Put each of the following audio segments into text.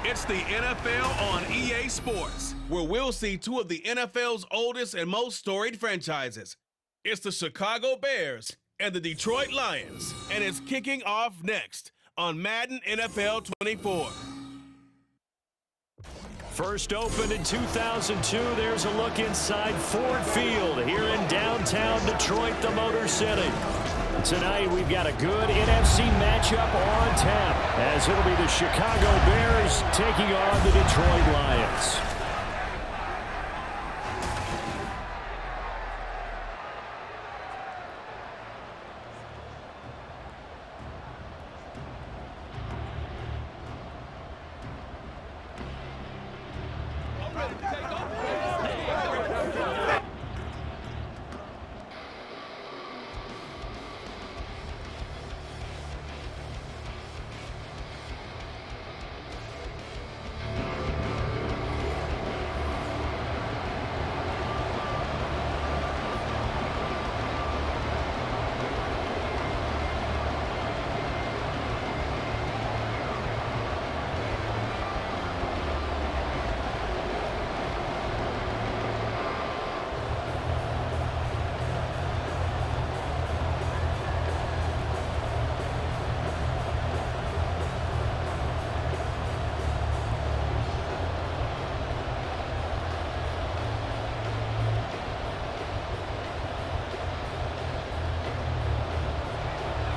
It's the NFL on EA Sports, where we'll see two of the NFL's oldest and most storied franchises. It's the Chicago Bears and the Detroit Lions, and it's kicking off next on Madden NFL 24. First opened in 2002, there's a look inside Ford Field here in downtown Detroit, the Motor City. Tonight, we've got a good NFC matchup on tap, as it'll be the Chicago Bears taking on the Detroit Lions.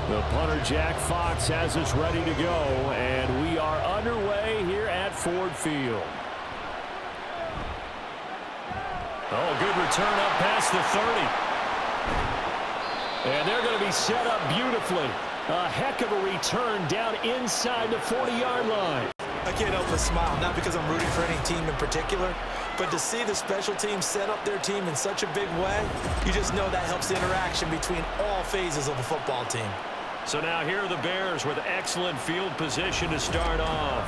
The punter, Jack Fox, has us ready to go, and we are underway here at Ford Field. Oh, good return up past the 30. And they're going to be set up beautifully. A heck of a return down inside the 40-yard line. I can't help but smile, not because I'm rooting for any team in particular, but to see the special teams set up their team in such a big way, you just know that helps the interaction between all phases of the football team. So now here are the Bears with excellent field position to start off.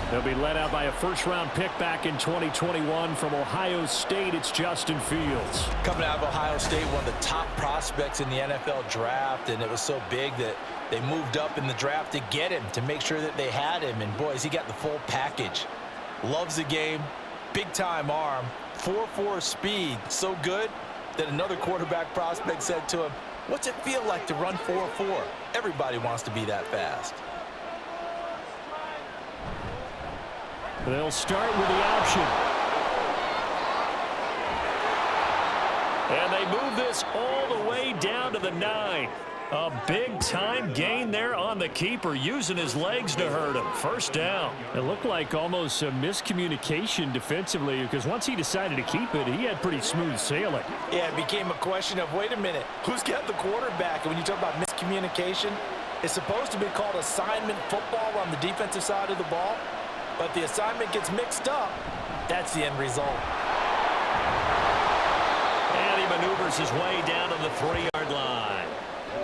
They'll be led out by a first-round pick back in 2021 from Ohio State. It's Justin Fields. Coming out of Ohio State, one of the top prospects in the NFL draft, and it was so big that they moved up in the draft to get him, to make sure that they had him. And, boys, he got the full package. Loves the game, big-time arm, 4.4 speed, so good that another quarterback prospect said to him, "What's it feel like to run 4.4? Everybody wants to be that fast." They'll start with the option. And they move this all the way down to the 9. A big-time gain there on the keeper, using his legs to hurt him. First down. It looked like almost a miscommunication defensively, because once he decided to keep it, he had pretty smooth sailing. Yeah, it became a question of, wait a minute, who's got the quarterback? And when you talk about miscommunication, it's supposed to be called assignment football on the defensive side of the ball, but the assignment gets mixed up. That's the end result. And he maneuvers his way down to the 3-yard line.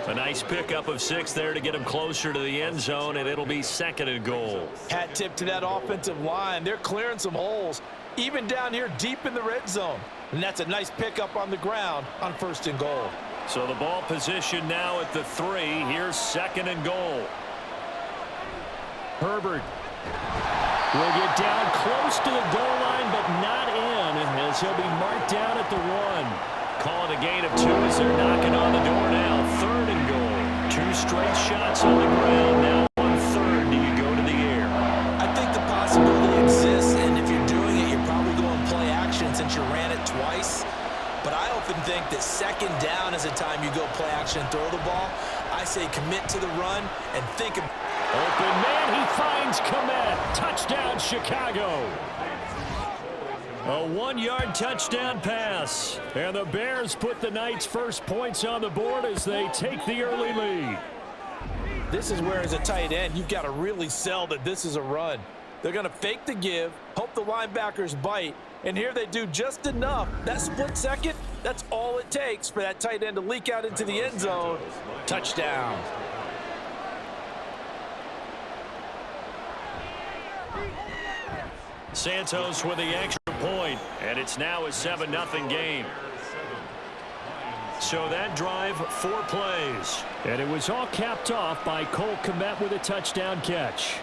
A nice pickup of 6 there to get him closer to the end zone, and it'll be 2nd and goal. Hat tip to that offensive line. They're clearing some holes, even down here deep in the red zone. And that's a nice pickup on the ground on 1st and goal. So the ball position now at the 3. Here's 2nd and goal. Herbert will get down close to the goal line, but not in, as he'll be marked down at the 1. Calling a gain of 2 as they're knocking on the door now. 3rd and goal. 2 straight shots on the ground. Now on 3rd, do you go to the air? I think the possibility exists, and if you're doing it, you're probably going play action since you ran it twice. But I often think that 2nd down is a time you go play action and throw the ball. I say commit to the run and think of... Open man, he finds Komet. Touchdown, Chicago. A 1-yard touchdown pass. And the Bears put the night's first points on the board as they take the early lead. This is where, as a tight end, you've got to really sell that this is a run. They're going to fake the give, hope the linebackers bite, and here they do just enough. That split second, that's all it takes for that tight end to leak out into the end zone. Touchdown. Santos with the extra point, and it's now a 7-0 game. So that drive, 4 plays. And it was all capped off by Cole Kmet with a touchdown catch.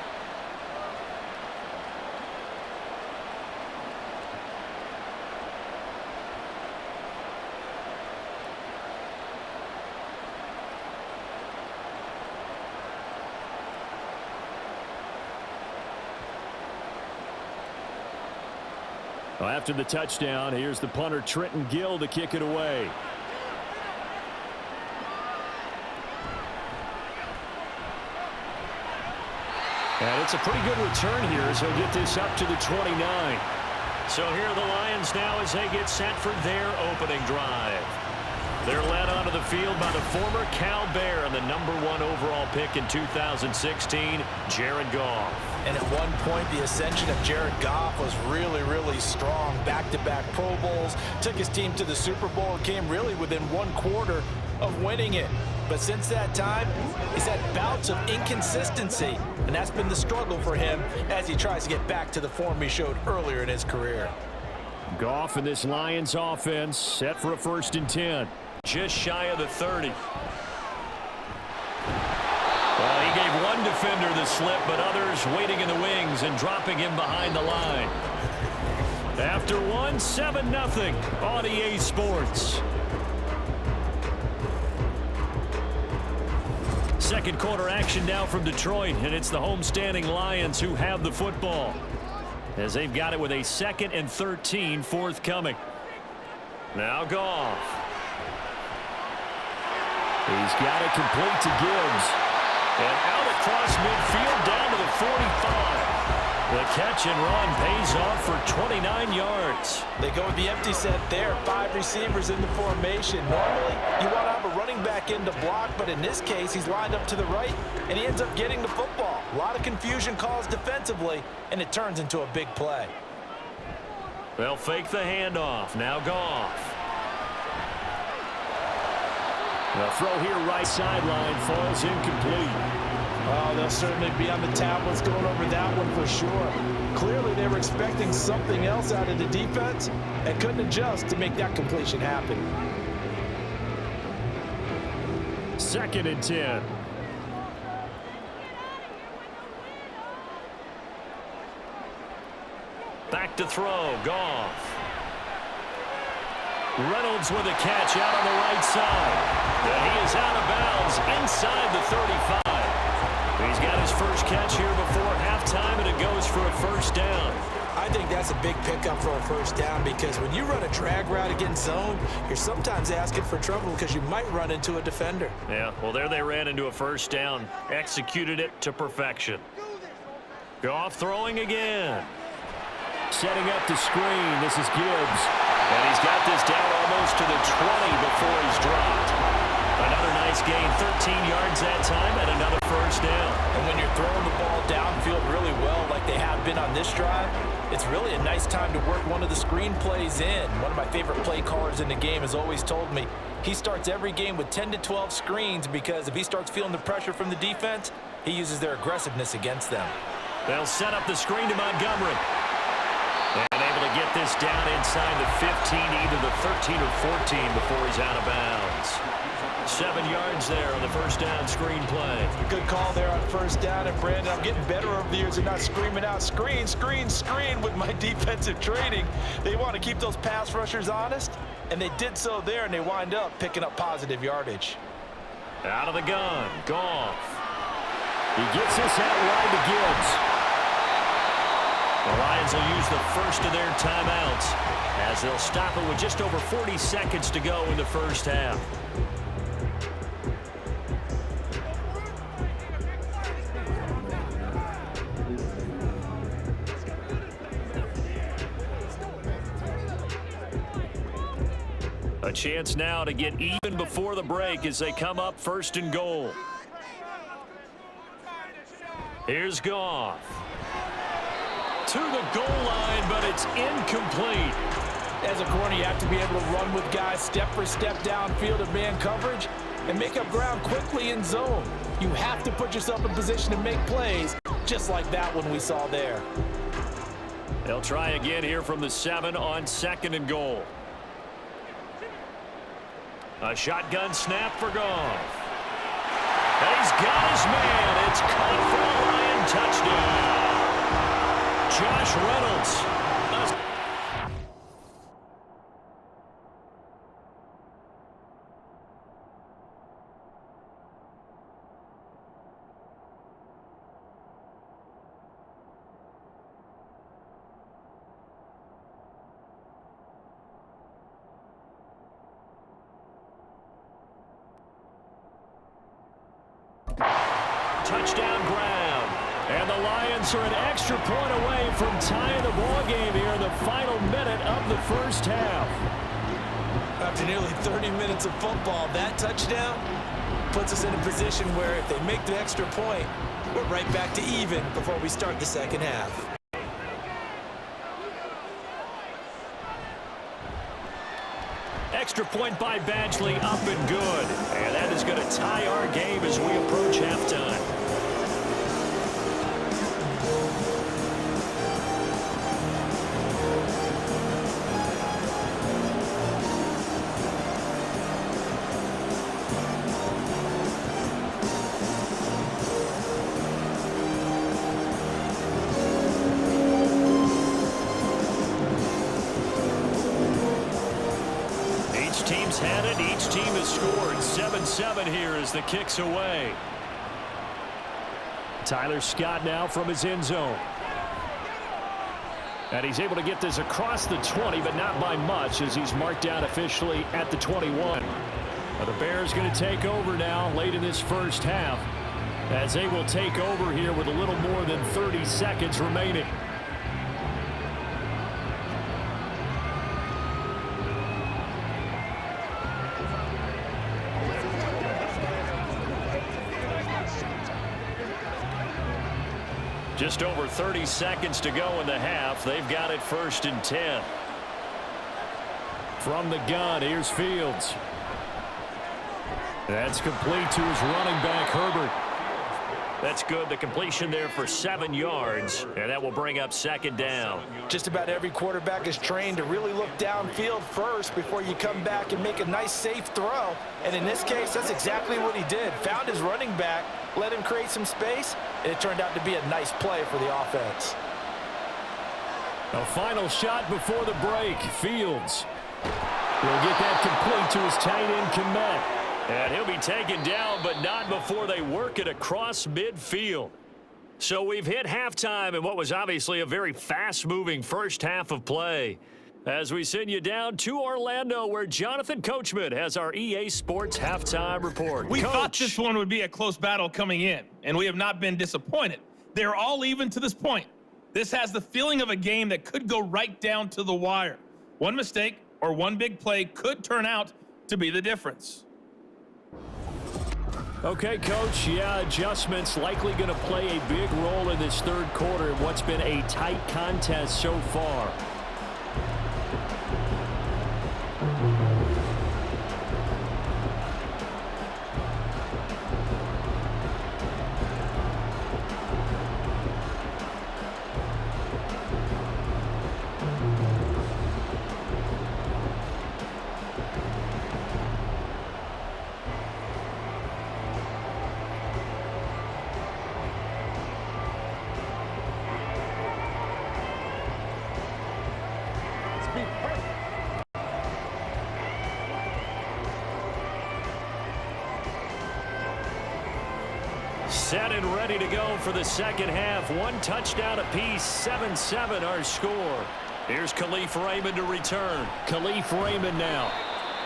Well, after the touchdown, here's the punter Trenton Gill to kick it away. And it's a pretty good return here as he'll get this up to the 29. So here are the Lions now as they get set for their opening drive. They're led onto the field by the former Cal Bear and the #1 overall pick in 2016, Jared Goff. And at one point, the ascension of Jared Goff was really, really strong. Back-to-back Pro Bowls, took his team to the Super Bowl, and came really within 1/4 of winning it. But since that time, he's had bouts of inconsistency, and that's been the struggle for him as he tries to get back to the form he showed earlier in his career. Goff and this Lions offense set for a 1st and 10. Just shy of the 30. Well, he gave one defender the slip, but others waiting in the wings and dropping him behind the line. After one, 7-0 on EA Sports. Second quarter action now from Detroit, and it's the homestanding Lions who have the football, as they've got it with a 2nd and 13 forthcoming. Now Goff. He's got it complete to Gibbs. And out across midfield down to the 45. The catch and run pays off for 29 yards. They go with the empty set there. 5 receivers in the formation. Normally, you want to have a running back in to block, but in this case, he's lined up to the right, and he ends up getting the football. A lot of confusion caused defensively, and it turns into a big play. They'll fake the handoff. Now Goff. The throw here right sideline falls incomplete. Oh, they'll certainly be on the tablets going over that one for sure. Clearly, they were expecting something else out of the defense and couldn't adjust to make that completion happen. 2nd and 10. Back to throw. Goff. Reynolds with a catch out on the right side. And he is out of bounds inside the 35. He's got his first catch here before halftime, and it goes for a 1st down. I think that's a big pickup for a 1st down, because when you run a drag route against zone, you're sometimes asking for trouble because you might run into a defender. Yeah, well, there they ran into a 1st down. Executed it to perfection. Goff throwing again. Setting up the screen. This is Gibbs. And he's got this down almost to the 20 before he's dropped. Another nice gain, 13 yards that time, and another 1st down. And when you're throwing the ball downfield really well like they have been on this drive, it's really a nice time to work one of the screen plays in. One of my favorite play callers in the game has always told me he starts every game with 10 to 12 screens, because if he starts feeling the pressure from the defense, he uses their aggressiveness against them. They'll set up the screen to Montgomery. And able to get this down inside the 15, either the 13 or 14 before he's out of bounds. 7 yards there on the 1st down screen play. Good call there on 1st down. And Brandon, I'm getting better over the years and not screaming out screen, screen, screen with my defensive training. They want to keep those pass rushers honest, and they did so there, and they wind up picking up positive yardage. Out of the gun, Goff. He gets this out wide to Gibbs. The Lions will use the first of their timeouts as they'll stop it with just over 40 seconds to go in the 1st half. A chance now to get even before the break as they come up 1st and goal. Here's Goff. To the goal line, but it's incomplete. As a corner, you have to be able to run with guys step for step downfield in man coverage and make up ground quickly in zone. You have to put yourself in position to make plays, just like that one we saw there. They'll try again here from the 7 on 2nd and goal. A shotgun snap for Goff. And he's got his man. It's caught for a Lion touchdown. Josh Reynolds. touchdown ground. And the Lions are an extra point away from tying the ball game here in the final minute of the first half. After nearly 30 minutes of football, that touchdown puts us in a position where if they make the extra point, we're right back to even before we start the second half. Extra point by Badgley, up and good. And that is going to tie our game as we approach halftime. Team's had it. Each team has scored. 7-7 here as the kick's away. Tyler Scott now from his end zone. And he's able to get this across the 20, but not by much as he's marked down officially at the 21. Now the Bears going to take over now late in this first half as they will take over here with a little more than 30 seconds remaining. Just over 30 seconds to go in the half. They've got it 1st and 10. From the gun, here's Fields. That's complete to his running back, Herbert. That's good. The completion there for 7 yards, and that will bring up 2nd down. Just about every quarterback is trained to really look downfield first before you come back and make a nice, safe throw. And in this case, that's exactly what he did. Found his running back, let him create some space, and it turned out to be a nice play for the offense. A final shot before the break. Fields will get that complete to his tight end, Kmet. And he'll be taken down, but not before they work it across midfield. So we've hit halftime in what was obviously a very fast-moving first half of play. As we send you down to Orlando, where Jonathan Coachman has our EA Sports halftime report. We Coach. thought this one would be a close battle coming in, and we have not been disappointed. They're all even to this point. This has the feeling of a game that could go right down to the wire. One mistake or one big play could turn out to be the difference. Okay, Coach, yeah, adjustments likely going to play a big role in this third quarter in what's been a tight contest so far. Set and ready to go for the second half. One touchdown apiece, 7-7 our score. Here's Khalif Raymond to return. Khalif Raymond now.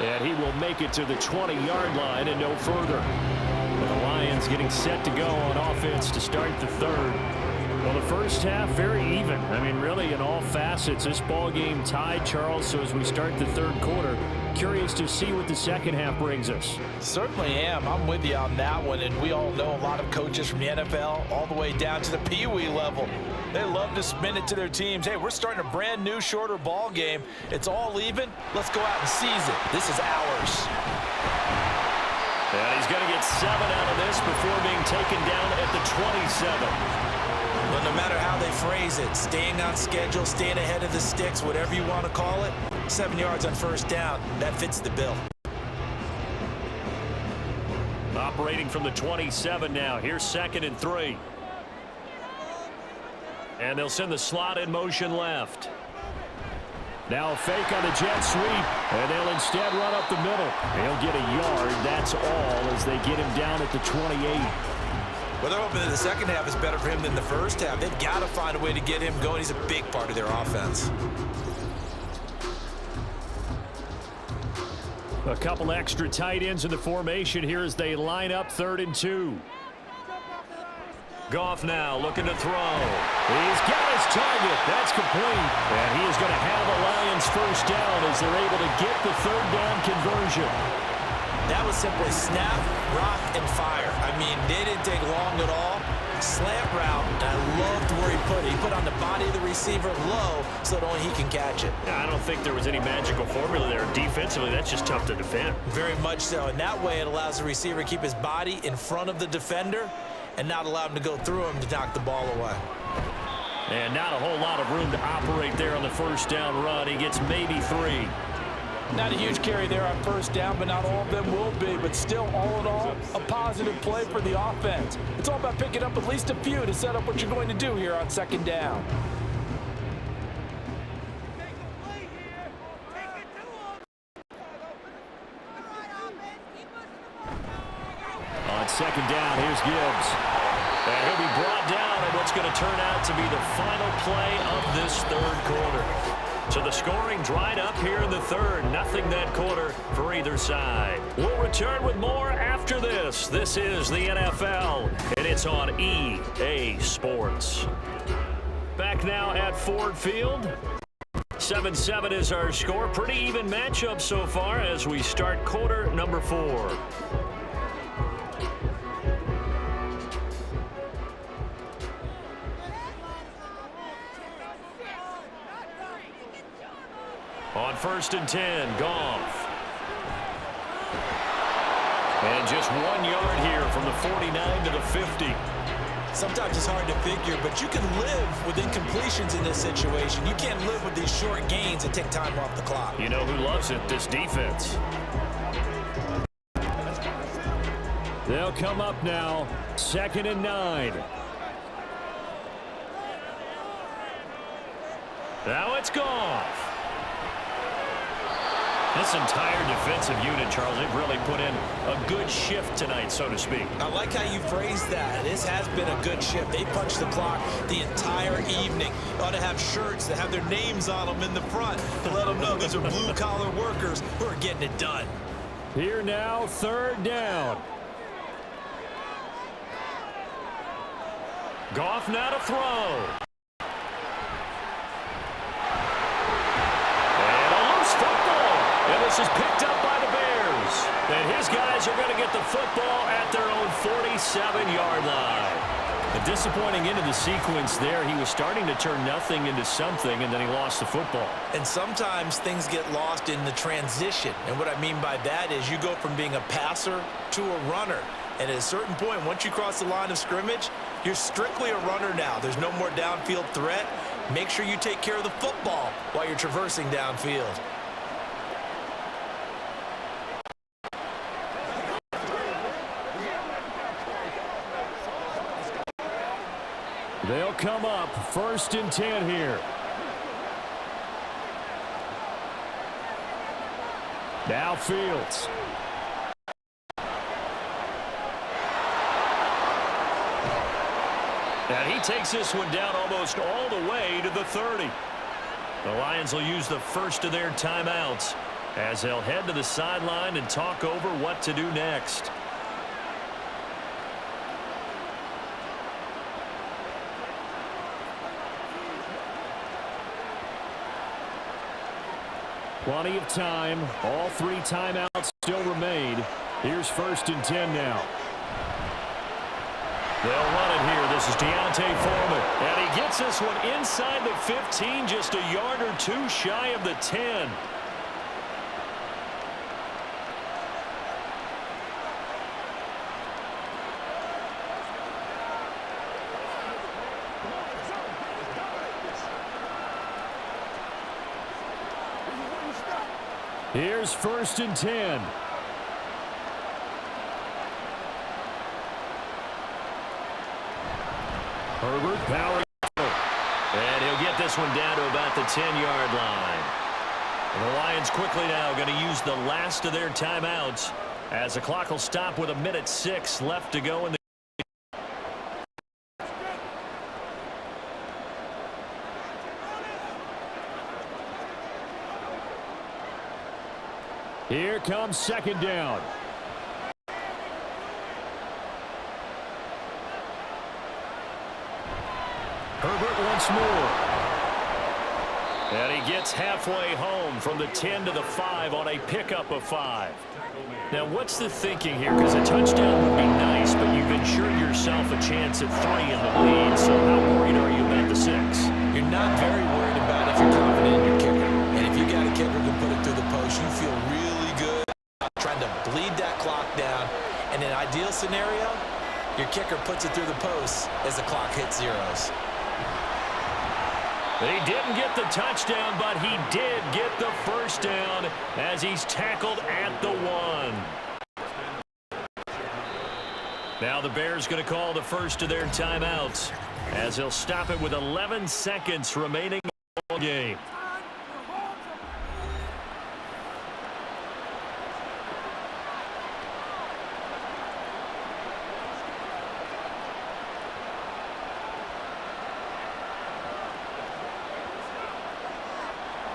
And he will make it to the 20-yard line and no further. And the Lions getting set to go on offense to start the third. Well, the first half, very even. I mean, really, in all facets, this ball game tied, Charles. So as we start the third quarter, curious to see what the second half brings us. Certainly am. I'm with you on that one. And we all know a lot of coaches from the NFL all the way down to the Pee Wee level. They love to spin it to their teams. Hey, we're starting a brand new, shorter ball game. It's all even. Let's go out and seize it. This is ours. And he's going to get 7 out of this before being taken down at the 27. Well, no matter how they phrase it, staying on schedule, staying ahead of the sticks, whatever you want to call it, 7 yards on first down, that fits the bill. Operating from the 27 now. Here's 2nd and 3. And they'll send the slot in motion left. Now a fake on the jet sweep, and they'll instead run up the middle. He'll get a yard, that's all, as they get him down at the 28. Well, they're hoping that the second half is better for him than the first half. They've got to find a way to get him going. He's a big part of their offense. A couple extra tight ends in the formation here as they line up 3rd and 2. Goff now looking to throw. He's got his target. That's complete. And he is going to have a Lions first down as they're able to get the third down conversion. That was simply snap, rock, and fire. I mean, they didn't take long at all. Slant route, and I loved where he put it. He put on the body of the receiver low so that only he can catch it. I don't think there was any magical formula there. Defensively, that's just tough to defend. Very much so. And that way it allows the receiver to keep his body in front of the defender and not allow him to go through him to knock the ball away. And not a whole lot of room to operate there on the first down run. He gets maybe 3. Not a huge carry there on first down, but not all of them will be. But still, all in all, a positive play for the offense. It's all about picking up at least a few to set up what you're going to do here on second down. On second down, here's Gibbs. And he'll be brought down on what's going to turn out to be the final play of this third quarter. So the scoring dried up here in the third. Nothing that quarter for either side. We'll return with more after this. This is the NFL, and it's on EA Sports. Back now at Ford Field. 7-7 is our score. Pretty even matchup so far as we start quarter number 4. On 1st and 10, Goff. And just 1 yard here from the 49 to the 50. Sometimes it's hard to figure, but you can live with incompletions in this situation. You can't live with these short gains that take time off the clock. You know who loves it? This defense. They'll come up now, 2nd and 9. Now it's Goff. This entire defensive unit, Charles, they've really put in a good shift tonight, so to speak. I like how you phrased that. This has been a good shift. They punched the clock the entire evening. They ought to have shirts that have their names on them in the front to let them know these are blue-collar workers who are getting it done. Here now, 3rd down. Goff now to throw. And this is picked up by the Bears. And his guys are going to get the football at their own 47-yard line. A disappointing end of the sequence there. He was starting to turn nothing into something, and then he lost the football. And sometimes things get lost in the transition. And what I mean by that is you go from being a passer to a runner. And at a certain point, once you cross the line of scrimmage, you're strictly a runner now. There's no more downfield threat. Make sure you take care of the football while you're traversing downfield. They'll come up 1st and 10 here. Now Fields. And he takes this one down almost all the way to the 30. The Lions will use the first of their timeouts as they'll head to the sideline and talk over what to do next. Plenty of time. All 3 timeouts still remain. Here's 1st and 10 now. They'll run it here. This is Deontay Foreman. And he gets this one inside the 15, just a yard or 2 shy of the 10. Here's 1st and 10. Herbert powering. And he'll get this one down to about the 10-yard line. And the Lions quickly now going to use the last of their timeouts as the clock will stop with 1:06 left to go in the Here comes 2nd down. once more. And he gets halfway home from the 10 to the 5 on a pickup of 5. Now, what's the thinking here? Because a touchdown would be nice, but you've ensured yourself a chance at 3 in the lead. So how worried are you about the 6? You're not very worried about it if you're confident in your kicker. And if you got a kicker who can put it through the post, you feel really good about trying to bleed that clock down. In an ideal scenario, your kicker puts it through the post as the clock hits zeros. He didn't get the touchdown, but he did get the first down as he's tackled at the 1. Now the Bears going to call the first of their timeouts as they'll stop it with 11 seconds remaining in the game.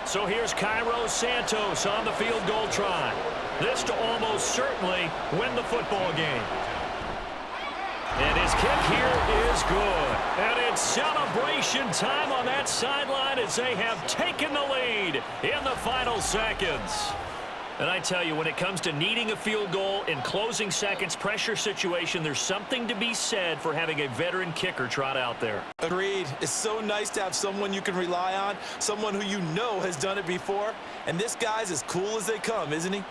So here's Cairo Santos on the field goal try. This to almost certainly win the football game. And his kick here is good. And it's celebration time on that sideline as they have taken the lead in the final seconds. And I tell you, when it comes to needing a field goal in closing seconds, pressure situation, there's something to be said for having a veteran kicker trot out there. Agreed. It's so nice to have someone you can rely on, someone who you know has done it before. And this guy's as cool as they come, isn't he?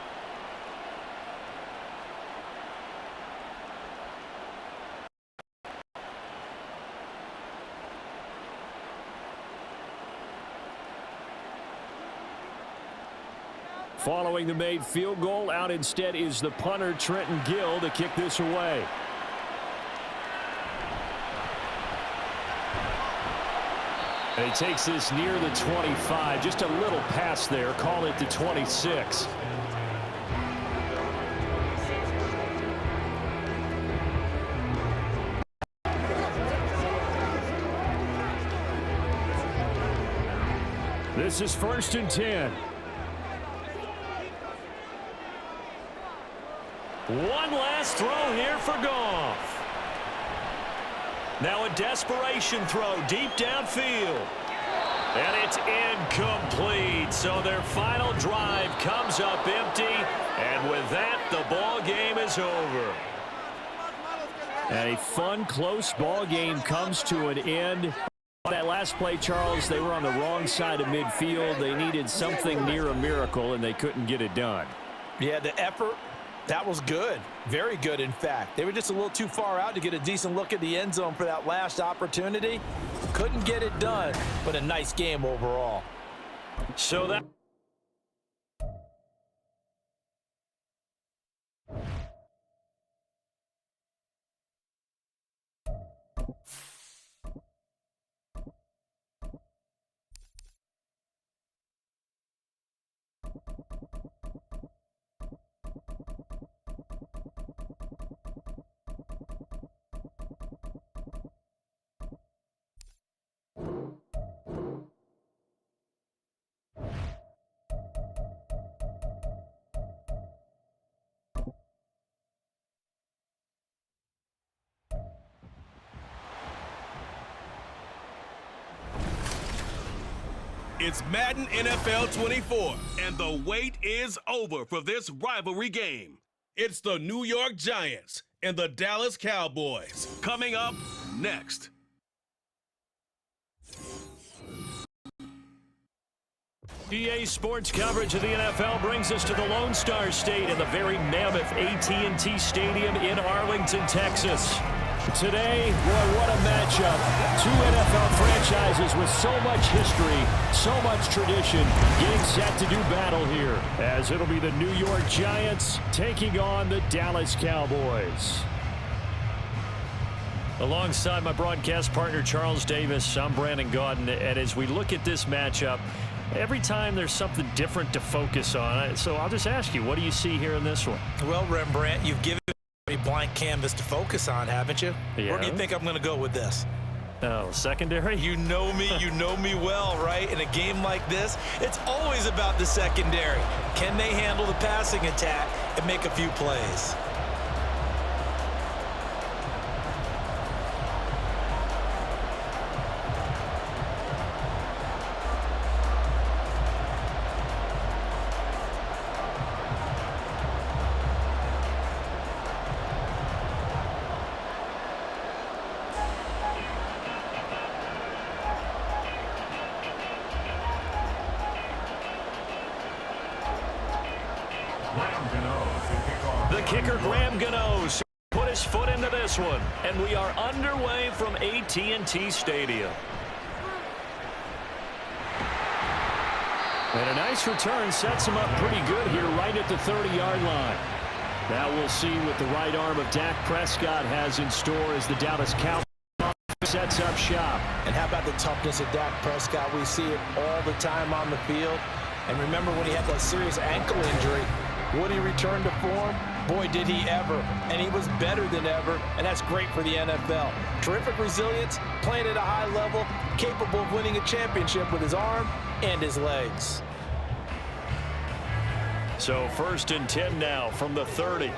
Following the made field goal, out instead is the punter, Trenton Gill, to kick this away. And he takes this near the 25. Just a little pass there. Call it the 26. This is 1st and 10. One last throw here for Goff. Now a desperation throw deep downfield. And it's incomplete. So their final drive comes up empty. And with that, the ball game is over. And a fun, close ball game comes to an end. That last play, Charles, they were on the wrong side of midfield. They needed something near a miracle, and they couldn't get it done. Yeah, the effort. That was good. Very good, in fact. They were just a little too far out to get a decent look at the end zone for that last opportunity. Couldn't get it done, but a nice game overall. So that... It's Madden NFL 24, and the wait is over for this rivalry game. It's the New York Giants and the Dallas Cowboys. Coming up next. EA Sports coverage of the NFL brings us to the Lone Star State and the very mammoth AT&T Stadium in Arlington, Texas. Today, boy, what a matchup. Two NFL franchises with so much history, so much tradition, getting set to do battle here, as it'll be the New York Giants taking on the Dallas Cowboys. Alongside my broadcast partner, Charles Davis, I'm Brandon Gaudin, and as we look at this matchup, every time there's something different to focus on. So I'll just ask you, what do you see here in this one? Well, Rembrandt, you've given a blank canvas to focus on, haven't you? Yeah. Where do you think I'm going to go with this? Oh, secondary? You know me well, right? In a game like this, it's always about the secondary. Can they handle the passing attack and make a few plays? The kicker, Graham Gano, put his foot into this one, and we are underway from AT&T Stadium. And a nice return sets him up pretty good here right at the 30-yard line. Now we'll see what the right arm of Dak Prescott has in store as the Dallas Cowboys sets up shop. And how about the toughness of Dak Prescott? We see it all the time on the field. And remember when he had that serious ankle injury, would he return to form? Boy, did he ever. And he was better than ever, and that's great for the NFL. Terrific resilience, playing at a high level, capable of winning a championship with his arm and his legs. So 1st and 10 now from the 30.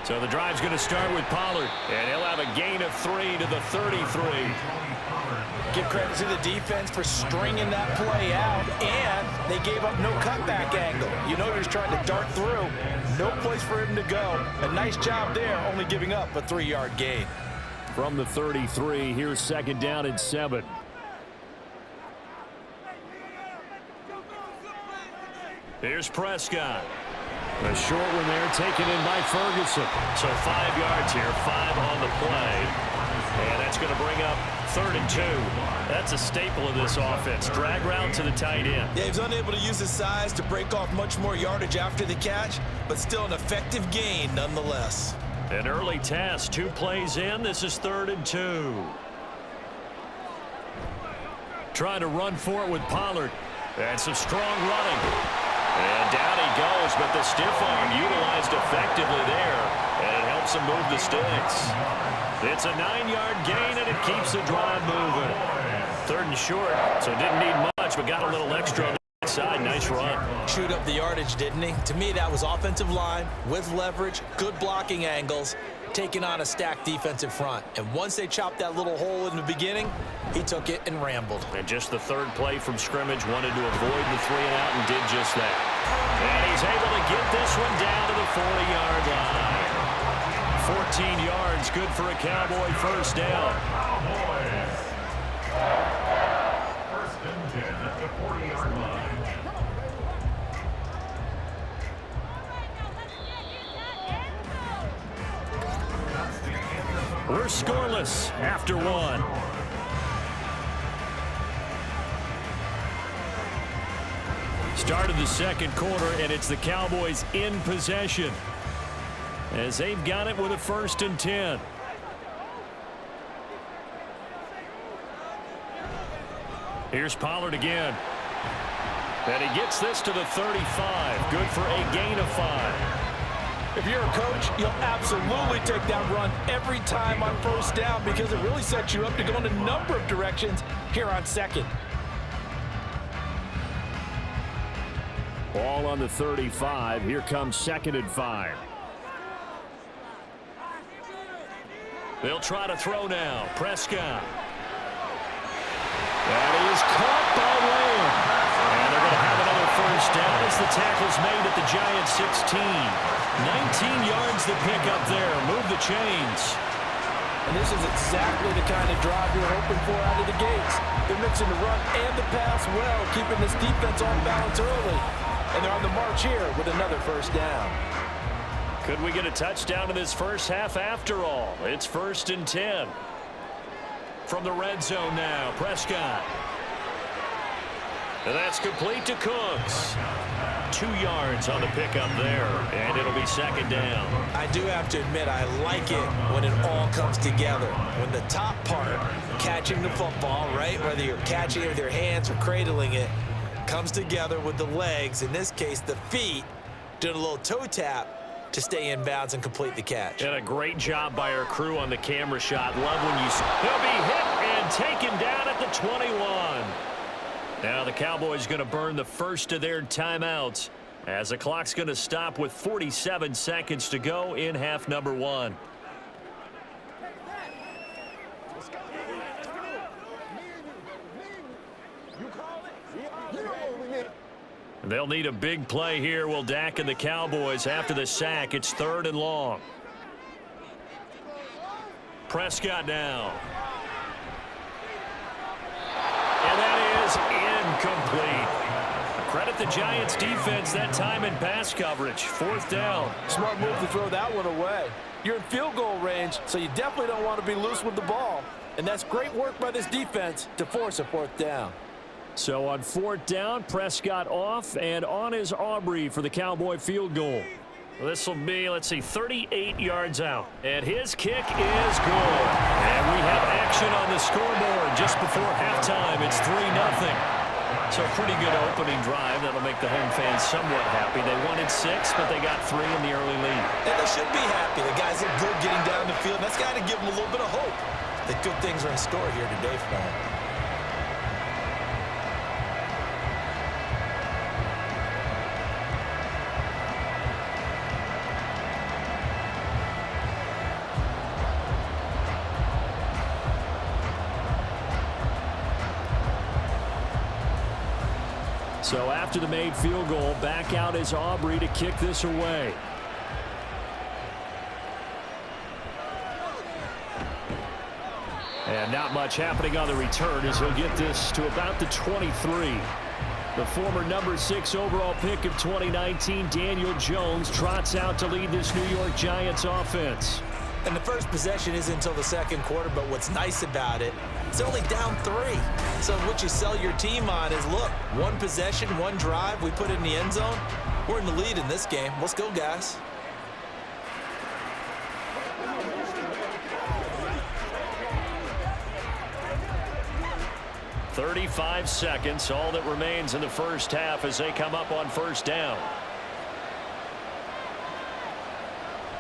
So the drive's going to start with Pollard, and he'll have a gain of 3 to the 33. Give credit to the defense for stringing that play out, and they gave up no cutback angle. You know he was trying to dart through. No place for him to go. A nice job there, only giving up a 3-yard gain. From the 33, here's 2nd down and 7. Here's Prescott. A short one there taken in by Ferguson. So 5 yards here, 5 on the play. And that's going to bring up 3rd and 2. That's a staple of this offense. Drag route to the tight end. Yeah, he's unable to use his size to break off much more yardage after the catch, but still an effective gain nonetheless. An early task, 2 plays in. This is 3rd and 2. Trying to run for it with Pollard. And some strong running. And down he goes, but the stiff arm utilized effectively there. And it helps him move the sticks. It's a 9-yard gain, and it keeps the drive moving. 3rd and short, so didn't need much, but got a little extra on the side. Nice run. Chewed up the yardage, didn't he? To me, that was offensive line with leverage, good blocking angles, taking on a stacked defensive front. And once they chopped that little hole in the beginning, he took it and rambled. And just the 3rd play from scrimmage, wanted to avoid the 3 and out and did just that. And he's able to get this one down to the 40-yard line. 14 yards, good for a Cowboy 1st down. First and 10 at the 40-yard line. We're scoreless after 1. Started the 2nd quarter, and it's the Cowboys in possession as they've got it with a 1st and 10. Here's Pollard again. And he gets this to the 35. Good for a gain of 5. If you're a coach, you'll absolutely take that run every time on 1st down because it really sets you up to go in a number of directions here on 2nd. Ball on the 35. Here comes 2nd and 5. They'll try to throw now. Prescott. That is caught by Lamb. And they're going to have another 1st down as the tackle's made at the Giants 16. 19 yards to pick up there. Move the chains. And this is exactly the kind of drive you're hoping for out of the gates. They're mixing the run and the pass well, keeping this defense on balance early. And they're on the march here with another 1st down. Could we get a touchdown in this 1st half after all? It's 1st and 10. From the red zone now, Prescott. And that's complete to Cooks. 2 yards on the pickup there, and it'll be 2nd down. I do have to admit, I like it when it all comes together. When the top part, catching the football, right, whether you're catching it with your hands or cradling it, comes together with the legs, in this case the feet, doing a little toe tap to stay in bounds and complete the catch. And a great job by our crew on the camera shot. Love when you... He'll be hit and taken down at the 21. Now the Cowboys going to burn the first of their timeouts as the clock's going to stop with 47 seconds to go in half number 1. They'll need a big play here, will Dak and the Cowboys after the sack. It's 3rd and long. Prescott now. is incomplete. Credit the Giants defense that time in pass coverage. 4th down. Smart move to throw that one away. You're in field goal range, so you definitely don't want to be loose with the ball. And that's great work by this defense to force a 4th down. So on 4th down, Prescott off, and on is Aubrey for the Cowboy field goal. This will be, let's see, 38 yards out. And his kick is good. And we have action on the scoreboard just before halftime. It's 3-0. So pretty good opening drive. That'll make the home fans somewhat happy. They wanted 6, but they got 3 in the early lead. And they should be happy. The guys look good getting down the field. That's got to give them a little bit of hope that good things are in store here today for them. So after the made field goal, back out is Aubrey to kick this away. And not much happening on the return as he'll get this to about the 23. The former number 6 overall pick of 2019, Daniel Jones, trots out to lead this New York Giants offense. And the first possession isn't until the 2nd quarter, but what's nice about it, it's only down 3. So what you sell your team on is, look, 1 possession, 1 drive, we put it in the end zone. We're in the lead in this game. Let's go, guys. "35 seconds, all that remains in the first half as they come up on 1st down.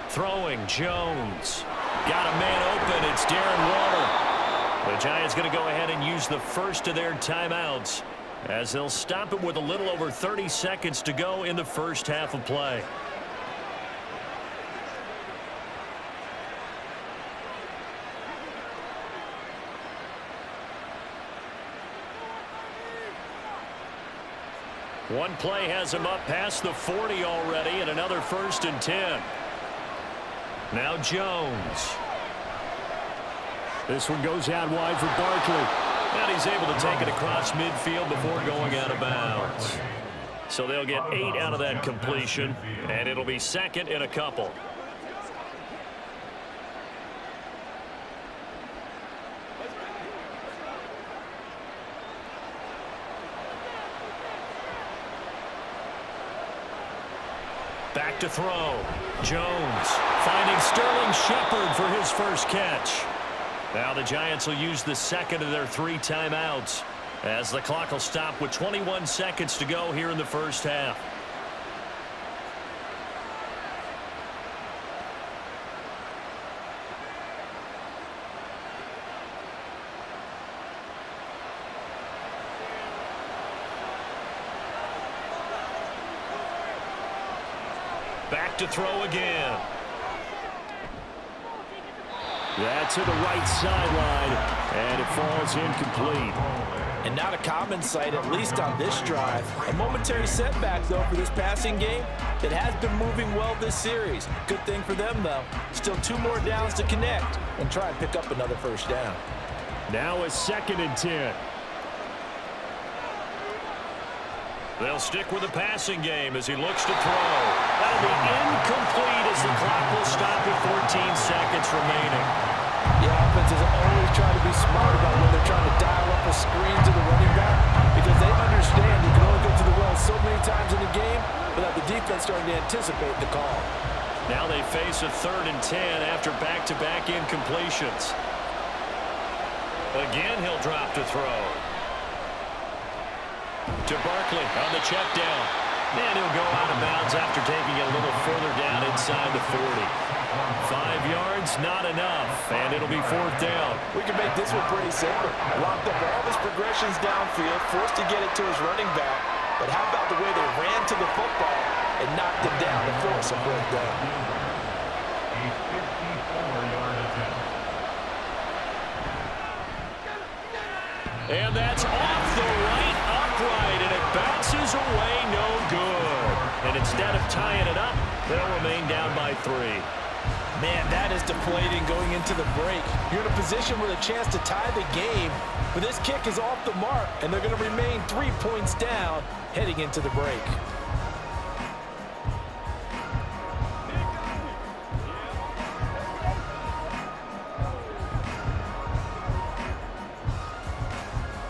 Throwing, Jones. Got a man open. It's Darren Waller. The Giants going to go ahead and use the first of their timeouts as they'll stop it with a little over 30 seconds to go in the first half of play. One play has him up past the 40 already, and another 1st and 10. Now Jones. This one goes out wide for Barkley. And he's able to take it across midfield before going out of bounds. So they'll get 8 out of that completion, and it'll be 2nd and a couple. Back to throw. Jones finding Sterling Shepard for his first catch. Now the Giants will use the 2nd of their 3 timeouts as the clock will stop with 21 seconds to go here in the first half. Back to throw again. That's to the right sideline, and it falls incomplete. And not a common sight, at least on this drive. A momentary setback, though, for this passing game that has been moving well this series. Good thing for them, though. Still 2 more downs to connect and try and pick up another 1st down. Now a 2nd and 10. They'll stick with the passing game as he looks to throw. That'll be incomplete as the clock will stop with 14 seconds remaining. The offenses always try to be smart about when they're trying to dial up a screen to the running back because they understand you can only go to the well so many times in the game without the defense starting to anticipate the call. Now they face a 3rd and 10 after back-to-back incompletions. Again, he'll drop to throw. To Barkley on the check down. And he'll go out of bounds after taking it a little further down inside the 40. 5 yards, not enough, and it'll be 4th down. We can make this one pretty simple. Locked up all his progressions downfield, forced to get it to his running back. But how about the way they ran to the football and knocked him down to force a 4th down? A 54-yard attempt. And that's off the right upright, and it bounces away no good. And instead of tying it up, they'll remain down by 3. Man, that is deflating going into the break. You're in a position with a chance to tie the game, but this kick is off the mark, and they're going to remain 3 points down heading into the break.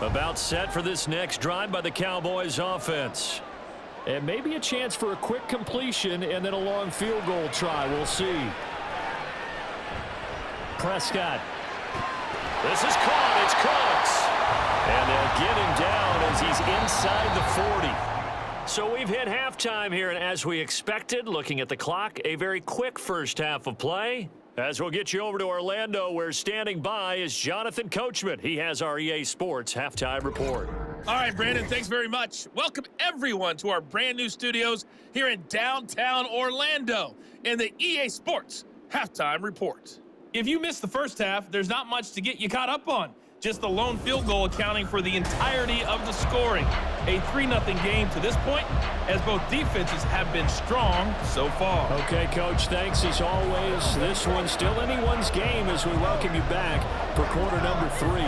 About set for this next drive by the Cowboys offense. And maybe a chance for a quick completion and then a long field goal try. We'll see. Prescott. This is caught. It's Cooks. And they'll get him down as he's inside the 40. So we've hit halftime here, and as we expected, looking at the clock, a very quick first half of play. As we'll get you over to Orlando, where standing by is Jonathan Coachman. He has our EA Sports Halftime Report. All right, Brandon, thanks very much. Welcome everyone to our brand new studios here in downtown Orlando in the EA Sports Halftime Report. If you missed the first half, there's not much to get you caught up on. Just the lone field goal accounting for the entirety of the scoring. A 3-0 game to this point, as both defenses have been strong so far. Okay, Coach, thanks as always. This one's still anyone's game as we welcome you back for quarter number 3.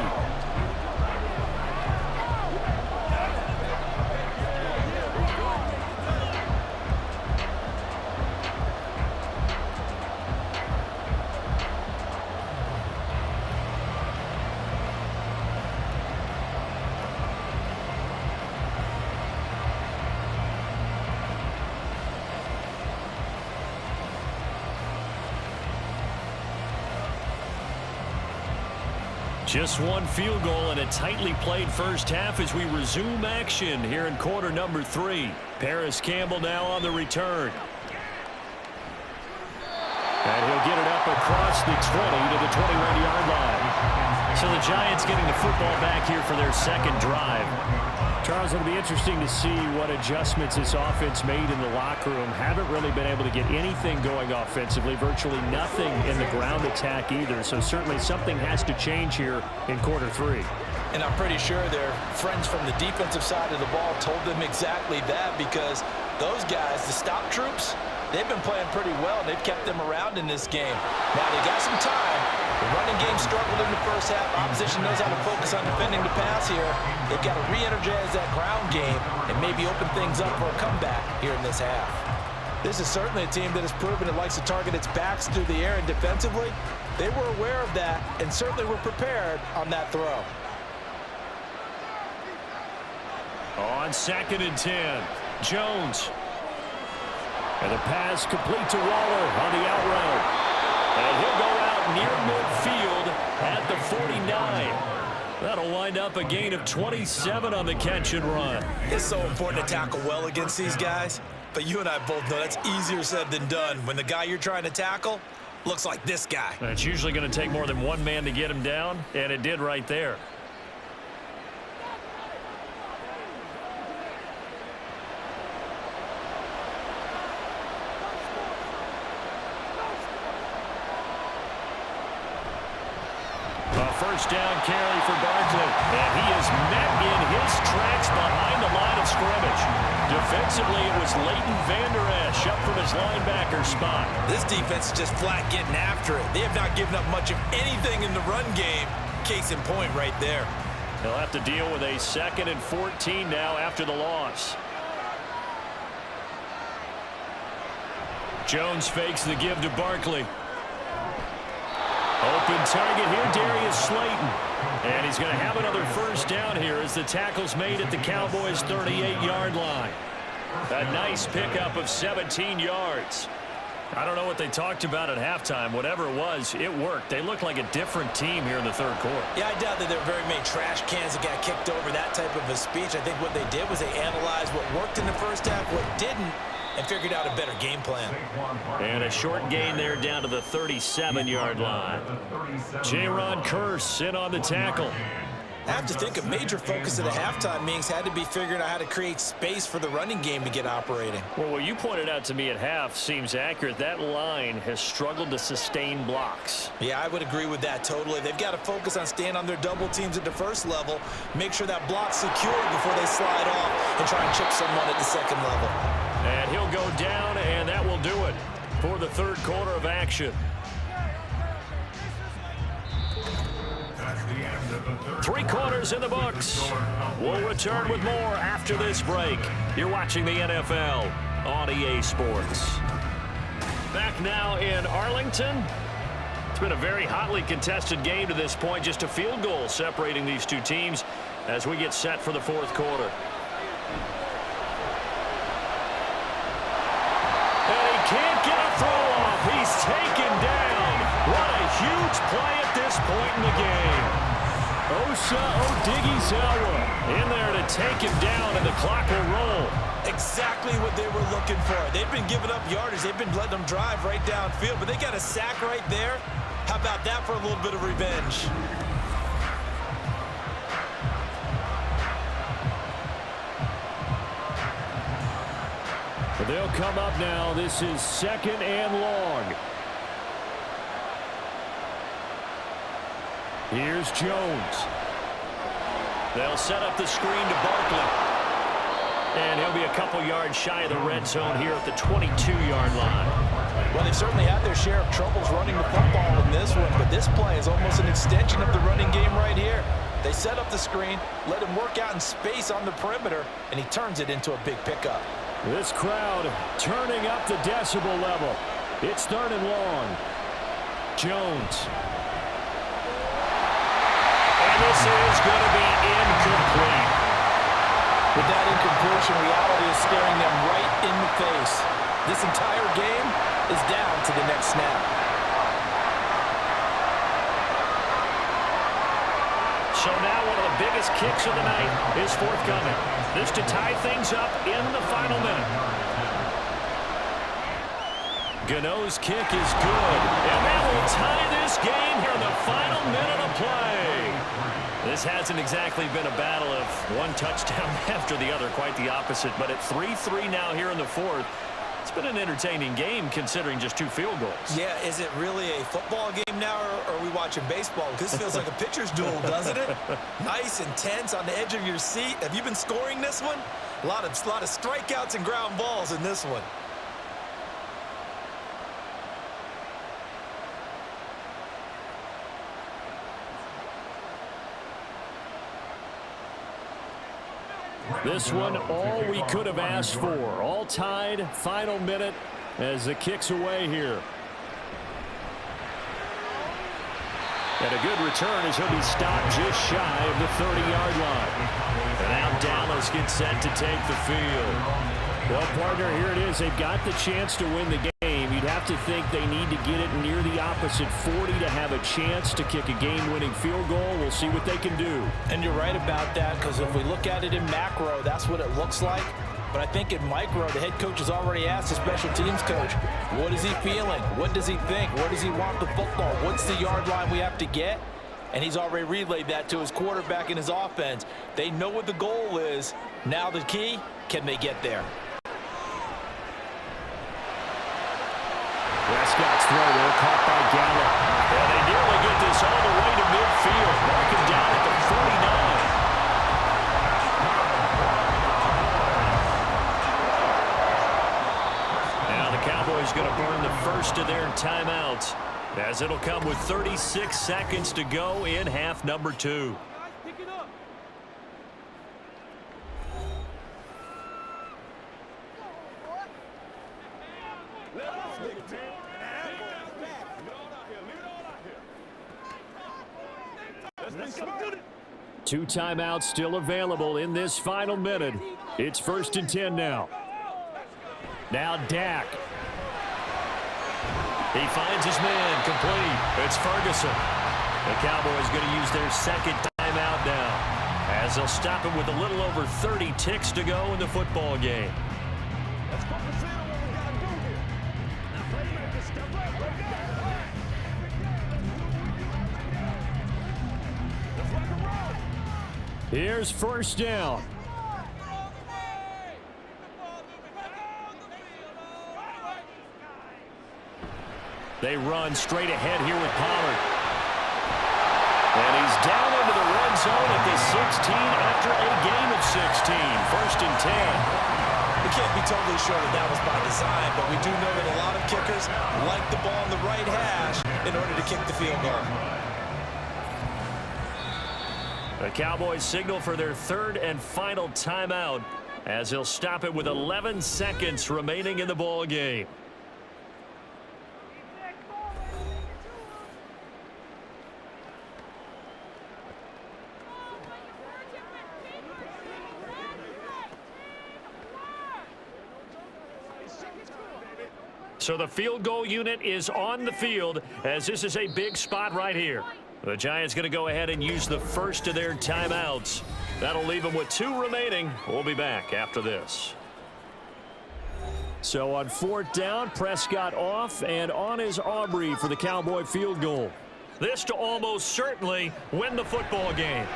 Just one field goal and a tightly played first half as we resume action here in quarter number 3. Paris Campbell now on the return. And he'll get it up across the 20 to the 21-yard line. So the Giants getting the football back here for their second drive. Charles, it'll be interesting to see what adjustments this offense made in the locker room. Haven't really been able to get anything going offensively, virtually nothing in the ground attack either. So certainly something has to change here in quarter 3. And I'm pretty sure their friends from the defensive side of the ball told them exactly that, because those guys, the stop troops, they've been playing pretty well. They've kept them around in this game. Now they got some time. The running game struggled in the first half. Opposition knows how to focus on defending the pass here. They've got to re-energize that ground game and maybe open things up for a comeback here in this half. This is certainly a team that has proven it likes to target its backs through the air, and defensively, they were aware of that and certainly were prepared on that throw. On 2nd and 10, Jones. And the pass complete to Waller on the out route. And he'll go out near midfield at the 49. That'll wind up a gain of 27 on the catch and run. It's so important to tackle well against these guys, but you and I both know that's easier said than done when the guy you're trying to tackle looks like this guy. And it's usually going to take more than one man to get him down, and it did right there. First down carry for Barkley. And he is met in his tracks behind the line of scrimmage. Defensively, it was Leighton Vander Esch up from his linebacker spot. This defense is just flat getting after it. They have not given up much of anything in the run game. Case in point right there. They'll have to deal with a 2nd and 14 now after the loss. Jones fakes the give to Barkley. Open target here, Darius Slayton. And he's going to have another first down here as the tackle's made at the Cowboys' 38-yard line. A nice pickup of 17 yards. I don't know what they talked about at halftime. Whatever it was, it worked. They look like a different team here in the third quarter. Yeah, I doubt that there were very many trash cans that got kicked over, that type of a speech. I think what they did was they analyzed what worked in the first half, what didn't, and figured out a better game plan. And a short gain there down to the 37-yard line. J-Ron Curse in on the tackle. I have to think a major focus of the halftime meetings had to be figuring out how to create space for the running game to get operating. Well, what you pointed out to me at half seems accurate. That line has struggled to sustain blocks. Yeah, I would agree with that totally. They've got to focus on staying on their double teams at the first level, make sure that block's secured before they slide off and try and chip someone at the second level. And he'll go down, and that will do it for the third quarter of action. 3 quarters in the books. We'll return with more after this break. You're watching the NFL on EA Sports. Back now in Arlington. It's been a very hotly contested game to this point. Just a field goal separating these two teams as we get set for the 4th quarter. And he can't get a throw off. He's taken down. What a huge play at this point in the game. Osa Odighizuwa in there to take him down, and the clock will roll. Exactly what they were looking for. They've been giving up yardage. They've been letting them drive right downfield, but they got a sack right there. How about that for a little bit of revenge? They'll come up now. This is 2nd and long. Here's Jones. They'll set up the screen to Barkley. And he'll be a couple yards shy of the red zone here at the 22-yard line. Well, they've certainly had their share of troubles running the football in this one, but this play is almost an extension of the running game right here. They set up the screen, let him work out in space on the perimeter, and he turns it into a big pickup. This crowd turning up the decibel level. It's 3rd and long. Jones. And this is going to be incomplete. With that incompletion, reality is staring them right in the face. This entire game is down to the next snap. So now one of the biggest kicks of the night is forthcoming. This to tie things up in the final minute. Gano's kick is good. And that will tie this game here in the final minute of play. This hasn't exactly been a battle of one touchdown after the other, quite the opposite. But at 3-3 now here in the 4th, it's been an entertaining game considering just 2 field goals. Yeah, is it really a football game now, or are we watching baseball? This feels like a pitcher's duel, doesn't it? Nice, intense, on the edge of your seat. Have you been scoring this one? A lot of strikeouts and ground balls in this one. This one, all we could have asked for. All tied, final minute as the kick's away here. And a good return as he'll be stopped just shy of the 30-yard line. And now Dallas gets set to take the field. Well, partner, here it is. They've got the chance to win the game. You'd have to think they need to get it near the opposite 40 to have a chance to kick a game-winning field goal. We'll see what they can do. And you're right about that, because if we look at it in macro, that's what it looks like. But I think in micro, the head coach has already asked the special teams coach, what is he feeling? What does he think? Where does he want the football? What's the yard line we have to get? And he's already relayed that to his quarterback and his offense. They know what the goal is. Now the key, can they get there? Prescott's throw there, caught by Gallup. And they nearly get this all the way to midfield. Mark him down at the 49. Now the Cowboys going to burn the first of their timeouts, as it'll come with 36 seconds to go in half number 2. Two timeouts still available in this final minute. It's 1st and 10 now. Now Dak. He finds his man complete. It's Ferguson. The Cowboys going to use their second timeout now, as they'll stop him with a little over 30 ticks to go in the football game. Here's 1st down. They run straight ahead here with Pollard. And he's down into the red zone at the 16 after a gain of 16. 1st and 10. We can't be totally sure that that was by design, but we do know that a lot of kickers like the ball in the right hash in order to kick the field goal. The Cowboys signal for their third and final timeout as he'll stop it with 11 seconds remaining in the ball game. So the field goal unit is on the field as this is a big spot right here. The Giants going to go ahead and use the first of their timeouts. That'll leave them with 2 remaining. We'll be back after this. So on 4th down, Prescott off, and on is Aubrey for the Cowboy field goal. This to almost certainly win the football game.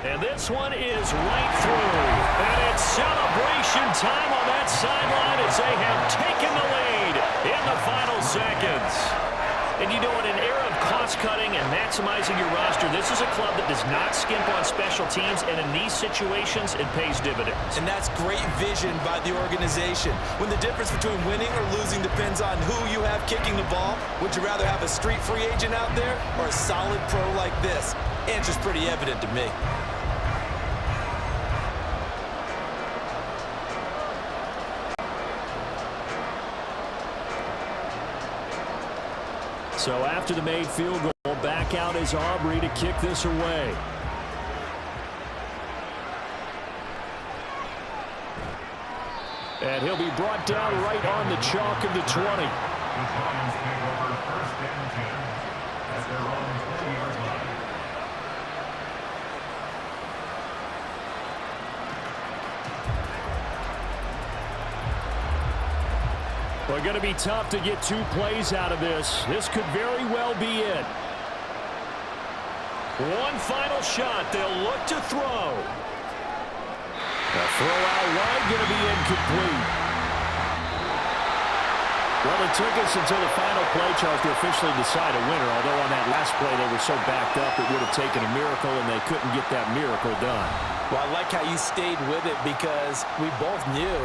And this one is right through. And it's celebration time on that sideline as they have taken the lead in the final seconds. And you know, in an era of cost-cutting and maximizing your roster, this is a club that does not skimp on special teams, and in these situations, it pays dividends. And that's great vision by the organization. When the difference between winning or losing depends on who you have kicking the ball, would you rather have a street free agent out there or a solid pro like this? Answer's pretty evident to me. So after the made field goal, back out is Aubrey to kick this away. And he'll be brought down right on the chalk of the 20. The Lions take over 1st and 10 at their own 20-yard line. Well, going to be tough to get 2 plays out of this. This could very well be it. One final shot. They'll look to throw. The throw out wide going to be incomplete. Well, it took us until the final play, Charles, to officially decide a winner. Although on that last play they were so backed up it would have taken a miracle, and they couldn't get that miracle done. Well, I like how you stayed with it because we both knew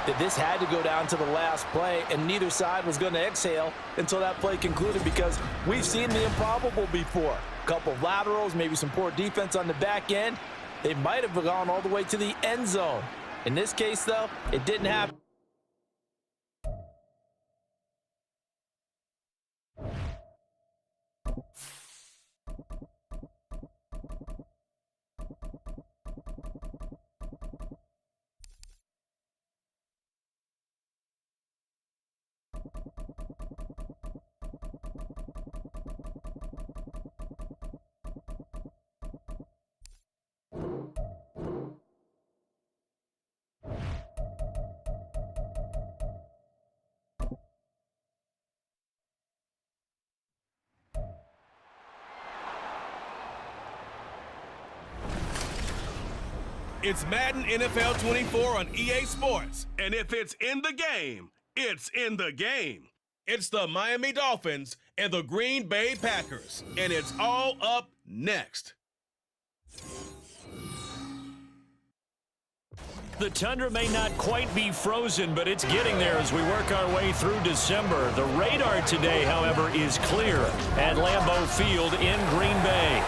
that this had to go down to the last play, and neither side was going to exhale until that play concluded because we've seen the improbable before. A couple of laterals, maybe some poor defense on the back end. They might have gone all the way to the end zone. In this case, though, it didn't happen. It's Madden NFL24 on EA Sports. And if it's in the game, it's in the game. It's the Miami Dolphins and the Green Bay Packers. And it's all up next. The tundra may not quite be frozen, but it's getting there as we work our way through December. The radar today, however, is clear at Lambeau Field in Green Bay.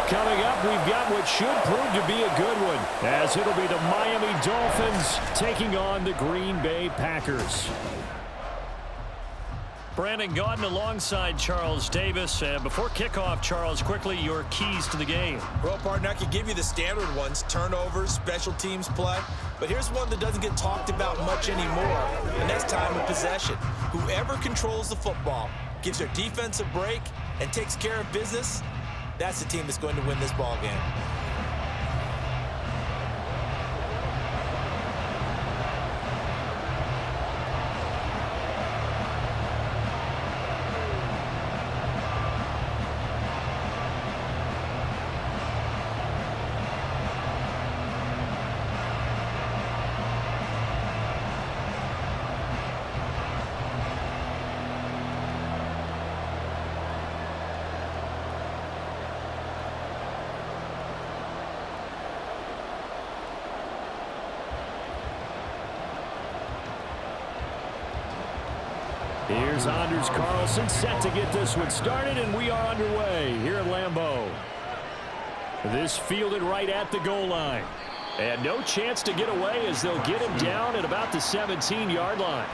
Coming up, we've got what should prove to be a good one, as it'll be the Miami Dolphins taking on the Green Bay Packers. Brandon Gaudin alongside Charles Davis. Before kickoff, Charles, quickly your keys to the game. Well, partner, I could give you the standard ones, turnovers, special teams play. But here's one that doesn't get talked about much anymore, and that's time of possession. Whoever controls the football, gives their defense a break, and takes care of business, that's the team that's going to win this ball game. Here's Anders Carlson set to get this one started, and we are underway here at Lambeau. This fielded right at the goal line. And no chance to get away as they'll get him down at about the 17-yard line.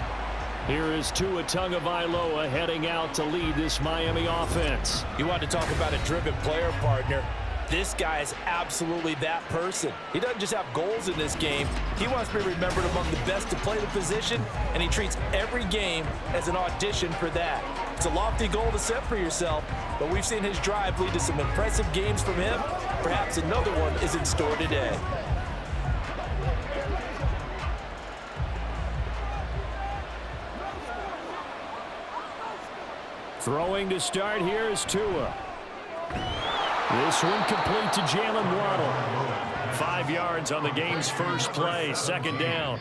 Here is Tua Tagovailoa heading out to lead this Miami offense. You want to talk about a driven player, partner. This guy is absolutely that person. He doesn't just have goals in this game. He wants to be remembered among the best to play the position, and he treats every game as an audition for that. It's a lofty goal to set for yourself, but we've seen his drive lead to some impressive games from him. Perhaps another one is in store today. Throwing to start here is Tua. This one complete to Jalen Waddle. 5 yards on the game's first play, second down.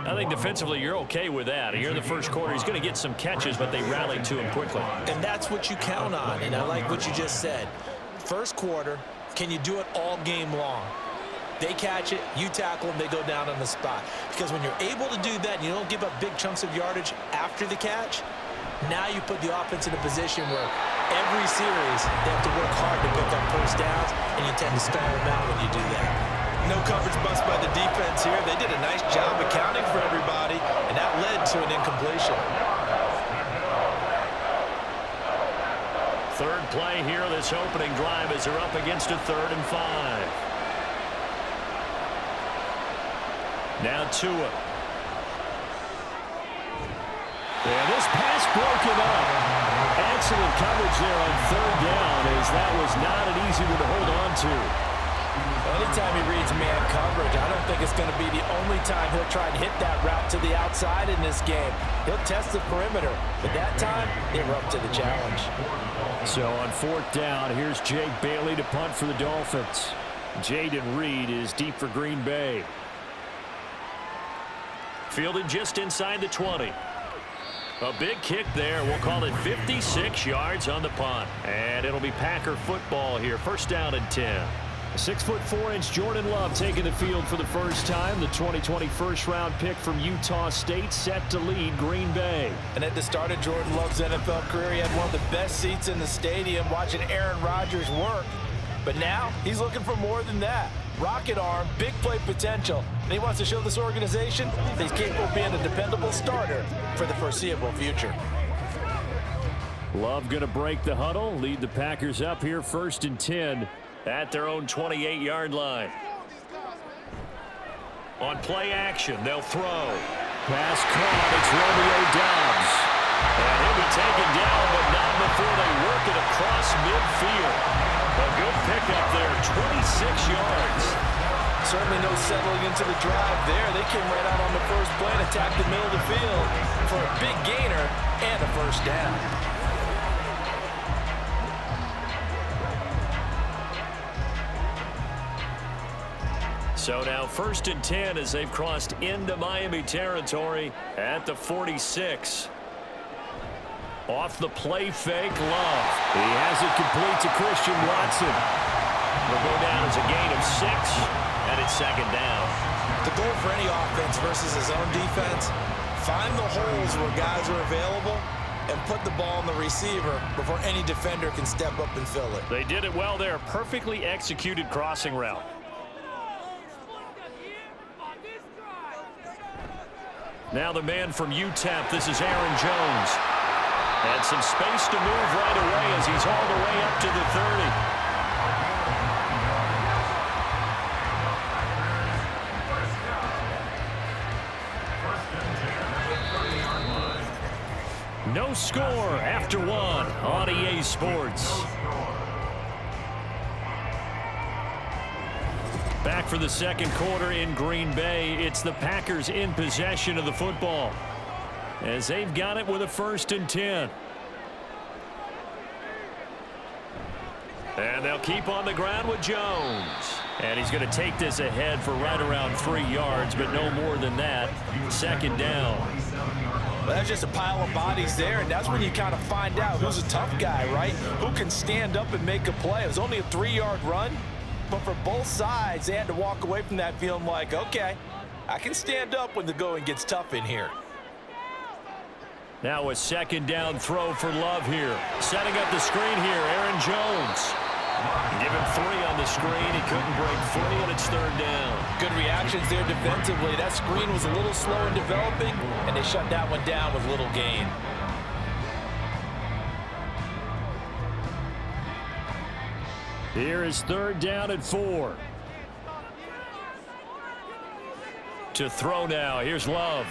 I think defensively you're okay with that. Here in the first quarter, he's going to get some catches, but they rallied to him quickly. And that's what you count on, and I like what you just said. First quarter, can you do it all game long? They catch it, you tackle them, they go down on the spot. Because when you're able to do that and you don't give up big chunks of yardage after the catch, now you put the offense in a position where every series they have to work hard to pick up first downs, and you tend to stall them out when you do that. No coverage bust by the defense here. They did a nice job accounting for everybody, and that led to an incompletion. Third play here, this opening drive as they're up against a 3rd and 5. Now Tua. And this pass broken up. Excellent coverage there on 3rd down, as that was not an easy one to hold on to. Anytime he reads man coverage, I don't think it's going to be the only time he'll try and hit that route to the outside in this game. He'll test the perimeter, but that time, they were up to the challenge. So on 4th down, here's Jake Bailey to punt for the Dolphins. Jaden Reed is deep for Green Bay. Fielded just inside the 20. A big kick there. We'll call it 56 yards on the punt. And it'll be Packer football here. First down and 10. 6'4" Jordan Love taking the field for the first time. The 2020 first-round pick from Utah State set to lead Green Bay. And at the start of Jordan Love's NFL career, he had one of the best seats in the stadium watching Aaron Rodgers work. But now he's looking for more than that. Rocket arm, big play potential, and he wants to show this organization that he's capable of being a dependable starter for the foreseeable future. Love going to break the huddle, lead the Packers up here 1st and 10 at their own 28-yard line. On play action, they'll throw. Pass caught, it's Romeo Doubs. And he'll be taken down, but not before they work it across midfield. A good pickup there, 26 yards. Certainly no settling into the drive there. They came right out on the first play and attacked the middle of the field for a big gainer and a first down. So now 1st and 10 as they've crossed into Miami territory at the 46. Off the play fake, Love. He has it complete to Christian Watson. Will go down as a gain of 6, and it's 2nd down. The goal for any offense versus his own defense, find the holes where guys are available and put the ball on the receiver before any defender can step up and fill it. They did it well there. Perfectly executed crossing route. Now the man from UTEP, this is Aaron Jones. And some space to move right away as he's all the way up to the 30. No score after 1 on EA Sports. Back for the 2nd quarter in Green Bay. It's the Packers in possession of the football, as they've got it with a 1st and 10. And they'll keep on the ground with Jones. And he's going to take this ahead for right around 3 yards, but no more than that. 2nd down. Well, that's just a pile of bodies there, and that's when you kind of find out who's a tough guy, right? Who can stand up and make a play. It was only a 3-yard run, but for both sides, they had to walk away from that feeling like, okay, I can stand up when the going gets tough in here. Now a 2nd down throw for Love here. Setting up the screen here, Aaron Jones. Give him 3 on the screen. He couldn't break free, and it's 3rd down. Good reactions there defensively. That screen was a little slow in developing, and they shut that one down with little gain. Here is 3rd down and 4. To throw now. Here's Love.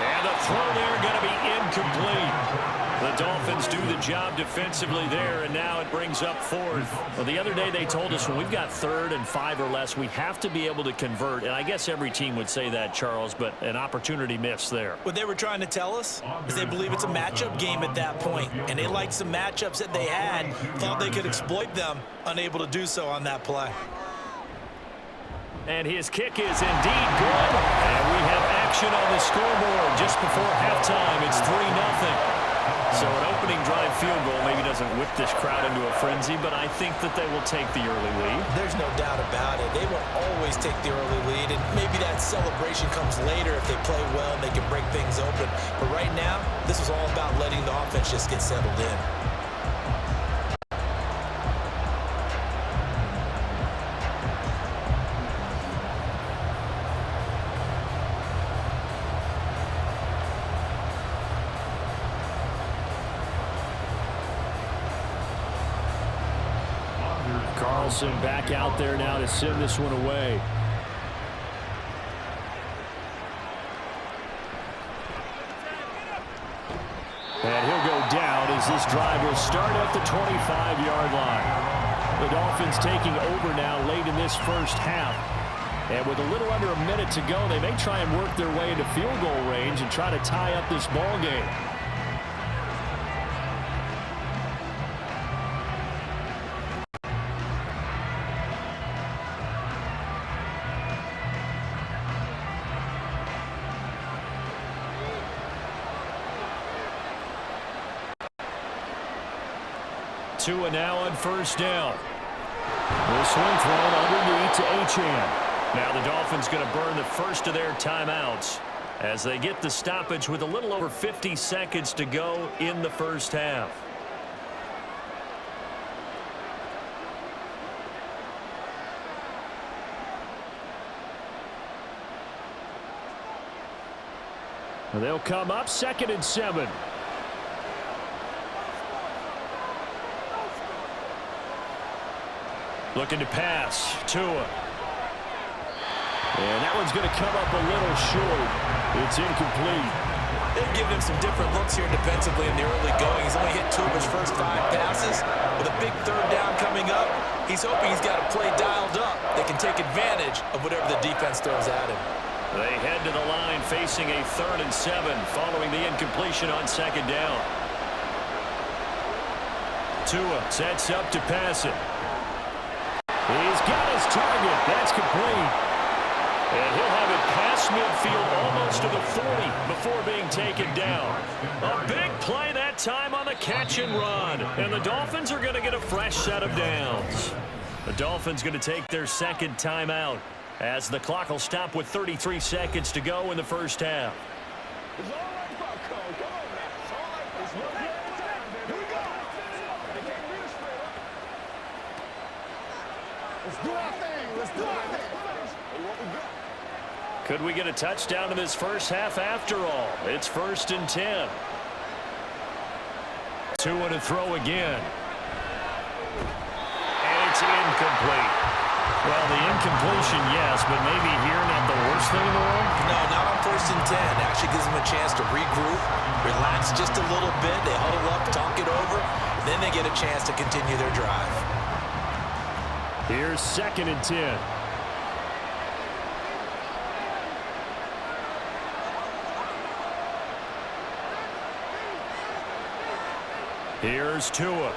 And the throw there going to be incomplete. The Dolphins do the job defensively there, and now it brings up 4th. Well, the other day they told us when we've got 3rd and 5 or less, we have to be able to convert. And I guess every team would say that, Charles, but an opportunity missed there. What they were trying to tell us is they believe it's a matchup game at that point, and they liked some matchups that they had, thought they could exploit them, unable to do so on that play. And his kick is indeed good. And we have action on the scoreboard just before halftime. It's 3-0. So an opening drive field goal maybe doesn't whip this crowd into a frenzy, but I think that they will take the early lead. There's no doubt about it. They will always take the early lead, and maybe that celebration comes later if they play well and they can break things open. But right now, this is all about letting the offense just get settled in. Carlson back out there now to send this one away. And he'll go down as this drive will start at the 25-yard line. The Dolphins taking over now late in this first half. And with a little under a minute to go, they may try and work their way into field goal range and try to tie up this ball game. Tua now on 1st down. This one thrown underneath to Achane. Now the Dolphins going to burn the first of their timeouts as they get the stoppage with a little over 50 seconds to go in the first half. They'll come up 2nd and 7. Looking to pass. Tua. And that one's going to come up a little short. It's incomplete. They've given him some different looks here defensively in the early going. He's only hit 2 of his first 5 passes. With a big 3rd down coming up, he's hoping he's got a play dialed up that can take advantage of whatever the defense throws at him. They head to the line facing a 3rd and 7 following the incompletion on 2nd down. Tua sets up to pass it. He's got his target. That's complete. And he'll have it past midfield almost to the 40 before being taken down. A big play that time on the catch and run. And the Dolphins are going to get a fresh set of downs. The Dolphins going to take their 2nd timeout as the clock will stop with 33 seconds to go in the first half. Could we get a touchdown in this first half after all? It's 1st and 10. Tua to throw again. And it's incomplete. Well, the incompletion, yes, but maybe here not the worst thing in the world? No, not on 1st and 10. Actually gives them a chance to regroup, relax just a little bit. They huddle up, talk it over. Then they get a chance to continue their drive. Here's 2nd and 10. Here's Tua.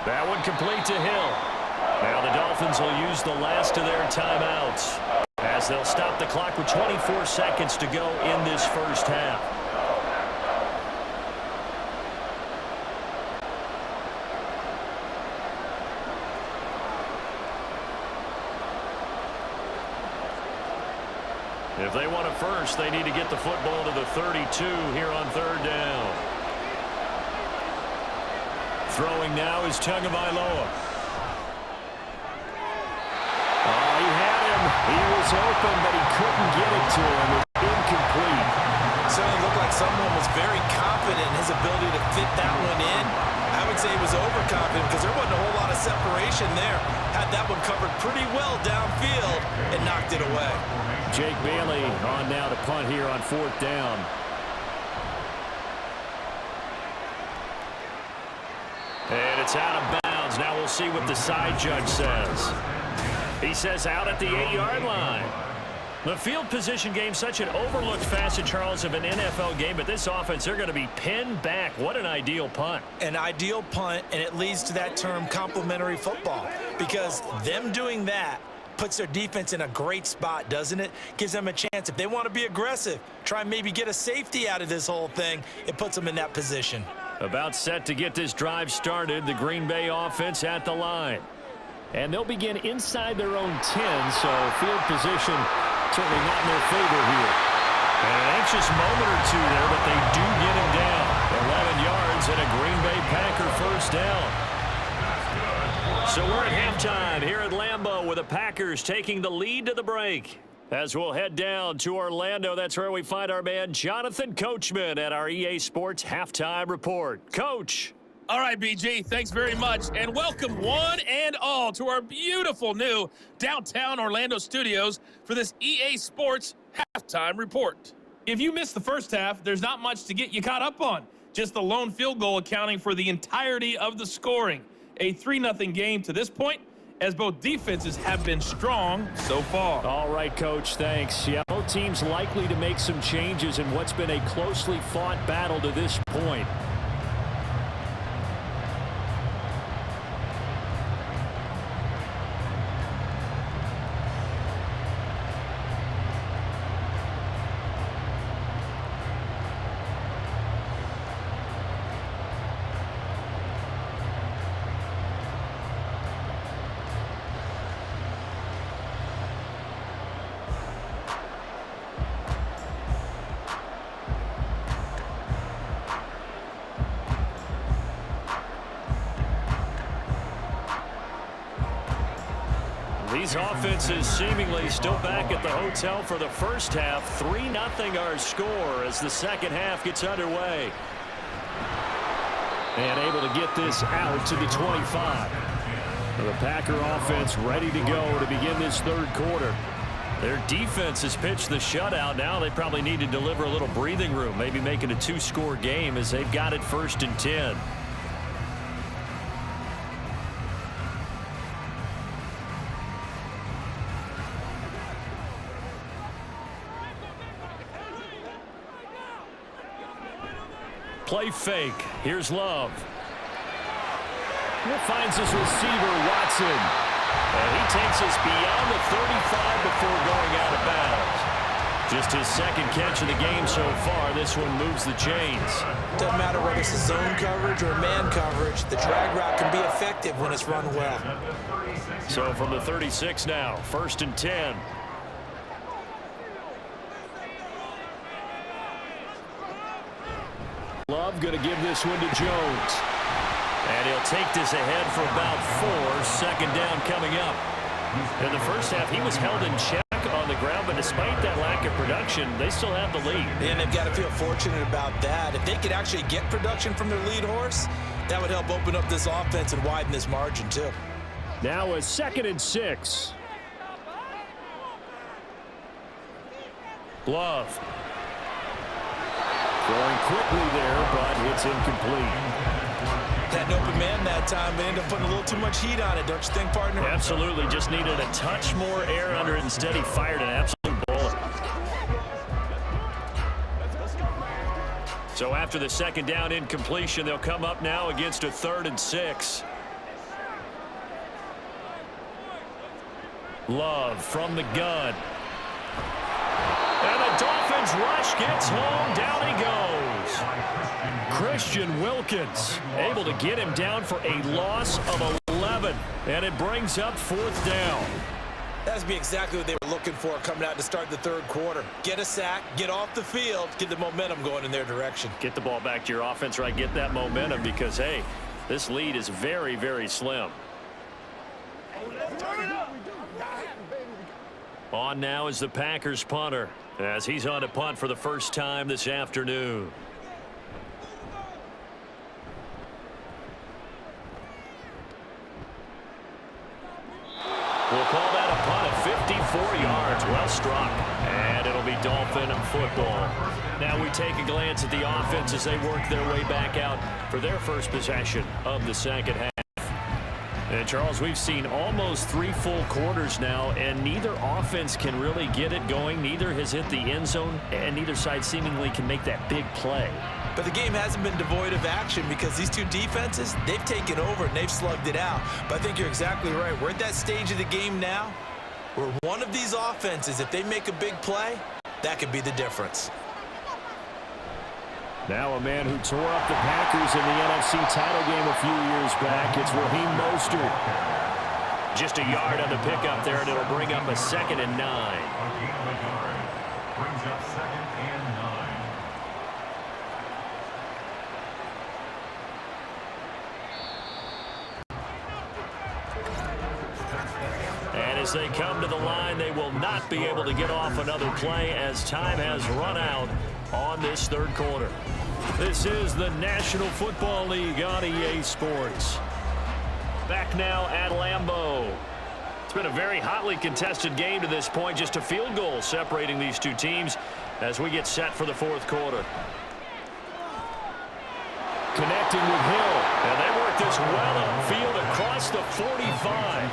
That one complete to Hill. Now the Dolphins will use the last of their timeouts as they'll stop the clock with 24 seconds to go in this first half. If they want a first, they need to get the football to the 32 here on 3rd down. Throwing now is Tagovailoa. Oh, he had him. He was open, but he couldn't get it to him. It's incomplete. Certainly looked like someone was very confident in his ability to fit that one in. I would say he was overconfident because there wasn't a whole lot of separation there. Had that one covered pretty well downfield and knocked it away. Jake Bailey on now to punt here on 4th down. And it's out of bounds. Now we'll see what the side judge says. He says out at the 8-yard line. The field position game, such an overlooked facet, Charles, of an NFL game, but this offense, they're going to be pinned back. What an ideal punt. An ideal punt, and it leads to that term complementary football, because them doing that puts their defense in a great spot, doesn't it? Gives them a chance. If they want to be aggressive, try and maybe get a safety out of this whole thing, it puts them in that position. About set to get this drive started, the Green Bay offense at the line. And they'll begin inside their own 10, so field position certainly not in their favor here. And an anxious moment or two there, but they do get him down. 11 yards and a Green Bay Packer first down. So we're at halftime here at Lambeau with the Packers taking the lead to the break. As we'll head down to Orlando, that's where we find our man Jonathan Coachman at our EA Sports Halftime Report. Coach. All right, BG, thanks very much, and welcome one and all to our beautiful new downtown Orlando studios for this EA Sports Halftime Report. If you missed the first half, there's not much to get you caught up on. Just the lone field goal accounting for the entirety of the scoring. A 3-0 game to this point, as both defenses have been strong so far. All right, Coach, thanks. Yeah, both teams likely to make some changes in what's been a closely fought battle to this point. These offenses seemingly still back at the hotel for the first half. 3-0 our score as the second half gets underway. And able to get this out to the 25. The Packer offense ready to go to begin this third quarter. Their defense has pitched the shutout. Now they probably need to deliver a little breathing room, maybe make it a 2-score game as they've got it 1st and 10. Play fake. Here's Love. He finds his receiver, Watson. And he takes us beyond the 35 before going out of bounds. Just his second catch of the game so far. This one moves the chains. Doesn't matter whether it's a zone coverage or man coverage. The drag route can be effective when it's run well. So from the 36 now, 1st and 10. Love going to give this one to Jones. And he'll take this ahead for about 4. 2nd down coming up. In the first half, he was held in check on the ground, but despite that lack of production, they still have the lead. And they've got to feel fortunate about that. If they could actually get production from their lead horse, that would help open up this offense and widen this margin too. Now a 2nd and 6. Love. Throwing quickly there, but it's incomplete. Had an open man that time, but ended up putting a little too much heat on it, don't you think, partner? Absolutely. Just needed a touch more air under it. Instead, he fired an absolute bullet. So after the 2nd down incompletion, they'll come up now against a 3rd and 6. Love from the gun. And the Dolphins rush gets home. Down he goes. Christian Wilkins able to get him down for a loss of 11. And it brings up 4th down. That's be exactly what they were looking for coming out to start the third quarter. Get a sack, get off the field, get the momentum going in their direction. Get the ball back to your offense, right? Get that momentum because, hey, This lead is very, very slim. On now is the Packers punter, as he's on to punt for the first time this afternoon. We'll call that a punt at 54 yards. Well struck. And it'll be Dolphin football. Now we take a glance at the offense as they work their way back out for their first possession of the second half. And Charles, we've seen almost 3 full quarters now, and neither offense can really get it going. Neither has hit the end zone, and neither side seemingly can make that big play. But the game hasn't been devoid of action because these two defenses, they've taken over and they've slugged it out. But I think you're exactly right. We're at that stage of the game now where one of these offenses, if they make a big play, that could be the difference. Now a man who tore up the Packers in the NFC title game a few years back. It's Raheem Mostert. Just a yard on the pickup there, and it'll bring up a 2nd and 9. Brings up 2nd and 9. And as they come to the line, they will not be able to get off another play as time has run out on this third quarter. This is the National Football League on EA Sports. Back now at Lambeau. It's been a very hotly contested game to this point. Just a field goal separating these two teams as we get set for the fourth quarter. Connecting with Hill. And they work this well upfield across the 45.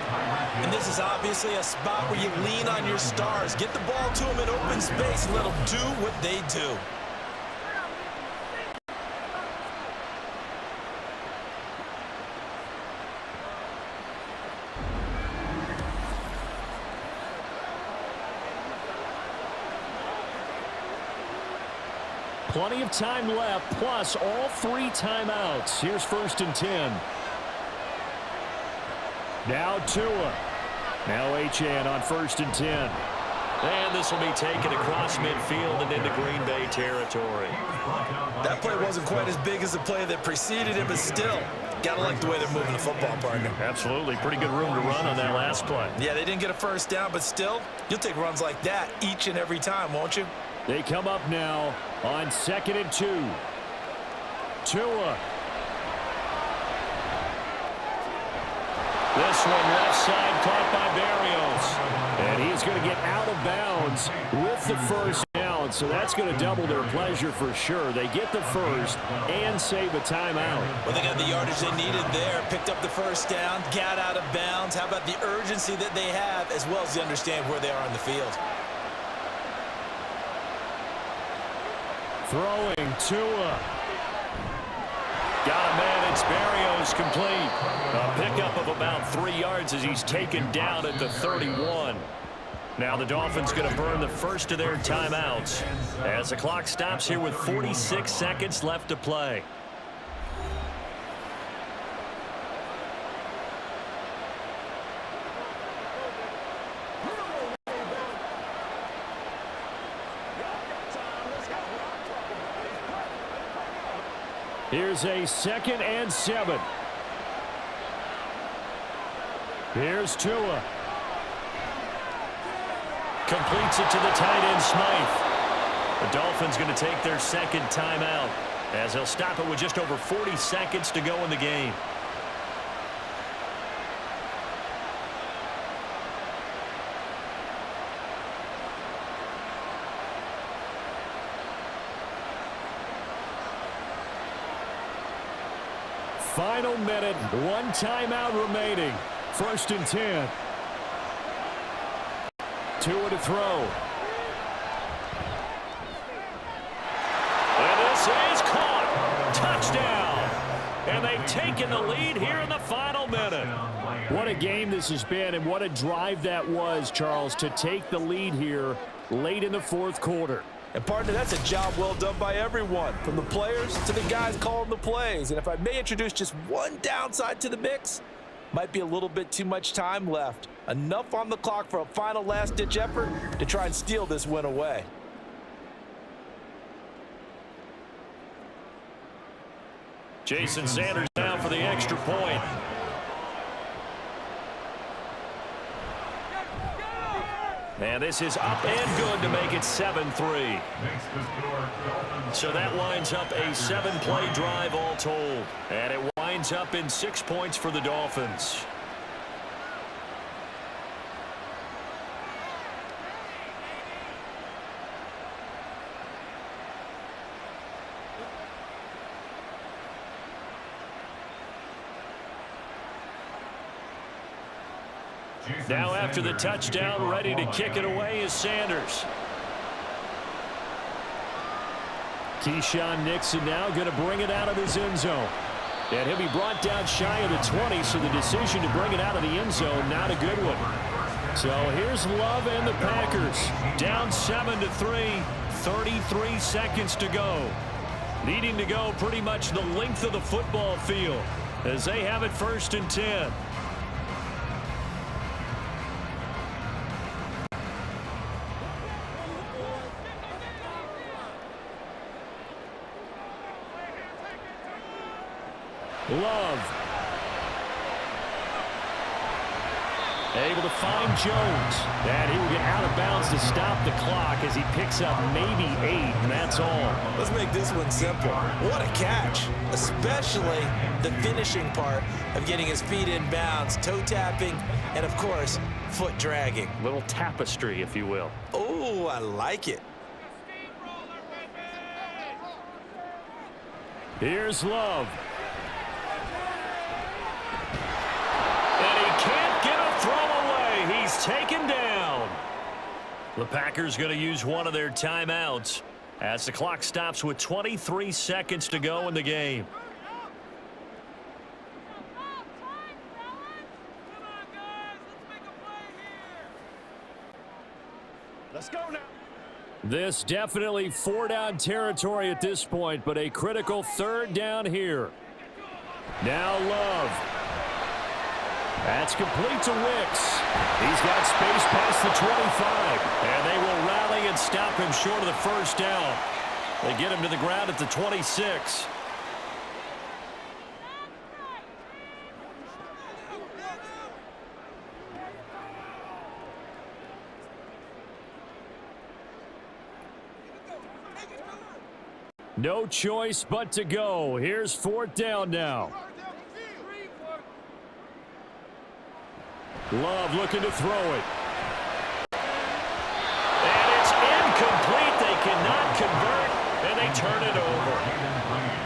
And this is obviously a spot where you lean on your stars. Get the ball to them in open space and let them do what they do. Plenty of time left, plus all 3 timeouts. Here's 1st and 10. Now Tua. Now H.N. on 1st and 10. And this will be taken across midfield and into Green Bay territory. That play wasn't quite as big as the play that preceded it, but still, gotta like the way they're moving the football, partner. Absolutely. Pretty good room to run on that last play. Yeah, they didn't get a first down, but still, you'll take runs like that each and every time, won't you? They come up now on 2nd and 2. Tua. This one left side caught by Berrios. And he's going to get out of bounds with the first down. So that's going to double their pleasure for sure. They get the first and save a timeout. Well, they got the yardage they needed there. Picked up the first down, got out of bounds. How about the urgency that they have as well as they understand where they are on the field? Throwing Tua. Got a man. It's Berrios complete. A pickup of about 3 yards as he's taken down at the 31. Now the Dolphins going to burn the first of their timeouts as the clock stops here with 46 seconds left to play. Here's a 2nd and 7. Here's Tua. Completes it to the tight end, Smythe. The Dolphins going to take their 2nd timeout as they'll stop it with just over 40 seconds to go in the game. Final minute, 1 timeout remaining. 1st and 10. Tua to throw. And this is caught. Touchdown. And they've taken the lead here in the final minute. What a game this has been, and what a drive that was, Charles, to take the lead here late in the fourth quarter. And, partner, that's a job well done by everyone, from the players to the guys calling the plays. And if I may introduce just one downside to the mix, might be a little bit too much time left. Enough on the clock for a final last-ditch effort to try and steal this win away. Jason Sanders now for the extra point. And this is up and good to make it 7-3. So that winds up a 7-play drive all told. And it winds up in 6 points for the Dolphins. Now after the touchdown, ready to kick it away is Sanders. Keyshawn Nixon now going to bring it out of his end zone. And he'll be brought down shy of the 20, so the decision to bring it out of the end zone, not a good one. So here's Love and the Packers. Down 7-3, 33 seconds to go. Needing to go pretty much the length of the football field as they have it 1st and 10. Love. Able to find Jones. And he will get out of bounds to stop the clock as he picks up maybe 8, and that's all. Let's make this one simple. What a catch, especially the finishing part of getting his feet in bounds, toe tapping, and of course, foot dragging. Little tapestry, if you will. Oh, I like it. Here's Love. And he can't get a throw away. He's taken down. The Packers going to use one of their timeouts as the clock stops with 23 seconds to go in the game. Let's go now. This definitely 4-down territory at this point, but a critical 3rd down here. Now Love. That's complete to Wicks. He's got space past the 25, and they will rally and stop him short of the 1st down. They get him to the ground at the 26. No choice but to go. Here's 4th down now. Love looking to throw it. And it's incomplete. They cannot convert, and they turn it over.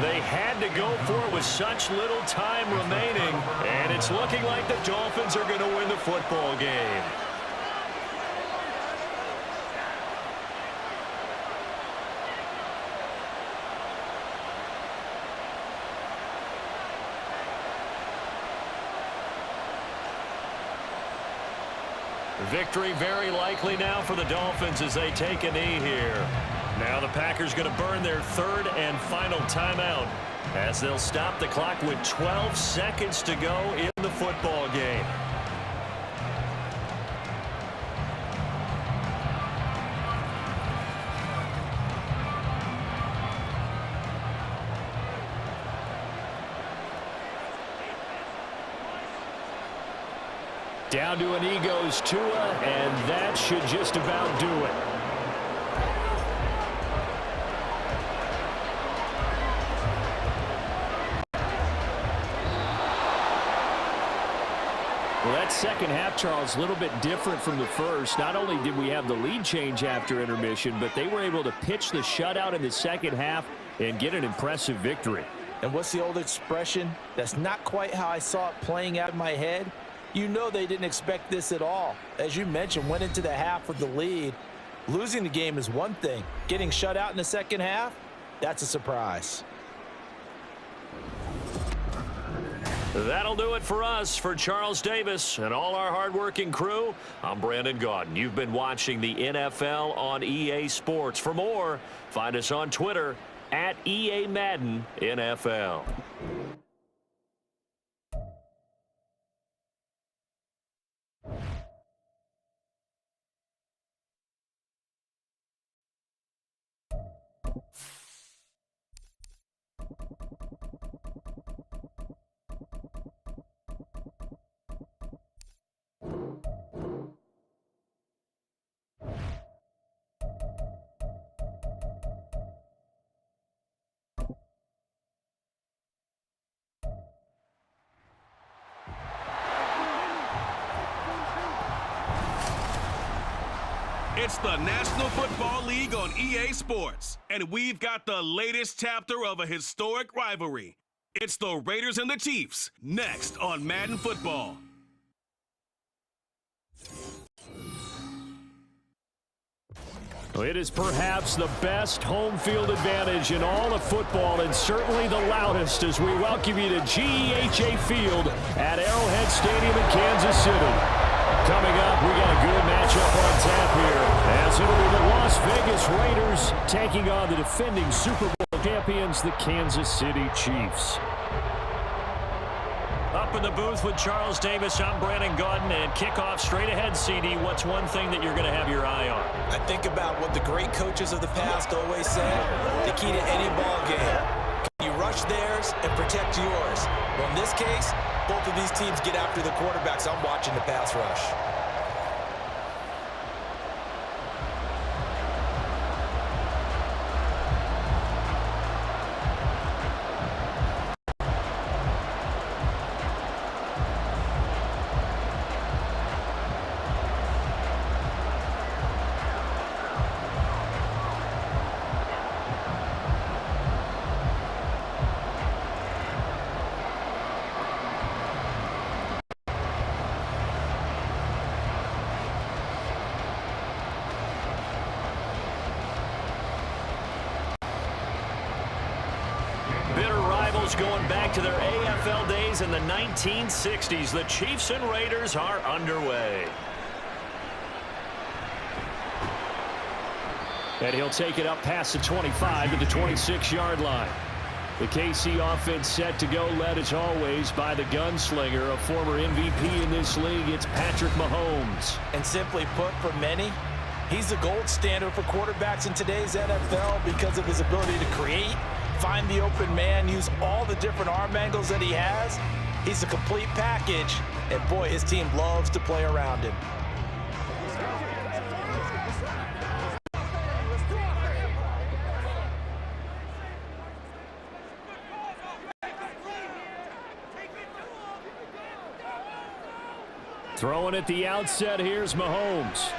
They had to go for it with such little time remaining, and it's looking like the Dolphins are going to win the football game. Victory very likely now for the Dolphins as they take a knee here. Now the Packers going to burn their 3rd and final timeout as they'll stop the clock with 12 seconds to go in the football game. Down to an knee goes Tua, and that should just about do it. Well, that second half, Charles, a little bit different from the first. Not only did we have the lead change after intermission, but they were able to pitch the shutout in the second half and get an impressive victory. And what's the old expression? That's not quite how I saw it playing out in my head. You know they didn't expect this at all. As you mentioned, went into the half with the lead. Losing the game is one thing. Getting shut out in the second half, that's a surprise. That'll do it for us. For Charles Davis and all our hardworking crew, I'm Brandon Gaudin. You've been watching the NFL on EA Sports. For more, find us on Twitter at EA Madden NFL. It's the National Football League on EA Sports, and we've got the latest chapter of a historic rivalry. It's the Raiders and the Chiefs, next on Madden Football. It is perhaps the best home field advantage in all of football, and certainly the loudest, as we welcome you to GEHA Field at Arrowhead Stadium in Kansas City. Coming up, we got a good matchup on tap here, as it'll be the Las Vegas Raiders taking on the defending Super Bowl champions, the Kansas City Chiefs. Up in the booth with Charles Davis, I'm Brandon Gaudin, and kickoff straight ahead, CD. What's one thing that you're going to have your eye on? I think about what the great coaches of the past always said, the key to any ball game. Can you rush theirs and protect yours? Well, in this case, both of these teams get after the quarterbacks. I'm watching the pass rush. Going back to their AFL days in the 1960s, the Chiefs and Raiders are underway. And he'll take it up past the 25 to the 26-yard line. The KC offense set to go, led as always by the gunslinger, a former MVP in this league. It's Patrick Mahomes. And simply put, for many, he's the gold standard for quarterbacks in today's NFL because of his ability to create, find the open man, use all the different arm angles that he has. He's a complete package, and boy, his team loves to play around him. Throwing at the outset, here's Mahomes.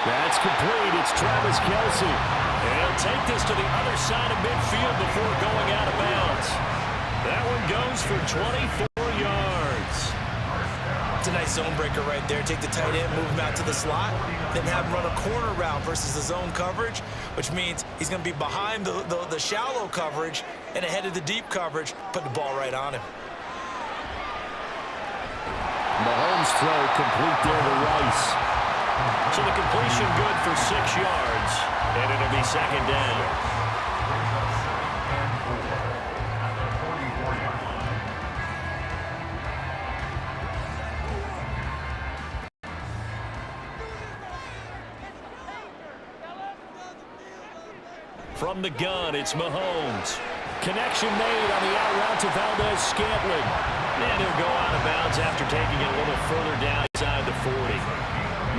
That's complete. It's Travis Kelce. And he'll take this to the other side of midfield before going out of bounds. That one goes for 24 yards. It's a nice zone breaker right there. Take the tight end, move him out to the slot, then have him run a corner route versus the zone coverage, which means he's going to be behind the shallow coverage and ahead of the deep coverage. Put the ball right on him. Mahomes' throw complete there to Rice. So the completion good for 6 yards, and it'll be second down. From the gun, it's Mahomes. Connection made on the out route to Valdez-Scantling. And he'll go out of bounds after taking it a little further down inside the 40.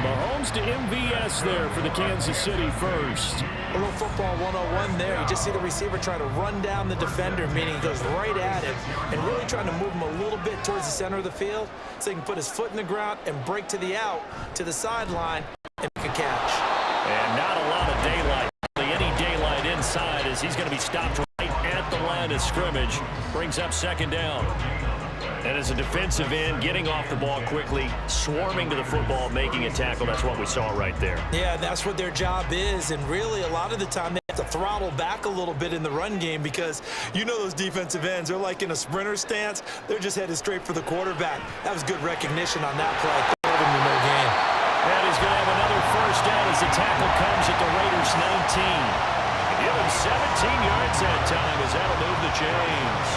Mahomes to MVS there for the Kansas City first. A little football 101 there. You just see the receiver trying to run down the defender, meaning he goes right at him and really trying to move him a little bit towards the center of the field so he can put his foot in the ground and break to the out, to the sideline, and make a catch. And not a lot of daylight. Any daylight inside as he's going to be stopped right at the line of scrimmage. Brings up second down. And as a defensive end, getting off the ball quickly, swarming to the football, making a tackle. That's what we saw right there. Yeah, that's what their job is. And really, a lot of the time, they have to throttle back a little bit in the run game because you know those defensive ends, they're like in a sprinter stance. They're just headed straight for the quarterback. That was good recognition on that play. Throw them to no gain. And he's going to have another first down as the tackle comes at the Raiders' 19. Give him 17 yards that time as that'll move the chains.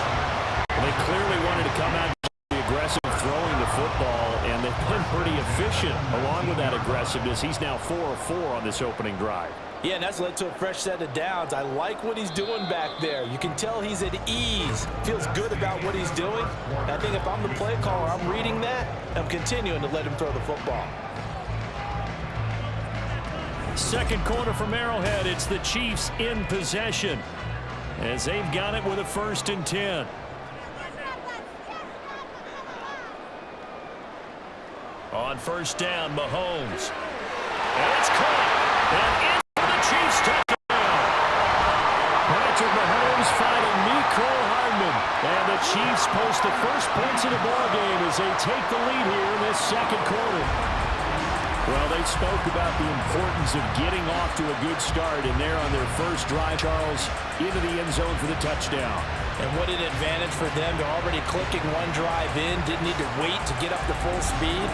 Well, they clearly wanted to come out aggressive throwing the football, and they've been pretty efficient along with that aggressiveness. He's now 4 of 4 on this opening drive. Yeah, and that's led to a fresh set of downs. I like what he's doing back there. You can tell he's at ease, feels good about what he's doing. And I think if I'm the play caller, I'm reading that, I'm continuing to let him throw the football. Second quarter from Arrowhead, it's the Chiefs in possession as they've got it with a 1st and 10. On first down, Mahomes. And it's caught. And in for the Chiefs touchdown. Patrick Mahomes finding Nicole Hardman. And the Chiefs post the first points of the ballgame as they take the lead here in this second quarter. Well, they spoke about the importance of getting off to a good start, and they're on their first drive, Charles, into the end zone for the touchdown. And what an advantage for them. They're already clicking one drive in, didn't need to wait to get up to full speed.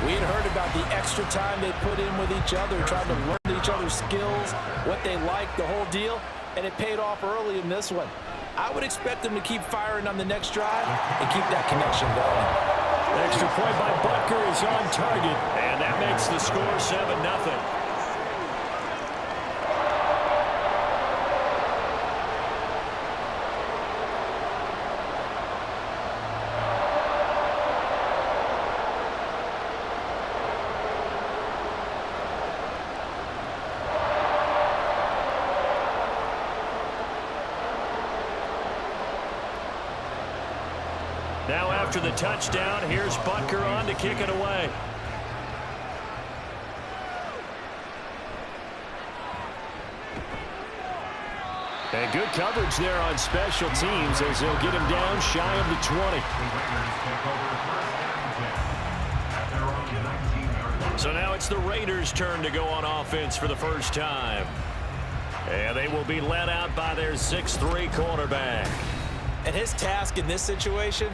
We had heard about the extra time they put in with each other, trying to learn each other's skills, what they like, the whole deal, and it paid off early in this one. I would expect them to keep firing on the next drive and keep that connection going. Extra point by Butker is on target, and that makes the score 7-0. Now after the touchdown, here's Butker on to kick it away. And good coverage there on special teams as they'll get him down shy of the 20. So now it's the Raiders' turn to go on offense for the first time. And they will be led out by their 6'3" quarterback. And his task in this situation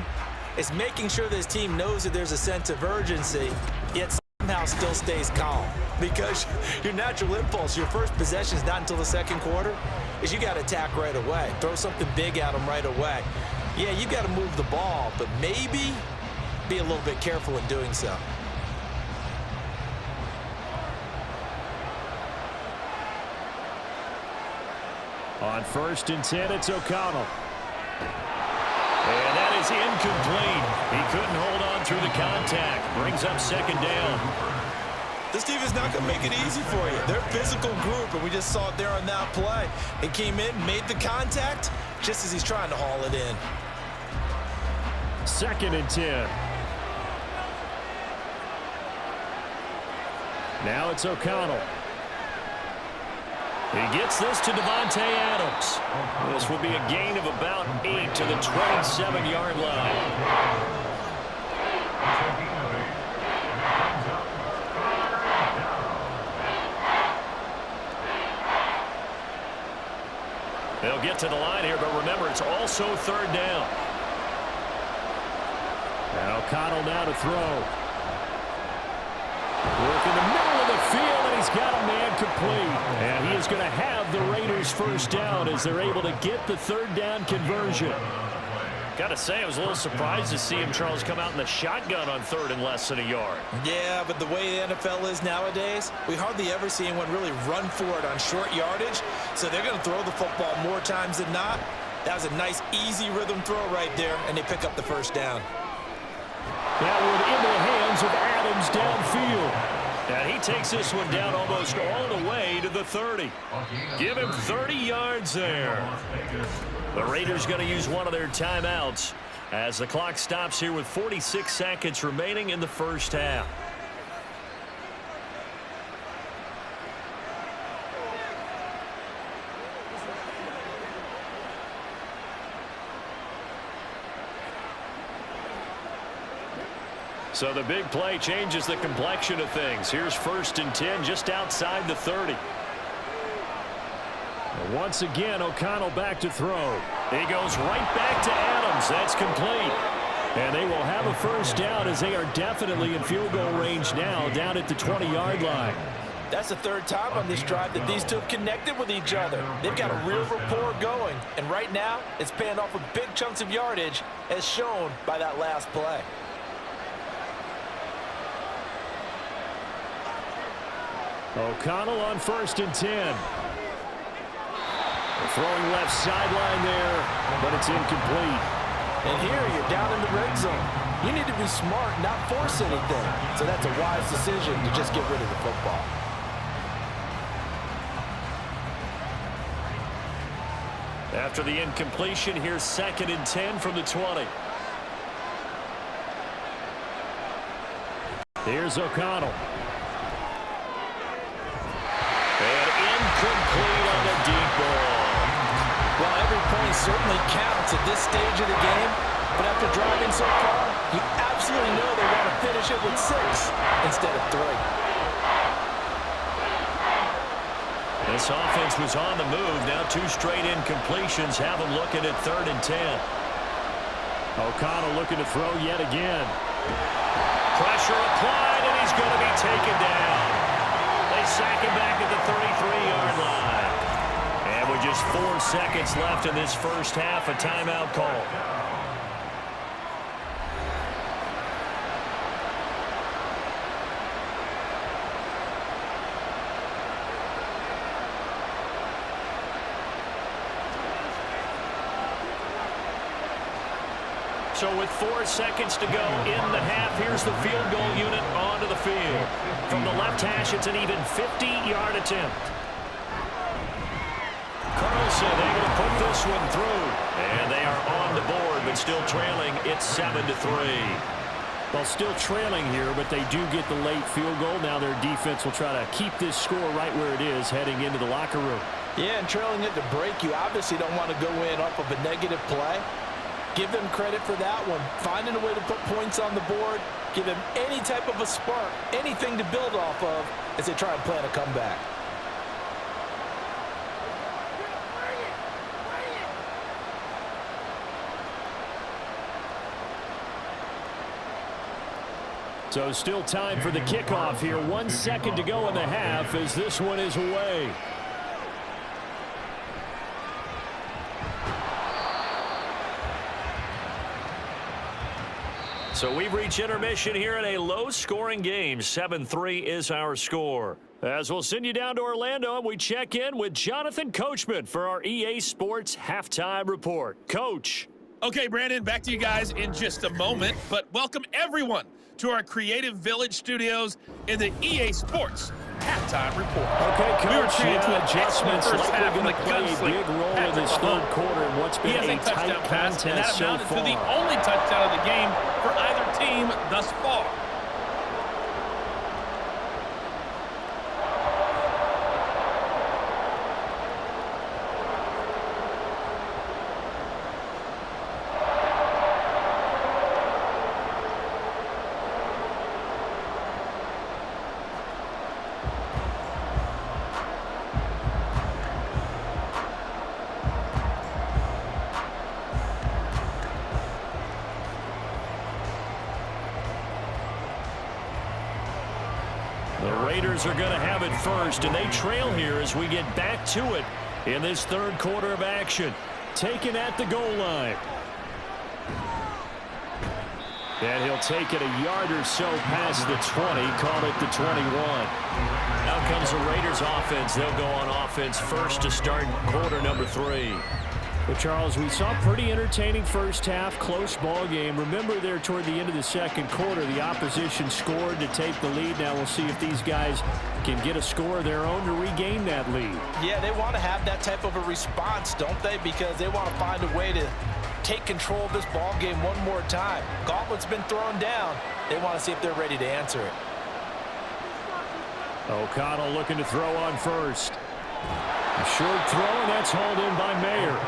is making sure that his team knows that there's a sense of urgency, yet somehow still stays calm. Because your natural impulse, your first possession is not until the second quarter, is you got to attack right away. Throw something big at them right away. Yeah, you got to move the ball, but maybe be a little bit careful in doing so. On 1st and 10, it's O'Connell. And that is incomplete. He couldn't hold on through the contact. Brings up 2nd down. This team is not going to make it easy for you. They're a physical group, and we just saw it there on that play. He came in, made the contact, just as he's trying to haul it in. 2nd and 10. Now it's O'Connell. He gets this to Devontae Adams. This will be a gain of about 8 to the 27-yard line. They'll get to the line here, but remember, it's also 3rd down. And O'Connell now to throw. Work in the middle of the field, and he's got a man complete. And he is going to have the Raiders' 1st down as they're able to get the 3rd down conversion. Got to say, I was a little surprised to see him, Charles, come out in the shotgun on 3rd and less than a yard. Yeah, but the way the NFL is nowadays, we hardly ever see anyone really run for it on short yardage. So they're going to throw the football more times than not. That was a nice, easy rhythm throw right there, and they pick up the 1st down. That one into the hands of Adams downfield. And he takes this one down almost all the way to the 30. Give him 30 yards there. The Raiders going to use one of their timeouts as the clock stops here with 46 seconds remaining in the 1st half. So the big play changes the complexion of things. Here's 1st and 10 just outside the 30. And once again, O'Connell back to throw. He goes right back to Adams. That's complete. And they will have a 1st down as they are definitely in field goal range now down at the 20-yard line. That's the 3rd time on this drive that these two have connected with each other. They've got a real rapport going. And right now, it's paying off with big chunks of yardage as shown by that last play. O'Connell on 1st and 10. Throwing left sideline there, but it's incomplete. And here you're down in the red zone. You need to be smart, not force anything. So that's a wise decision to just get rid of the football. After the incompletion, here's 2nd and 10 from the 20. Here's O'Connell. Incomplete on the deep ball. Well, every point certainly counts at this stage of the game, but after driving so far, you absolutely know they want to finish it with 6 instead of 3. This offense was on the move. Now 2 straight incompletions have them looking at 3rd and 10. O'Connell looking to throw yet again. Pressure applied, and he's going to be taken down. They sack him back at the 33-yard line. And with just 4 seconds left in this first half, a timeout call. So with 4 seconds to go in the half, here's the field goal unit onto the field. From the left hash, it's an even 50-yard attempt. Carlson able to put this one through. And they are on the board, but still trailing. It's 7-3. Well, still trailing here, but they do get the late field goal. Now their defense will try to keep this score right where it is heading into the locker room. Yeah, and trailing it to break, you obviously don't want to go in off of a negative play. Give them credit for that one. Finding a way to put points on the board. Give them any type of a spark, anything to build off of as they try and plan a comeback. So still time for the kickoff here. 1 second to go in the half as this one is away. So we've reached intermission here in a low-scoring game. 7-3 is our score. As we'll send you down to Orlando, and we check in with Jonathan Coachman for our EA Sports Halftime Report. Coach. Okay, Brandon, back to you guys in just a moment, but welcome everyone to our Creative Village studios in the EA Sports Halftime Report. Okay, Coach, we were treated to an adjustments first half likely in the going to play a big role in this third quarter in what's been a tight contest and that so amounted far. to the only touchdown of the game for either team thus far. The Raiders are going to have it first, and they trail here as we get back to it in this third quarter of action. Taken at the goal line. And he'll take it a yard or so past the 20, call it the 21. Now comes the Raiders offense. They'll go on offense first to start quarter number 3. Well, Charles, we saw pretty entertaining first half, close ball game. Remember there toward the end of the second quarter, the opposition scored to take the lead. Now we'll see if these guys can get a score of their own to regain that lead. Yeah, they want to have that type of a response, don't they? Because they want to find a way to take control of this ball game one more time. Gauntlet's been thrown down. They want to see if they're ready to answer it. O'Connell looking to throw on first. A short throw, and that's hauled in by Mayer.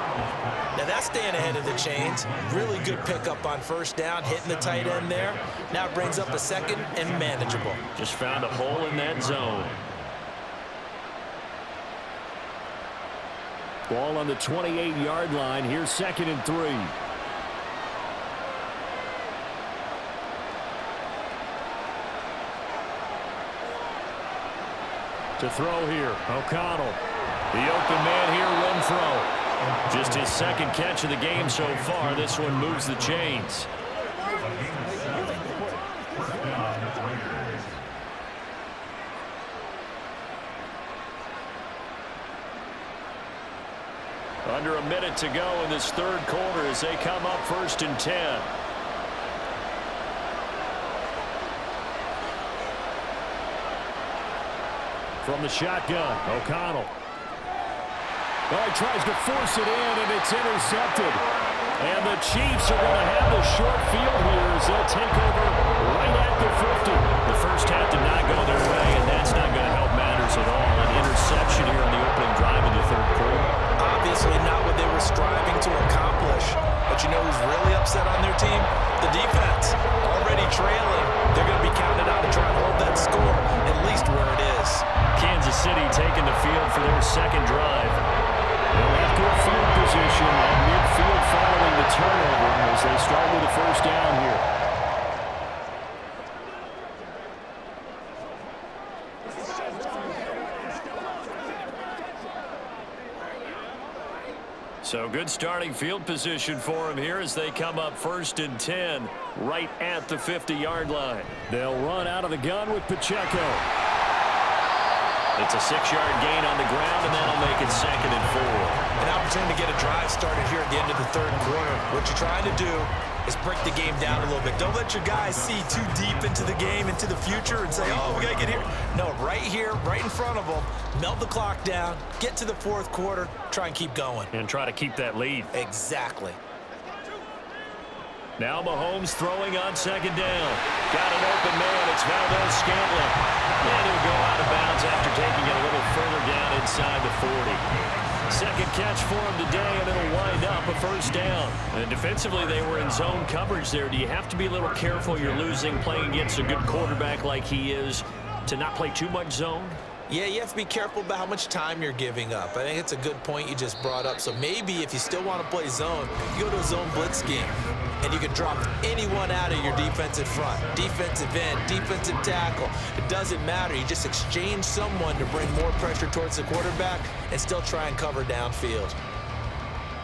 Now that's staying ahead of the chains. Really good pickup on first down, hitting the tight end there. Now brings up a second and manageable. Just found a hole in that zone. Ball on the 28-yard line. Here's 2nd and 3. To throw here, O'Connell. The open man here, Renfro. Just his second catch of the game so far. This one moves the chains. Under a minute to go in this third quarter as they come up 1st and 10. From the shotgun, O'Connell. Oh, he tries to force it in, and it's intercepted. And the Chiefs are going to have the short field here as they'll take over right at the 50. The first half did not go their way, and that's not going to help matters at all. An interception here in the opening were striving to accomplish. But you know who's really upset on their team? The defense. Already trailing. They're going to be counted out to try and hold that score, at least where it is. Kansas City taking the field for their second drive. They'll have good field position at midfield following the turnover as they start with a first down here. So good starting field position for them here as they come up 1st and 10 right at the 50-yard line. They'll run out of the gun with Pacheco. It's a 6-yard gain on the ground, and that'll make it 2nd and 4. An opportunity to get a drive started here at the end of the third quarter. What you're trying to do is break the game down a little bit. Don't let your guys see too deep into the game, into the future, and say, oh, we got to get here. No, right here, right in front of them, melt the clock down, get to the fourth quarter, try and keep going. And try to keep that lead. Exactly. Now Mahomes throwing on 2nd down. Got an open man. It's Valdez-Scantling. And he'll go out of bounds after taking it a little further down inside the 40. Second catch for him today, and it'll wind up a first down. And defensively, they were in zone coverage there. Do you have to be a little careful? You're losing, playing against a good quarterback like he is, to not play too much zone? Yeah, you have to be careful about how much time you're giving up. I think it's a good point you just brought up. So maybe if you still want to play zone, you go to a zone blitz scheme, and you can drop anyone out of your defensive front, defensive end, defensive tackle. It doesn't matter. You just exchange someone to bring more pressure towards the quarterback and still try and cover downfield.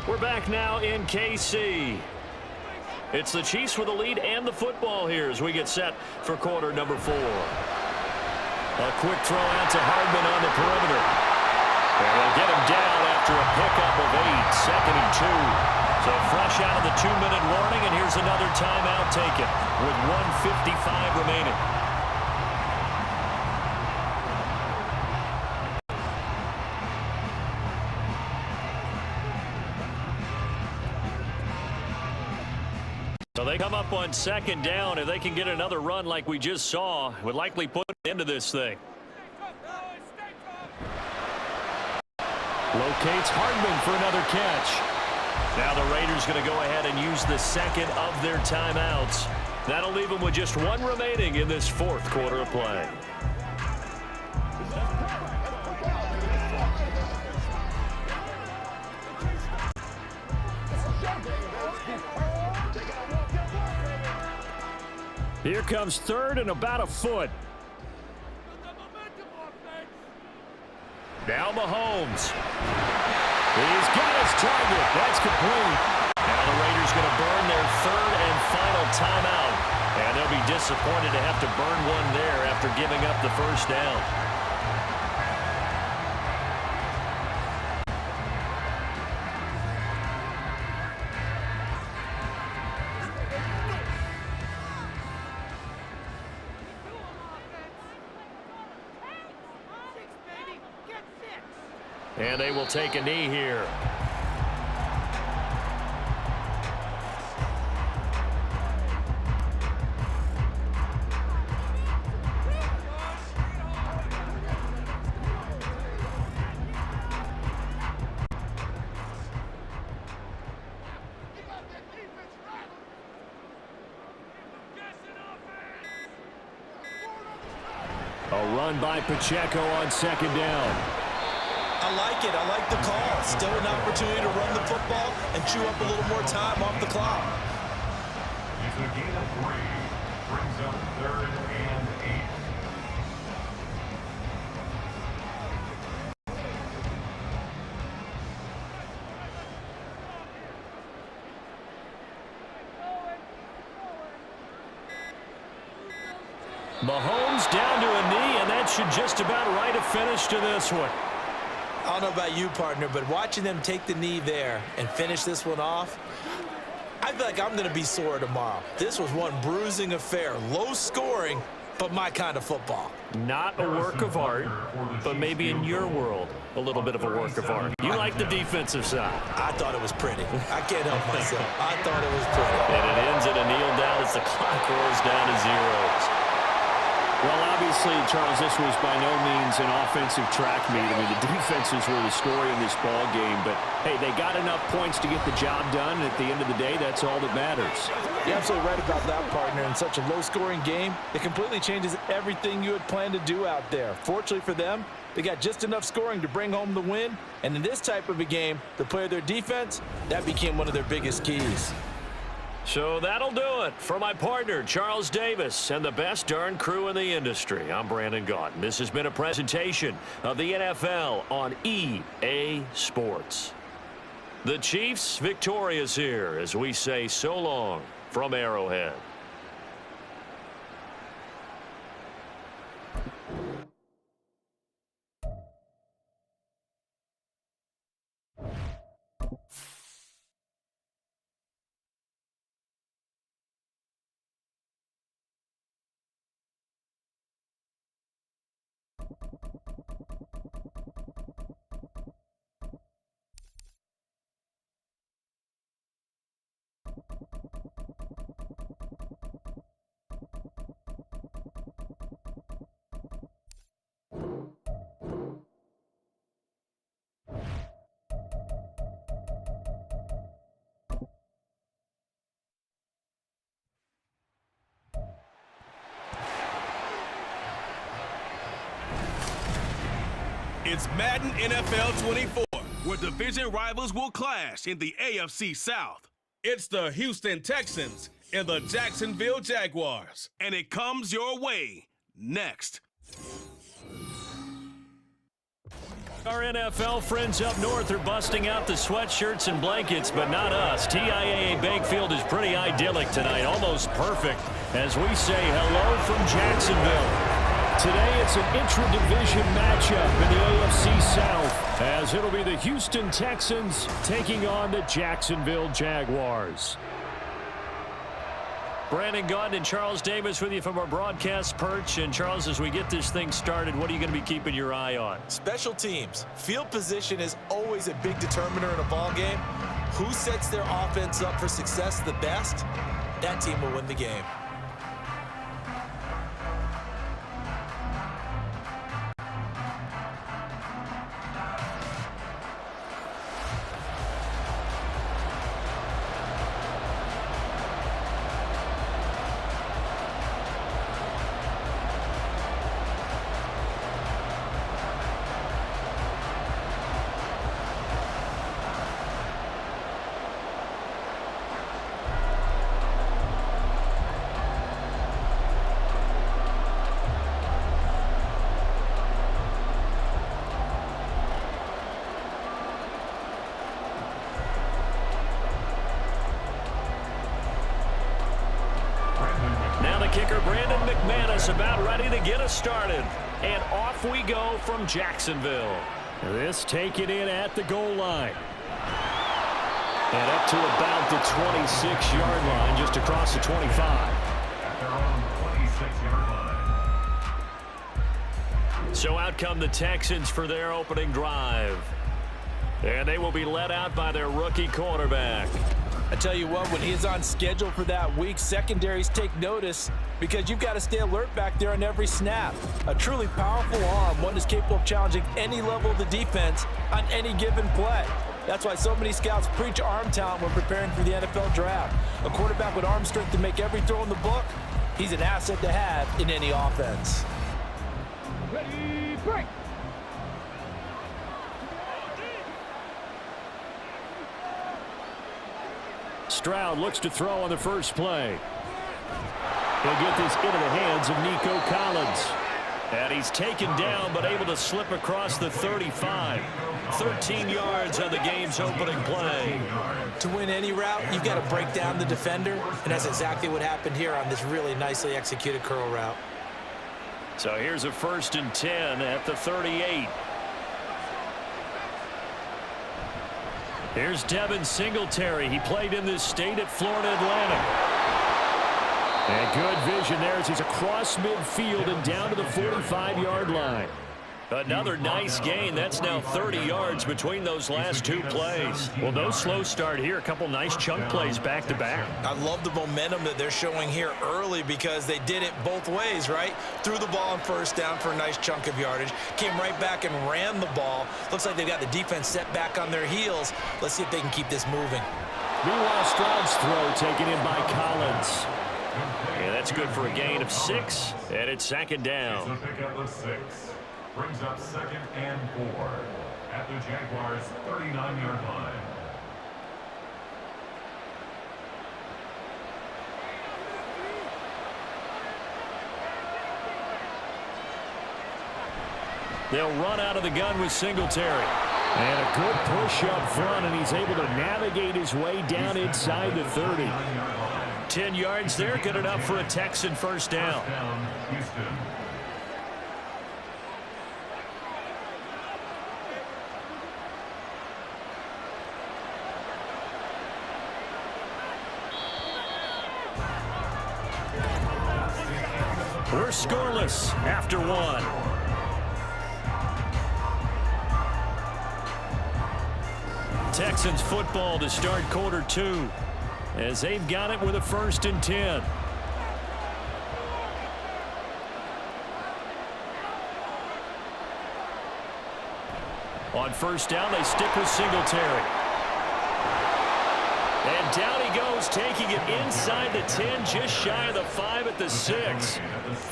We're back now in KC. It's the Chiefs with the lead and the football here as we get set for quarter number 4. A quick throw out to Hardman on the perimeter. And they'll get him down after a pickup of 8, 2nd and 2. So fresh out of the 2-minute warning, and here's another timeout taken with 1:55 remaining. So they come up on 2nd down. If they can get another run like we just saw, would likely put an end to this thing. Locates Hardman for another catch. Now the Raiders going to go ahead and use the second of their timeouts. That'll leave them with just 1 remaining in this 4th quarter of play. Here comes 3rd and about a foot. Now Mahomes. He's got his target. That's complete. Now the Raiders going to burn their 3rd and final timeout. And they'll be disappointed to have to burn one there after giving up the first down. And they will take a knee here. A run by Pacheco on 2nd down. I like it. I like the call. Still an opportunity to run the football and chew up a little more time off the clock. It's a gain of 3. Brings up 3rd and 8. Mahomes down to a knee, and that should just about write a finish to this one. I don't know about you, partner, but watching them take the knee there and finish this one off, I feel like I'm going to be sore tomorrow. This was one bruising affair. Low scoring, but my kind of football. Not a work of art, but maybe in your world, a little bit of a work of art. You like the defensive side. I thought it was pretty. I can't help myself. I thought it was pretty. And it ends in a kneel down as the clock rolls down to zeros. Well, obviously, Charles, this was by no means an offensive track meet. I mean, the defenses were the story in this ball game. But, hey, they got enough points to get the job done. And at the end of the day, that's all that matters. You're absolutely right about that, partner. In such a low-scoring game, it completely changes everything you had planned to do out there. Fortunately for them, they got just enough scoring to bring home the win. And in this type of a game, to play their defense, that became one of their biggest keys. So that'll do it for my partner, Charles Davis, and the best darn crew in the industry. I'm Brandon Gaudin. This has been a presentation of the NFL on EA Sports. The Chiefs victorious here as we say so long from Arrowhead. It's Madden NFL24, where division rivals will clash in the AFC South. It's the Houston Texans and the Jacksonville Jaguars, and it comes your way next. Our NFL friends up north are busting out the sweatshirts and blankets, but not us. TIAA Bakefield is pretty idyllic tonight, almost perfect, as we say hello from Jacksonville. Today it's an intra-division matchup in the AFC South, as it'll be the Houston Texans taking on the Jacksonville Jaguars. Brandon Gaudin and Charles Davis with you from our broadcast perch. And Charles, as we get this thing started, what are you going to be keeping your eye on? Special teams. Field position is always a big determiner in a ball game. Who sets their offense up for success the best, that team will win the game. About ready to get us started, and off we go from Jacksonville. This taken in at the goal line, and up to about the 26-yard line, just across the 25. At their own 26-yard line. So out come the Texans for their opening drive, and they will be led out by their rookie quarterback. I tell you what, when he's on schedule for that week, secondaries take notice because you've got to stay alert back there on every snap. A truly powerful arm, one is capable of challenging any level of the defense on any given play. That's why so many scouts preach arm talent when preparing for the NFL draft. A quarterback with arm strength to make every throw in the book, he's an asset to have in any offense. Ready, break! Stroud looks to throw on the first play. He'll get this into the hands of Nico Collins. And he's taken down, but able to slip across the 35. 13 yards on the game's opening play. To win any route, you've got to break down the defender, and that's exactly what happened here on this really nicely executed curl route. So here's a 1st and 10 at the 38. Here's Devin Singletary. He played in this state at Florida Atlantic. And good vision there as he's across midfield and down to the 45-yard line. Another nice gain. That's now 30 yards between those last two plays. Well, no slow start here. A couple nice chunk plays back-to-back. I love the momentum that they're showing here early because they did it both ways, right? Threw the ball on first down for a nice chunk of yardage. Came right back and ran the ball. Looks like they've got the defense set back on their heels. Let's see if they can keep this moving. Meanwhile, Stroud's throw taken in by Collins. Yeah, that's good for a gain of 6, and it's second down. So pick up the 6. Brings up 2nd and 4 at the Jaguars' 39-yard line. They'll run out of the gun with Singletary. And a good push up front, and he's able to navigate his way down inside the 30. 10 yards there, good enough for a Texan first down. Houston. We're scoreless after 1. Texans football to start quarter 2 as they've got it with a 1st and 10. On first down, they stick with Singletary. And down he goes, taking it inside the 10, just shy of the 5 at the 6.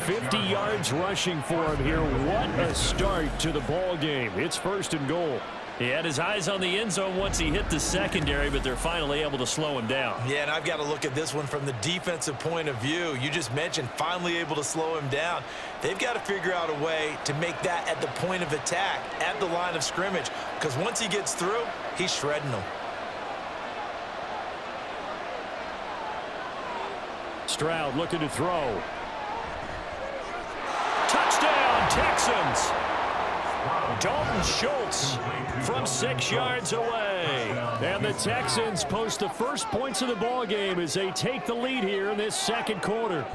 50 yards rushing for him here. What a start to the ball game. It's 1st and goal. He had his eyes on the end zone once he hit the secondary, but they're finally able to slow him down. Yeah, and I've got to look at this one from the defensive point of view. You just mentioned finally able to slow him down. They've got to figure out a way to make that at the point of attack, at the line of scrimmage, because once he gets through, he's shredding them. Stroud looking to throw. Touchdown, Texans! Dalton Schultz from 6 yards away. And the Texans post the first points of the ball game as they take the lead here in this second quarter.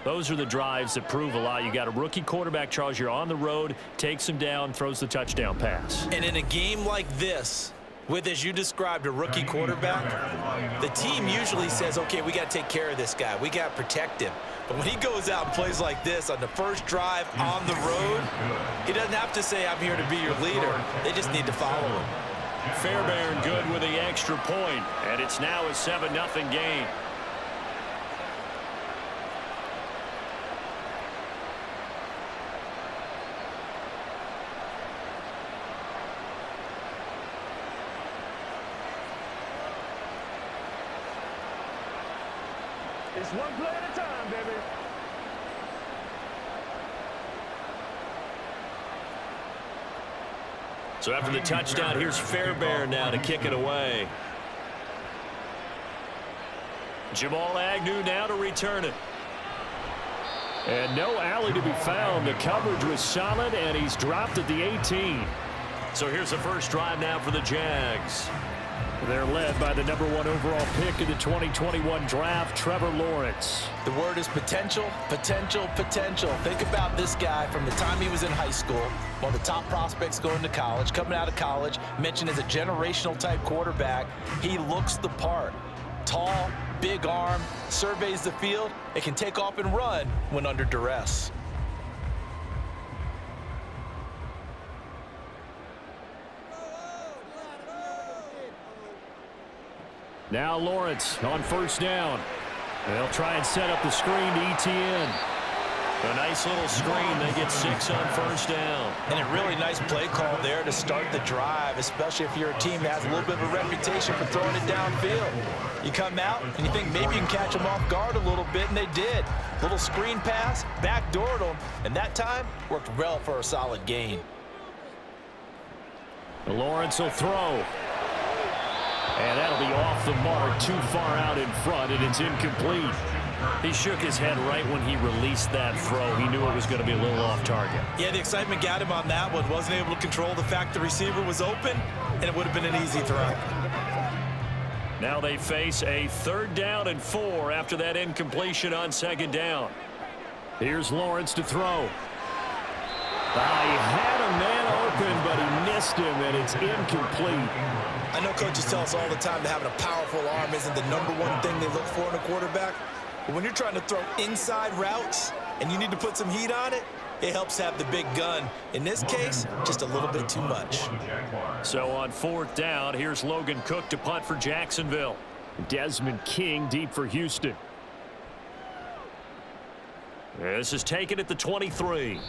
Those are the drives that prove a lot. You got a rookie quarterback, Charles. You're on the road, takes him down, throws the touchdown pass. And in a game like this, with, as you described, a rookie quarterback, the team usually says, okay, we got to take care of this guy. We got to protect him. But when he goes out and plays like this on the first drive on the road, he doesn't have to say, I'm here to be your leader. They just need to follow him. Fairbairn good with the extra point, and it's now a 7-0 game. It's one play at a time, baby. So after the touchdown, here's Fairbairn now to kick it away. Jamal Agnew now to return it. And no alley to be found. The coverage was solid, and he's dropped at the 18. So here's the first drive now for the Jags. They're led by the #1 overall pick in the 2021 draft, Trevor Lawrence. The word is potential, potential, potential. Think about this guy from the time he was in high school, one of the top prospects going to college, coming out of college, mentioned as a generational type quarterback. He looks the part. Tall, big arm, surveys the field. It can take off and run when under duress. Now Lawrence on first down. They'll try and set up the screen to Etienne. A nice little screen. They get 6 on first down. And a really nice play call there to start the drive, especially if you're a team that has a little bit of a reputation for throwing it downfield. You come out and you think maybe you can catch them off guard a little bit, and they did. Little screen pass, backdoored them, and that time worked well for a solid gain. Lawrence will throw. And that'll be off the mark, too far out in front, and it's incomplete. He shook his head right when he released that throw. He knew it was going to be a little off target. Yeah, the excitement got him on that one. Wasn't able to control the fact the receiver was open, and it would have been an easy throw. Now they face a 3rd down and 4 after that incompletion on 2nd down. Here's Lawrence to throw. He had a man open, but he missed him, and it's incomplete. I know coaches tell us all the time that having a powerful arm isn't the #1 thing they look for in a quarterback. But when you're trying to throw inside routes and you need to put some heat on it, it helps have the big gun. In this case, just a little bit too much. So on 4th down, here's Logan Cook to punt for Jacksonville. Desmond King deep for Houston. This is taken at the 23.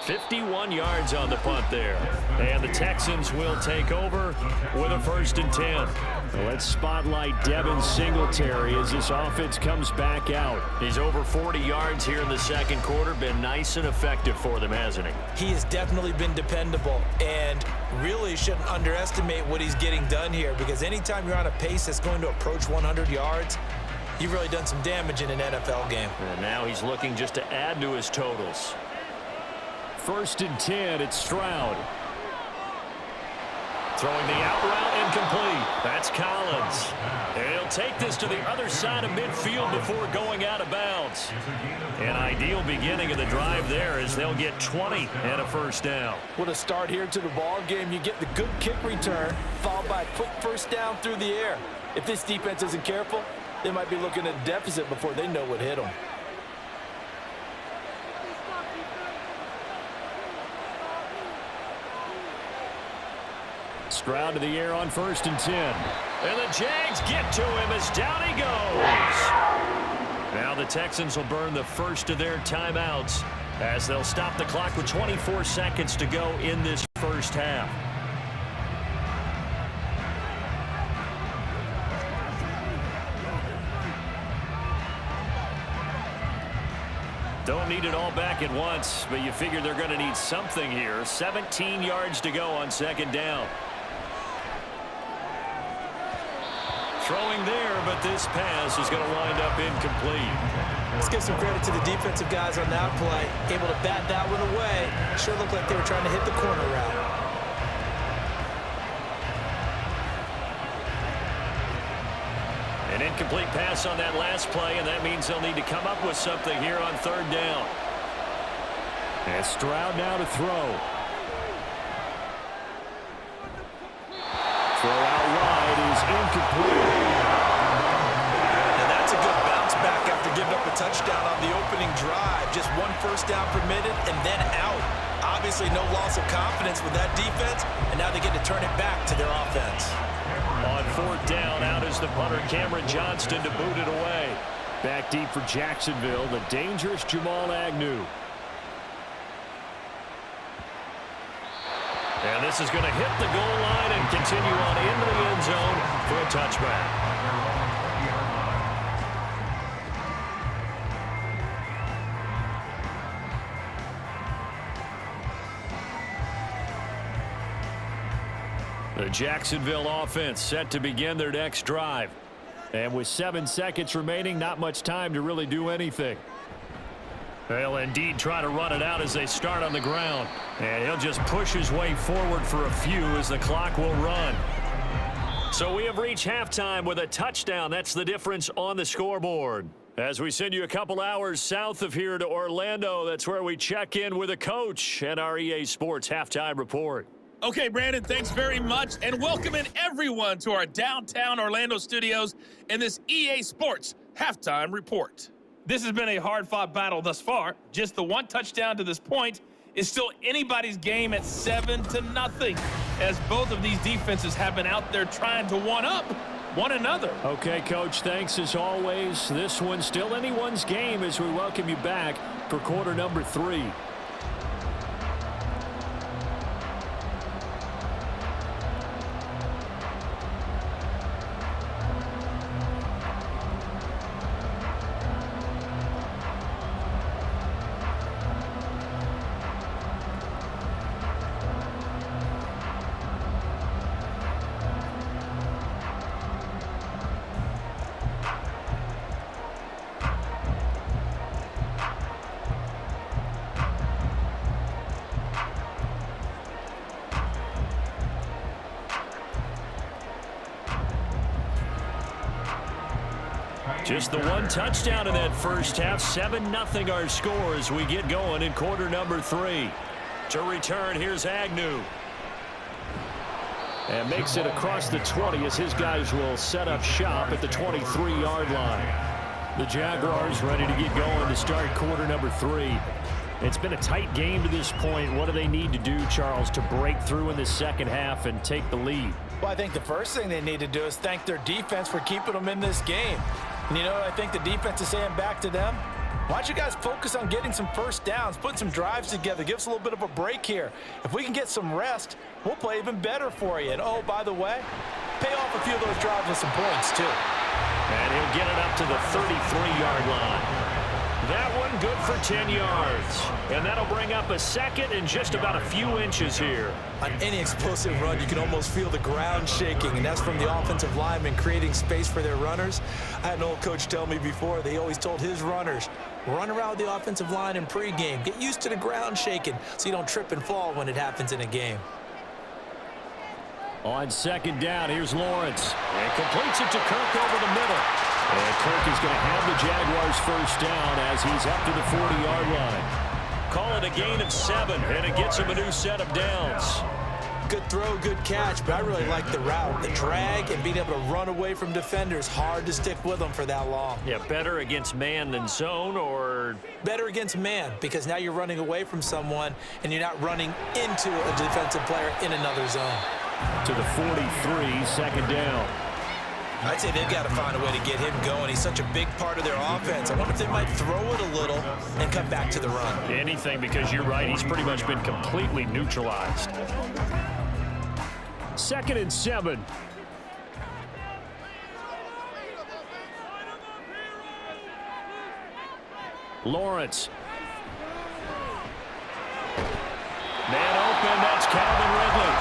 51 yards on the punt there. And the Texans will take over with a 1st and 10. Let's spotlight Devin Singletary as this offense comes back out. He's over 40 yards here in the 2nd quarter. Been nice and effective for them, hasn't he? He has definitely been dependable, and really shouldn't underestimate what he's getting done here, because anytime you're on a pace that's going to approach 100 yards, you've really done some damage in an NFL game. And now he's looking just to add to his totals. 1st and 10, it's Stroud. Throwing the out route incomplete. That's Collins. And he'll take this to the other side of midfield before going out of bounds. An ideal beginning of the drive there as they'll get 20 and a 1st down. What a start here to the ball game. You get the good kick return, followed by a quick 1st down through the air. If this defense isn't careful, they might be looking at a deficit before they know what hit them. Stroud to the air on 1st and 10. And the Jags get to him as down he goes. Now the Texans will burn the first of their timeouts as they'll stop the clock with 24 seconds to go in this 1st half. Don't need it all back at once, but you figure they're going to need something here. 17 yards to go on 2nd down. Throwing there, but this pass is going to wind up incomplete. Let's give some credit to the defensive guys on that play. Able to bat that one away. Sure looked like they were trying to hit the corner route. An incomplete pass on that last play, and that means they'll need to come up with something here on 3rd down. And Stroud now to throw. Throw out wide is incomplete. And that's a good bounce back after giving up a touchdown on the opening drive. Just 1 1st down permitted and then out. Obviously no loss of confidence with that defense, and now they get to turn it back to their offense. On 4th down, out is the punter Cameron Johnston to boot it away. Back deep for Jacksonville, the dangerous Jamal Agnew. And this is going to hit the goal line and continue on into the end zone for a touchback. The Jacksonville offense set to begin their next drive. And with 7 seconds remaining, not much time to really do anything. They'll indeed try to run it out as they start on the ground. And he'll just push his way forward for a few as the clock will run. So we have reached halftime with a touchdown. That's the difference on the scoreboard. As we send you a couple hours south of here to Orlando, that's where we check in with a coach and our EA Sports Halftime Report. Okay, Brandon, thanks very much, and welcome in everyone to our downtown Orlando studios and this EA Sports Halftime Report. This has been a hard-fought battle thus far. Just the 1 touchdown to this point is still anybody's game at 7-0, as both of these defenses have been out there trying to one-up one another. Okay, Coach, thanks as always. This one's still anyone's game as we welcome you back for quarter number 3. Just the 1 touchdown in that first half. 7-0 our score as we get going in quarter number 3. To return, here's Agnew. And makes it across the 20 as his guys will set up shop at the 23-yard line. The Jaguars ready to get going to start quarter number 3. It's been a tight game to this point. What do they need to do, Charles, to break through in the second half and take the lead? Well, I think the first thing they need to do is thank their defense for keeping them in this game. And you know what I think the defense is saying back to them? Why don't you guys focus on getting some first downs, put some drives together, give us a little bit of a break here. If we can get some rest, we'll play even better for you. And oh, by the way, pay off a few of those drives with some points too. And he'll get it up to the 33-yard line. That one good for 10 yards. And that'll bring up a second and just about a few inches here. On any explosive run, you can almost feel the ground shaking, and that's from the offensive linemen creating space for their runners. I had an old coach tell me before, they always told his runners, run around the offensive line in pregame. Get used to the ground shaking so you don't trip and fall when it happens in a game. On second down, here's Lawrence. And completes it to Kirk over the middle. And Kirk is going to have the Jaguars first down as he's up to the 40-yard line. Call it a gain of 7, and it gets him a new set of downs. Good throw, good catch, but I really like the route. The drag and being able to run away from defenders, hard to stick with them for that long. Yeah, better against man than zone, or? Better against man, because now you're running away from someone and you're not running into a defensive player in another zone. To the 43, second down. I'd say they've got to find a way to get him going. He's such a big part of their offense. I wonder if they might throw it a little and come back to the run. Anything, because you're right. He's pretty much been completely neutralized. 2nd and 7. Lawrence. Man open, that's Calvin Ridley.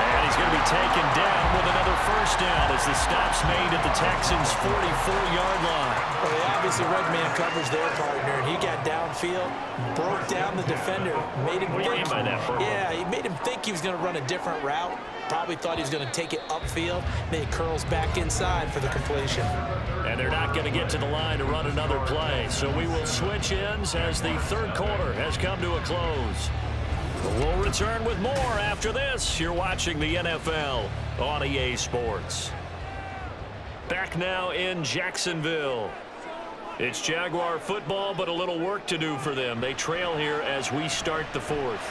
And he's going to be taken down with another first down as the stop's made at the Texans' 44-yard line. Well, they obviously read man coverage their partner, and he got downfield, broke down the defender, made him What do you mean by that, Burrow? Yeah, he made him think he was going to run a different route. Probably thought he was going to take it upfield. Then he curls back inside for the completion. And they're not going to get to the line to run another play. So we will switch ends as the third quarter has come to a close. We'll return with more after this. You're watching the NFL on EA Sports. Back now in Jacksonville. It's Jaguar football, but a little work to do for them. They trail here as we start the 4th.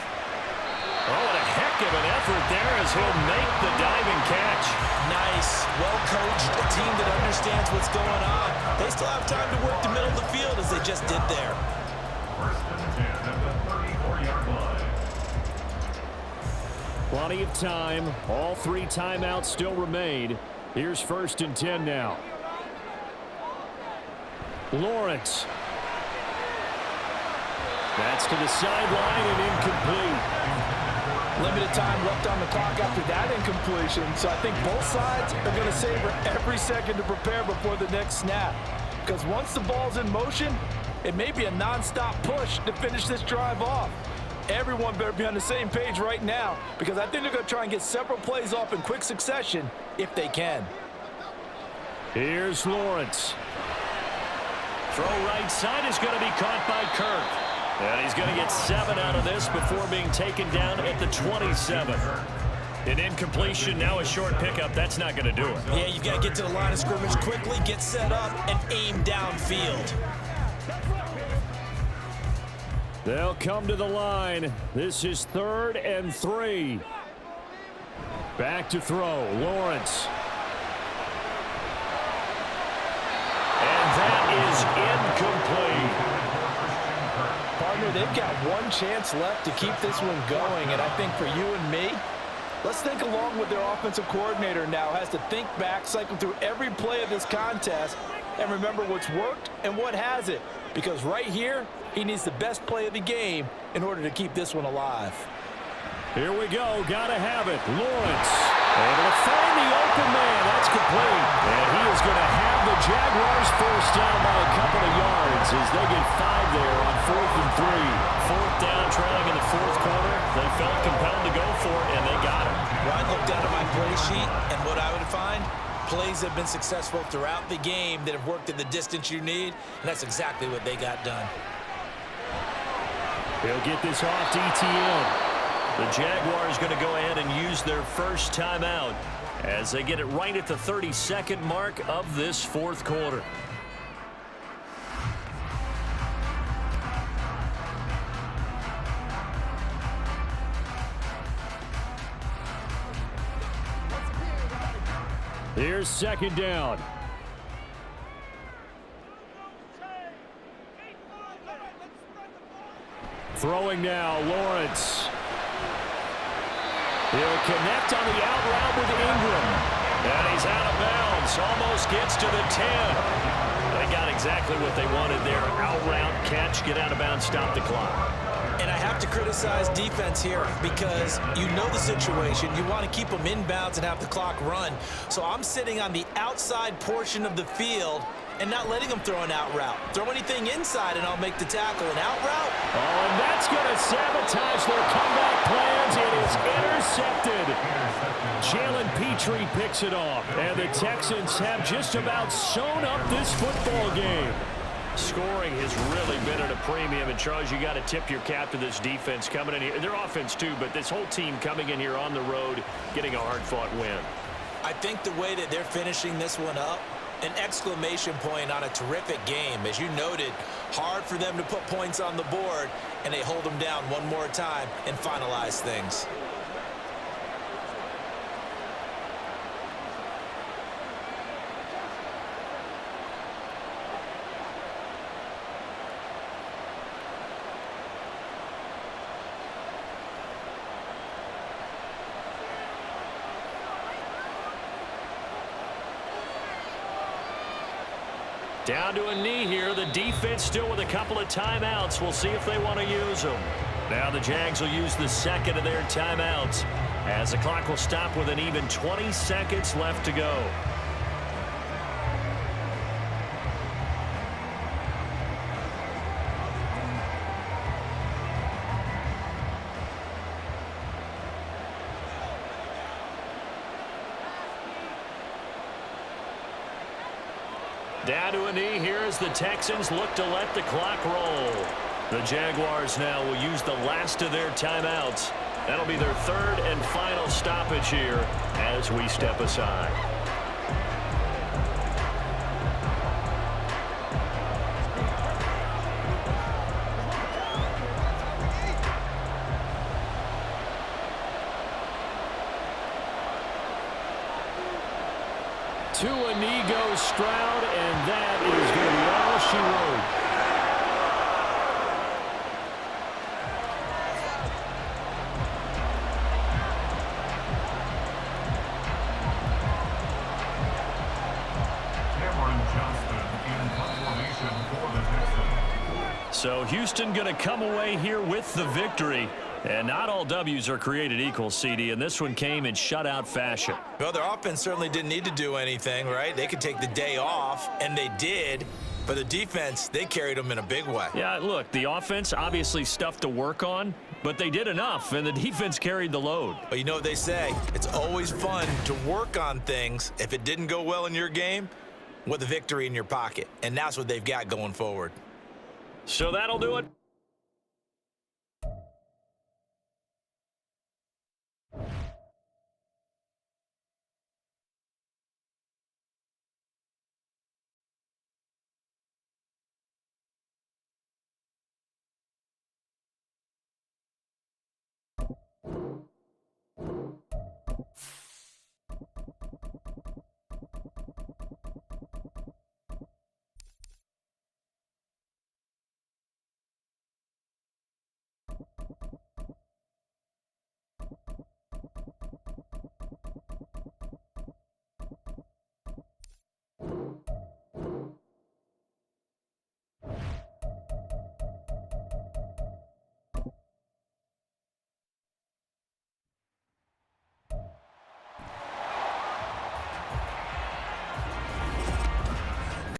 Oh, and a heck of an effort there as he'll make the diving catch. Nice, well-coached, a team that understands what's going on. They still have time to work the middle of the field as they just did there. 1st and 10 at the 34-yard line. Plenty of time. All 3 timeouts still remain. Here's 1st and 10 now. Lawrence. That's to the sideline and incomplete. Limited time left on the clock after that incompletion, so I think both sides are going to savor every second to prepare before the next snap. Because once the ball's in motion, it may be a non-stop push to finish this drive off. Everyone better be on the same page right now, because I think they're going to try and get several plays off in quick succession if they can. Here's Lawrence. Throw right side is going to be caught by Kirk. And he's going to get 7 out of this before being taken down at the 27. An incompletion, now a short pickup. That's not going to do it. Yeah, you've got to get to the line of scrimmage quickly, get set up, and aim downfield. They'll come to the line. This is 3rd and 3. Back to throw. Lawrence. And that is incomplete. Partner, they've got one chance left to keep this one going, and I think for you and me, let's think along with their offensive coordinator now. Has to think back, cycle through every play of this contest, and remember what's worked and what hasn't. Because right here, he needs the best play of the game in order to keep this one alive. Here we go. Gotta have it. Lawrence. Able to find the open man. That's complete. And he is going to have the Jaguars first down by a couple of yards as they get 5 there on 4th and 3. 4th down, trailing in the 4th quarter. They felt compelled to go for it, and they got it. Well, I looked down at my play sheet, and what I would find, plays have been successful throughout the game that have worked at the distance you need, and that's exactly what they got done. He'll get this off to ETN. The Jaguars going to go ahead and use their first timeout as they get it right at the 32nd mark of this fourth quarter. Here's second down. Throwing now, Lawrence. He'll connect on the out route with Ingram. And he's out of bounds. Almost gets to the 10. They got exactly what they wanted there. Out route, catch, get out of bounds, stop the clock. And I have to criticize defense here because you know the situation. You want to keep them inbounds and have the clock run. So I'm sitting on the outside portion of the field and not letting them throw an out route. Throw anything inside and I'll make the tackle. An out route? Oh, and that's going to sabotage their comeback plans. It is intercepted. Jalen Petrie picks it off. And the Texans have just about sewn up this football game. Scoring has really been at a premium. And, Charles, you got to tip your cap to this defense coming in here. Their offense, too, but this whole team coming in here on the road, getting a hard-fought win. I think the way that they're finishing this one up, an exclamation point on a terrific game. As you noted, hard for them to put points on the board, and they hold them down one more time and finalize things. Down to a knee here. The defense still with a couple of timeouts. We'll see if they want to use them. Now the Jags will use the second of their timeouts as the clock will stop with an even 20 seconds left to go. Down to a knee here as the Texans look to let the clock roll. The Jaguars now will use the last of their timeouts. That'll be their third and final stoppage here as we step aside. To a knee goes Stroud, and that is going to be all she wrote. So Houston going to come away here with the victory. And not all W's are created equal, CD, and this one came in shutout fashion. Well, their offense certainly didn't need to do anything, right? They could take the day off, and they did. But the defense, they carried them in a big way. Yeah, look, the offense, obviously stuff to work on, but they did enough, and the defense carried the load. But you know what they say, it's always fun to work on things. If it didn't go well in your game, with a victory in your pocket. And that's what they've got going forward. So that'll do it.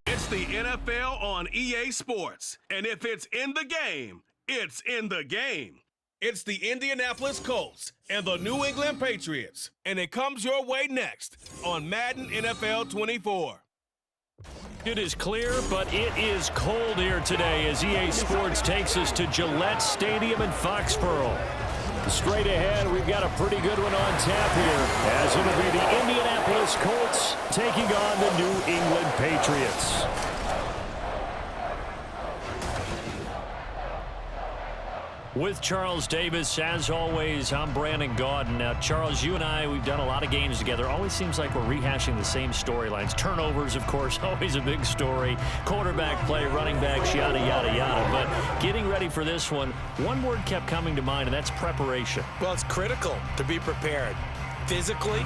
It's the NFL on EA Sports. And if it's in the game, it's in the game. It's the Indianapolis Colts and the New England Patriots. And it comes your way next on Madden NFL 24. It is clear, but it is cold here today as EA Sports takes us to Gillette Stadium in Foxborough. Straight ahead, we've got a pretty good one on tap here, as it'll be the Indianapolis Colts taking on the New England Patriots. With Charles Davis, as always, I'm Brandon Gaudin. Now, Charles, you and I, we've done a lot of games together. Always seems like we're rehashing the same storylines. Turnovers, of course, always a big story. Quarterback play, running backs, yada, yada, yada. But getting ready for this one word kept coming to mind, and that's preparation. Well, it's critical to be prepared physically,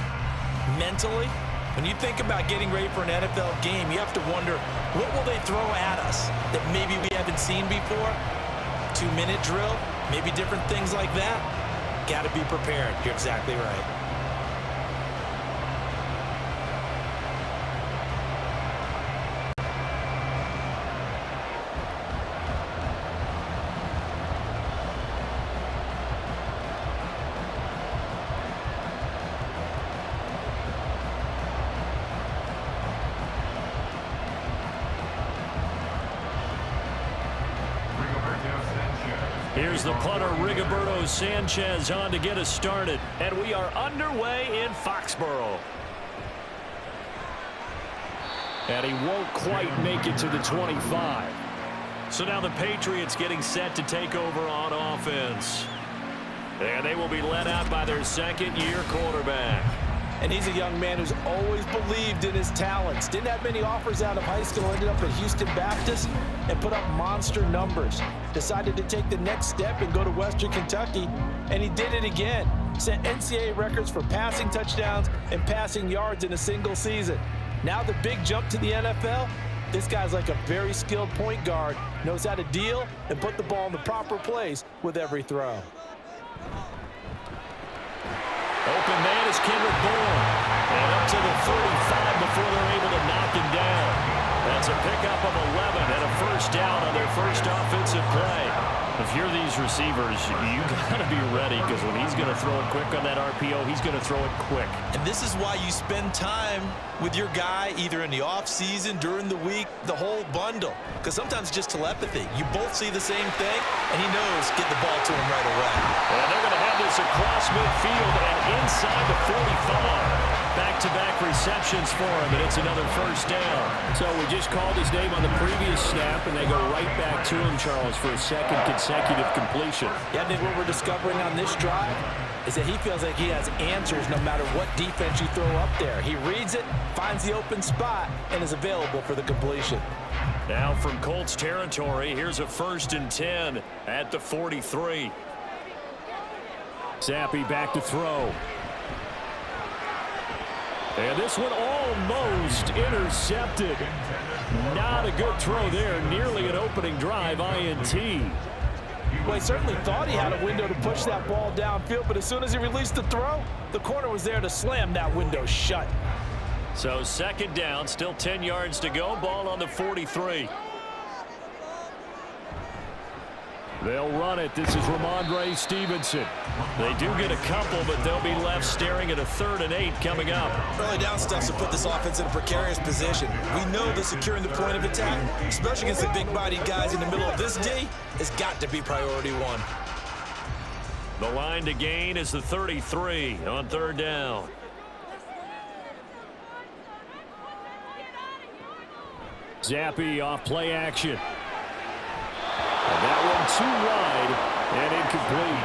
mentally. When you think about getting ready for an NFL game, you have to wonder, what will they throw at us that maybe we haven't seen before? 2-minute drill, maybe different things like that. Got to be prepared. You're exactly right. Here's the punter, Rigoberto Sanchez, on to get us started. And we are underway in Foxborough. And he won't quite make it to the 25. So now the Patriots getting set to take over on offense. And they will be led out by their second-year quarterback. And he's a young man who's always believed in his talents. Didn't have many offers out of high school, ended up at Houston Baptist and put up monster numbers. Decided to take the next step and go to Western Kentucky, and he did it again. Set NCAA records for passing touchdowns and passing yards in a single season. Now the big jump to the NFL. This guy's like a very skilled point guard, knows how to deal and put the ball in the proper place with every throw. Open man is Kendrick Bourne. And up to the 35 before they're able to knock him down. That's a pickup of 11 and a first down on their first offensive play. If you're these receivers, you got to be ready, because when he's going to throw it quick on that RPO, he's going to throw it quick. And this is why you spend time with your guy either in the offseason, during the week, the whole bundle. Because sometimes it's just telepathy. You both see the same thing, and he knows get the ball to him right away. And they're going to have this across midfield and inside the 45. Back-to-back receptions for him, and it's another first down. So we just called his name on the previous snap, and they go right back to him, Charles, for a second consecutive completion. Yeah, I think what we're discovering on this drive is that he feels like he has answers no matter what defense you throw up there. He reads it, finds the open spot, and is available for the completion. Now from Colts territory, here's a 1st and 10 at the 43. Zappi back to throw. And this one almost intercepted. Not a good throw there. Nearly an opening drive, INT. Well, he certainly thought he had a window to push that ball downfield, but as soon as he released the throw, the corner was there to slam that window shut. So second down, still 10 yards to go. Ball on the 43. They'll run it. This is Ramondre Stevenson. They do get a couple, but they'll be left staring at a 3rd and 8 coming up. Early down stuff to put this offense in a precarious position. We know that securing the point of attack, especially against the big-bodied guys in the middle of this D, has got to be priority one. The line to gain is the 33 on 3rd down. Zappi off play action. And that one too wide and incomplete.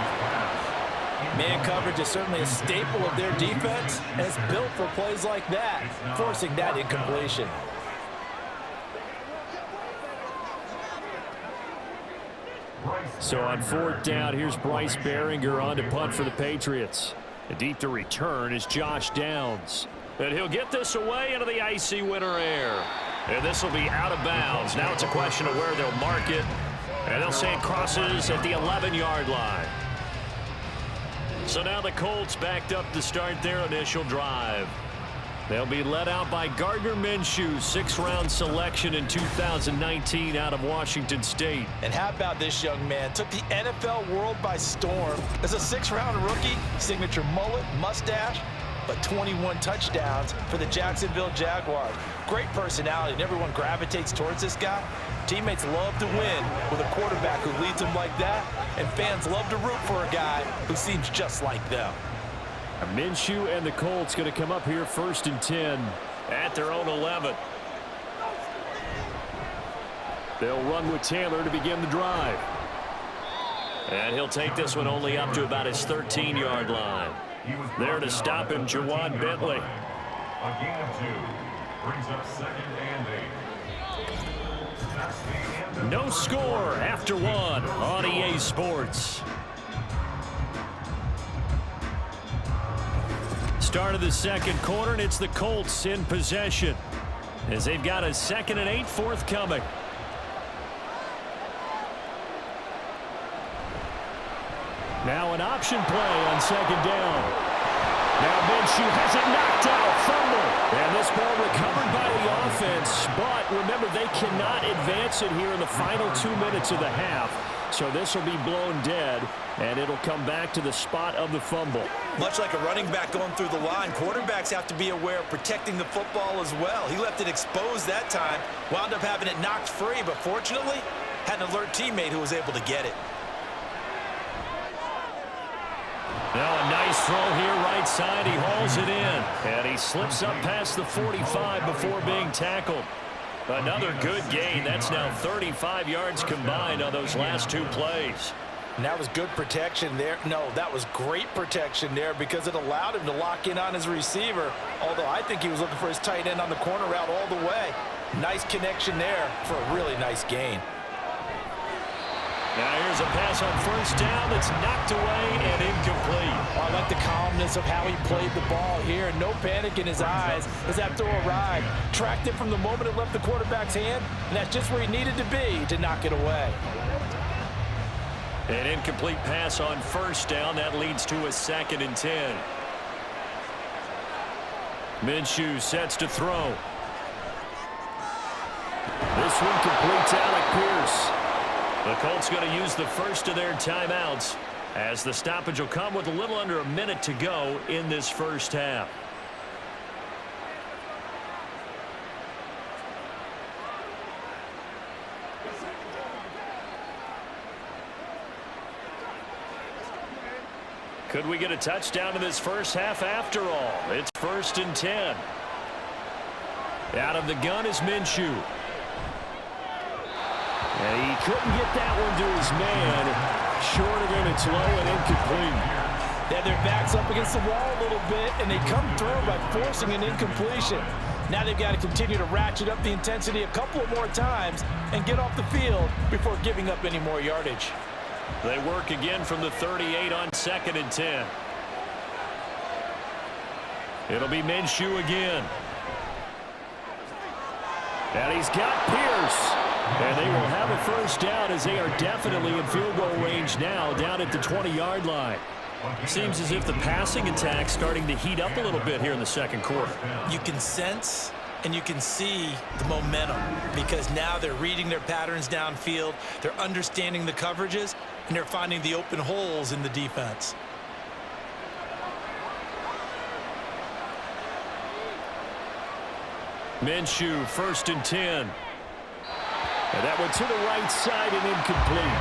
Man coverage is certainly a staple of their defense, and it's built for plays like that, forcing that incompletion. So on 4th down, here's Bryce Behringer on to punt for the Patriots. And deep to return is Josh Downs. And he'll get this away into the icy winter air. And this will be out of bounds. Now it's a question of where they'll mark it. And they'll say it crosses at the 11-yard line. So now the Colts backed up to start their initial drive. They'll be led out by Gardner Minshew, 6th-round selection in 2019 out of Washington State. And how about this young man? Took the NFL world by storm. As a 6th-round rookie, signature mullet, mustache, but 21 touchdowns for the Jacksonville Jaguars. Great personality, and everyone gravitates towards this guy. Teammates love to win with a quarterback who leads them like that, and fans love to root for a guy who seems just like them. Minshew and the Colts going to come up here 1st and 10 at their own 11. They'll run with Taylor to begin the drive. And he'll take this one only up to about his 13-yard line. There to stop him, Jawan Bentley. A gain of 2 brings up 2nd and 8. No score after 1 on EA Sports. Start of the second quarter, and it's the Colts in possession as they've got a 2nd and 8 forthcoming. Now an option play on 2nd down. Now Minshew has it knocked out, fumble. And this ball recovered by the offense. But remember, they cannot advance it here in the final 2 minutes of the half. So this will be blown dead, and it'll come back to the spot of the fumble. Much like a running back going through the line, quarterbacks have to be aware of protecting the football as well. He left it exposed that time, wound up having it knocked free, but fortunately, had an alert teammate who was able to get it. Now a nice throw here right side. He hauls it in. And he slips up past the 45 before being tackled. Another good gain. That's now 35 yards combined on those last 2 plays. And that was good protection there. No, that was great protection there because it allowed him to lock in on his receiver. Although I think he was looking for his tight end on the corner route all the way. Nice connection there for a really nice gain. Now here's a pass on 1st down that's knocked away and incomplete. I like the calmness of how he played the ball here. No panic in his eyes as that throw arrived. Tracked it from the moment it left the quarterback's hand, and that's just where he needed to be to knock it away. An incomplete pass on 1st down. That leads to a 2nd and 10. Minshew sets to throw. This one completes Alec Pierce. The Colts going to use the first of their timeouts as the stoppage will come with a little under a minute to go in this first half. Could we get a touchdown in this first half after all? It's 1st and 10. Out of the gun is Minshew. And he couldn't get that one to his man. Short of him, it's low and incomplete. They had their backs up against the wall a little bit, and they come through by forcing an incompletion. Now they've got to continue to ratchet up the intensity a couple of more times and get off the field before giving up any more yardage. They work again from the 38 on 2nd and 10. It'll be Minshew again. And he's got Pierce. And they will have a first down as they are definitely in field goal range now down at the 20-yard line. Seems as if the passing attack's starting to heat up a little bit here in the second quarter. You can sense and you can see the momentum because now they're reading their patterns downfield, they're understanding the coverages, and they're finding the open holes in the defense. Minshew, 1st and 10. And that one to the right side and incomplete.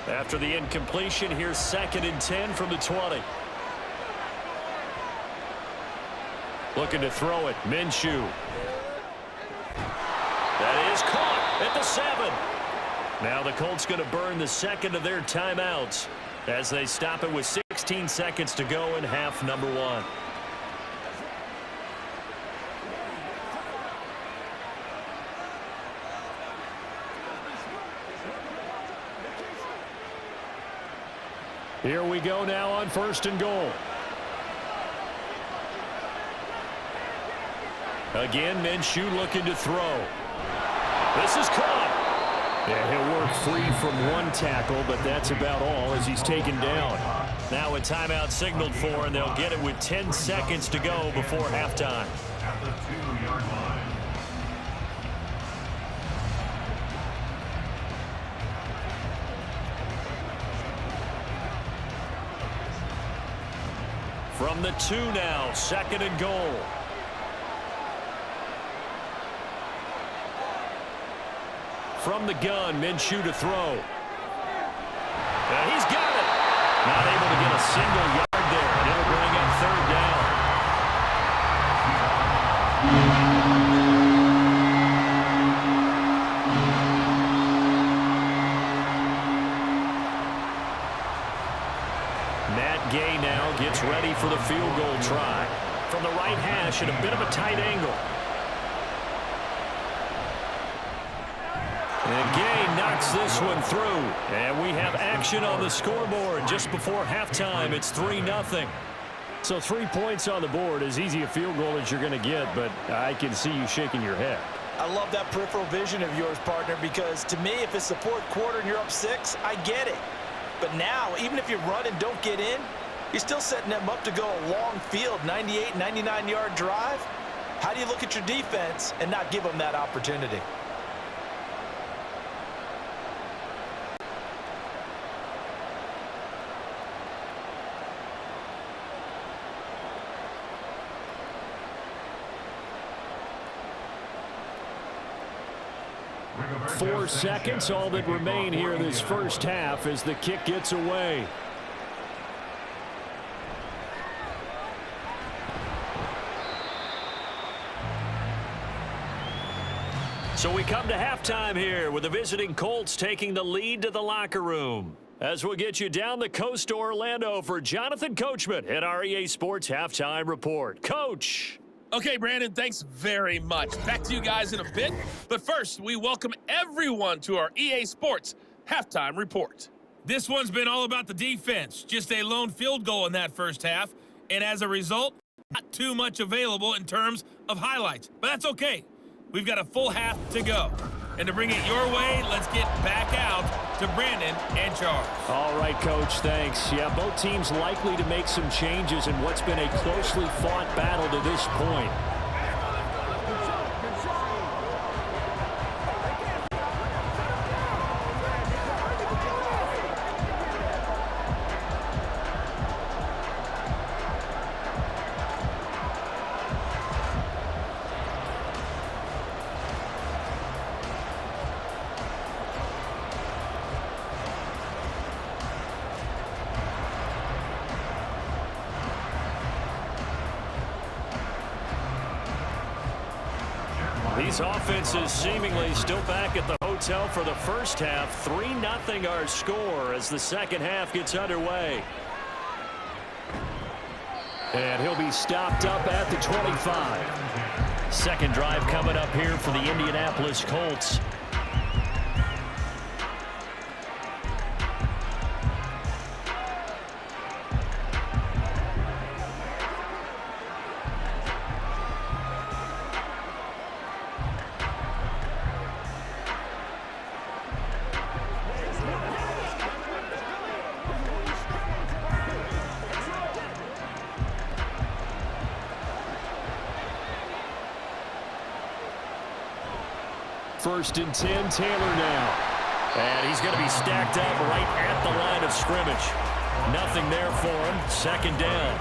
After the incompletion, here's 2nd and 10 from the 20. Looking to throw it, Minshew. That is caught at the 7. Now the Colts going to burn the second of their timeouts as they stop it with 16 seconds to go in half number 1. Here we go now on 1st and goal. Again, Minshew looking to throw. This is caught. Yeah, he'll work free from one tackle, but that's about all as he's taken down. Now a timeout signaled for, and they'll get it with 10 seconds to go before halftime. at the 2-yard line. From the 2 now, 2nd and goal. From the gun, Minshew to throw. He's got it. Not able to get a single yard there, and it'll bring up 3rd down. Matt Gay now gets ready for the field goal try. From the right hash at a bit of a tight angle. And Gay knocks this one through. And we have action on the scoreboard just before halftime. It's 3-0. So 3 points on the board, as easy a field goal as you're going to get, but I can see you shaking your head. I love that peripheral vision of yours, partner, because to me, if it's the 4th quarter and you're up 6, I get it. But now, even if you run and don't get in, you're still setting them up to go a long field, 98, 99-yard drive. How do you look at your defense and not give them that opportunity? Four seconds, all that remain here this first half as the kick gets away. So we come to halftime here with the visiting Colts taking the lead to the locker room. As we'll get you down the coast to Orlando for Jonathan Coachman at our EA Sports Halftime Report. Coach. Okay, Brandon, thanks very much. Back to you guys in a bit. But first, we welcome everyone to our EA Sports Halftime Report. This one's been all about the defense. Just a lone field goal in that first half. And as a result, not too much available in terms of highlights. But that's okay. We've got a full half to go. And to bring it your way, let's get back out to Brandon and Charles. All right, Coach, thanks. Yeah, both teams likely to make some changes in what's been a closely fought battle to this point. These offenses seemingly still back at the hotel for the first half. 3-0 our score as the second half gets underway. And he'll be stopped up at the 25. Second drive coming up here for the Indianapolis Colts. First and 10, Taylor now. And he's going to be stacked up right at the line of scrimmage. Nothing there for him. Second down.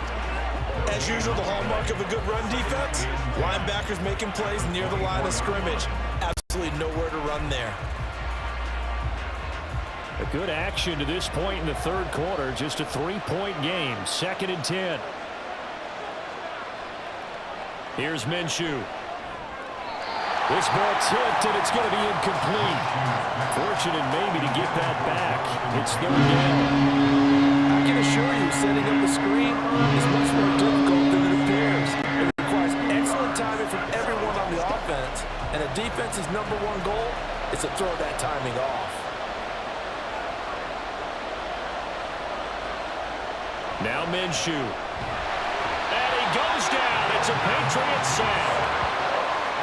As usual, the hallmark of a good run defense, linebackers making plays near the line of scrimmage. Absolutely nowhere to run there. A good action to this point in the third quarter. Just a 3-point game. Second and 10. Here's Minshew. This ball tipped, and it's going to be incomplete. Fortunate maybe to get that back. It's third down. I can assure you, setting up the screen is much more difficult than it appears. It requires excellent timing from everyone on the offense, and a defense's #1 goal is to throw that timing off. Now Minshew. And he goes down. It's a Patriot sack.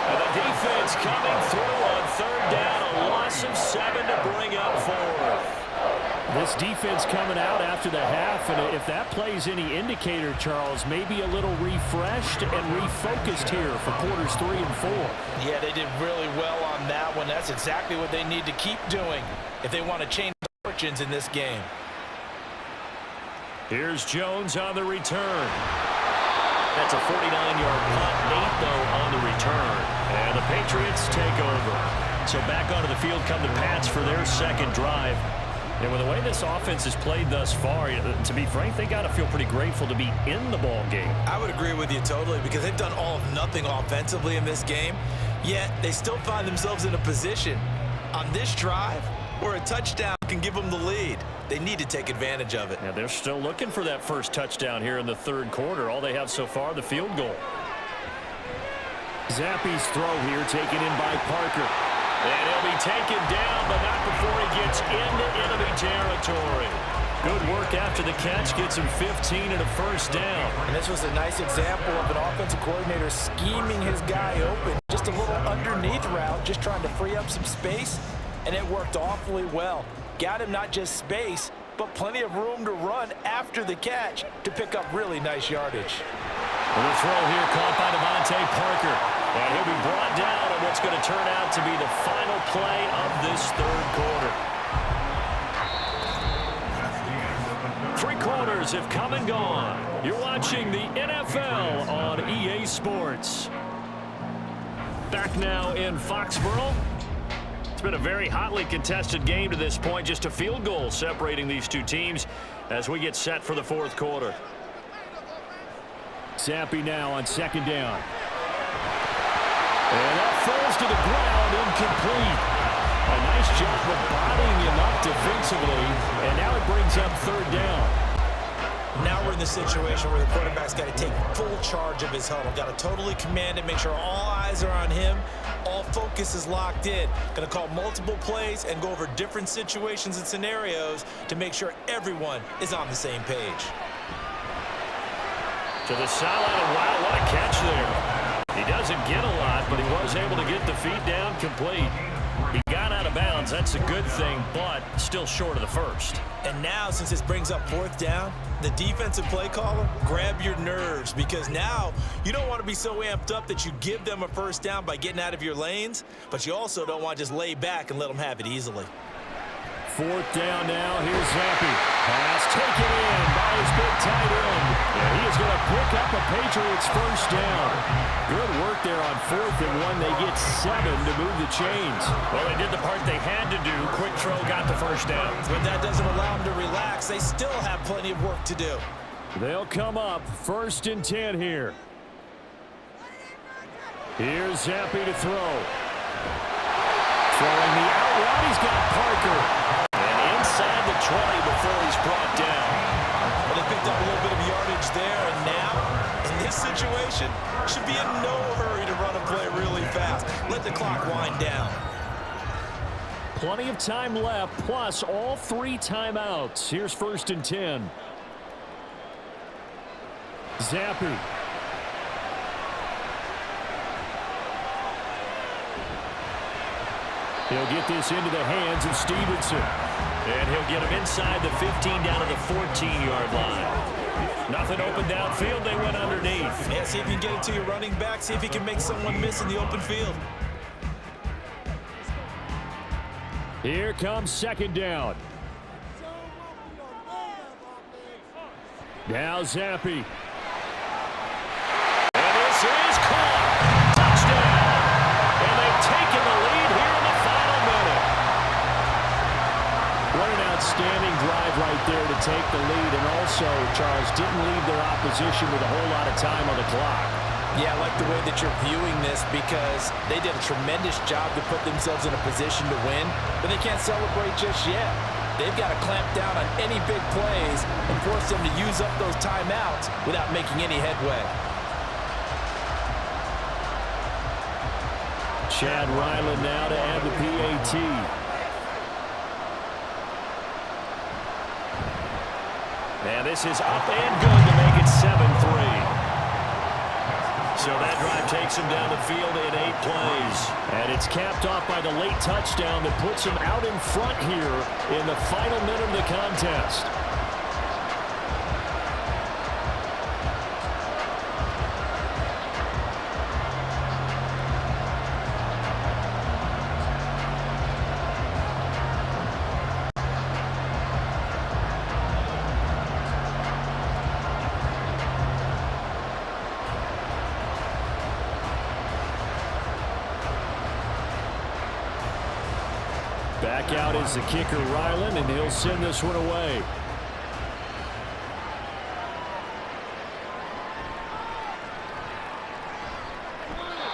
And the defense coming through on third down. A loss of 7 to bring up 4. This defense coming out after the half, and if that plays any indicator, Charles, maybe a little refreshed and refocused here for quarters 3 and 4. Yeah, they did really well on that one. That's exactly what they need to keep doing if they want to change fortunes in this game. Here's Jones on the return. That's a 49-yard punt. 8, though, on the return. And the Patriots take over. So back onto the field come the Pats for their second drive. And with the way this offense has played thus far, to be frank, they got to feel pretty grateful to be in the ball game. I would agree with you totally because they've done all of nothing offensively in this game, yet they still find themselves in a position on this drive where a touchdown can give them the lead. They need to take advantage of it. Now they're still looking for that first touchdown here in the third quarter. All they have so far, the field goal. Zappe's throw here taken in by Parker. And he'll be taken down, but not before he gets into enemy territory. Good work after the catch. Gets him 15 and a first down. And this was a nice example of an offensive coordinator scheming his guy open. Just a little underneath route, just trying to free up some space, and it worked awfully well. Got him not just space, but plenty of room to run after the catch to pick up really nice yardage. And the throw here caught by Devontae Parker. And he'll be brought down on what's going to turn out to be the final play of this third quarter. 3 quarters have come and gone. You're watching the NFL on EA Sports. Back now in Foxborough. It's been a very hotly contested game to this point. Just a field goal separating these two teams as we get set for the fourth quarter. Zappe now on second down. And that falls to the ground, incomplete. A nice job of bodying him up defensively, and now it brings up third down. Now we're in the situation where the quarterback's got to take full charge of his huddle. Got to totally command it, make sure all eyes are on him. All focus is locked in. Going to call multiple plays and go over different situations and scenarios to make sure everyone is on the same page. To the sideline, wow, what a catch there. He doesn't get a lot, but he was able to get the feet down complete. He got out of bounds. That's a good thing, but still short of the first. And now, since this brings up fourth down, the defensive play caller, grab your nerves, because now you don't want to be so amped up that you give them a first down by getting out of your lanes, but you also don't want to just lay back and let them have it easily. Fourth down now. Here's Zappe. Pass taken in by his big tight end. And he is going to pick up a Patriots first down. Good work there on 4th and 1. They get 7 to move the chains. Well, they did the part they had to do. Quick throw got the first down. But that doesn't allow them to relax. They still have plenty of work to do. They'll come up 1st and 10 here. Here's Zappe to throw. Throwing the out route. He's got Parker. Inside the 20 before he's brought down. Well, they picked up a little bit of yardage there, and now, in this situation, should be in no hurry to run a play really fast. Let the clock wind down. Plenty of time left, plus all 3 timeouts. Here's 1st and 10. Zappe. He'll get this into the hands of Stevenson. And he'll get him inside the 15 down to the 14-yard line. Nothing open downfield. They went underneath. Yeah, see if you can get it to your running back. See if he can make someone miss in the open field. Here comes 2nd down. Now Zappe. And this is caught. Touchdown. And they've taken the lead here in the final minute. What an outstanding drive right there to take the lead. And also, Charles, didn't leave their opposition with a whole lot of time on the clock. Yeah, I like the way that you're viewing this because they did a tremendous job to put themselves in a position to win, but they can't celebrate just yet. They've got to clamp down on any big plays and force them to use up those timeouts without making any headway. Chad Ryland now to add the PAT. And this is up and good to make it 7-3. So that drive takes him down the field in 8 plays. And it's capped off by the late touchdown that puts him out in front here in the final minute of the contest. Back out is the kicker, Ryland, and he'll send this one away.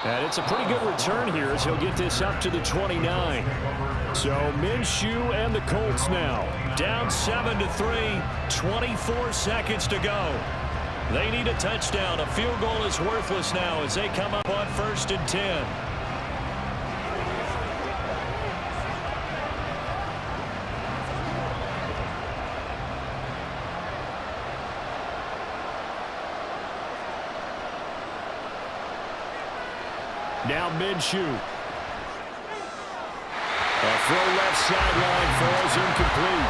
And it's a pretty good return here as he'll get this up to the 29. So Minshew and the Colts now down 7-3, 24 seconds to go. They need a touchdown. A field goal is worthless now as they come up on 1st and 10. Now Minshew. A throw left sideline falls incomplete.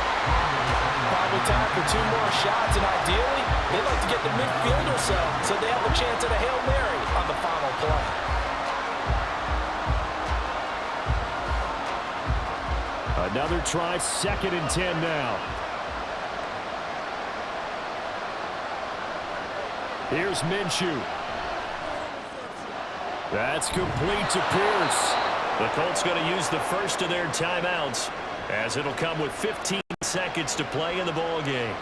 Probably time for 2 more shots, and ideally, they'd like to get the midfield or so they have a chance at a Hail Mary on the final play. Another try, 2nd and 10 now. Here's Minshew. That's complete to Pierce. The Colts going to use the first of their timeouts as it'll come with 15 seconds to play in the ball game.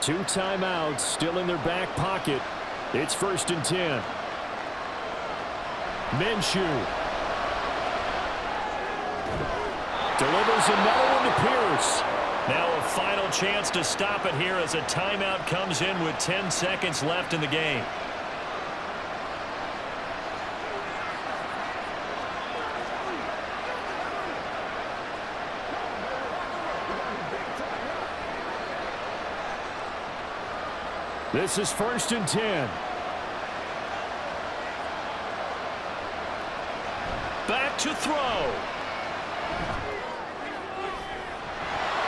Two timeouts still in their back pocket. It's 1st and 10. Minshew. Delivers another one to Pierce. Now a final chance to stop it here as a timeout comes in with 10 seconds left in the game. This is 1st and 10. Back to throw.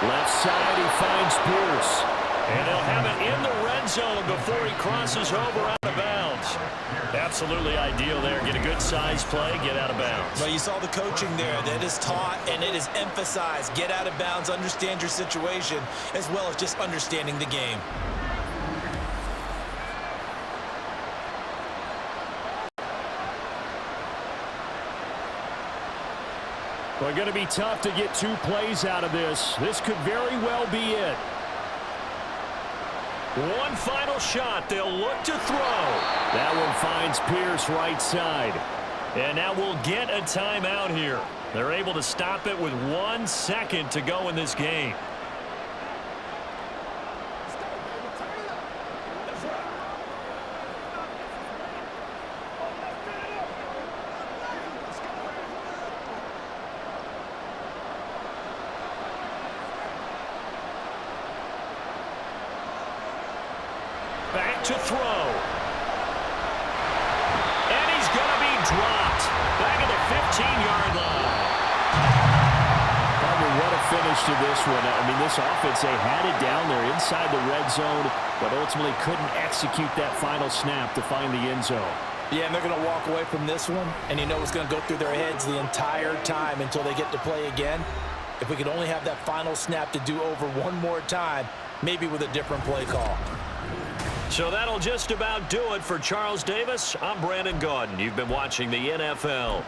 Left side, he finds Pierce. And he'll have it in the red zone before he crosses over out of bounds. Absolutely ideal there. Get a good size play, get out of bounds. Well, you saw the coaching there. That is taught and it is emphasized. Get out of bounds, understand your situation, as well as just understanding the game. Well, going to be tough to get 2 plays out of this. This could very well be it. One final shot. They'll look to throw. That one finds Pierce right side. And now we'll get a timeout here. They're able to stop it with 1 second to go in this game. Back to throw. And he's going to be dropped. Back at the 15-yard line. Probably what a finish to this one. I mean, this offense, they had it down there inside the red zone, but ultimately couldn't execute that final snap to find the end zone. Yeah, and they're going to walk away from this one, and you know what's going to go through their heads the entire time until they get to play again. If we could only have that final snap to do over one more time, maybe with a different play call. So that'll just about do it for Charles Davis. I'm Brandon Gaudin. You've been watching the NFL.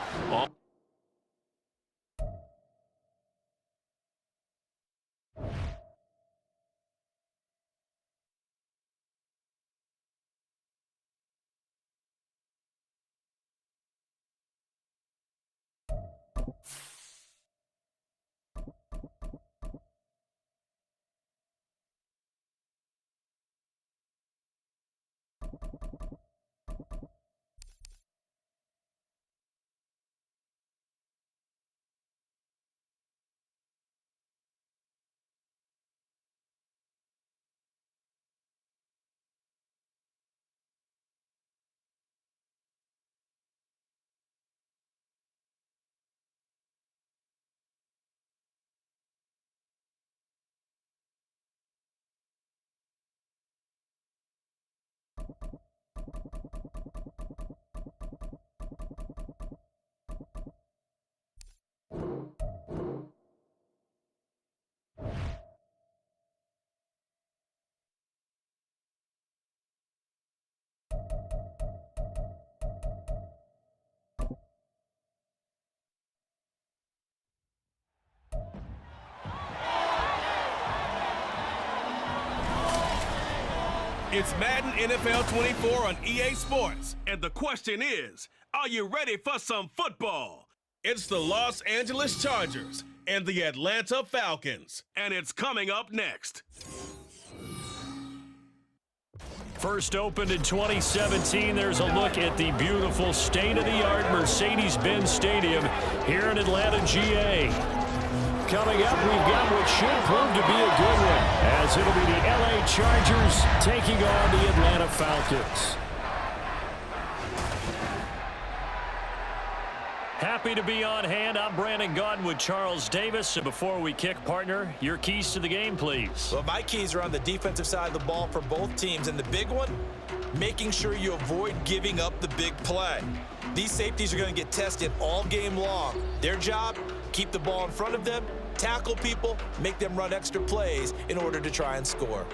It's Madden NFL24 on EA Sports. And the question is, are you ready for some football? It's the Los Angeles Chargers and the Atlanta Falcons. And it's coming up next. First opened in 2017, there's a look at the beautiful state-of-the-art Mercedes-Benz Stadium here in Atlanta, GA. Coming up, we've got what should prove to be a good one, as it'll be the LA Chargers taking on the Atlanta Falcons. Happy to be on hand. I'm Brandon Gaudin with Charles Davis. And before we kick, partner, your keys to the game, please. Well, my keys are on the defensive side of the ball for both teams. And the big one, making sure you avoid giving up the big play. These safeties are going to get tested all game long. Their job, keep the ball in front of them, tackle people, make them run extra plays in order to try and score.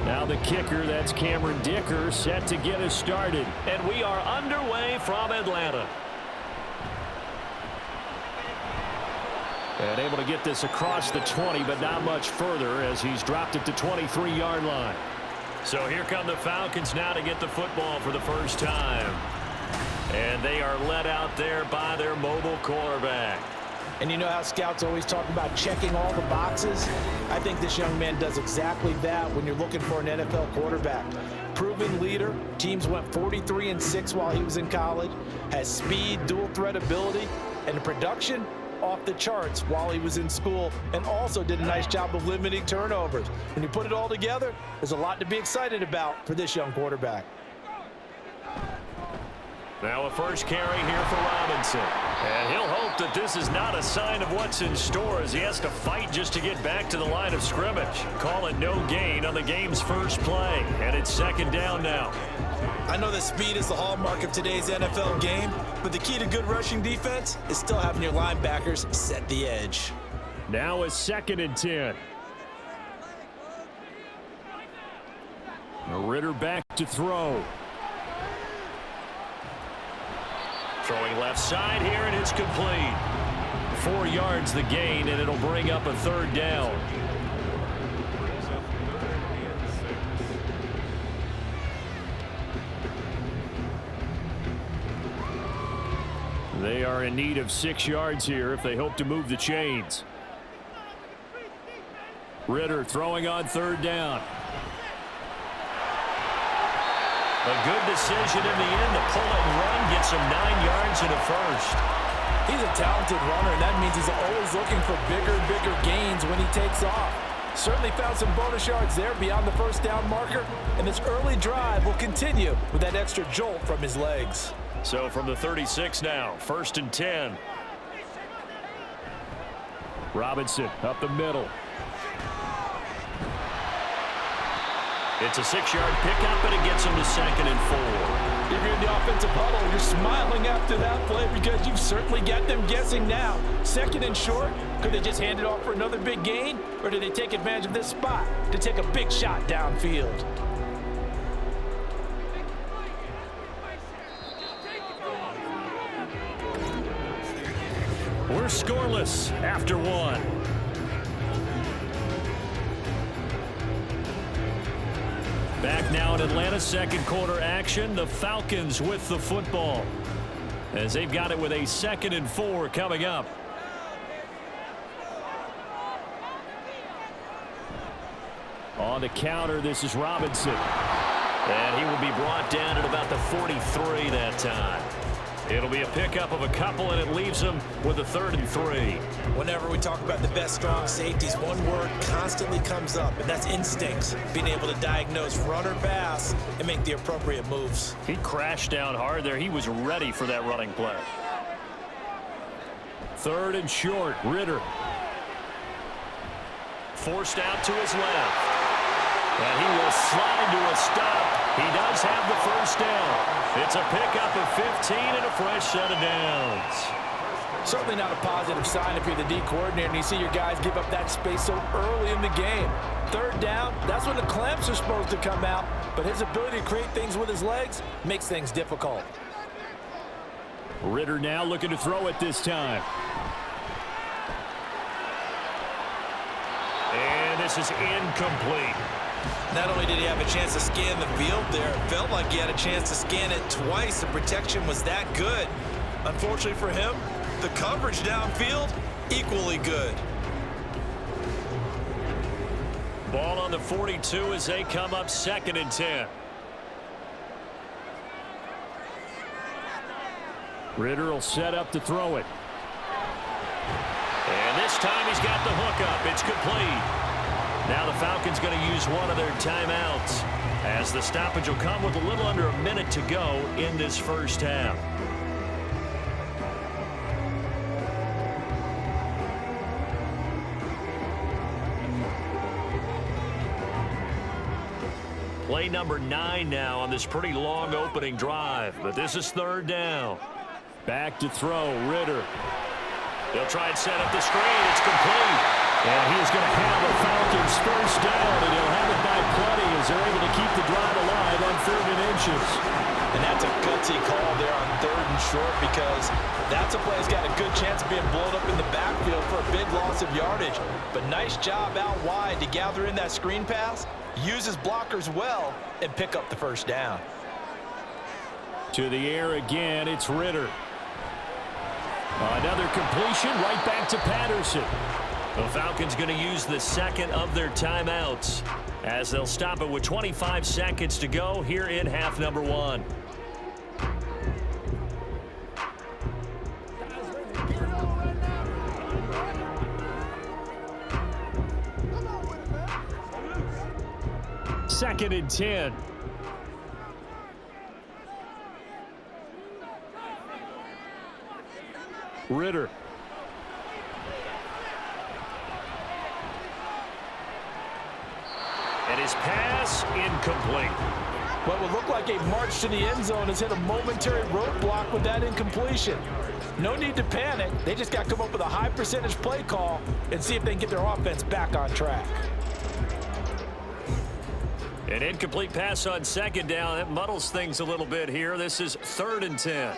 Now the kicker, that's Cameron Dicker, set to get us started. And we are underway from Atlanta. And able to get this across the 20, but not much further as he's dropped it to 23-yard line. So here come the Falcons now to get the football for the first time. And they are led out there by their mobile quarterback. And you know how scouts always talk about checking all the boxes? I think this young man does exactly that when you're looking for an NFL quarterback. Proven leader, teams went 43-6 while he was in college, has speed, dual threat ability, and the production off the charts while he was in school, and also did a nice job of limiting turnovers. When you put it all together, there's a lot to be excited about for this young quarterback. Now a first carry here for Robinson. And he'll hope that this is not a sign of what's in store as he has to fight just to get back to the line of scrimmage. Call it no gain on the game's first play. And it's second down now. I know that speed is the hallmark of today's NFL game, but the key to good rushing defense is still having your linebackers set the edge. Now a 2nd and 10. Ritter back to throw. Throwing left side here, and it's complete. 4 yards the gain, and it'll bring up a third down. They are in need of 6 yards here if they hope to move the chains. Ritter throwing on third down. A good decision in the end to pull it and run, gets him 9 yards and a first. He's a talented runner, and that means he's always looking for bigger and bigger gains when he takes off. Certainly found some bonus yards there beyond the first down marker, and this early drive will continue with that extra jolt from his legs. So from the 36 now, 1st and 10. Robinson up the middle. It's a 6-yard pickup, and it gets him to 2nd and 4. If you're in the offensive huddle, you're smiling after that play because you've certainly got them guessing now. 2nd and short, could they just hand it off for another big gain? Or do they take advantage of this spot to take a big shot downfield? We're scoreless after 1. Back now in Atlanta, second quarter action. The Falcons with the football as they've got it with a 2nd and 4 coming up. On the counter, this is Robinson. And he will be brought down at about the 43 that time. It'll be a pickup of a couple, and it leaves them with a 3rd and 3. Whenever we talk about the best strong safeties, one word constantly comes up, and that's instincts. Being able to diagnose run or pass and make the appropriate moves. He crashed down hard there. He was ready for that running play. 3rd and short. Ritter. Forced out to his left. And he will slide to a stop. He does have the first down. It's a pickup of 15 and a fresh set of downs. Certainly not a positive sign if you're the D coordinator and you see your guys give up that space so early in the game. 3rd down, that's when the clamps are supposed to come out, but his ability to create things with his legs makes things difficult. Ritter now looking to throw it this time. And this is incomplete. Not only did he have a chance to scan the field there, it felt like he had a chance to scan it twice. The protection was that good. Unfortunately for him, the coverage downfield, equally good. Ball on the 42 as they come up 2nd and 10. Ritter will set up to throw it. And this time he's got the hook up. It's complete. Now the Falcons going to use one of their timeouts as the stoppage will come with a little under a minute to go in this first half. Play number 9 now on this pretty long opening drive, but this is 3rd down. Back to throw, Ritter. He'll try and set up the screen. It's complete. And he's going to have a Falcons first down, and he'll have it by plenty as they're able to keep the drive alive on 3rd and inches. And that's a gutsy call there on 3rd and short, because that's a play that's got a good chance of being blown up in the backfield for a big loss of yardage. But nice job out wide to gather in that screen pass, use his blockers well, and pick up the first down. To the air again, it's Ritter. Another completion right back to Patterson. The Falcons going to use the 2nd of their timeouts as they'll stop it with 25 seconds to go here in half number 1. Second and 10. Ritter. And his pass incomplete. What would look like a march to the end zone has hit a momentary roadblock with that incompletion. No need to panic. They just got to come up with a high percentage play call and see if they can get their offense back on track. An incomplete pass on 2nd down. That muddles things a little bit here. This is 3rd and 10.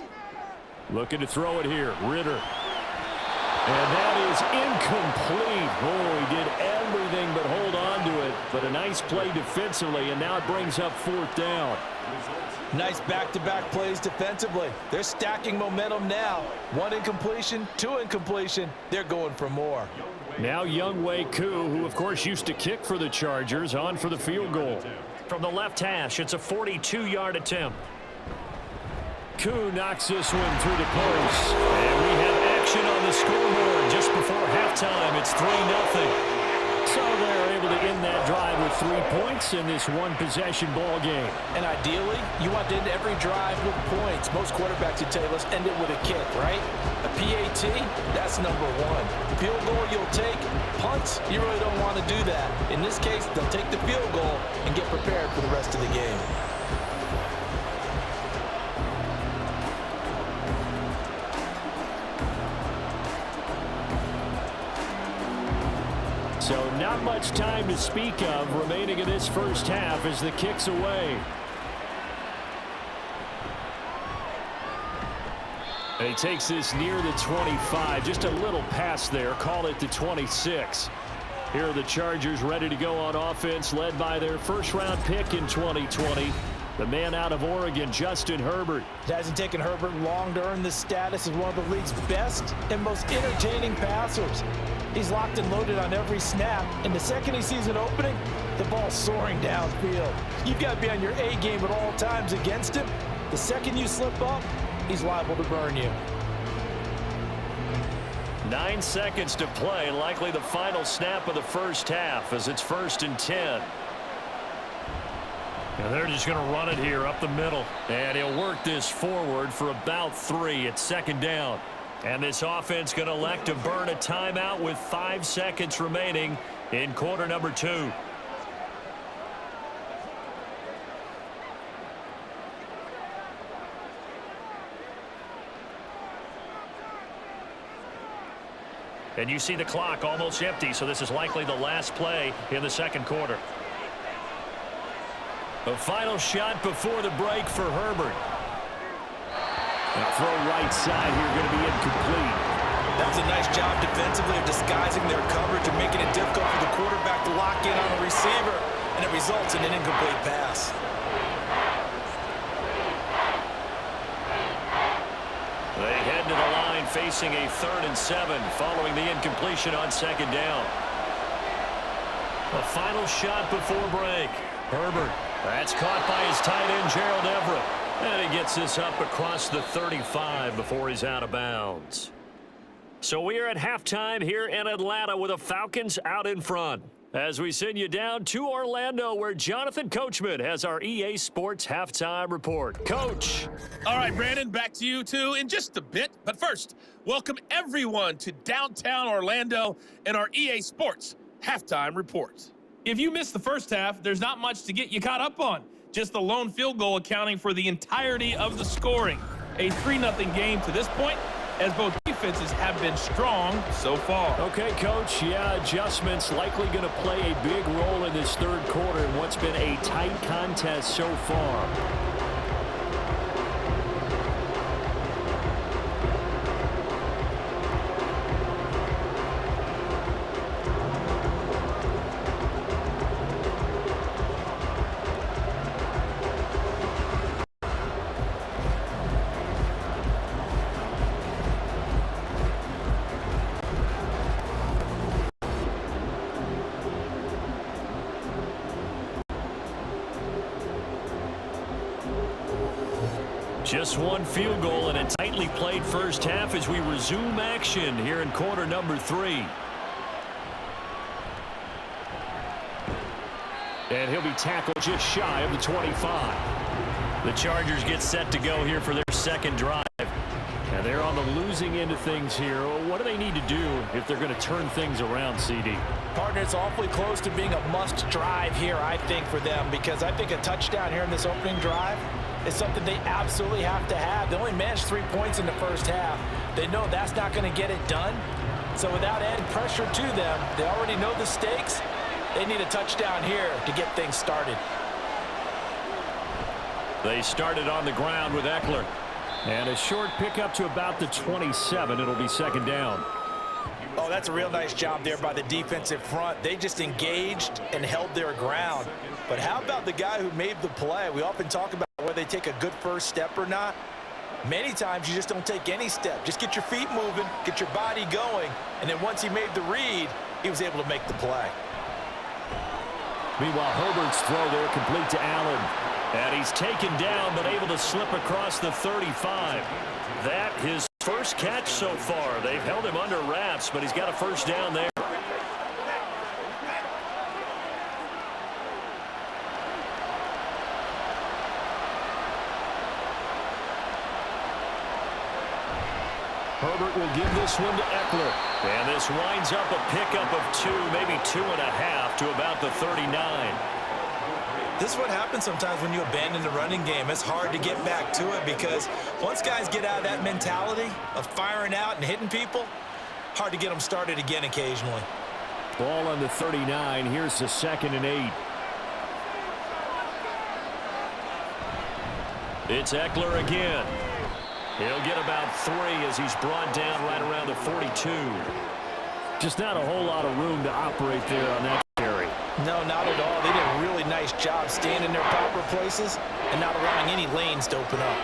Looking to throw it here. Ritter. And that is incomplete. Boy, he did everything but hold on to it. But a nice play defensively, and now it brings up 4th down. Nice back-to-back plays defensively. They're stacking momentum now. 1 incompletion, 2 incompletion. They're going for more. Now Younghoe Koo, who of course used to kick for the Chargers, on for the field goal. From the left hash, it's a 42-yard attempt. Koo knocks this one through the post. And we have action on the scoreboard just before halftime. It's 3-0. So they're able to end that drive with 3 points in this one-possession ball game. And ideally, you want to end every drive with points. Most quarterbacks would tell you, let's end it with a kick, right? A PAT, that's number 1. Field goal you'll take. Punts, you really don't want to do that. In this case, they'll take the field goal and get prepared for the rest of the game. So not much time to speak of remaining in this first half as the kick's away. And he takes this near the 25. Just a little pass there. Call it the 26. Here are the Chargers ready to go on offense, led by their first-round pick in 2020. The man out of Oregon, Justin Herbert. It hasn't taken Herbert long to earn this status as one of the league's best and most entertaining passers. He's locked and loaded on every snap, and the second he sees an opening, the ball's soaring downfield. You've got to be on your A game at all times against him. The second you slip up, he's liable to burn you. 9 seconds to play, likely the final snap of the first half as it's 1st and 10. And they're just going to run it here up the middle. And he'll work this forward for about 3 at 2nd down. And this offense going to elect to burn a timeout with 5 seconds remaining in quarter number 2. And you see the clock almost empty, so this is likely the last play in the second quarter. A final shot before the break for Herbert. And a throw right side here going to be incomplete. That was a nice job defensively of disguising their coverage and making it difficult for the quarterback to lock in on the receiver, and it results in an incomplete pass. They head to the line facing a 3rd and 7 following the incompletion on 2nd down. A final shot before break. Herbert, that's caught by his tight end Gerald Everett. And he gets this up across the 35 before he's out of bounds. So we are at halftime here in Atlanta with the Falcons out in front. As we send you down to Orlando, where Jonathan Coachman has our EA Sports halftime report. Coach. All right, Brandon, back to you two in just a bit. But first, welcome everyone to downtown Orlando and our EA Sports halftime report. If you missed the first half, there's not much to get you caught up on. Just the lone field goal accounting for the entirety of the scoring. A 3-0 game to this point, as both defenses have been strong so far. Okay, Coach. Yeah, adjustments likely going to play a big role in this third quarter in what's been a tight contest so far. Just one field goal and a tightly played first half as we resume action here in quarter number 3. And he'll be tackled just shy of the 25. The Chargers get set to go here for their second drive. And they're on the losing end of things here. What do they need to do if they're going to turn things around, CD? Partner, it's awfully close to being a must drive here, I think, for them, because I think a touchdown here in this opening drive is something they absolutely have to have. They only managed 3 points in the first half. They know that's not going to get it done. So without adding pressure to them, they already know the stakes. They need a touchdown here to get things started. They started on the ground with Eckler. And a short pickup to about the 27. It'll be second down. Oh, that's a real nice job there by the defensive front. They just engaged and held their ground. But how about the guy who made the play? We often talk about whether they take a good first step or not. Many times you just don't take any step. Just get your feet moving, get your body going, and then once he made the read, he was able to make the play. Meanwhile, Herbert's throw there complete to Allen. And he's taken down but able to slip across the 35. That his first catch so far. They've held him under wraps, but he's got a first down there. Herbert will give this one to Eckler. And this winds up a pickup of 2, maybe 2.5 to about the 39. This is what happens sometimes when you abandon the running game. It's hard to get back to it because once guys get out of that mentality of firing out and hitting people, hard to get them started again occasionally. Ball on the 39. Here's the 2nd and 8. It's Eckler again. He'll get about 3 as he's brought down right around the 42. Just not a whole lot of room to operate there on that carry. No, not at all. They did a really nice job staying in their proper places and not allowing any lanes to open up.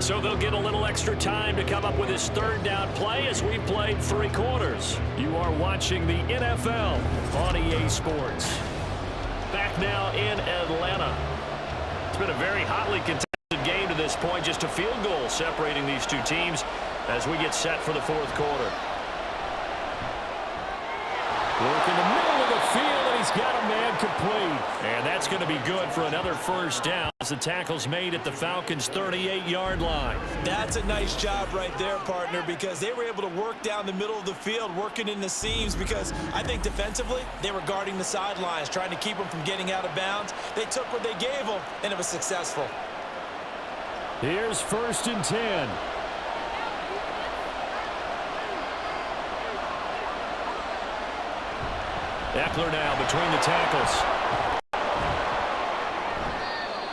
So they'll get a little extra time to come up with his third down play as we played 3 quarters. You are watching the NFL on EA Sports. Back now in Atlanta. It's been a very hotly contested game to this point. Just a field goal separating these two teams as we get set for the 4th quarter. Work in the middle of the field, and he's got a man complete. And that's going to be good for another first down as the tackle's made at the Falcons' 38-yard line. That's a nice job right there, partner, because they were able to work down the middle of the field, working in the seams, because I think defensively they were guarding the sidelines, trying to keep them from getting out of bounds. They took what they gave them, and it was successful. Here's 1st and 10. Eckler now between the tackles.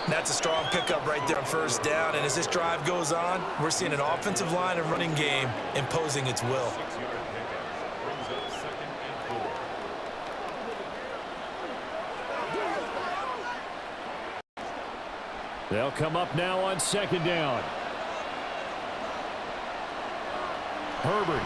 That's a strong pickup right there on 1st down, and as this drive goes on, we're seeing an offensive line and running game imposing its will. They'll come up now on 2nd down. Herbert.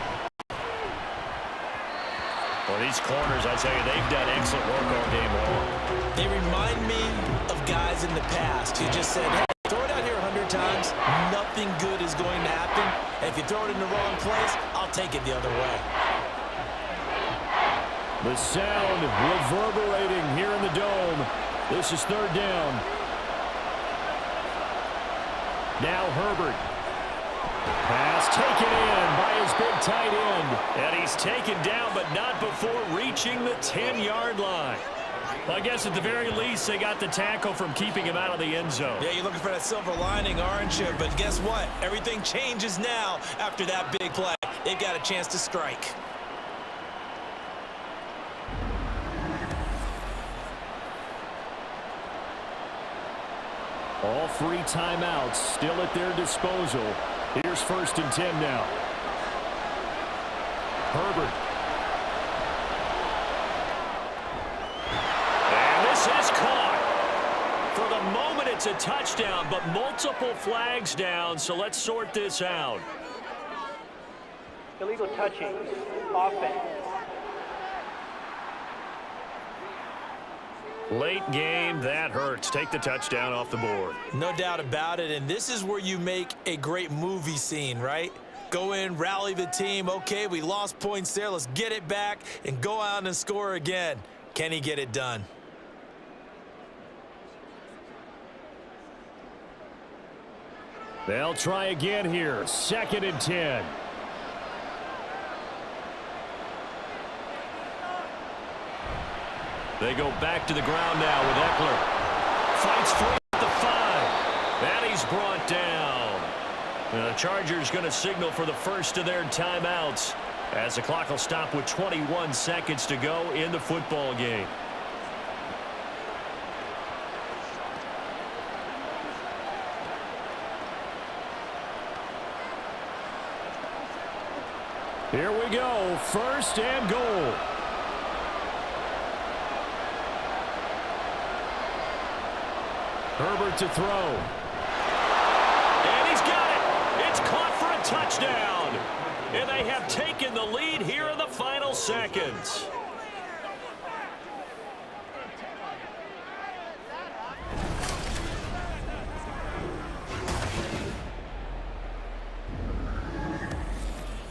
Well, these corners, I tell you, they've done excellent work all game long. They remind me of guys in the past who just said, hey, throw it out here 100 times, nothing good is going to happen. And if you throw it in the wrong place, I'll take it the other way. The sound reverberating here in the dome. This is 3rd down. Now Herbert. Pass taken in by his big tight end. And he's taken down, but not before reaching the 10-yard line. Well, I guess at the very least, they got the tackle from keeping him out of the end zone. Yeah, you're looking for that silver lining, aren't you? But guess what? Everything changes now after that big play. They've got a chance to strike. All 3 timeouts still at their disposal. Here's 1st and 10 now. Herbert. And this is caught. For the moment, it's a touchdown, but multiple flags down, so let's sort this out. Illegal touching, offense. Late game, that hurts. Take the touchdown off the board. No doubt about it, and this is where you make a great movie scene, right? Go in, rally the team. Okay, we lost points there. Let's get it back and go out and score again. Can he get it done? They'll try again here. 2nd and 10. They go back to the ground now with Eckler. Fights free at the 5. And he's brought down. And the Chargers going to signal for the first of their timeouts as the clock will stop with 21 seconds to go in the football game. Here we go. 1st and goal. Herbert to throw. And he's got it. It's caught for a touchdown. And they have taken the lead here in the final seconds.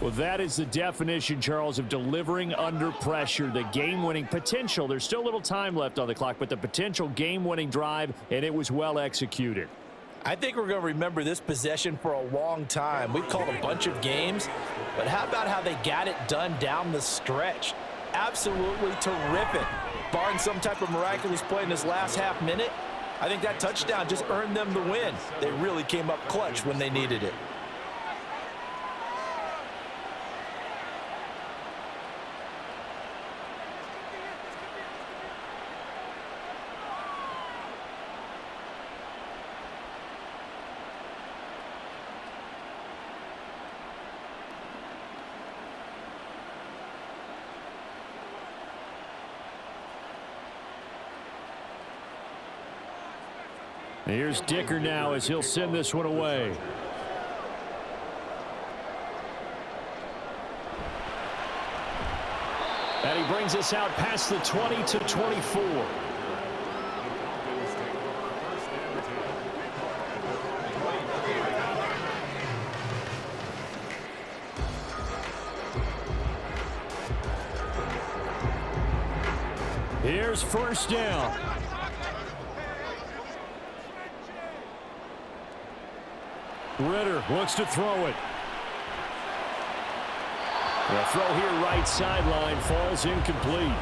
Well, that is the definition, Charles, of delivering under pressure. The game-winning potential. There's still a little time left on the clock, but the potential game-winning drive, and it was well executed. I think we're going to remember this possession for a long time. We've called a bunch of games, but how about how they got it done down the stretch? Absolutely terrific. Barring some type of miraculous play in this last half minute, I think that touchdown just earned them the win. They really came up clutch when they needed it. Here's Dicker now as he'll send this one away. And he brings us out past the 20 to 24. Here's first down. Ritter looks to throw it. The throw here right sideline falls incomplete.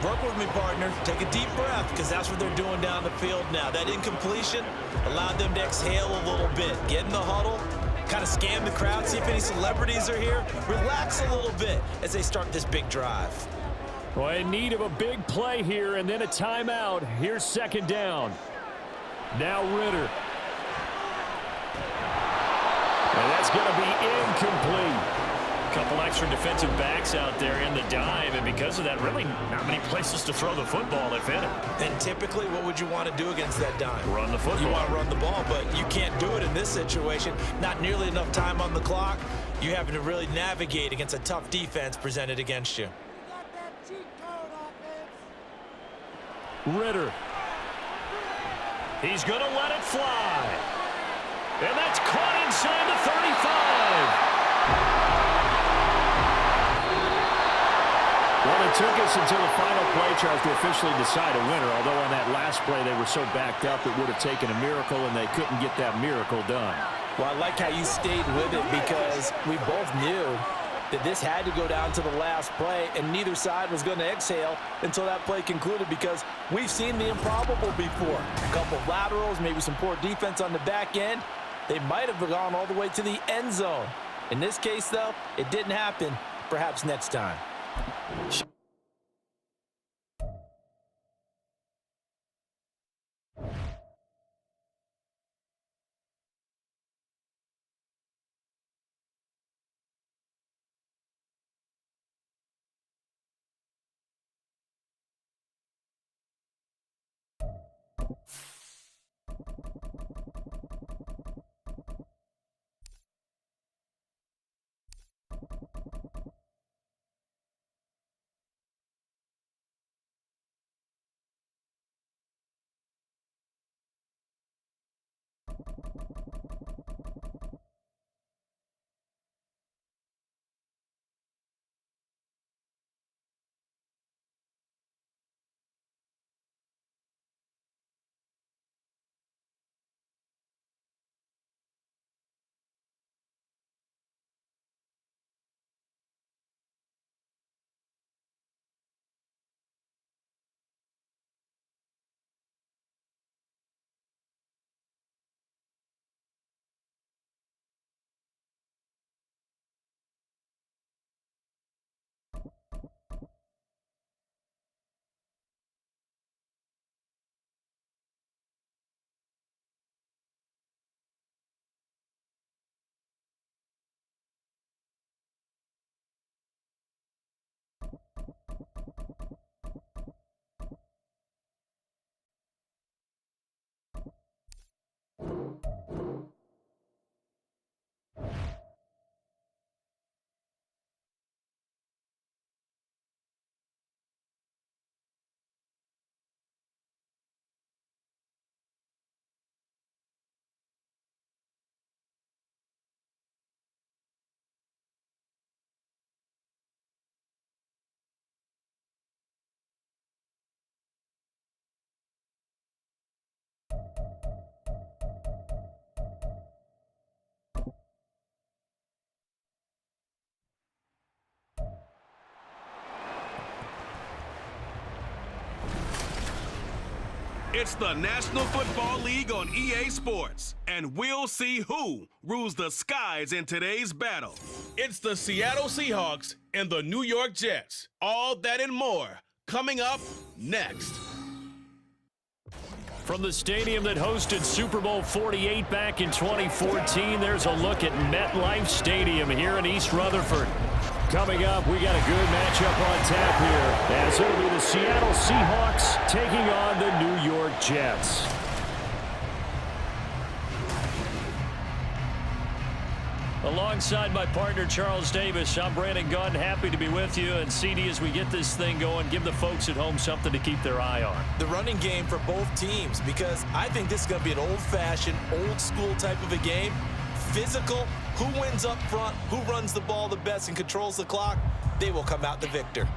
Work with me, partner. Take a deep breath because that's what they're doing down the field now. That incompletion allowed them to exhale a little bit. Get in the huddle, kind of scan the crowd, see if any celebrities are here. Relax a little bit as they start this big drive. Well, in need of a big play here and then a timeout. Here's second down. Now Ritter. And that's going to be incomplete. A couple extra defensive backs out there in the dime, and because of that, really not many places to throw the football, if any. And typically, what would you want to do against that dime? Run the football. You want to run the ball, but you can't do it in this situation. Not nearly enough time on the clock. You're having to really navigate against a tough defense presented against you. Ritter. He's going to let it fly. And that's caught inside the 35. Well, it took us until the final play charge to officially decide a winner, although on that last play they were so backed up it would have taken a miracle, and they couldn't get that miracle done. Well, I like how you stayed with it because we both knew that this had to go down to the last play, and neither side was going to exhale until that play concluded because we've seen the improbable before. A couple of laterals, maybe some poor defense on the back end. They might have gone all the way to the end zone. In this case, though, it didn't happen. Perhaps next time. It's the National Football League on EA Sports, and we'll see who rules the skies in today's battle. It's the Seattle Seahawks and the New York Jets. All that and more coming up next. From the stadium that hosted Super Bowl 48 back in 2014, there's a look at MetLife Stadium here in East Rutherford. Coming up, we got a good matchup on tap here, as it'll be the Seattle Seahawks taking on the New York Jets. A Alongside my partner, Charles Davis, I'm Brandon Gunn. Happy to be with you. And CD, as we get this thing going, give the folks at home something to keep their eye on. The running game for both teams, because I think this is going to be an old-fashioned, old-school type of a game. Physical, who wins up front, who runs the ball the best and controls the clock, they will come out the victor.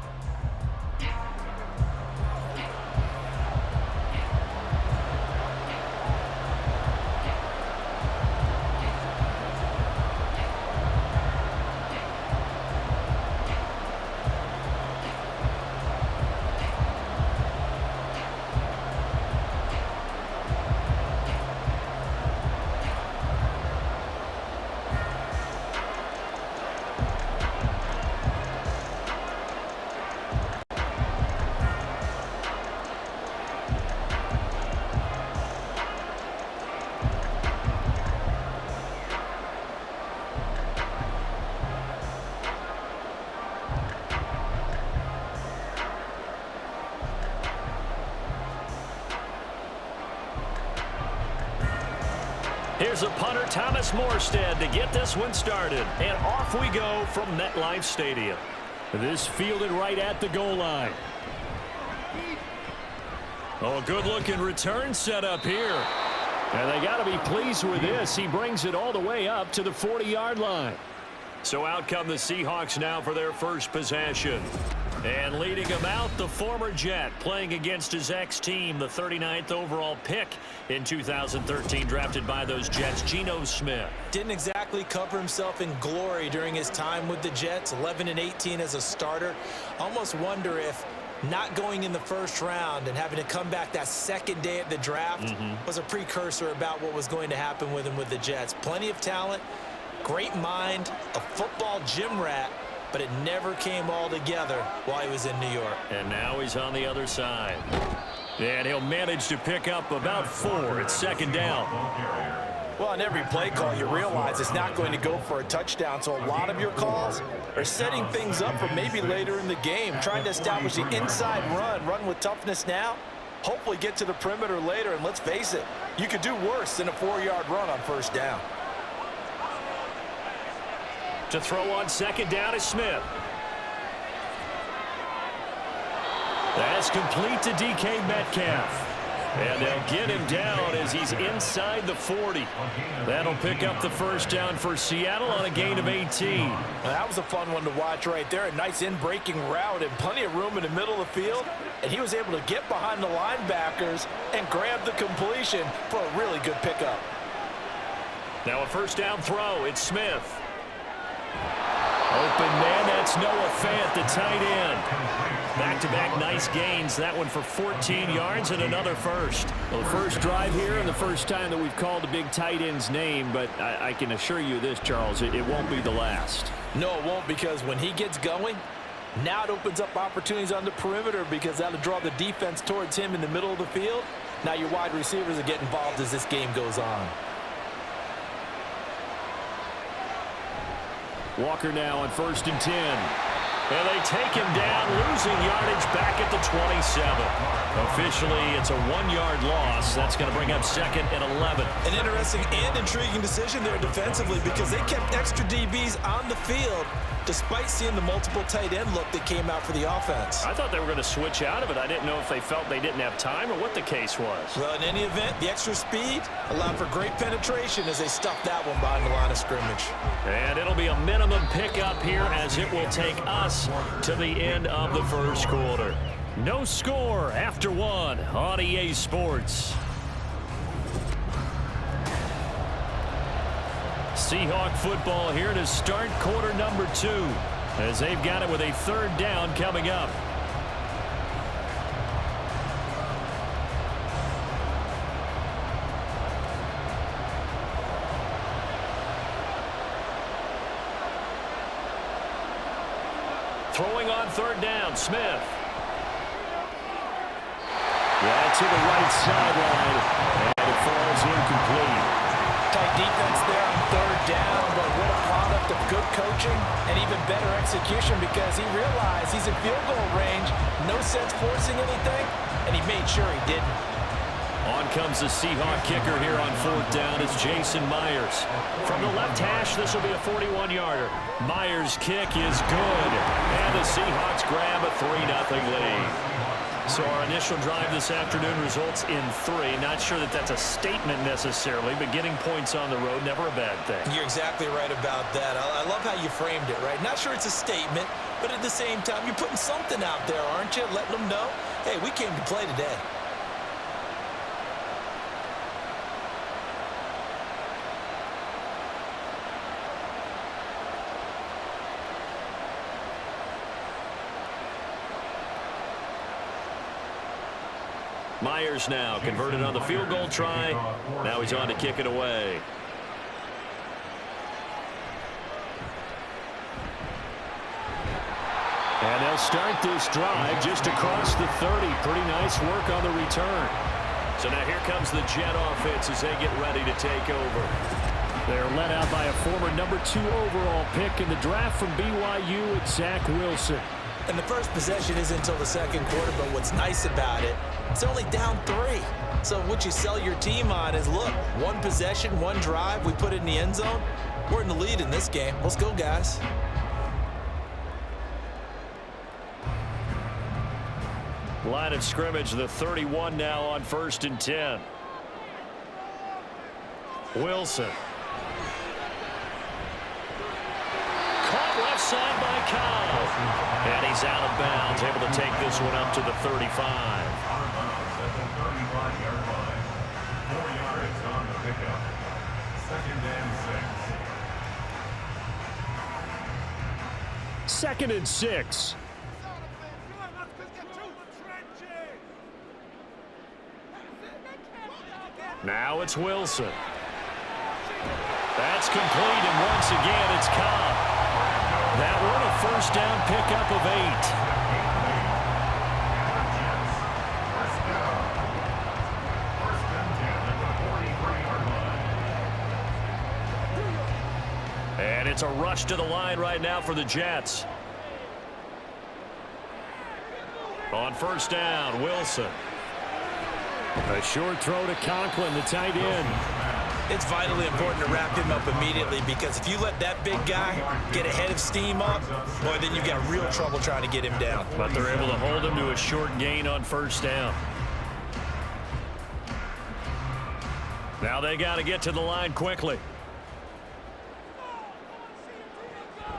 Here's a punter, Thomas Morstead, to get this one started. And off we go from MetLife Stadium. This fielded right at the goal line. Oh, good-looking return set up here. And they got to be pleased with this. He brings it all the way up to the 40-yard line. So out come the Seahawks now for their first possession. And leading him out, the former Jet, playing against his ex-team, the 39th overall pick in 2013, drafted by those Jets, Geno Smith. Didn't exactly cover himself in glory during his time with the Jets, 11-18 as a starter. Almost wonder if not going in the first round and having to come back that second day at the draft was a precursor about what was going to happen with him with the Jets. Plenty of talent, great mind, a football gym rat, but it never came all together while he was in New York. And now he's on the other side. And he'll manage to pick up about 4. It's second down. Well, on every play call, you realize it's not going to go for a touchdown, so a lot of your calls are setting things up for maybe later in the game, trying to establish the inside run with toughness now, hopefully get to the perimeter later, and let's face it, you could do worse than a 4-yard run on first down. To throw on second down is Smith. That's complete to DK Metcalf. And they'll get him down as he's inside the 40. That'll pick up the first down for Seattle on a gain of 18. Well, that was a fun one to watch right there. A nice in-breaking route and plenty of room in the middle of the field. And he was able to get behind the linebackers and grab the completion for a really good pickup. Now a first down throw. It's Smith. Open man, that's Noah Fant, the tight end. Back-to-back nice gains. That one for 14 yards and another first. Well, the first drive here and the first time that we've called a big tight end's name, but I can assure you this, Charles, it won't be the last. No, it won't, because when he gets going, now it opens up opportunities on the perimeter because that'll draw the defense towards him in the middle of the field. Now your wide receivers will get involved as this game goes on. Walker now on 1st and 10. And they take him down, losing yardage back at the 27. Officially, it's a 1-yard loss. That's going to bring up 2nd and 11. An interesting and intriguing decision there defensively because they kept extra DBs on the field despite seeing the multiple tight end look that came out for the offense. I thought they were going to switch out of it. I didn't know if they felt they didn't have time or what the case was. Well, in any event, the extra speed allowed for great penetration as they stuffed that one behind the line of scrimmage. And it'll be a minimum pickup here as it will take us to the end of the first quarter. No score after 1 on EA Sports. Seahawk football here to start quarter number 2 as they've got it with a 3rd down coming up. Throwing on 3rd down, Smith. Yeah, to the right sideline, and it falls incomplete. Tight defense there on 3rd down, but what a product of good coaching and even better execution because he realized he's in field goal range, no sense forcing anything, and he made sure he didn't. On comes the Seahawk kicker here on 4th down. It's Jason Myers. From the left hash, this will be a 41-yarder. Myers' kick is good. And the Seahawks grab a 3-0 lead. So our initial drive this afternoon results in 3. Not sure that that's a statement necessarily, but getting points on the road, never a bad thing. You're exactly right about that. I love how you framed it, right? Not sure it's a statement, but at the same time, you're putting something out there, aren't you? Letting them know, hey, we came to play today. Myers now converted on the field goal try. Now he's on to kick it away. And they'll start this drive just across the 30. Pretty nice work on the return. So now here comes the Jet offense as they get ready to take over. They're led out by a former number 2 overall pick in the draft from BYU, it's Zach Wilson. And the first possession isn't until the second quarter, but what's nice about it, it's only down 3. So what you sell your team on is, look, 1 possession, 1 drive, we put it in the end zone. We're in the lead in this game. Let's go, guys. Line of scrimmage, the 31 now on 1st and 10. Wilson. Caught left side by Kyle. And he's out of bounds, able to take this one up to the 35. 4 yards on the pickup. 2nd and 6. 2nd and 6. Now it's Wilson. That's complete, and once again it's Cobb. That one a 1st down pickup of 8. And it's a rush to the line right now for the Jets. On 1st down, Wilson. A short throw to Conklin, the tight end. It's vitally important to wrap him up immediately, because if you let that big guy get ahead of steam up, boy, then you've got real trouble trying to get him down. But they're able to hold him to a short gain on 1st down. Now they got to get to the line quickly.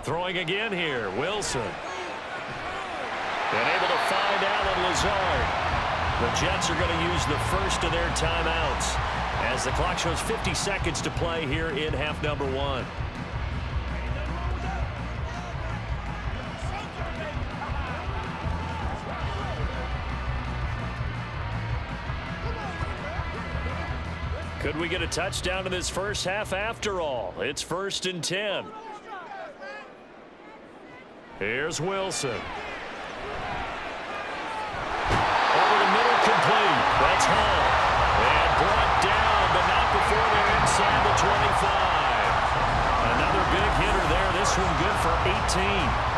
Throwing again here, Wilson. And able to find Alan Lazard. The Jets are going to use the first of their timeouts as the clock shows 50 seconds to play here in half number 1. Could we get a touchdown in this first half after all? It's 1st and 10. Here's Wilson. Complete. That's Hall. And brought down, but not before they're inside the 25. Another big hitter there. This one good for 18.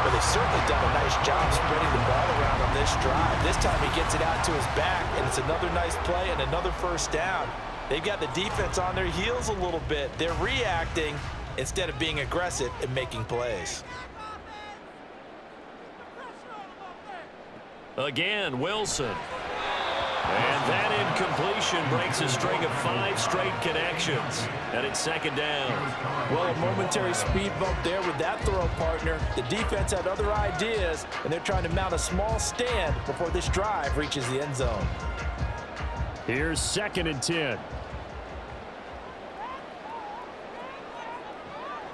Well, they've certainly done a nice job spreading the ball around on this drive. This time he gets it out to his back, and it's another nice play and another 1st down. They've got the defense on their heels a little bit. They're reacting instead of being aggressive and making plays. Again, Wilson. And that incompletion breaks a string of 5 straight connections. And it's 2nd down. Well, a momentary speed bump there with that throw, partner. The defense had other ideas, and they're trying to mount a small stand before this drive reaches the end zone. Here's 2nd and 10.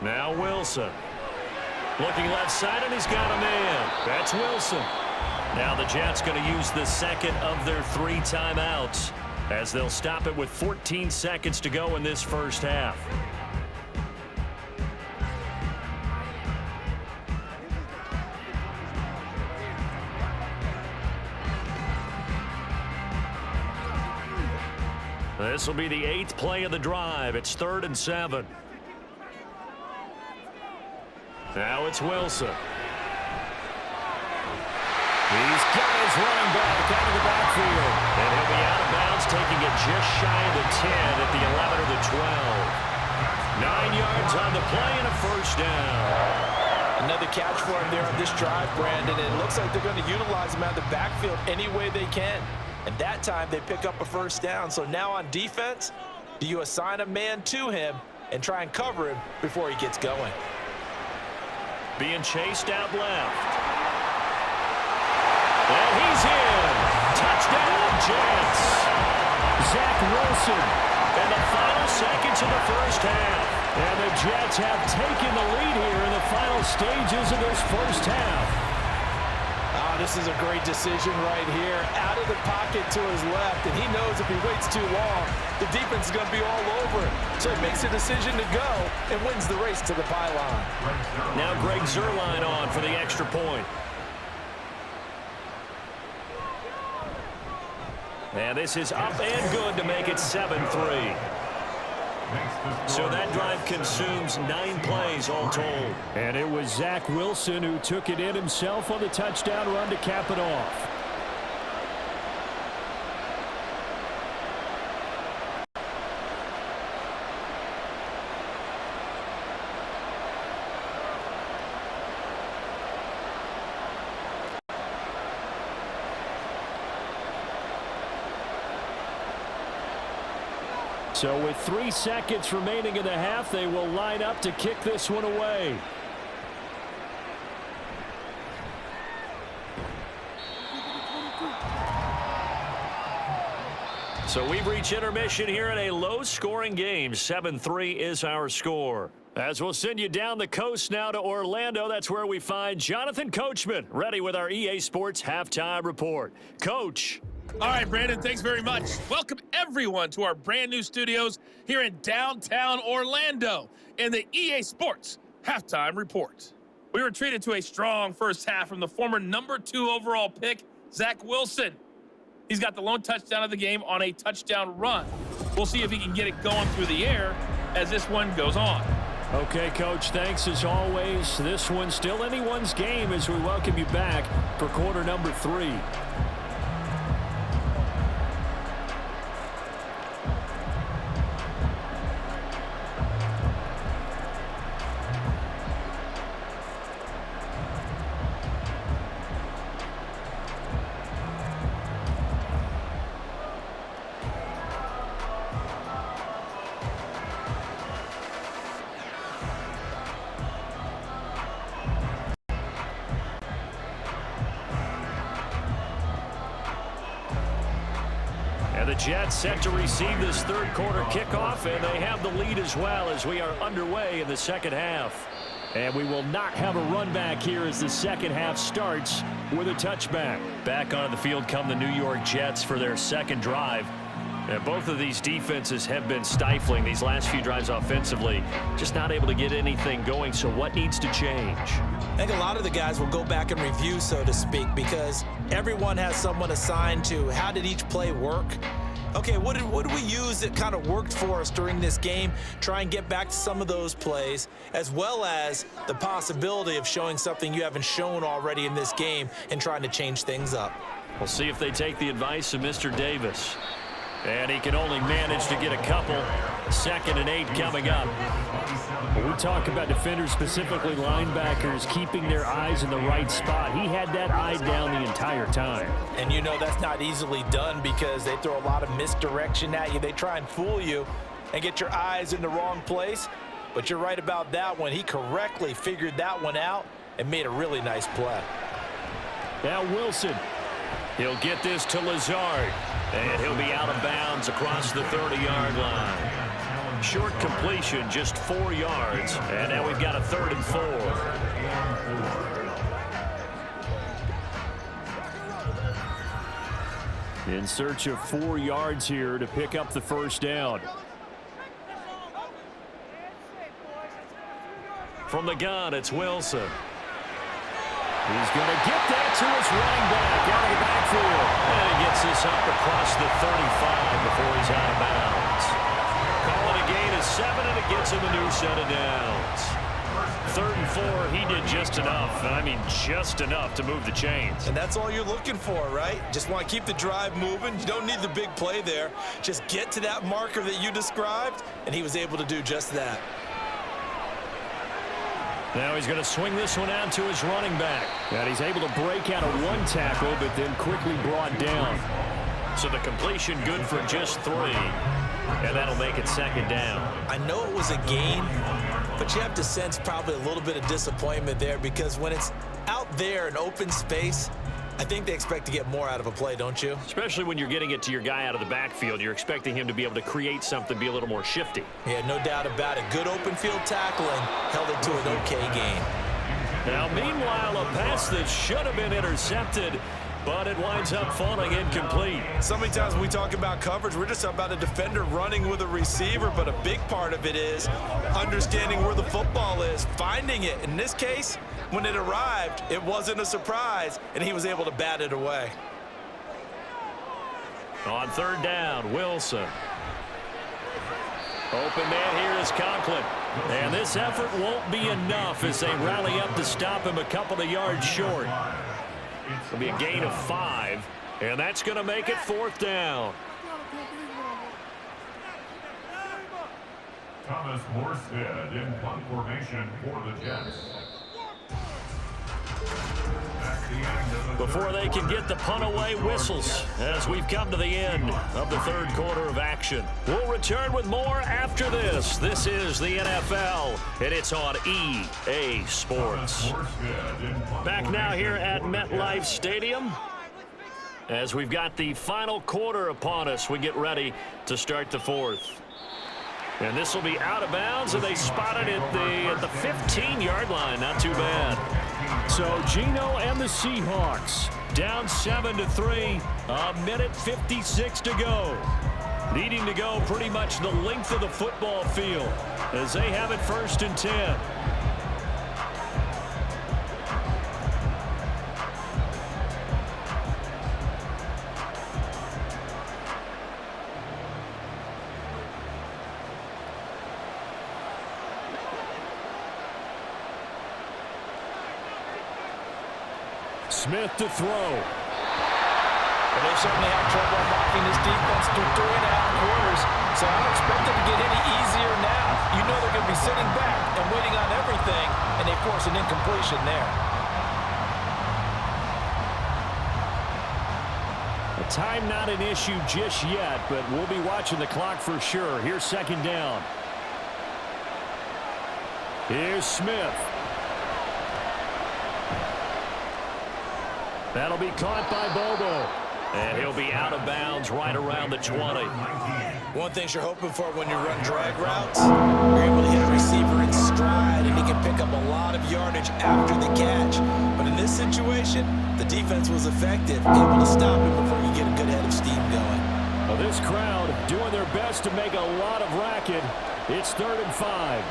Now Wilson. Looking left side, and he's got a man. That's Wilson. Now the Jets going to use the 2nd of their 3 timeouts as they'll stop it with 14 seconds to go in this first half. This will be the 8th play of the drive. It's 3rd and 7. Now it's Wilson. He's got his running back out of the backfield. And he'll be out of bounds taking it just shy of the 10 at the 11 or the 12. 9 yards on the play and a first down. Another catch for him there on this drive, Brandon. It looks like they're going to utilize him out of the backfield any way they can. And that time they pick up a first down. So now on defense, do you assign a man to him and try and cover him before he gets going? Being chased out left. And he's in. Touchdown, Jets. Zach Wilson. And the final seconds of the first half. And the Jets have taken the lead here in the final stages of this first half. This is a great decision right here. Out of the pocket to his left, and he knows if he waits too long, the defense is going to be all over it. So he makes a decision to go and wins the race to the pylon. Now Greg Zuerlein on for the extra point. And this is up and good to make it 7-3. So that drive consumes 9 plays all told. And it was Zach Wilson who took it in himself on the touchdown run to cap it off. So with 3 seconds remaining in the half, they will line up to kick this one away. So we've reached intermission here in a low-scoring game. 7-3 is our score. As we'll send you down the coast now to Orlando, that's where we find Jonathan Coachman, ready with our EA Sports Halftime Report. Coach. All right, Brandon, thanks very much. Welcome, everyone, to our brand-new studios here in downtown Orlando in the EA Sports Halftime Report. We were treated to a strong first half from the former #2 overall pick, Zach Wilson. He's got the lone touchdown of the game on a touchdown run. We'll see if he can get it going through the air as this one goes on. Okay, Coach, thanks as always. This one's still anyone's game as we welcome you back for quarter number 3. The Jets set to receive this third quarter kickoff, and they have the lead as well as we are underway in the second half. And we will not have a run back here as the second half starts with a touchback. Back onto the field come the New York Jets for their second drive. And both of these defenses have been stifling these last few drives offensively. Just not able to get anything going, so what needs to change? I think a lot of the guys will go back and review, so to speak, because everyone has someone assigned to how did each play work. Okay, what did we use that kind of worked for us during this game? Try and get back to some of those plays, as well as the possibility of showing something you haven't shown already in this game and trying to change things up. We'll see if they take the advice of Mr. Davis. And he can only manage to get a couple. 2nd and 8 coming up. When we talk about defenders, specifically linebackers, keeping their eyes in the right spot, he had that eye down the entire time. And you know that's not easily done because they throw a lot of misdirection at you. They try and fool you and get your eyes in the wrong place. But you're right about that one. He correctly figured that one out and made a really nice play. Now Wilson. He'll get this to Lazard. And he'll be out of bounds across the 30-yard line. Short completion, just 4 yards. And now we've got a 3rd and 4. In search of 4 yards here to pick up the first down. From the gun, it's Wilson. He's going to get that to his running back out of the backfield. And he gets this up across the 35 before he's out of bounds. Calling a gain of 7, and it gets him a new set of downs. 3rd and 4, he did just enough. I mean, just enough to move the chains. And that's all you're looking for, right? Just want to keep the drive moving. You don't need the big play there. Just get to that marker that you described, and he was able to do just that. Now he's going to swing this one out to his running back. And he's able to break out of one tackle, but then quickly brought down. So the completion good for just 3. And that'll make it 2nd down. I know it was a gain, but you have to sense probably a little bit of disappointment there because when it's out there in open space, I think they expect to get more out of a play, don't you? Especially when you're getting it to your guy out of the backfield. You're expecting him to be able to create something, be a little more shifty. Yeah, no doubt about it. Good open field tackling, held it to an okay gain. Now, meanwhile, a pass that should have been intercepted, but it winds up falling incomplete. So many times when we talk about coverage, we're just talking about a defender running with a receiver, but a big part of it is understanding where the football is, finding it. In this case, when it arrived, it wasn't a surprise, and he was able to bat it away. On 3rd down, Wilson. Open man here is Conklin. And this effort won't be enough as they rally up to stop him a couple of yards short. It'll be a gain of 5, and that's going to make it 4th down. Thomas Morstead in punt formation for the Jets. Before they can get the punt away, whistles as we've come to the end of the 3rd quarter of action. We'll return with more after this. This is the NFL, and it's on EA Sports. Back now here at MetLife Stadium as we've got the final quarter upon us. We get ready to start the 4th. And this will be out of bounds, and they spotted it at the 15-yard line. Not too bad. So Geno and the Seahawks down 7-3, a minute 56 to go. Needing to go pretty much the length of the football field as they have it 1st and 10. Smith to throw. And they certainly have trouble knocking this defense through 3.5 quarters, so I don't expect it to get any easier now. You know they're going to be sitting back and waiting on everything, and they force an incompletion there. Time not an issue just yet, but we'll be watching the clock for sure. Here's 2nd down. Here's Smith. That'll be caught by Bobo. And he'll be out of bounds right around the 20. One thing you're hoping for when you run drag routes, you're able to hit a receiver in stride, and he can pick up a lot of yardage after the catch. But in this situation, the defense was effective, able to stop him before you get a good head of steam going. Well, this crowd doing their best to make a lot of racket. It's 3rd and 5.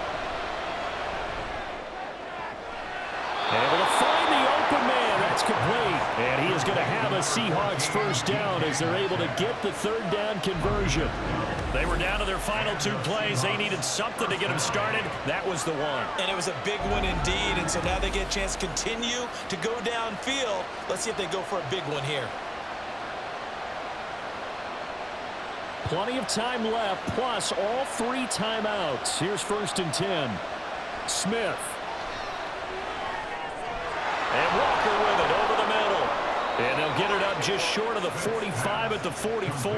Able to find the open man. That's complete. And he is going to have a Seahawks 1st down as they're able to get the 3rd down conversion. They were down to their final 2 plays. They needed something to get them started. That was the one. And it was a big one indeed, and so now they get a chance to continue to go downfield. Let's see if they go for a big one here. Plenty of time left, plus all 3 timeouts. Here's 1st and 10. Smith. And Walker with it over the middle. And they'll get it up just short of the 45 at the 44.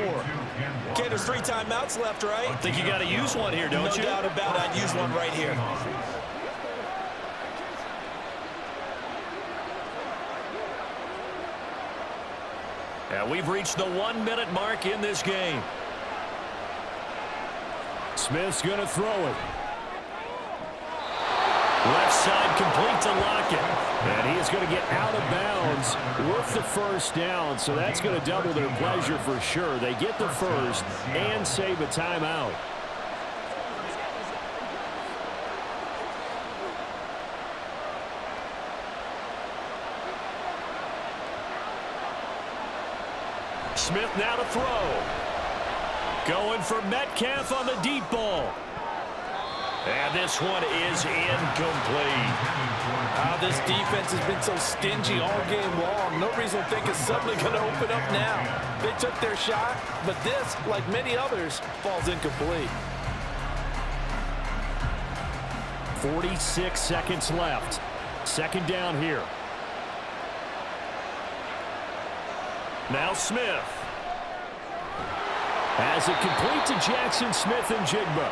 Okay, there's 3 timeouts left, right? I think you got to use one here, don't you? No doubt about it. I'd use one right here. And we've reached the 1-minute mark in this game. Smith's going to throw it. Left side complete to Lockett. And he is going to get out of bounds with the 1st down, so that's going to double their pleasure for sure. They get the 1st and save a timeout. Smith now to throw. Going for Metcalf on the deep ball. And this one is incomplete. This defense has been so stingy all game long. No reason to think it's suddenly going to open up now. They took their shot, but this, like many others, falls incomplete. 46 seconds left. Second down here. Now Smith. Has it complete to Jackson Smith and Jigba.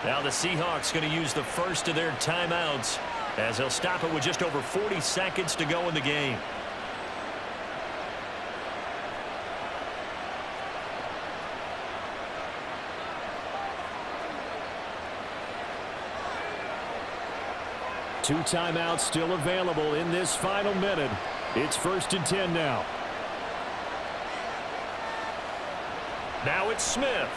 Now the Seahawks going to use the first of their timeouts as they'll stop it with just over 40 seconds to go in the game. Two timeouts still available in this final minute. It's 1st and 10 now. Now it's Smith.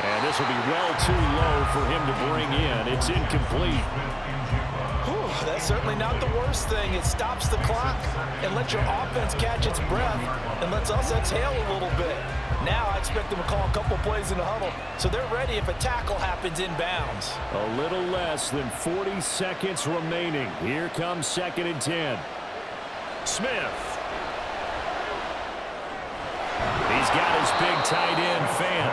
And this will be well too low for him to bring in. It's incomplete. Whew, that's certainly not the worst thing. It stops the clock and lets your offense catch its breath and lets us exhale a little bit. Now I expect them to call a couple plays in the huddle so they're ready if a tackle happens inbounds. A little less than 40 seconds remaining. Here comes 2nd and 10. Smith. He's got his big tight end fan.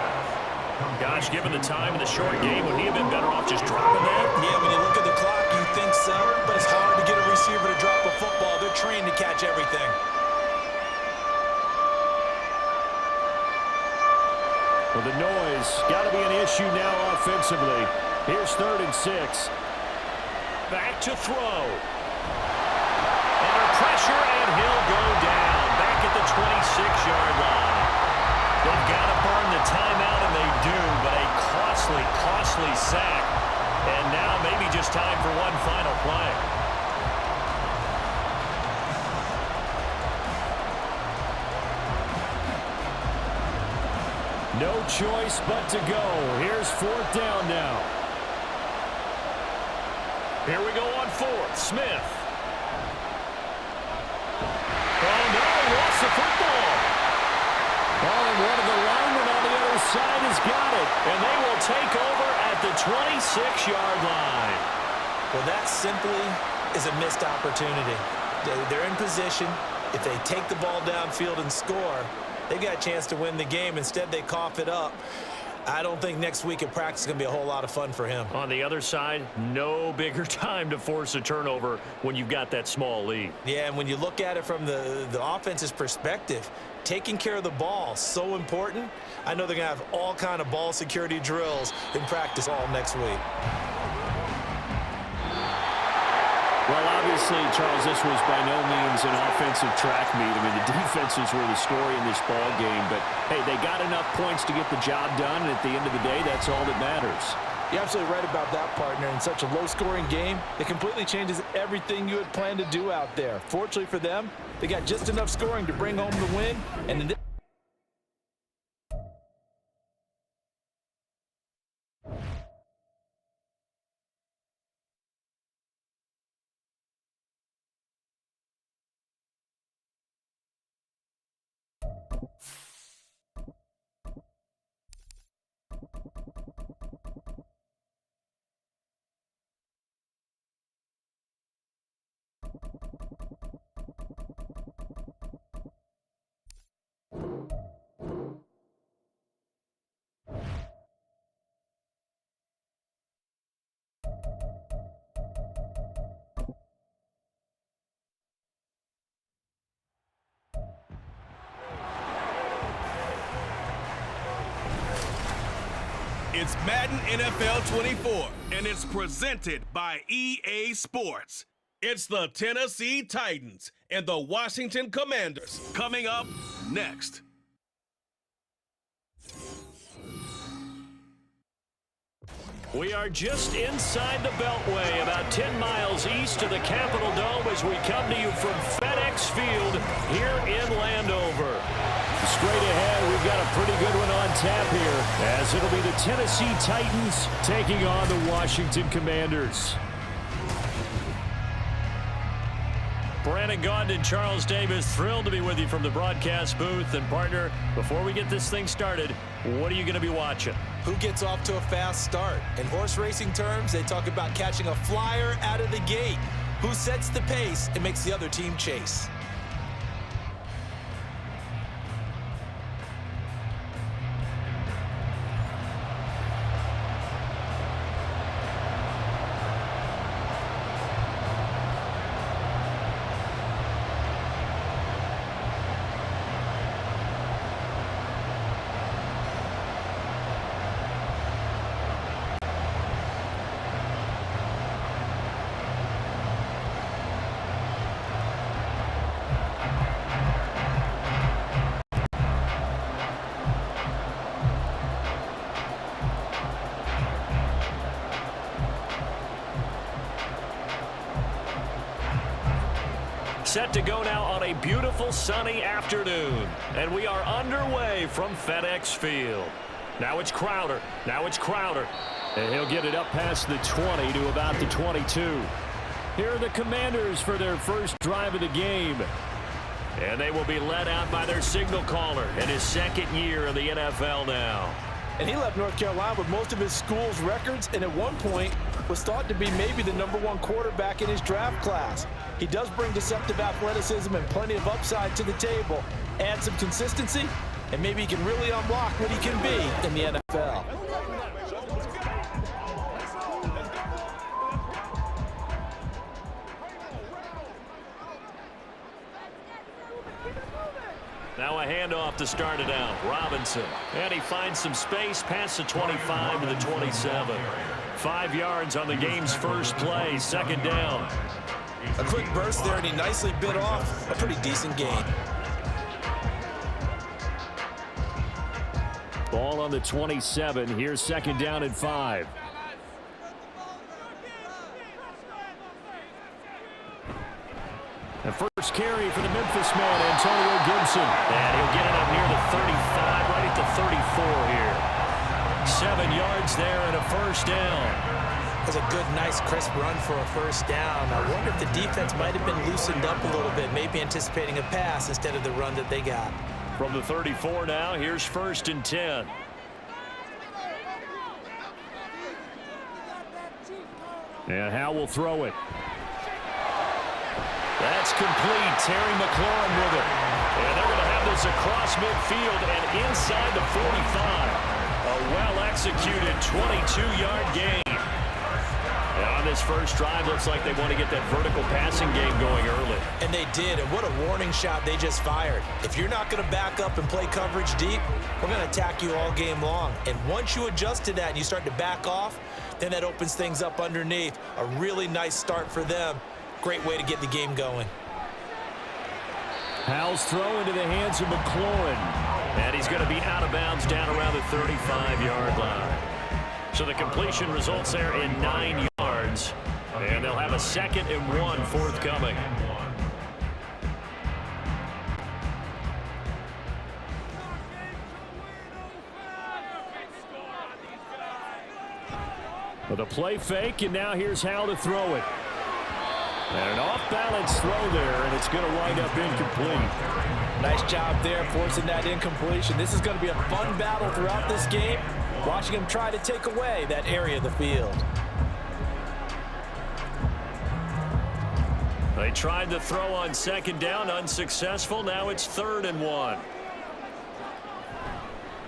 Gosh, given the time in the short game, would he have been better off just dropping that? Yeah, when you look at the clock, you think so, but it's hard to get a receiver to drop a football. They're trained to catch everything. Well, the noise got to be an issue now offensively. Here's 3rd and 6. Back to throw. Under pressure, and he'll go down. Back at the 26-yard line. They've got to burn the timeout, and they do, but a costly, costly sack. And now maybe just time for one final play. No choice but to go. Here's 4th down now. Here we go on 4th. Smith. Oh, no, lost the football. Oh, and one of the linemen on the other side has got it. And they will take over at the 26-yard line. Well, that simply is a missed opportunity. They're in position. If they take the ball downfield and score, they've got a chance to win the game. Instead, they cough it up. I don't think next week at practice is going to be a whole lot of fun for him. On the other side, no bigger time to force a turnover when you've got that small lead. Yeah, and when you look at it from the offense's perspective, taking care of the ball, so important. I know they're going to have all kind of ball security drills in practice all next week. Well, obviously, Charles, this was by no means an offensive track meet. I mean, the defenses were the story in this ball game. But, hey, they got enough points to get the job done, and at the end of the day, that's all that matters. You're absolutely right about that, partner. In such a low-scoring game, it completely changes everything you had planned to do out there. Fortunately for them, they got just enough scoring to bring home the win. And in It's Madden NFL 24, and it's presented by EA Sports. It's the Tennessee Titans and the Washington Commanders coming up next. We are just inside the Beltway, about 10 miles east of the Capitol Dome as we come to you from FedEx Field here in Landover. Straight ahead, we've got a pretty good one on tap here, as it'll be the Tennessee Titans taking on the Washington Commanders. Brandon Gaudin and Charles Davis, thrilled to be with you from the broadcast booth. And partner, before we get this thing started, what are you going to be watching? Who gets off to a fast start? In horse racing terms, they talk about catching a flyer out of the gate. Who sets the pace and makes the other team chase? Set to go now on a beautiful sunny afternoon. And we are underway from FedEx Field. Now it's Crowder. And he'll get it up past the 20 to about the 22. Here are the Commanders for their first drive of the game. And they will be led out by their signal caller in his second year in the NFL now. And he left North Carolina with most of his school's records, and at one point was thought to be maybe the #1 quarterback in his draft class. He does bring deceptive athleticism and plenty of upside to the table. Add some consistency, and maybe he can really unlock what he can be in the NFL. Now a handoff to start it out. Robinson. And he finds some space past the 25 to the 27. 5 yards on the game's first play. Second down. A quick burst there, and he nicely bit off a pretty decent gain. Ball on the 27. Here's second down and 5. The first carry for the Memphis man, Antonio Gibson. And he'll get it up near the 35, right at the 34 here. 7 yards there and a first down. That's a good, nice, crisp run for a first down. I wonder if the defense might have been loosened up a little bit, maybe anticipating a pass instead of the run that they got. From the 34 now, here's first and 10. And Howe will throw it. That's complete. Terry McLaurin with it. And they're going to have this across midfield and inside the 45. A well-executed 22-yard gain. And on this first drive, looks like they want to get that vertical passing game going early. And they did, and what a warning shot they just fired. If you're not going to back up and play coverage deep, we're going to attack you all game long. And once you adjust to that and you start to back off, then that opens things up underneath. A really nice start for them. Great way to get the game going. Howell's throw into the hands of McLaurin. And he's going to be out of bounds down around the 35-yard line. So the completion results there in 9 yards. And they'll have a 2nd and 1 forthcoming. With a play fake, and now here's Howell to throw it. And an off-balance throw there, and it's going to wind up incomplete. Nice job there forcing that incompletion. This is going to be a fun battle throughout this game, watching him try to take away that area of the field. They tried to throw on second down, unsuccessful. Now it's 3rd and 1.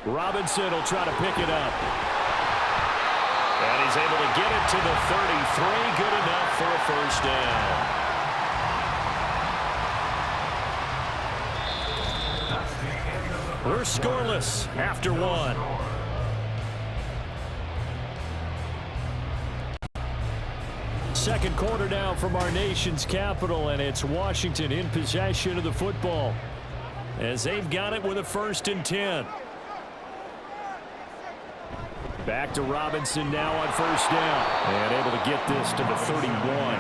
Robinson will try to pick it up. And he's able to get it to the 33. Good enough for a first down. We're scoreless after 1. Second quarter now from our nation's capital, and it's Washington in possession of the football as they've got it with a 1st and 10. Back to Robinson now on first down. And able to get this to the 31.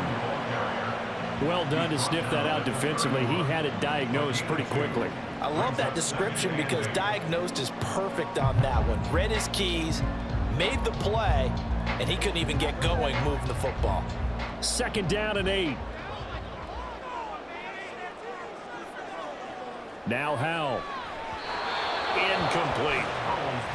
Well done to sniff that out defensively. He had it diagnosed pretty quickly. I love that description because diagnosed is perfect on that one. Read his keys, made the play, and he couldn't even get going moving the football. 2nd down and 8. Now Howell. incomplete.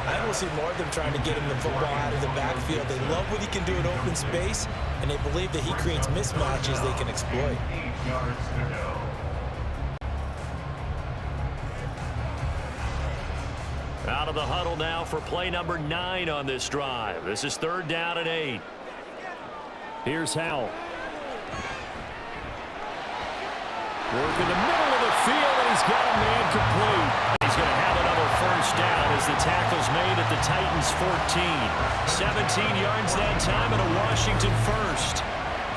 I don't see more of them trying to get him the football out of the backfield. They love what he can do in open space, and they believe that he creates mismatches they can exploit. 8 yards to go. Out of the huddle now for play number 9 on this drive. This is 3rd down and 8. Here's Howell. Working the middle of the field, and he's got a man complete. He's going to have another first down as the tackle's made at the Titans' 14. 17 yards that time and a Washington first.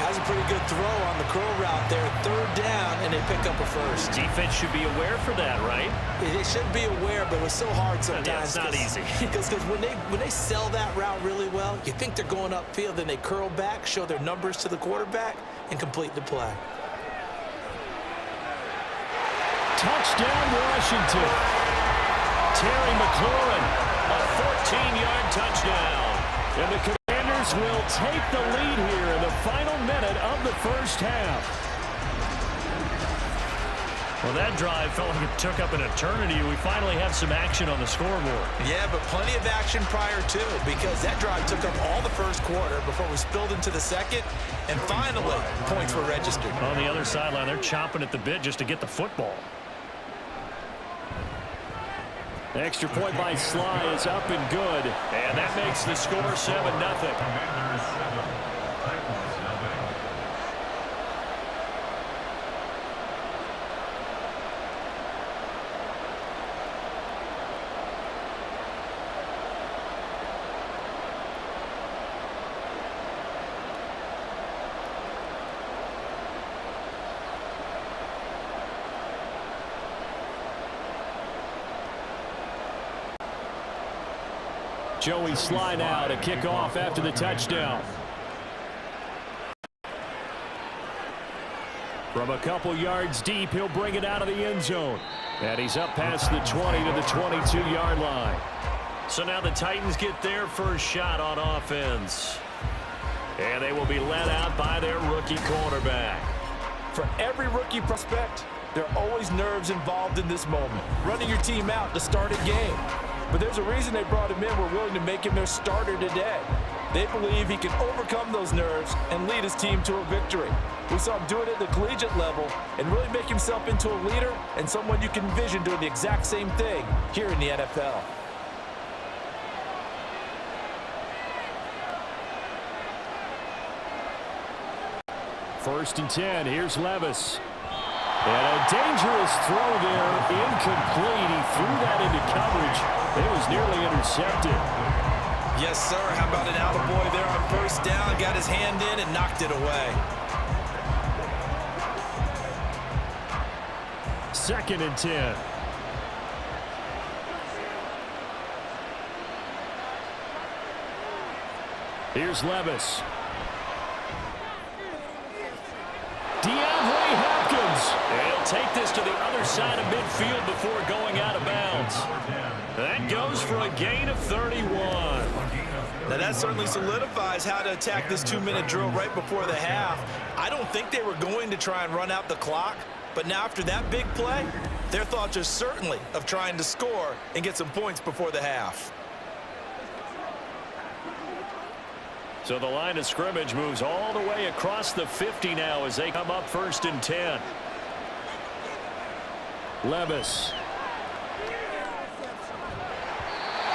Has a pretty good throw on the curl route there. 3rd down, and they pick up a first. Defense should be aware for that, right? They should be aware, but it was so hard sometimes. Yeah, it's not easy. Because when they sell that route really well, you think they're going upfield, then they curl back, show their numbers to the quarterback, and complete the play. Touchdown, Washington. Terry McLaurin, a 14-yard touchdown. And the Commanders will take the lead here in the final minute of the first half. Well, that drive felt like it took up an eternity. We finally have some action on the scoreboard. Yeah, but plenty of action prior to, because that drive took up all the first quarter before we spilled into the second, and finally, points were registered. On the other sideline, they're chomping at the bit just to get the football. Extra point by Sly is up and good, and that makes the score 7-0. Commanders 7, Titans nothing. Joey Sly now to kick off after the touchdown. From a couple yards deep, he'll bring it out of the end zone. And he's up past the 20 to the 22-yard line. So now the Titans get their first shot on offense. And they will be led out by their rookie quarterback. For every rookie prospect, there are always nerves involved in this moment. Running your team out to start a game. But there's a reason they brought him in. We're willing to make him their starter today. They believe he can overcome those nerves and lead his team to a victory. We saw him do it at the collegiate level and really make himself into a leader and someone you can envision doing the exact same thing here in the NFL. First and 10, here's Levis. And a dangerous throw there, incomplete. He threw that into coverage. It was nearly intercepted. Yes, sir. How about an attaboy there on first down? Got his hand in and knocked it away. 2nd and 10. Here's Levis. DeAndre Hopkins. And he'll take this to the other side of midfield before going out of bounds. That goes for a gain of 31. Now that certainly solidifies how to attack this 2-minute drill right before the half. I don't think they were going to try and run out the clock, but now after that big play, their thoughts are certainly of trying to score and get some points before the half. So the line of scrimmage moves all the way across the 50 now as they come up 1st and 10. Levis.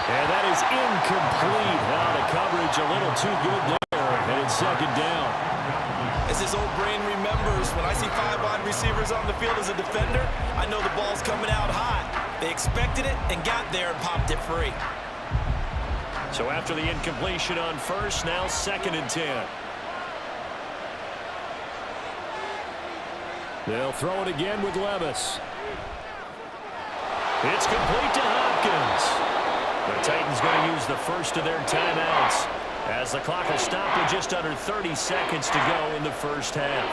And that is incomplete. Now the coverage a little too good there, and it's 2nd down. As his old brain remembers, when I see 5 wide receivers on the field as a defender, I know the ball's coming out hot. They expected it and got there and popped it free. So after the incompletion on first, now 2nd and 10. They'll throw it again with Levis. It's complete to Hopkins. The Titans going to use the first of their timeouts as the clock will stop with just under 30 seconds to go in the first half.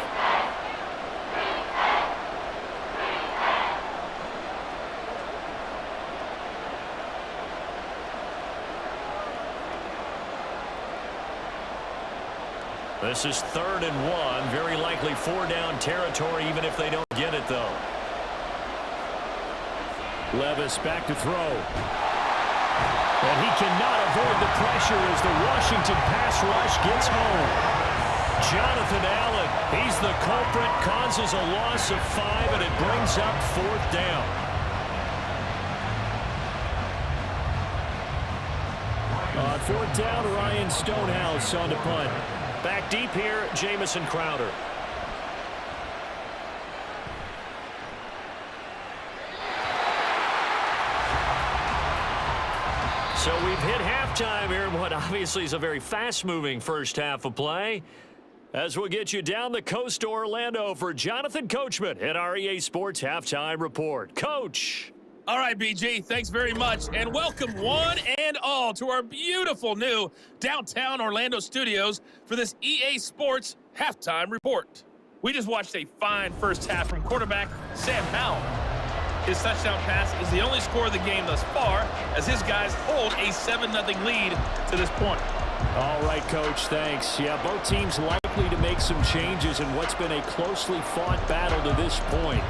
This is 3rd and 1. Very likely 4-down territory, even if they don't get it, though. Levis back to throw. And he cannot avoid the pressure as the Washington pass rush gets home. Jonathan Allen, he's the culprit, causes a loss of 5, and it brings up 4th down. On 4th down, Ryan Stonehouse on the punt. Back deep here, Jamison Crowder. So we've hit halftime here in what obviously is a very fast-moving first half of play. As we'll get you down the coast to Orlando for Jonathan Coachman at our EA Sports Halftime Report. Coach. All right, BG, thanks very much, and welcome one and all to our beautiful new downtown Orlando studios for this EA Sports Halftime Report. We just watched a fine first half from quarterback Sam Howell. His touchdown pass is the only score of the game thus far, as his guys hold a 7-0 lead to this point. All right, Coach, thanks. Yeah, both teams likely to make some changes in what's been a closely fought battle to this point.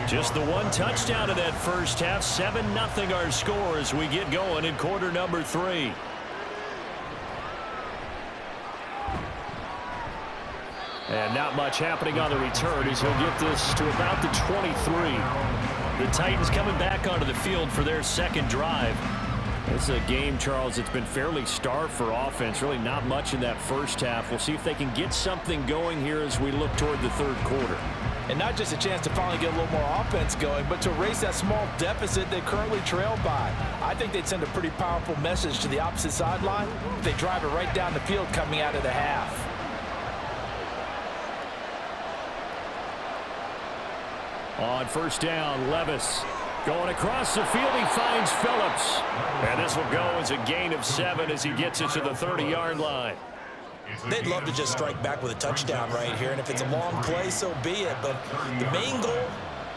Just the one touchdown in that first half. 7-0 our score as we get going in quarter number 3. And not much happening on the return as he'll get this to about the 23. The Titans coming back onto the field for their second drive. This is a game, Charles, it's been fairly starved for offense. Really not much in that first half. We'll see if they can get something going here as we look toward the third quarter. And not just a chance to finally get a little more offense going, but to erase that small deficit they currently trailed by. I think they'd send a pretty powerful message to the opposite sideline if they drive it right down the field coming out of the half. On first down, Levis going across the field. He finds Phillips. And this will go as a gain of 7 as he gets it to the 30-yard line. They'd love to just strike back with a touchdown right here, and if it's a long play, so be it. But the main goal,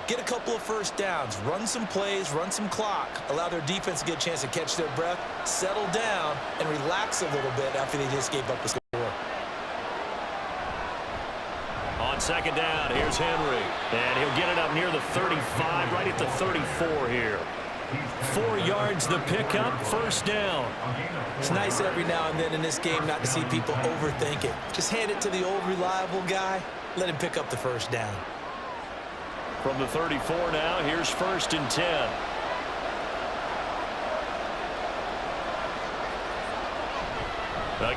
get a couple of first downs, run some plays, run some clock, allow their defense to get a chance to catch their breath, settle down, and relax a little bit after they just gave up the score. On second down, here's Henry. And he'll get it up near the 35, right at the 34 here. 4 yards the pickup, first down. It's nice every now and then in this game not to see people overthink it. Just hand it to the old reliable guy, let him pick up the first down. From the 34 now, here's 1st and 10.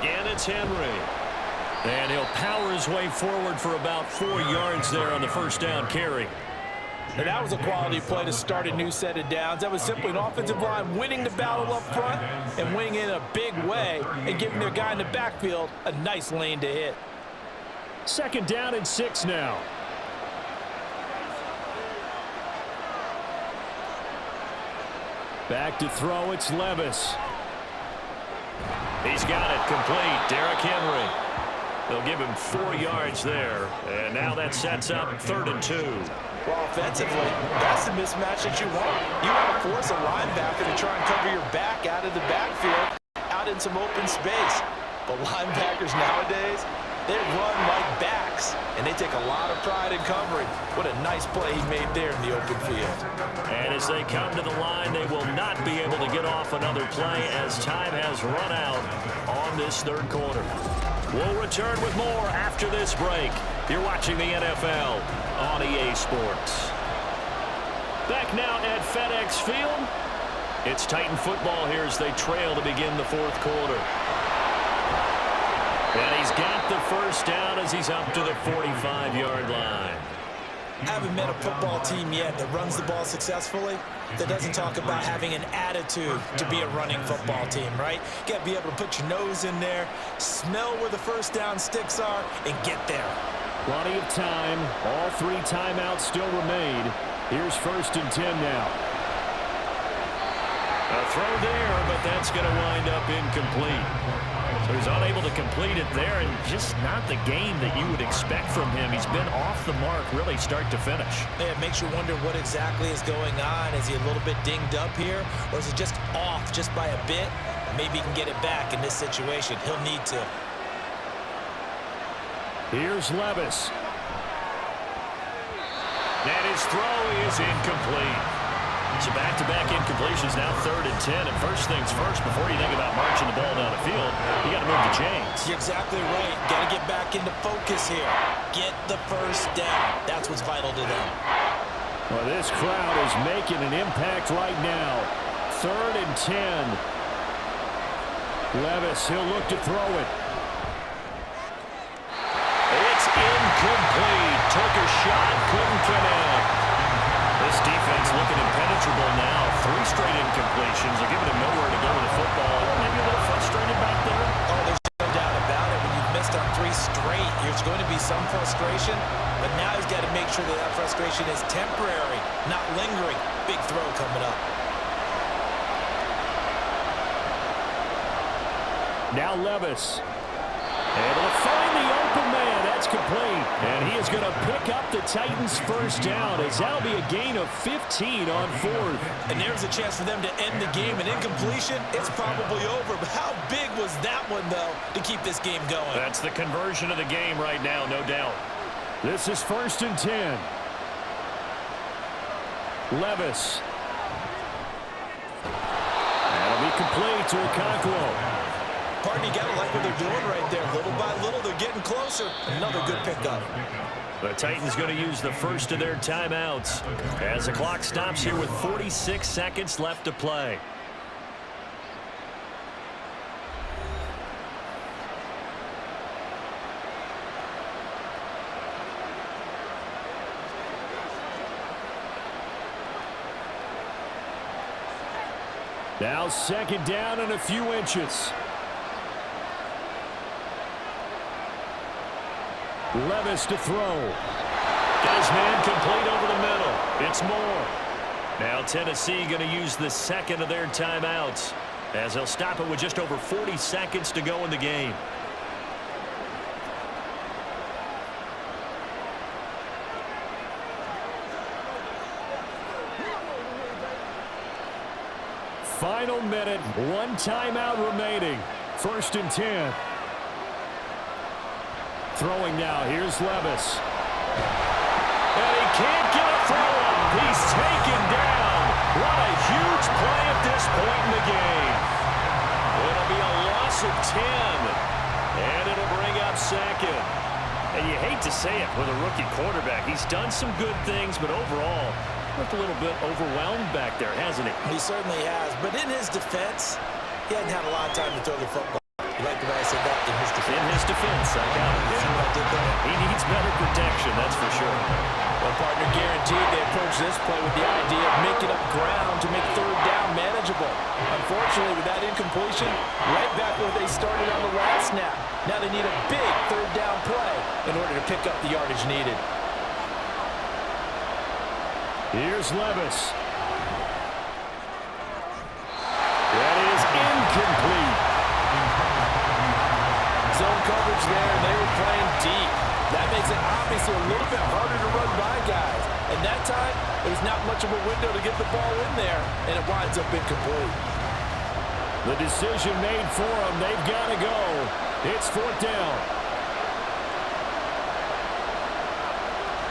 Again, it's Henry. And he'll power his way forward for about 4 yards there on the first down carry. And that was a quality play to start a new set of downs. That was simply an offensive line winning the battle up front and winning in a big way and giving their guy in the backfield a nice lane to hit. Second down and 6 now. Back to throw, it's Levis. He's got it complete. Derrick Henry. They'll give him 4 yards there. And now that sets up 3rd and 2. Well, offensively, that's the mismatch that you want. You want to force a linebacker to try and cover your back out of the backfield, out in some open space. But linebackers nowadays, they run like backs, and they take a lot of pride in covering. What a nice play he made there in the open field. And as they come to the line, they will not be able to get off another play as time has run out on this third quarter. We'll return with more after this break. You're watching the NFL on EA Sports. Back now at FedEx Field. It's Titan football here as they trail to begin the fourth quarter. And he's got the first down as he's up to the 45-yard line. I haven't met a football team yet that runs the ball successfully that doesn't talk about having an attitude to be a running football team, right? You got to be able to put your nose in there, smell where the first down sticks are, and get there. Plenty of time. All 3 timeouts still remain. Here's 1st and 10 now. A throw there, but that's going to wind up incomplete. So he's unable to complete it there, and just not the game that you would expect from him. He's been off the mark really start to finish. Yeah, it makes you wonder what exactly is going on. Is he a little bit dinged up here, or is it just off just by a bit? Maybe he can get it back in this situation. He'll need to. Here's Levis. And his throw is incomplete. So back-to-back incompletions, now 3rd and 10. And first things first, before you think about marching the ball down the field, you got to move the chains. You're exactly right. Got to get back into focus here. Get the first down. That's what's vital to them. Well, this crowd is making an impact right now. 3rd and 10. Levis, he'll look to throw it. It's incomplete. Took a shot, couldn't connect. This defense looking impenetrable now. 3 straight incompletions. They're giving him nowhere to go with the football. Maybe a little frustrated back there. Oh, there's no doubt about it. When you've missed on 3 straight, there's going to be some frustration. But now he's got to make sure that that frustration is temporary, not lingering. Big throw coming up. Now Levis. Able to find the open man. That's complete. And he is going to pick up the Titans' first down, as that'll be a gain of 15 on 4th. And there's a chance for them to end the game. An incompletion, it's probably over. But how big was that one, though, to keep this game going? That's the conversion of the game right now, no doubt. This is 1st and 10. Levis. That'll be complete to Okonkwo. Pardon, you got to like what they're doing right there. Little by little, they're getting closer. Another good pickup. The Titans going to use the first of their timeouts as the clock stops here with 46 seconds left to play. Now 2nd down and a few inches. Levis to throw. Got his man complete over the middle. It's Moore. Now Tennessee going to use the 2nd of their timeouts, as they'll stop it with just over 40 seconds to go in the game. Final minute, 1 timeout remaining. 1st and 10. Throwing now, here's Levis. And he can't get a throw up. He's taken down. What a huge play at this point in the game. It'll be a loss of 10. And it'll bring up 2nd. And you hate to say it with a rookie quarterback. He's done some good things, but overall, looked a little bit overwhelmed back there, hasn't he? He certainly has. But in his defense, he hadn't had a lot of time to throw the football. You like the way I said that? In his defense. In his defense, I got it. See what I did there? He needs better protection, that's for sure. Well, partner, guaranteed they approach this play with the idea of making up ground to make 3rd down manageable. Unfortunately, with that incompletion, right back where they started on the last snap. Now they need a big 3rd down play in order to pick up the yardage needed. Here's Levis. That is incomplete. Zone coverage there, and they were playing deep. That makes it obviously a little bit harder to run by guys. And that time, there's not much of a window to get the ball in there, and it winds up incomplete. The decision made for them. They've got to go. It's 4th down.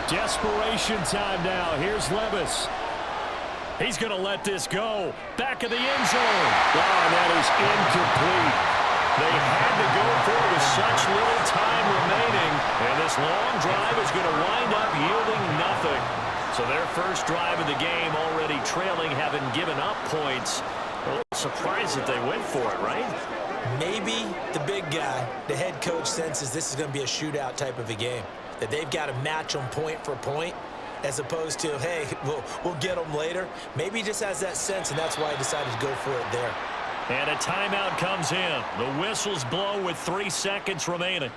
Desperation time now. Here's Levis. He's going to let this go. Back of the end zone. Oh, and that is incomplete. They had to go for it with such little time remaining. And this long drive is going to wind up yielding nothing. So their first drive of the game already trailing, having given up points. A little surprised that they went for it, right? Maybe the big guy, the head coach, senses this is going to be a shootout type of a game. That they've got to match them point for point, as opposed to, hey, we'll get them later. Maybe he just has that sense, and that's why he decided to go for it there. And a timeout comes in. The whistles blow with 3 seconds remaining.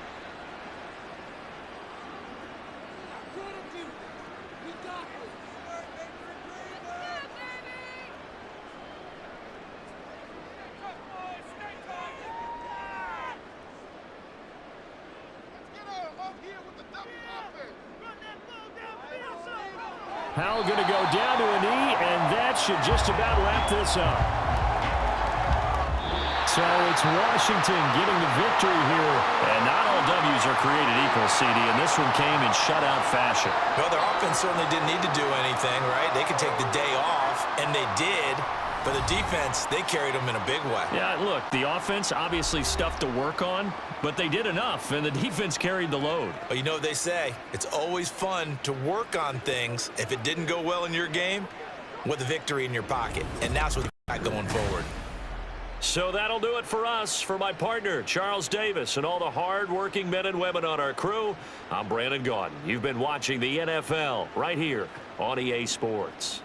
Howell going to go down to a knee, and that should just about wrap this up. So it's Washington getting the victory here. And not all W's are created equal, CD, and this one came in shutout fashion. Well, their offense certainly didn't need to do anything, right? They could take the day off, and they did. But the defense, they carried them in a big way. Yeah, look, the offense obviously stuff to work on, but they did enough, and the defense carried the load. But you know what they say, it's always fun to work on things. If it didn't go well in your game, with a victory in your pocket. And that's what you got going forward. So that'll do it for us. For my partner, Charles Davis, and all the hard-working men and women on our crew, I'm Brandon Gaudin. You've been watching the NFL right here on EA Sports.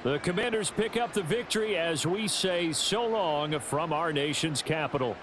The Commanders pick up the victory as we say so long from our nation's capital.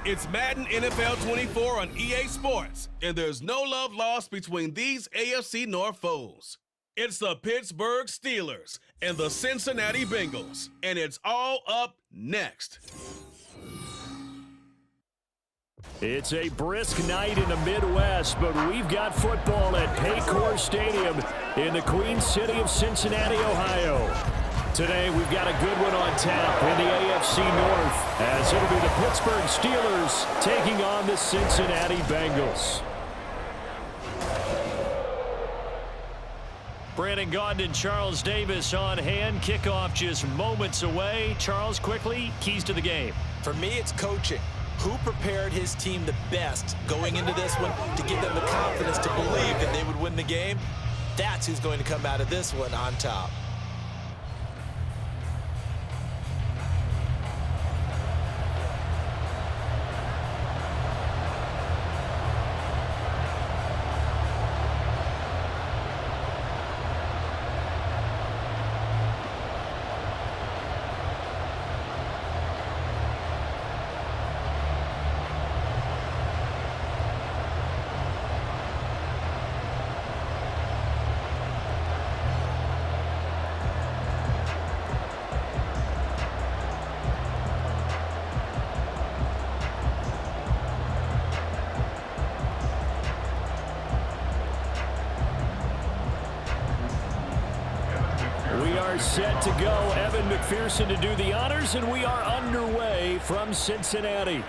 It's Madden NFL24 on EA Sports, and there's no love lost between these AFC North foes. It's the Pittsburgh Steelers and the Cincinnati Bengals, and it's all up next. It's a brisk night in the Midwest, but we've got football at Paycor Stadium in the Queen City of Cincinnati, Ohio. Today, we've got a good one on tap in the AFC North, as it'll be the Pittsburgh Steelers taking on the Cincinnati Bengals. Brandon Gaudin and Charles Davis on hand. Kickoff just moments away. Charles, quickly, keys to the game. For me, it's coaching. Who prepared his team the best going into this one to give them the confidence to believe that they would win the game? That's who's going to come out of this one on top. Set to go. Evan McPherson to do the honors, and we are underway from Cincinnati.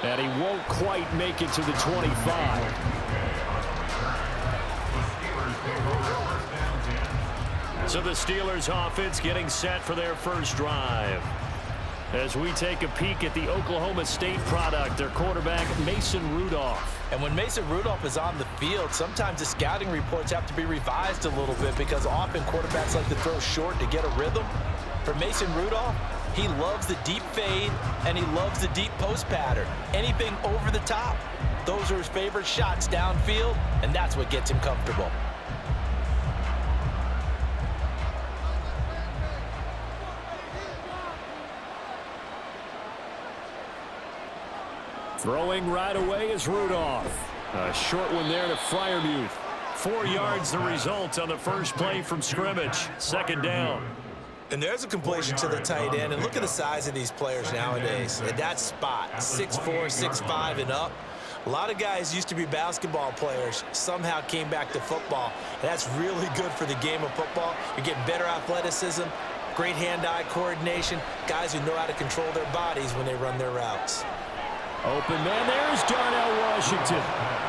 And he won't quite make it to the 25. So the Steelers offense getting set for their first drive. As we take a peek at the Oklahoma State product, their quarterback, Mason Rudolph. And when Mason Rudolph is on the field, sometimes the scouting reports have to be revised a little bit because often quarterbacks like to throw short to get a rhythm. For Mason Rudolph, he loves the deep fade and he loves the deep post pattern. Anything over the top, those are his favorite shots downfield, and that's what gets him comfortable. Throwing right away is Rudolph. A short one there to Freiermuth. 4 yards the result on the first play from scrimmage. Second down. And there's a completion to the tight end. And look at the size of these players nowadays. At that spot, 6'4", 6'5", and up. A lot of guys used to be basketball players, somehow came back to football. And that's really good for the game of football. You're getting better athleticism, great hand-eye coordination, guys who know how to control their bodies when they run their routes. Open man, there's Darnell Washington.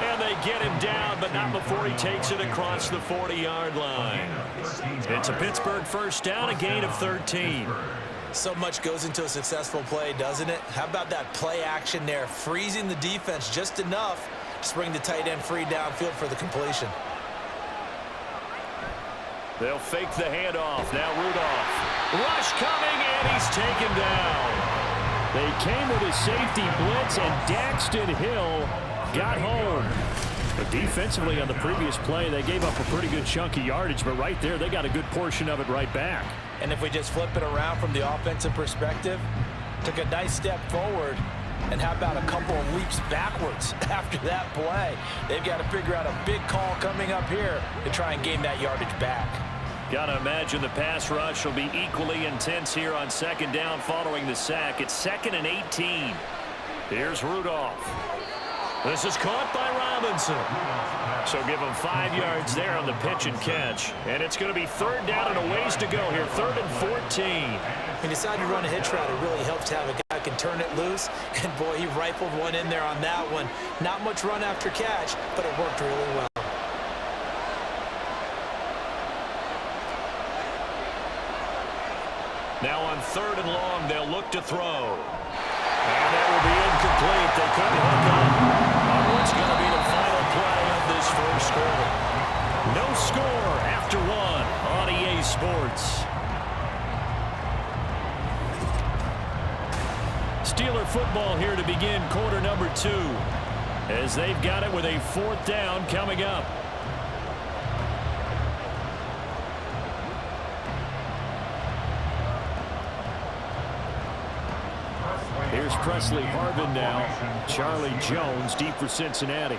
And they get him down, but not before he takes it across the 40-yard line. It's a Pittsburgh first down, a gain of 13. So much goes into a successful play, doesn't it? How about that play action there, freezing the defense just enough to bring the tight end free downfield for the completion. They'll fake the handoff. Now Rudolph. Rush coming, and he's taken down. They came with a safety blitz, and Daxton Hill got home. But defensively on the previous play, they gave up a pretty good chunk of yardage, but right there, they got a good portion of it right back. And if we just flip it around from the offensive perspective, took a nice step forward, and how about a couple of leaps backwards after that play? They've got to figure out a big call coming up here to try and gain that yardage back. Got to imagine the pass rush will be equally intense here on second down following the sack. It's 2nd and 18. Here's Rudolph. This is caught by Robinson. So give him 5 yards there on the pitch and catch. And it's going to be third down and a ways to go here. 3rd and 14. When you decide to run a hitch route, it really helps to have a guy who can turn it loose. And boy, he rifled one in there on that one. Not much run after catch, but it worked really well. Now on 3rd and long, they'll look to throw. And that will be incomplete. They couldn't hook up on what's going to be the final play of this first quarter. No score after 1 on EA Sports. Steeler football here to begin quarter number 2. As they've got it with a 4th down coming up. Here's Presley Harvin now. Charlie Jones deep for Cincinnati.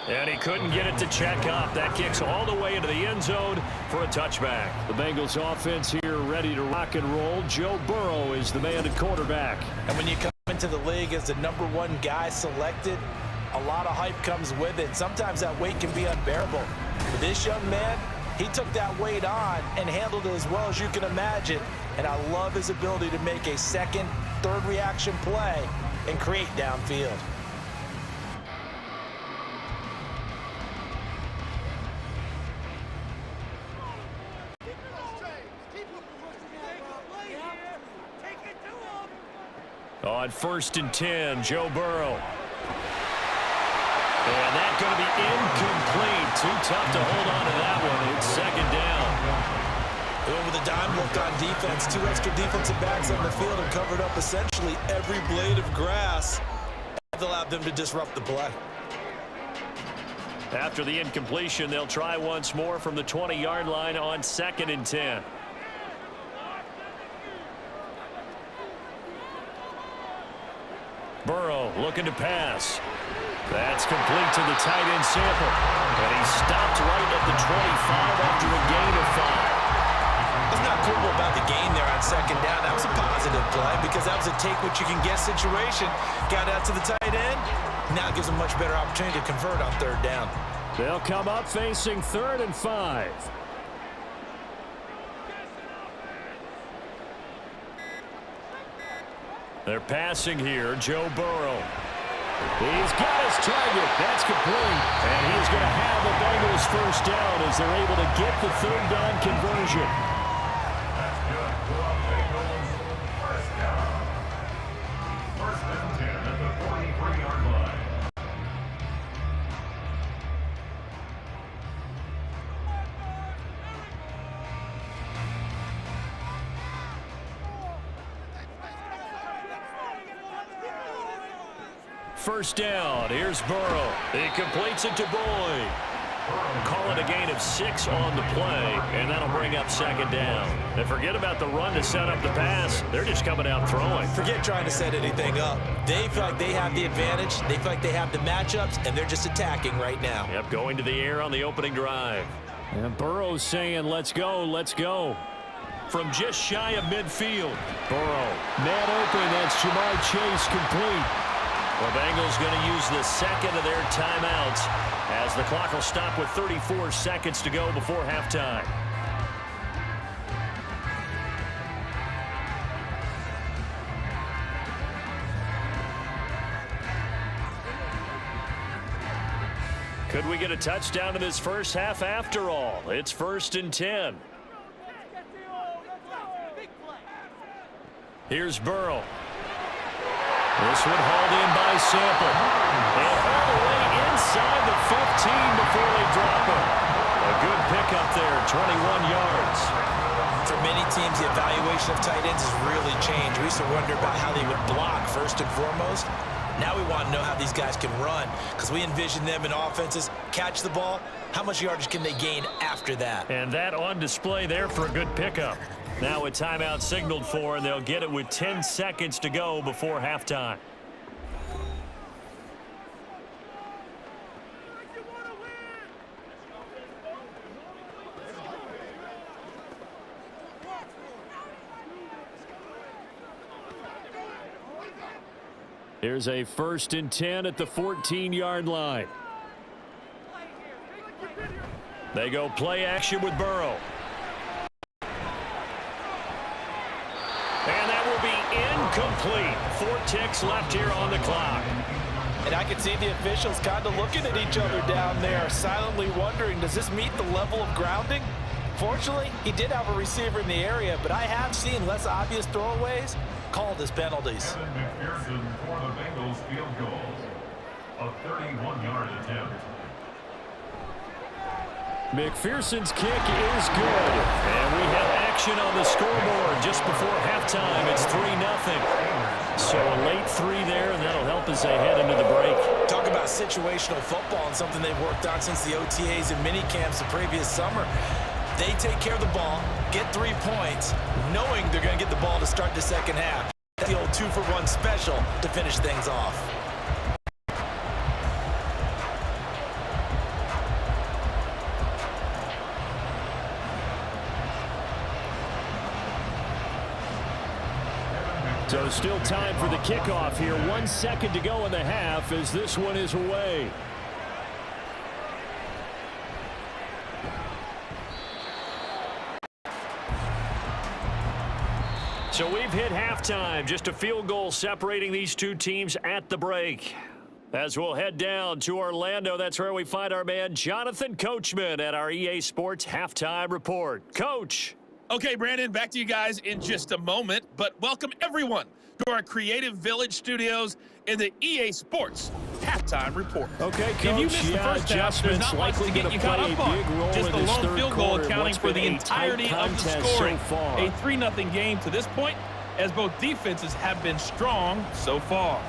And he couldn't get it to check up. That kicks all the way into the end zone for a touchback. The Bengals offense here ready to rock and roll. Joe Burrow is the man at quarterback. And when you come into the league as the #1 guy selected, a lot of hype comes with it. Sometimes that weight can be unbearable. For this young man, he took that weight on and handled it as well as you can imagine. And I love his ability to make a 2nd, 3rd reaction play and create downfield. On 1st and 10, Joe Burrow. And that's going to be incomplete. Too tough to hold on to that one. It's 2nd down. And with a dime look on defense, 2 extra defensive backs on the field and covered up essentially every blade of grass. That allowed them to disrupt the play. After the incompletion, they'll try once more from the 20-yard line on 2nd and 10. Burrow looking to pass. That's complete to the tight end Sample. And he stopped right at the 25 after a gain of 5. It's not cool about the gain there on 2nd down. That was a positive play because that was a take-what-you-can-get situation. Got out to the tight end. Now it gives them much better opportunity to convert on 3rd down. They'll come up facing 3rd and 5. They're passing here, Joe Burrow. He's got his target. That's complete. And he's going to have the Bengals first down as they're able to get the third down conversion. That's good for the Bengals. First down. First and 10 at the 43-yard line. First down. Here's Burrow. He completes it to Boyd. Call it a gain of 6 on the play, and that'll bring up second down. And forget about the run to set up the pass. They're just coming out throwing. Forget trying to set anything up. They feel like they have the advantage. They feel like they have the matchups, and they're just attacking right now. Yep, going to the air on the opening drive. And Burrow's saying, let's go, let's go. From just shy of midfield. Burrow, man open, that's Jamar Chase complete. The Bengals going to use the second of their timeouts as the clock will stop with 34 seconds to go before halftime. Could we get a touchdown in this first half after all? It's 1st and 10. Here's Burrow. This one hauled in by Sample. And all the way inside the 15 before they drop him. A good pickup there, 21 yards. For many teams, the evaluation of tight ends has really changed. We used to wonder about how they would block first and foremost. Now we want to know how these guys can run, because we envision them in offenses catch the ball. How much yardage can they gain after that? And that on display there for a good pickup. Now a timeout signaled for, and they'll get it with 10 seconds to go before halftime. Here's a 1st and 10 at the 14-yard line. They go play action with Burrow. And that will be incomplete. 4 ticks left here on the clock. And I can see the officials kind of looking at each other down there, silently wondering, does this meet the level of grounding? Fortunately, he did have a receiver in the area, but I have seen less obvious throwaways called as penalties. Kevin McPherson for the Bengals field goal. A 31-yard attempt. McPherson's kick is good. And we have action on the scoreboard just before halftime. It's 3-0. So a late 3 there, and that'll help as they head into the break. Talk about situational football and something they've worked on since the OTAs and mini camps the previous summer. They take care of the ball, get 3 points, knowing they're going to get the ball to start the second half. That's the old 2-for-1 special to finish things off. So still time for the kickoff here. 1 second to go in the half as this one is away. So we've hit halftime. Just a field goal separating these two teams at the break. As we'll head down to Orlando, that's where we find our man Jonathan Coachman at our EA Sports Halftime Report. Coach. Okay, Brandon, back to you guys in just a moment, but welcome everyone to our Creative Village studios in the EA Sports Halftime Report. Okay, Coach, if you missed the first half, there's not much to get you caught up on. Just the lone field goal accounting for the entirety of the scoring. A 3-0 game to this point, as both defenses have been strong so far.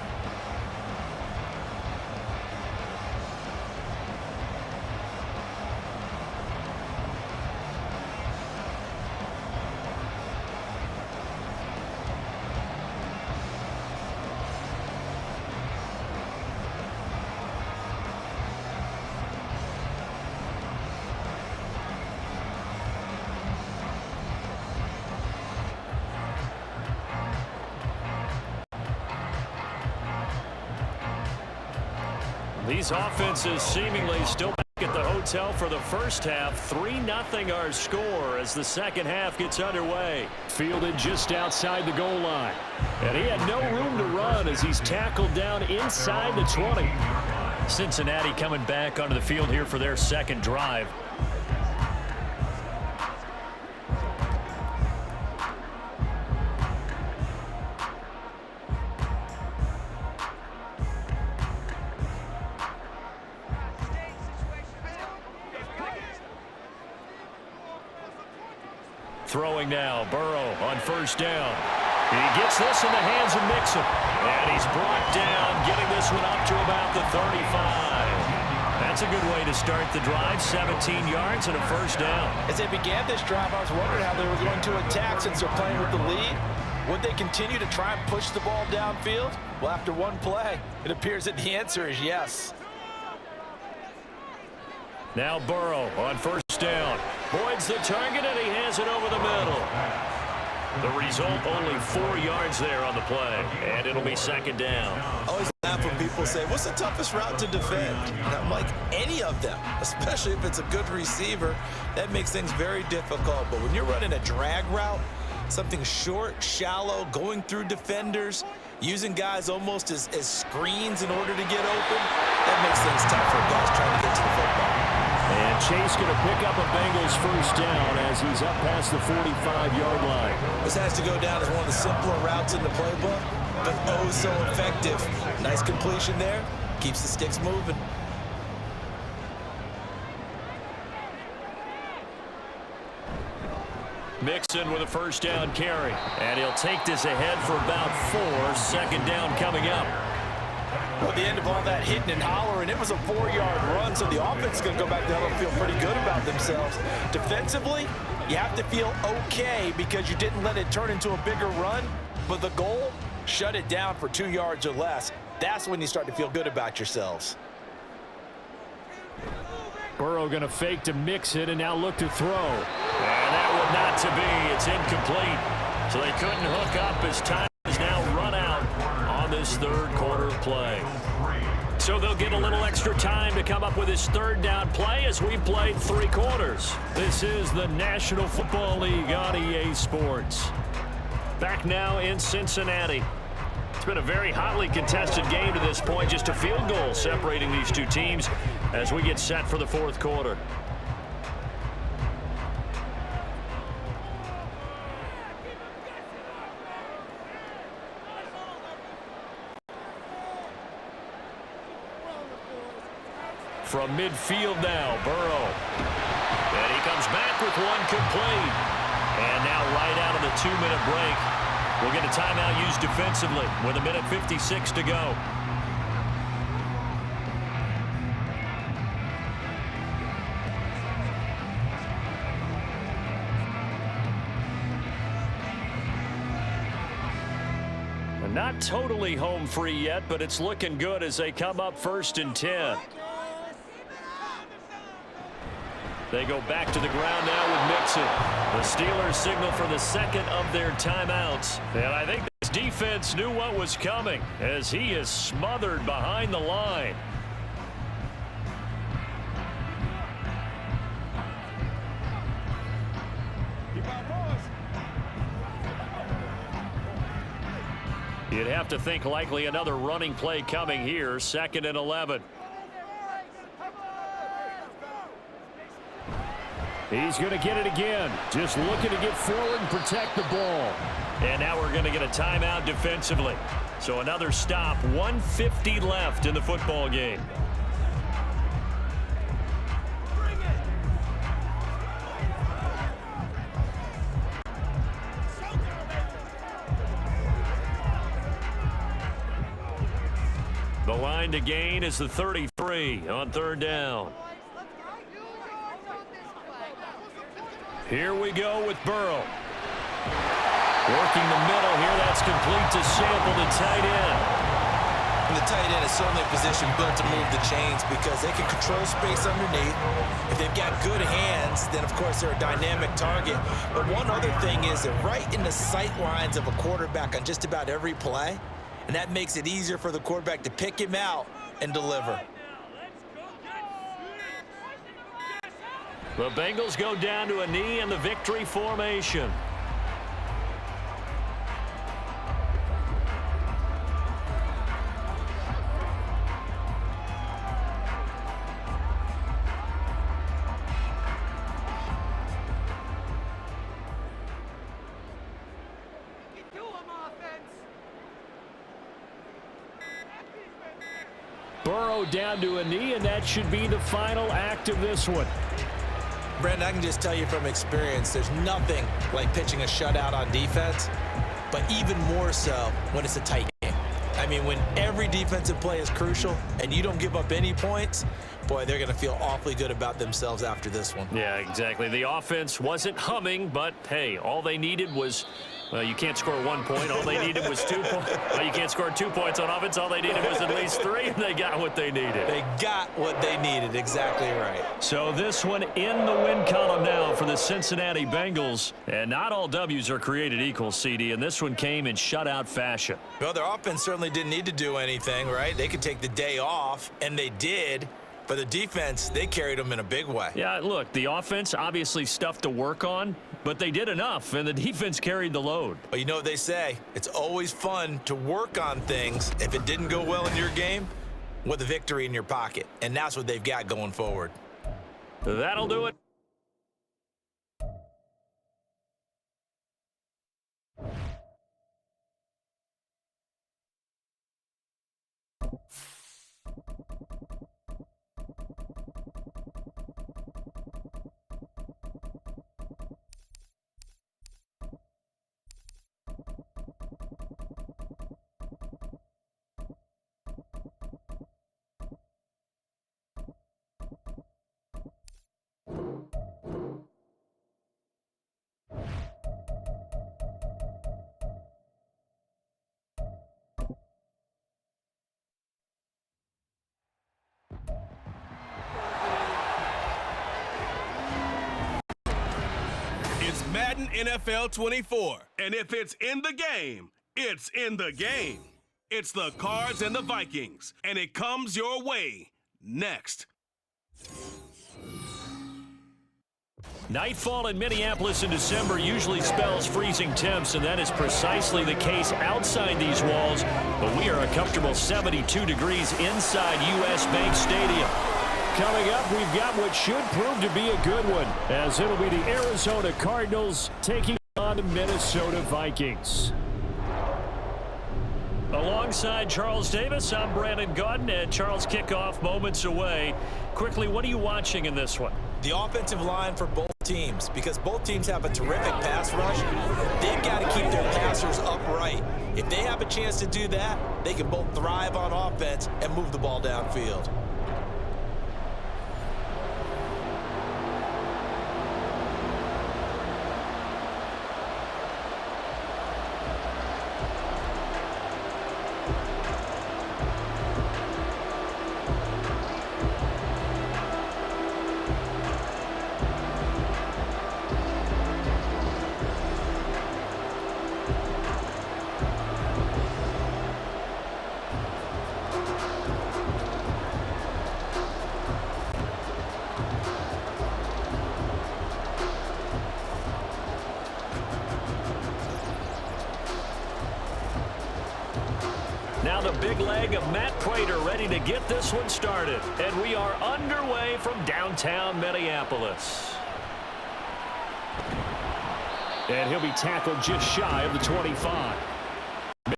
These offenses seemingly still back at the hotel. tell for the first half. 3-0 our score as the second half gets underway. Fielded just outside the goal line. And he had no room to run as he's tackled down inside the 20. Cincinnati coming back onto the field here for their second drive. Throwing now, Burrow on first down. He gets this in the hands of Mixon. And he's brought down, getting this one up to about the 35. That's a good way to start the drive. 17 yards and a first down. As they began this drive, I was wondering how they were going to attack since they're playing with the lead. Would they continue to try and push the ball downfield? Well, after one play, it appears that the answer is yes. Now Burrow on first down. Boyd's the target, and he has it over the middle. The result, only 4 yards there on the play, and it'll be second down. I always laugh when people say, what's the toughest route to defend? And I'm like, any of them, especially if it's a good receiver. That makes things very difficult. But when you're running a drag route, something short, shallow, going through defenders, using guys almost as screens in order to get open, that makes things tough for guys trying to get to the football. And Chase going to pick up a Bengals first down as he's up past the 45-yard line. This has to go down as one of the simpler routes in the playbook, but oh so effective. Nice completion there. Keeps the sticks moving. Mixon with a first down carry. And he'll take this ahead for about 4. Second down coming up. Well, at the end of all that hitting and hollering, it was a 4-yard run, so the offense is going to go back down and feel pretty good about themselves. Defensively, you have to feel okay because you didn't let it turn into a bigger run, but the goal, shut it down for 2 yards or less. That's when you start to feel good about yourselves. Burrow going to fake to mix it and now look to throw. And that one not to be. It's incomplete. So they couldn't hook up as time is now run out on this third quarter play. So they'll get a little extra time to come up with his third down play as we've played 3 quarters. This is the National Football League on EA Sports. Back now in Cincinnati. It's been a very hotly contested game to this point. Just a field goal separating these two teams as we get set for the fourth quarter. From midfield now, Burrow. And he comes back with one complete. And now right out of the 2-minute break, we'll get a timeout used defensively with 1:56 to go. And not totally home free yet, but it's looking good as they come up 1st and 10. They go back to the ground now with Mixon. The Steelers signal for the second of their timeouts. And I think this defense knew what was coming as he is smothered behind the line. You'd have to think likely another running play coming here. 2nd and 11. He's going to get it again. Just looking to get forward and protect the ball. And now we're going to get a timeout defensively. So another stop. 1:50 left in the football game. The line to gain is the 33 on 3rd down. Here we go with Burrow. Working the middle here. That's complete to Sample, the tight end. And the tight end is certainly a position built to move the chains because they can control space underneath. If they've got good hands, then, of course, they're a dynamic target. But one other thing is they're right in the sight lines of a quarterback on just about every play. And that makes it easier for the quarterback to pick him out and deliver. The Bengals go down to a knee in the victory formation. Burrow down to a knee, and that should be the final act of this one. Brent, I can just tell you from experience, there's nothing like pitching a shutout on defense, but even more so when it's a tight game. I mean, when every defensive play is crucial and you don't give up any points, boy, they're going to feel awfully good about themselves after this one. Yeah, exactly. The offense wasn't humming, but, hey, all they needed was, well, you can't score 1 point. All they needed was 2 points. Well, you can't score 2 points on offense. All they needed was at least 3, and they got what they needed. They got what they needed. Exactly right. So this one in the win column now for the Cincinnati Bengals. And not all W's are created equal, CD, and this one came in shutout fashion. Well, their offense certainly didn't need to do anything, right? They could take the day off, and they did. But the defense, they carried them in a big way. Yeah, look, the offense, obviously stuff to work on, but they did enough, and the defense carried the load. But you know what they say, it's always fun to work on things if it didn't go well in your game with a victory in your pocket. And that's what they've got going forward. That'll do it. It's Madden NFL 24, and if it's in the game, it's in the game. It's the Cards and the Vikings, and it comes your way next. Nightfall in Minneapolis in December usually spells freezing temps, and that is precisely the case outside these walls. But we are a comfortable 72 degrees inside U.S. Bank Stadium. Coming up, we've got what should prove to be a good one, as it'll be the Arizona Cardinals taking on the Minnesota Vikings. Alongside Charles Davis, I'm Brandon Gaudin, and Charles, kickoff moments away. Quickly, what are you watching in this one? The offensive line for both teams, because both teams have a terrific pass rush, they've got to keep their passers upright. If they have a chance to do that, they can both thrive on offense and move the ball downfield. Now the big leg of Matt Prater ready to get this one started. And we are underway from downtown Minneapolis. And he'll be tackled just shy of the 25.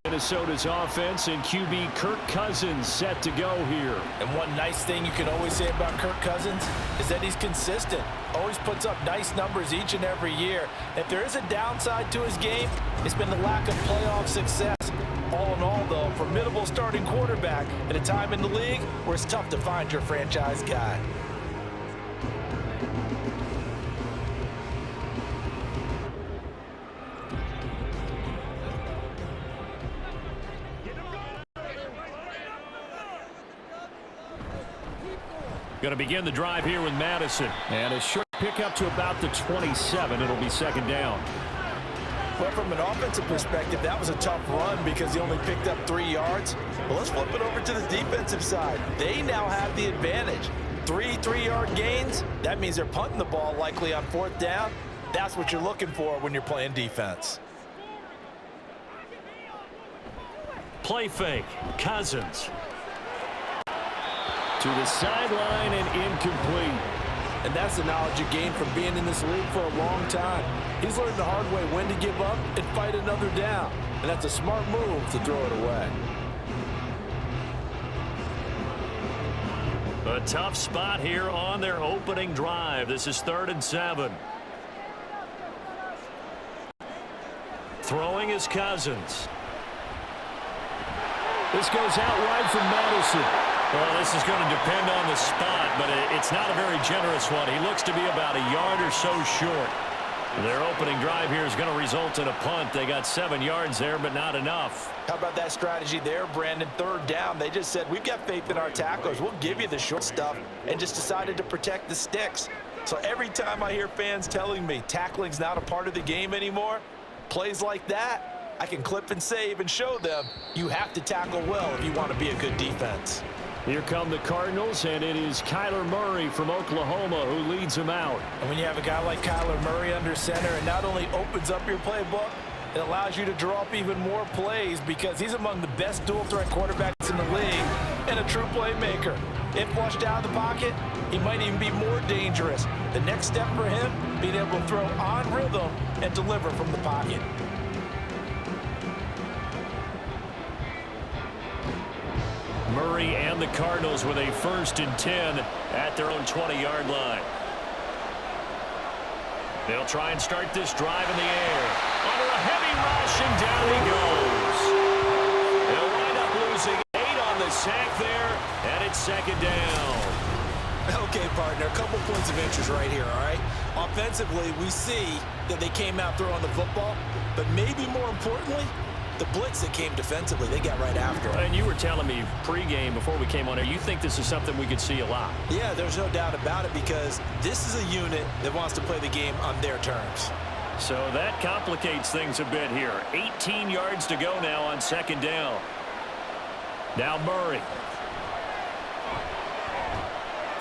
Minnesota's offense and QB Kirk Cousins set to go here. And one nice thing you can always say about Kirk Cousins is that he's consistent. Always puts up nice numbers each and every year. If there is a downside to his game, it's been the lack of playoff success. All in all, though, formidable starting quarterback at a time in the league where it's tough to find your franchise guy. Going to begin the drive here with Madison. And a short pickup to about the 27. It'll be second down. Well, from an offensive perspective, that was a tough run because he only picked up 3 yards. Well, let's flip it over to the defensive side. They now have the advantage. three 3-yard gains, that means they're punting the ball likely on 4th down. That's what you're looking for when you're playing defense. Play fake. Cousins. To the sideline and incomplete. And that's the knowledge you gain from being in this league for a long time. He's learned the hard way when to give up and fight another down. And that's a smart move to throw it away. A tough spot here on their opening drive. This is 3rd and 7. Throwing is Cousins. This goes out wide from Madison. Well, this is going to depend on the spot, but it's not a very generous one. He looks to be about a yard or so short. Their opening drive here is going to result in a punt. They got 7 yards there, but not enough. How about that strategy there, Brandon? 3rd down. They just said, we've got faith in our tacklers. We'll give you the short stuff, and just decided to protect the sticks. So every time I hear fans telling me tackling's not a part of the game anymore, plays like that, I can clip and save and show them you have to tackle well if you want to be a good defense. Here come the Cardinals, and it is Kyler Murray from Oklahoma who leads them out. And when you have a guy like Kyler Murray under center, it not only opens up your playbook, it allows you to draw up even more plays because he's among the best dual-threat quarterbacks in the league and a true playmaker. If flushed out of the pocket, he might even be more dangerous. The next step for him, being able to throw on rhythm and deliver from the pocket. Murray and the Cardinals with a 1st and 10 at their own 20-yard line. They'll try and start this drive in the air. Under a heavy rush, and down he goes. They'll wind up losing 8 on the sack there, and it's 2nd down. Okay, partner, a couple points of interest right here, all right? Offensively, we see that they came out throwing the football, but maybe more importantly, the blitz that came defensively, they got right after it. And you were telling me pregame before we came on air, you think this is something we could see a lot. Yeah, there's no doubt about it because this is a unit that wants to play the game on their terms. So that complicates things a bit here. 18 yards to go now on 2nd down. Now Murray.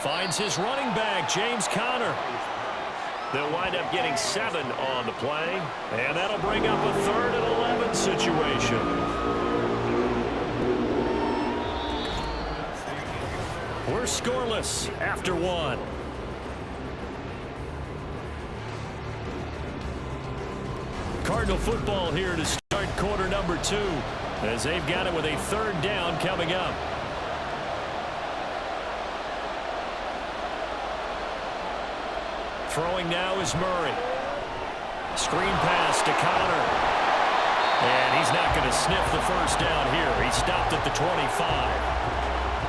Finds his running back, James Conner. They'll wind up getting 7 on the play, and that'll bring up a 3rd and 11 situation. We're scoreless after 1. Cardinal football here to start quarter number 2, as they've got it with a 3rd down coming up. Throwing now is Murray. Screen pass to Conner. And he's not going to sniff the 1st down here. He stopped at the 25.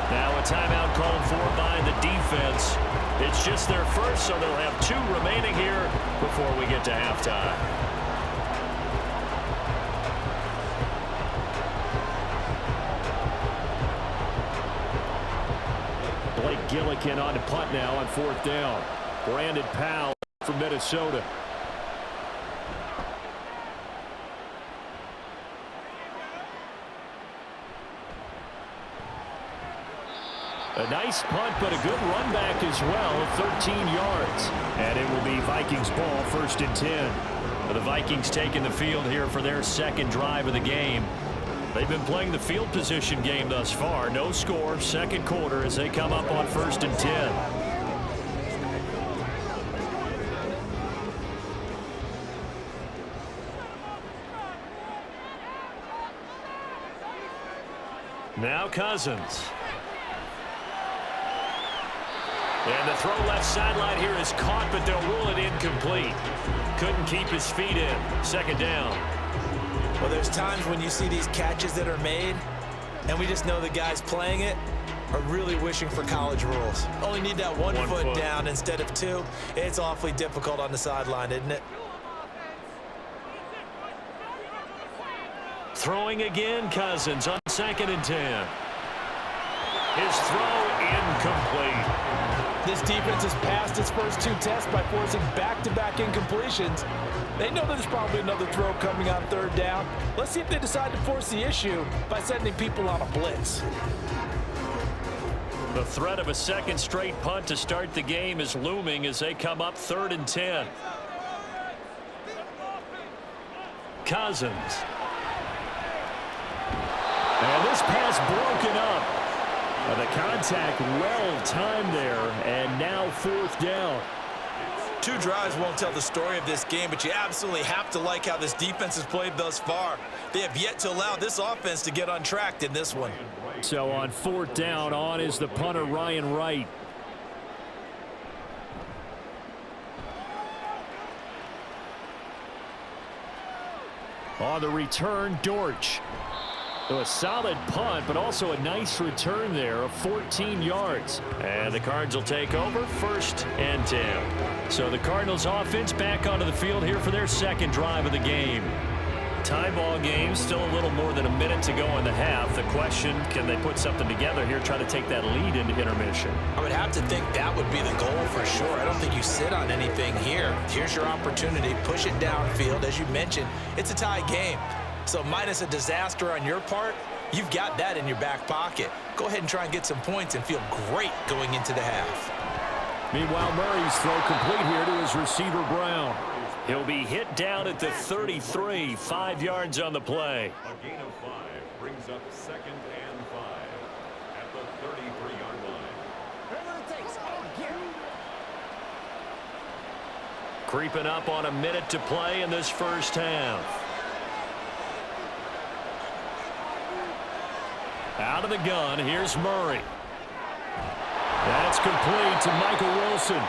Now a timeout called for by the defense. It's just their first, so they'll have 2 remaining here before we get to halftime. Blake Gillikin on to punt now on 4th down. Brandon Powell from Minnesota. A nice punt, but a good run back as well, 13 yards. And it will be Vikings ball, 1st and 10. The Vikings taking the field here for their 2nd drive of the game. They've been playing the field position game thus far. No score, 2nd quarter as they come up on 1st and 10. Now Cousins. And the throw left sideline here is caught, but they'll rule it incomplete. Couldn't keep his feet in. 2nd down. Well, there's times when you see these catches that are made, and we just know the guys playing it are really wishing for college rules. Only need that one foot down instead of 2. It's awfully difficult on the sideline, isn't it? Throwing again, Cousins on 2nd and 10. His throw incomplete. This defense has passed its first 2 tests by forcing back-to-back incompletions. They know there's probably another throw coming on 3rd down. Let's see if they decide to force the issue by sending people on a blitz. The threat of a second straight punt to start the game is looming as they come up 3rd and 10. Cousins. And this pass broken up. The contact well timed there, and now 4th down. 2 drives won't tell the story of this game, but you absolutely have to like how this defense has played thus far. They have yet to allow this offense to get untracked in this one. So on 4th down, on is the punter, Ryan Wright. On the return, Dortch. So a solid punt, but also a nice return there of 14 yards. And the Cards will take over 1st and 10. So the Cardinals offense back onto the field here for their second drive of the game. Tie ball game, still a little more than a minute to go in the half. The question, can they put something together here, try to take that lead into intermission? I would have to think that would be the goal for sure. I don't think you sit on anything here. Here's your opportunity. Push it downfield. As you mentioned, it's a tie game. So minus a disaster on your part, you've got that in your back pocket. Go ahead and try and get some points and feel great going into the half. Meanwhile, Murray's throw complete here to his receiver, Brown. He'll be hit down at the 33, 5 yards on the play. A gain of 5 brings up 2nd and 5 at the 33-yard line. Creeping up on a minute to play in this first half. Out of the gun, here's Murray. That's complete to Michael Wilson.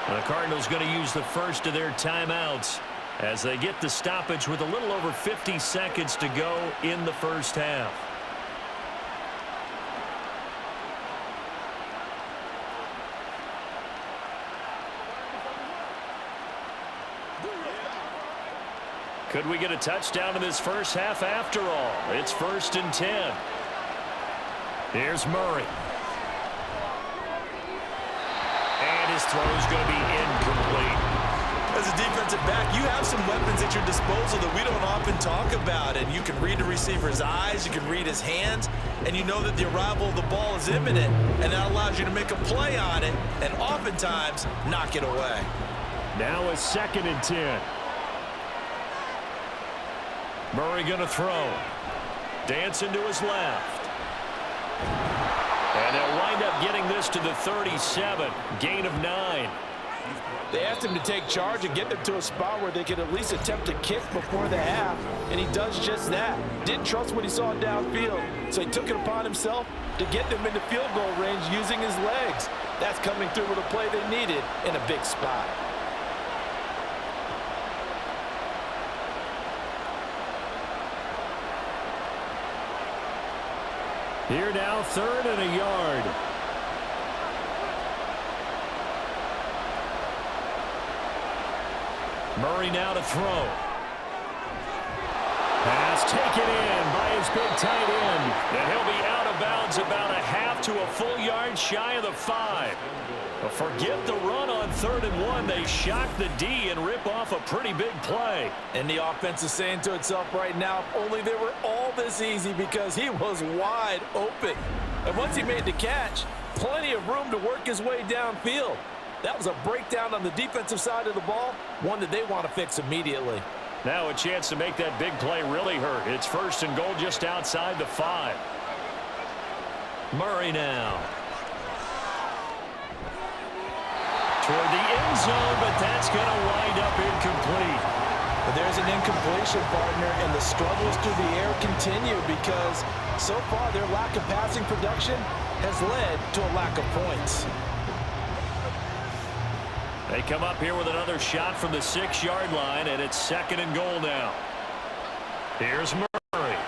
The Cardinals going to use the first of their timeouts as they get the stoppage with a little over 50 seconds to go in the first half. Could we get a touchdown in this first half after all? It's 1st and 10. Here's Murray. And his throw is going to be incomplete. As a defensive back, you have some weapons at your disposal that we don't often talk about. And you can read the receiver's eyes, you can read his hands, and you know that the arrival of the ball is imminent. And that allows you to make a play on it and oftentimes knock it away. Now a 2nd and 10. Murray going to throw. Dancing to his left. And they'll wind up getting this to the 37. Gain of 9. They asked him to take charge and get them to a spot where they could at least attempt to kick before the half, and he does just that. Didn't trust what he saw downfield, so he took it upon himself to get them into field goal range using his legs. That's coming through with a play they needed in a big spot. Here now, 3rd and a yard. Murray now to throw. Pass taken in by his big tight end. And he'll be out of bounds about a half to a full yard shy of the 5. But forget the run on 3rd and 1. They shock the D and rip off a pretty big play. And the offense is saying to itself right now, if only they were all this easy, because he was wide open. And once he made the catch, plenty of room to work his way downfield. That was a breakdown on the defensive side of the ball, one that they want to fix immediately. Now a chance to make that big play really hurt. It's 1st and goal just outside the 5. Murray now. Toward the end zone, but that's going to wind up incomplete. But there's an incompletion, partner, and the struggles through the air continue because so far their lack of passing production has led to a lack of points. They come up here with another shot from the 6-yard line, and it's 2nd and goal now. Here's Murray.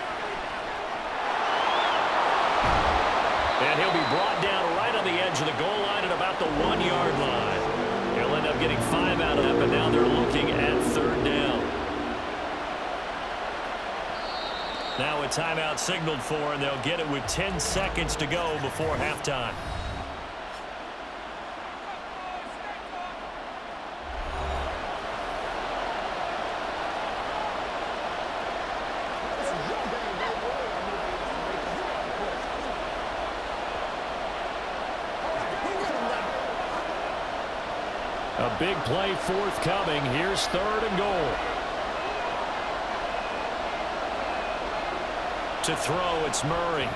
And he'll be brought down right on the edge of the goal line at about the 1-yard line. He'll end up getting 5 out of that, but now they're looking at 3rd down. Now a timeout signaled for, and they'll get it with 10 seconds to go before halftime. A big play forthcoming. Here's 3rd and goal. To throw, it's Murray.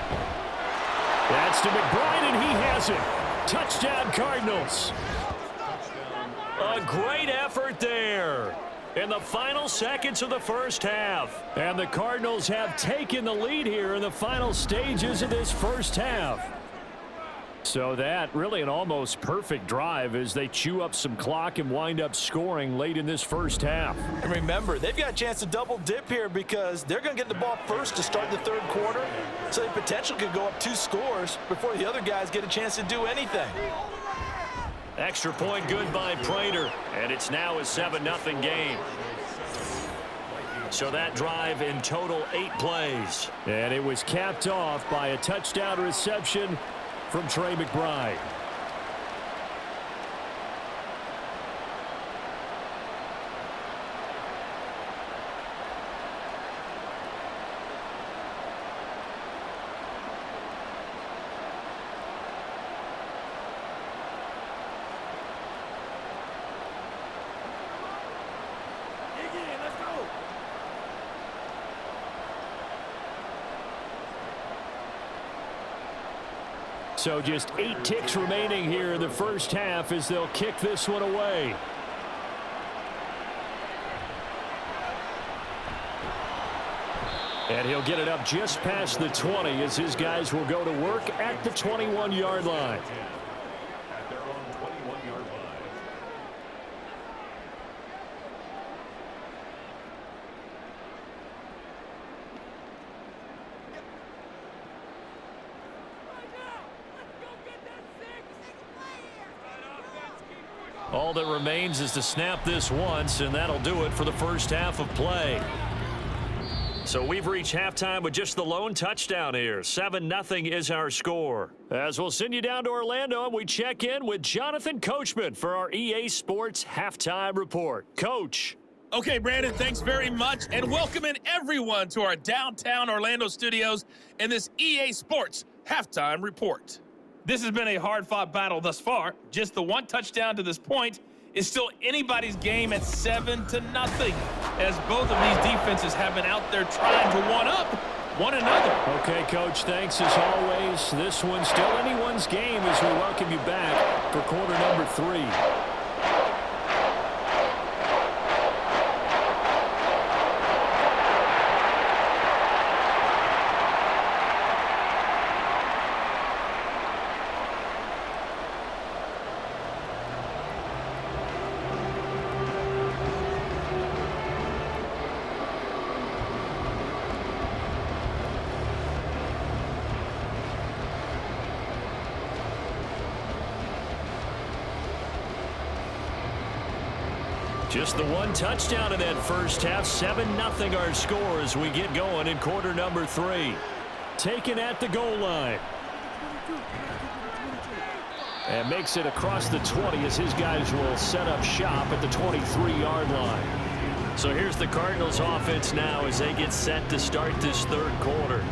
That's to McBride, and he has it. Touchdown, Cardinals. A great effort there in the final seconds of the first half. And the Cardinals have taken the lead here in the final stages of this first half. So that really an almost perfect drive as they chew up some clock and wind up scoring late in this first half. And remember, they've got a chance to double dip here because they're going to get the ball first to start the 3rd quarter. So they potentially could go up 2 scores before the other guys get a chance to do anything. Extra point good by Prater, and it's now a 7-0 game. So that drive in total 8 plays. And it was capped off by a touchdown reception from Trey McBride. So just 8 ticks remaining here in the first half as they'll kick this one away. And he'll get it up just past the 20 as his guys will go to work at the 21-yard line. At their own 21-yard line. All that remains is to snap this once, and that'll do it for the first half of play. So we've reached halftime with just the lone touchdown here. 7-0 is our score. As we'll send you down to Orlando, and we check in with Jonathan Coachman for our EA Sports Halftime Report. Coach. Okay, Brandon, thanks very much, and welcoming everyone to our downtown Orlando studios in this EA Sports Halftime Report. This has been a hard-fought battle thus far. Just the one touchdown to this point is still anybody's game at 7-0, as both of these defenses have been out there trying to one-up one another. Okay, Coach, thanks as always. This one's still anyone's game as we welcome you back for quarter number 3. Just the one touchdown in that first half. 7-0 our score as we get going in quarter number 3. Taken at the goal line. And makes it across the 20 as his guys will set up shop at the 23-yard line. So here's the Cardinals offense now as they get set to start this 3rd quarter.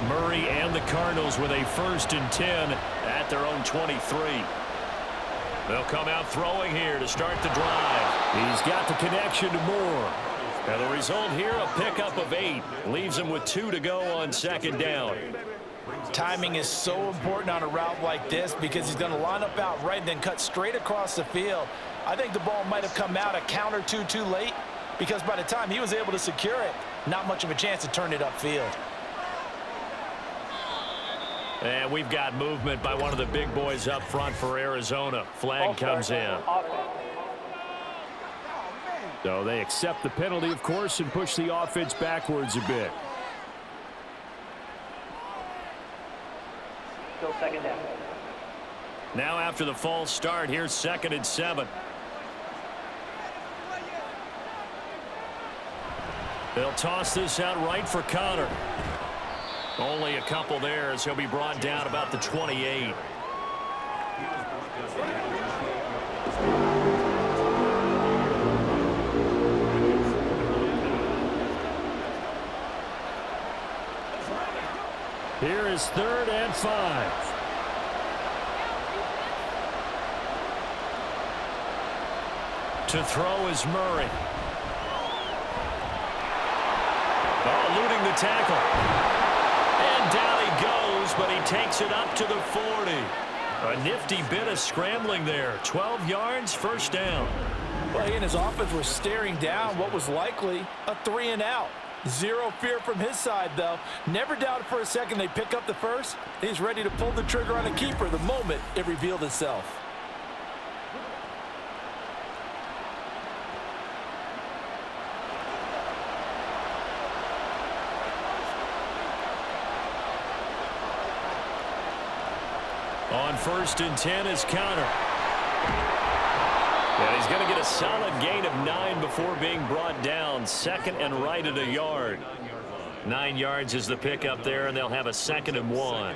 Murray and the Cardinals with a 1st and 10 at their own 23. They'll come out throwing here to start the drive. He's got the connection to Moore. And the result here, a pickup of 8. Leaves him with 2 to go on 2nd down. Timing is so important on a route like this because he's going to line up out right and then cut straight across the field. I think the ball might have come out a count or two too late because by the time he was able to secure it, not much of a chance to turn it upfield. And we've got movement by one of the big boys up front for Arizona. Flag comes in. So they accept the penalty, of course, and push the offense backwards a bit. Still 2nd down. Now after the false start, here's 2nd and 7. They'll toss this out right for Connor. Only a couple there as he'll be brought down about the 28. Here is 3rd and 5. To throw is Murray. Eluding the tackle. And down he goes, but he takes it up to the 40. A nifty bit of scrambling there. 12 yards, 1st down. Well, he and his offense were staring down what was likely a 3-and-out. Zero fear from his side, though. Never doubted for a second they pick up the first. He's ready to pull the trigger on a keeper the moment it revealed itself. On 1st and 10 is counter. And he's going to get a solid gain of 9 before being brought down. 2nd and right at a yard. 9 yards is the pickup there, and they'll have a 2nd and 1.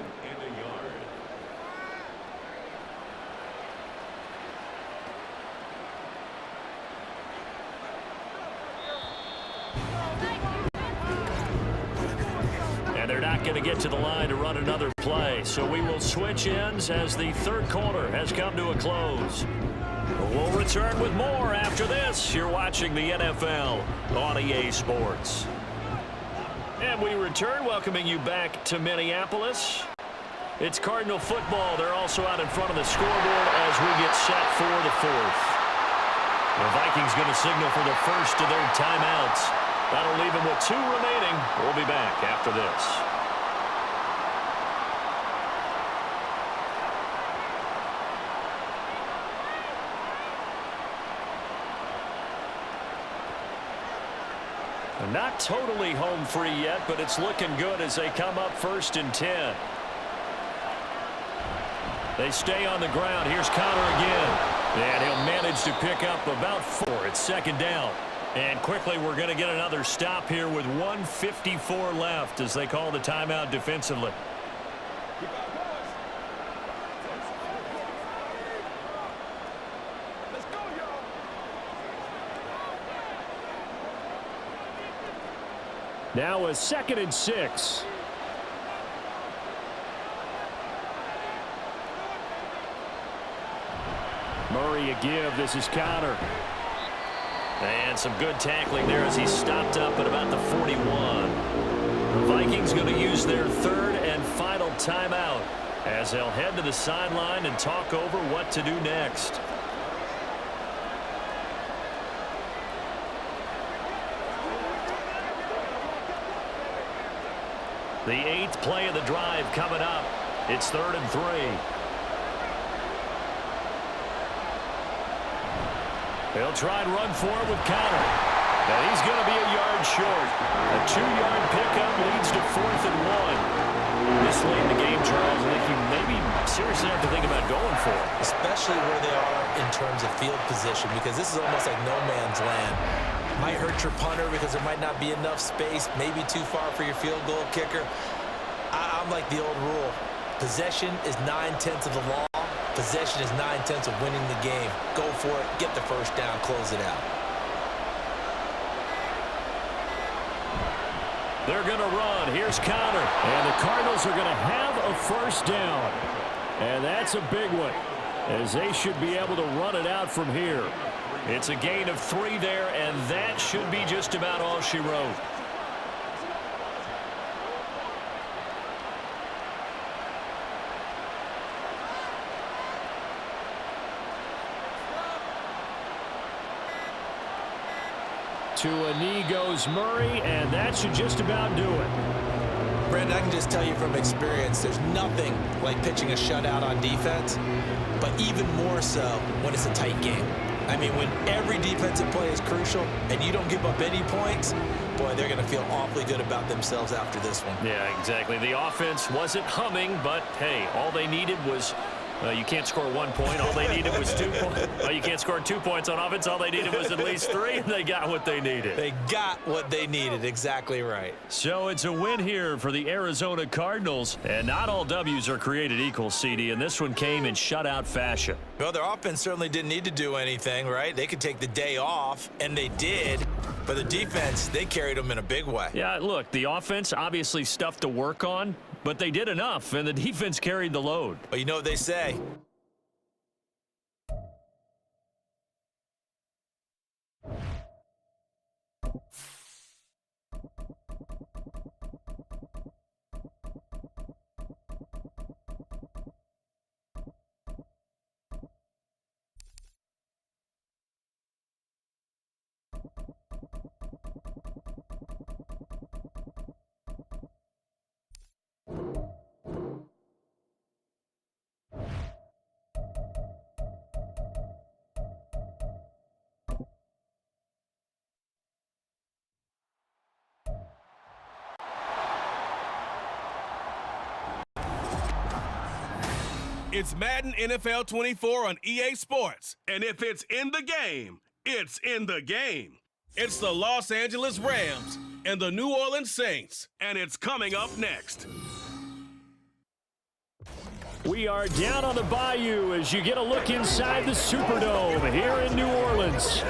And they're not going to get to the line to run another play. So we will switch ends as the 3rd quarter has come to a close. We'll return with more after this. You're watching the NFL on EA Sports. And we return, welcoming you back to Minneapolis. It's Cardinal football. They're also out in front of the scoreboard as we get set for the 4th. The Vikings going to signal for the first of their timeouts. That'll leave them with 2 remaining. We'll be back after this. Not totally home free yet, but it's looking good as they come up 1st and 10. They stay on the ground. Here's Connor again. And he'll manage to pick up about 4. It's 2nd down. And quickly we're going to get another stop here with 1:54 left as they call the timeout defensively. Now a 2nd and 6. Murray a give. This is Connor. And some good tackling there as he stopped up at about the 41. The Vikings going to use their 3rd and final timeout as they'll head to the sideline and talk over what to do next. The 8th play of the drive coming up. It's 3rd and 3. He'll try and run for it with Connor. And he's going to be a yard short. A 2-yard pickup leads to 4th and 1. This late in the game, Charles, I think you maybe seriously have to think about going for it. Especially where they are in terms of field position, because this is almost like no man's land. Might hurt your punter because there might not be enough space, maybe too far for your field goal kicker. I'm like the old rule. Possession is 9/10 of the law. Possession is 9/10 of winning the game. Go for it, get the first down, close it out. They're going to run. Here's Connor. And the Cardinals are going to have a 1st down. And that's a big one, as they should be able to run it out from here. It's a gain of 3 there, and that should be just about all she wrote. To a knee goes Murray, and that should just about do it. Brandon, I can just tell you from experience, there's nothing like pitching a shutout on defense, but even more so when it's a tight game. I mean, when every defensive play is crucial and you don't give up any points, boy, they're going to feel awfully good about themselves after this one. Yeah, exactly. The offense wasn't humming, but, hey, all they needed was you can't score 1 point. All they needed was 2 points. Well, you can't score 2 points on offense. All they needed was at least 3, and they got what they needed. They got what they needed. Exactly right. So it's a win here for the Arizona Cardinals. And not all W's are created equal, CD, and this one came in shutout fashion. Well, their offense certainly didn't need to do anything, right? They could take the day off, and they did. But the defense, they carried them in a big way. Yeah, look, the offense, obviously stuff to work on. but they did enough, and the defense carried the load. But you know what they say. It's Madden NFL24 on EA Sports. And if it's in the game, it's in the game. It's the Los Angeles Rams and the New Orleans Saints. And it's coming up next. We are down on the bayou as you get a look inside the Superdome here in New Orleans.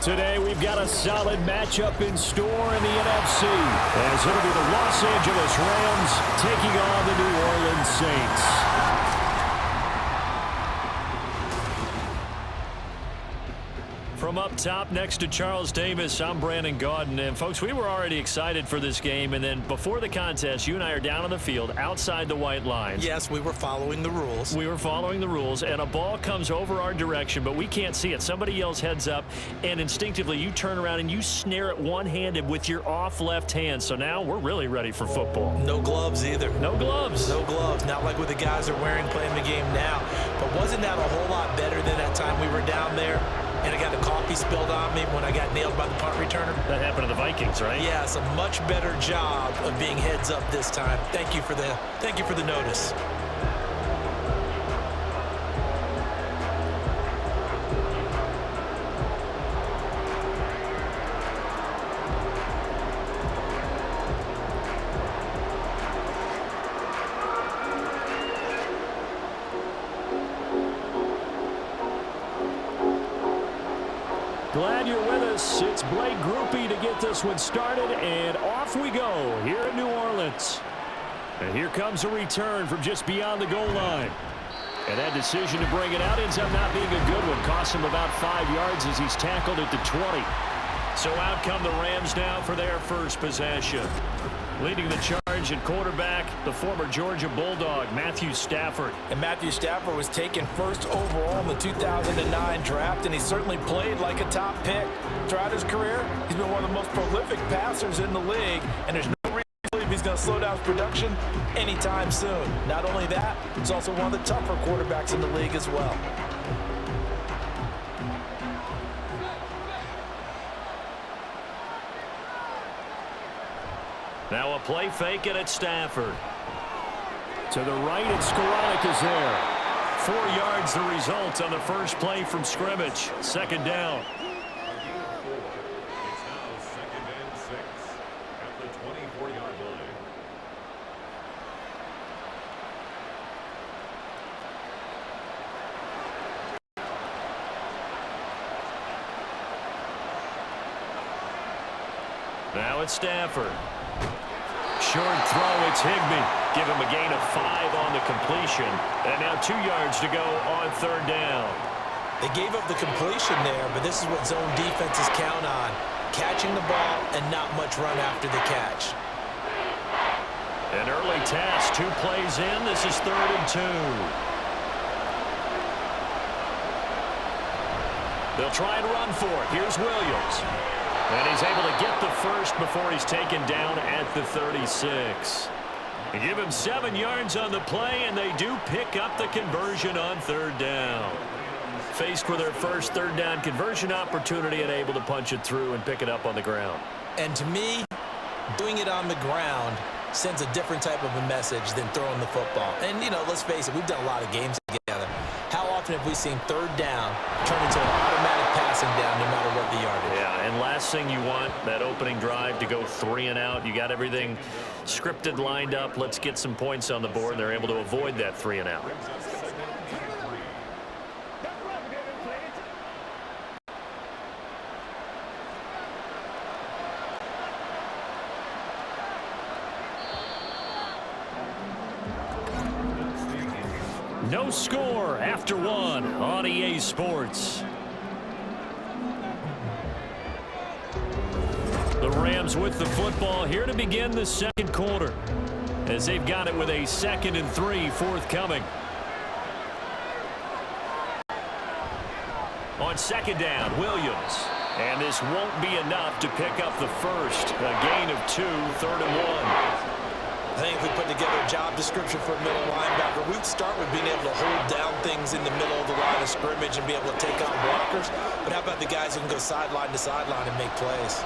Today we've got a solid matchup in store in the NFC as it'll be the Los Angeles Rams taking on the New Orleans Saints. From up top next to Charles Davis, I'm Brandon Gaudin. And, folks, we were already excited for this game. And then before the contest, you and I are down on the field outside the white lines. Yes, we were following the rules. We were following the rules, and a ball comes over our direction, but we can't see it. Somebody yells heads up, and instinctively you turn around and you snare it one-handed with your off left hand. So now we're really ready for football. No gloves either. No gloves. No gloves. Not like what the guys are wearing playing the game now. But wasn't that a whole lot better than that time we were down there? And I got the coffee spilled on me when I got nailed by the punt returner. That happened to the Vikings, right? Yes, a much better job of being heads up this time. Thank you for the notice. Glad you're with us. It's Blake Groupie to get this one started, and off we go here in New Orleans. And here comes a return from just beyond the goal line. And that decision to bring it out ends up not being a good one. Costs him about 5 yards as he's tackled at the 20. So out come the Rams now for their first possession. Leading the charge at quarterback, the former Georgia Bulldog, Matthew Stafford. And Matthew Stafford was taken first overall in the 2009 draft, and he certainly played like a top pick. Throughout his career, he's been one of the most prolific passers in the league, and there's no reason to believe he's going to slow down his production anytime soon. Not only that, he's also one of the tougher quarterbacks in the league as well. Now a play fake, and it's Stafford. To the right, and Skoranek is there. 4 yards the result on the first play from scrimmage. Second down. It's now 2nd and 6 at the 24-yard line. Now it's Stafford. Short throw, it's Higbee. Give him a gain of 5 on the completion. And now 2 yards to go on third down. They gave up the completion there, but this is what zone defenses count on. Catching the ball and not much run after the catch. An early task, 2 plays in. This is 3rd and 2. They'll try and run for it. Here's Williams. And he's able to get the first before he's taken down at the 36. They give him 7 yards on the play, and they do pick up the conversion on third down. Faced with their first third down conversion opportunity and able to punch it through and pick it up on the ground. And to me, doing it on the ground sends a different type of a message than throwing the football. And, you know, let's face it, we've done a lot of games together. How often have we seen third down turn into an automatic passing down no matter what the yardage? Yeah, and last thing you want, that opening drive to go 3 and out. You got everything scripted, lined up. Let's get some points on the board. And they're able to avoid that 3 and out. No score after one on EA Sports. The Rams with the football here to begin the second quarter, as they've got it with a 2nd and 3 forthcoming. On 2nd down, Williams. And this won't be enough to pick up the first. A gain of 2, 3rd and 1. I think if we put together a job description for a middle linebacker, we'd start with being able to hold down things in the middle of the line of scrimmage and be able to take on blockers. But how about the guys who can go sideline to sideline and make plays?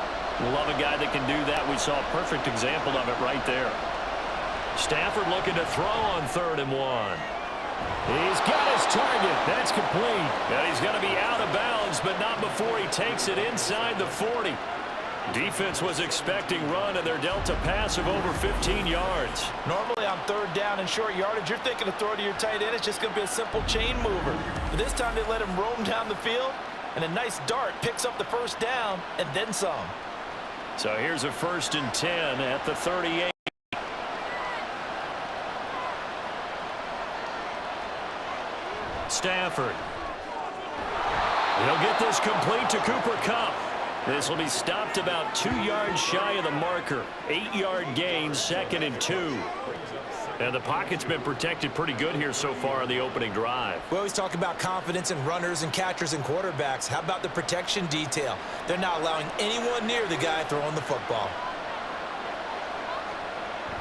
Love a guy that can do that. We saw a perfect example of it right there. Stafford looking to throw on 3rd and 1. He's got his target. That's complete. And he's going to be out of bounds, but not before he takes it inside the 40. Defense was expecting run, and they're dealt a pass of over 15 yards. Normally on 3rd down and short yardage, you're thinking to throw to your tight end. It's just going to be a simple chain mover. But this time they let him roam down the field, and a nice dart picks up the 1st down and then some. So here's a 1st and 10 at the 38. Stafford. He'll get this complete to Cooper Kupp. This will be stopped about 2 yards shy of the marker. 8-yard gain, 2nd and 2. And the pocket's been protected pretty good here so far on the opening drive. We always talk about confidence in runners and catchers and quarterbacks. How about the protection detail? They're not allowing anyone near the guy throwing the football.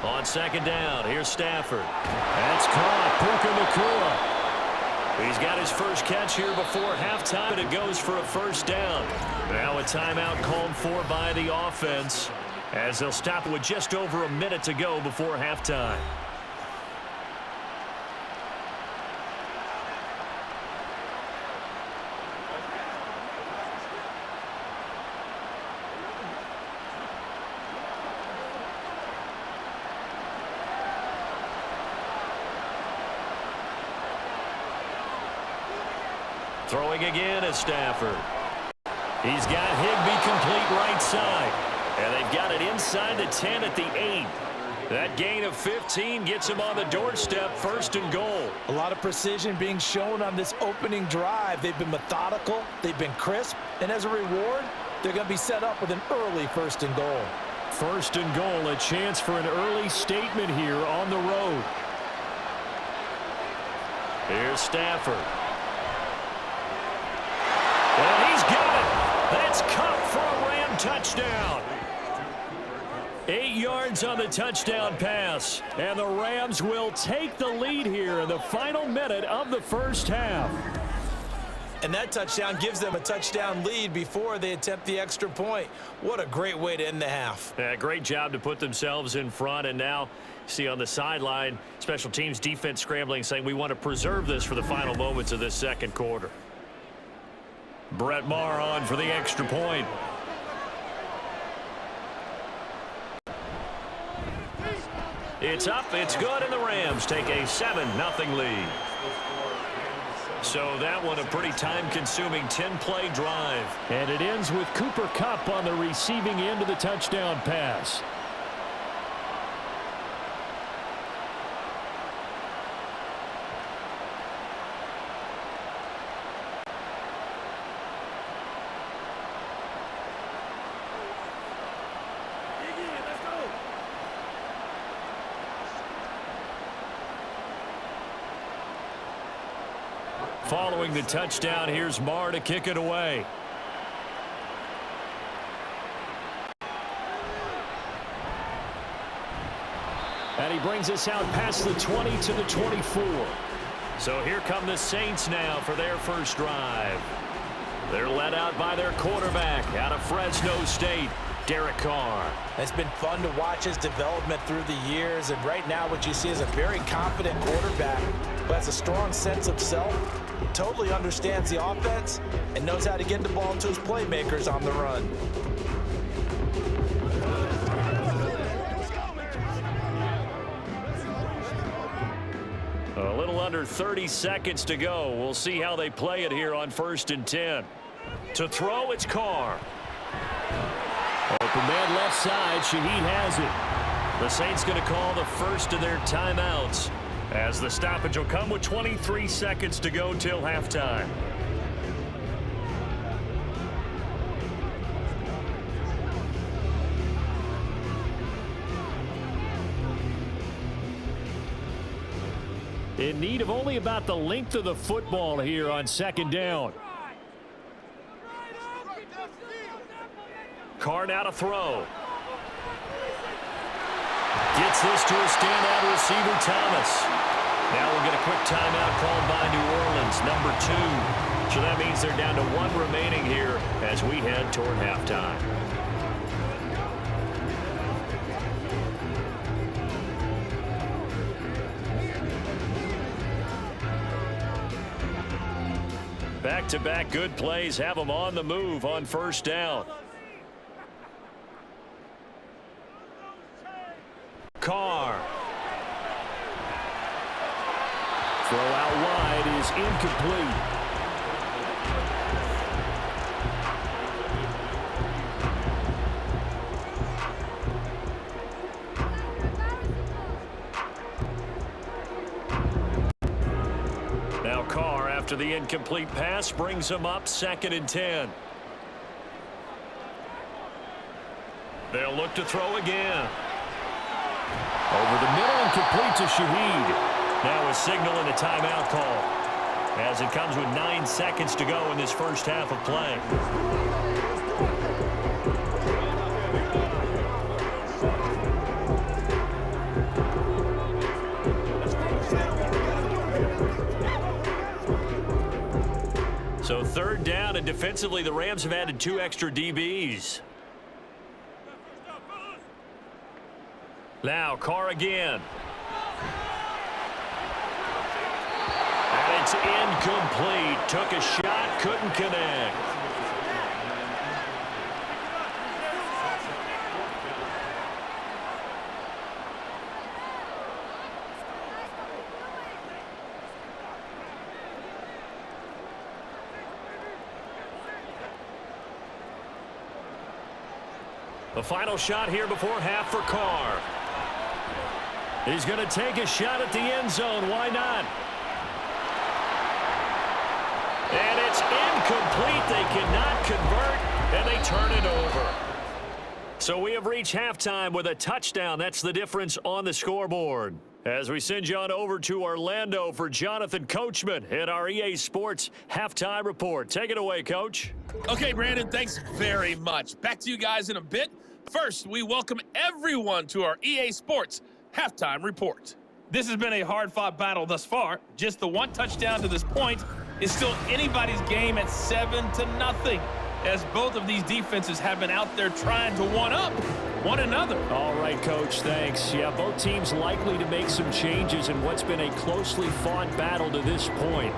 On 2nd down, here's Stafford. That's caught. Puka Nacua. He's got his first catch here before halftime, and it goes for a 1st down. Now a timeout called for by the offense, as they'll stop with just over a minute to go before halftime. Throwing again is Stafford. He's got Higbee complete right side. And they've got it inside the 10 at the 8. That gain of 15 gets him on the doorstep, 1st and goal. A lot of precision being shown on this opening drive. They've been methodical, they've been crisp, and as a reward, they're going to be set up with an early 1st and goal. 1st and goal, a chance for an early statement here on the road. Here's Stafford. And he's got it. That's Kupp for a Ram touchdown. 8 yards on the touchdown pass. And the Rams will take the lead here in the final minute of the 1st half. And that touchdown gives them a touchdown lead before they attempt the extra point. What a great way to end the half. Yeah, great job to put themselves in front. And now, see on the sideline, special teams defense scrambling, saying we want to preserve this for the final moments of this second quarter. Brett Maher on for the extra point. It's up, it's good, and the Rams take a 7-0 lead. So that one a pretty time-consuming 10-play drive. And it ends with Cooper Kupp on the receiving end of the touchdown pass. Following the touchdown, here's Maher to kick it away. And he brings us out past the 20 to the 24. So here come the Saints now for their first drive. They're led out by their quarterback out of Fresno State, Derek Carr. It's been fun to watch his development through the years, and right now what you see is a very confident quarterback who has a strong sense of self, totally understands the offense, and knows how to get the ball to his playmakers on the run. A little under 30 seconds to go. We'll see how they play it here on 1st and 10. To throw, it's Carr. Open man left side. Shaheed has it. The Saints going to call the first of their timeouts. as the stoppage will come with 23 seconds to go till halftime. In need of only about the length of the football here on second down. Carr now to throw. Gets this to a standout receiver, Thomas. Now we'll get a quick timeout called by New Orleans, number 2. So that means they're down to 1 remaining here as we head toward halftime. Back-to-back good plays have them on the move on first down. Carr. Throw out wide is incomplete. Now Carr, after the incomplete pass, brings him up 2nd and 10. They'll look to throw again. Over the middle and complete to Shaheed. Now a signal and a timeout call as it comes with 9 seconds to go in this first half of play. So 3rd down, and defensively the Rams have added 2 extra DBs. Now Carr again. And it's incomplete. Took a shot, couldn't connect. The final shot here before half for Carr. He's going to take a shot at the end zone. Why not? And it's incomplete. They cannot convert, and they turn it over. So we have reached halftime with a touchdown. That's the difference on the scoreboard. As we send you on over to Orlando for Jonathan Coachman at our EA Sports Halftime Report. Take it away, Coach. Okay, Brandon, thanks very much. Back to you guys in a bit. First, we welcome everyone to our EA Sports Halftime Report. This has been a hard-fought battle thus far. Just the 1 touchdown to this point is still anybody's game at 7-0, as both of these defenses have been out there trying to one-up one another. All right, Coach, thanks. Yeah, both teams likely to make some changes in what's been a closely fought battle to this point.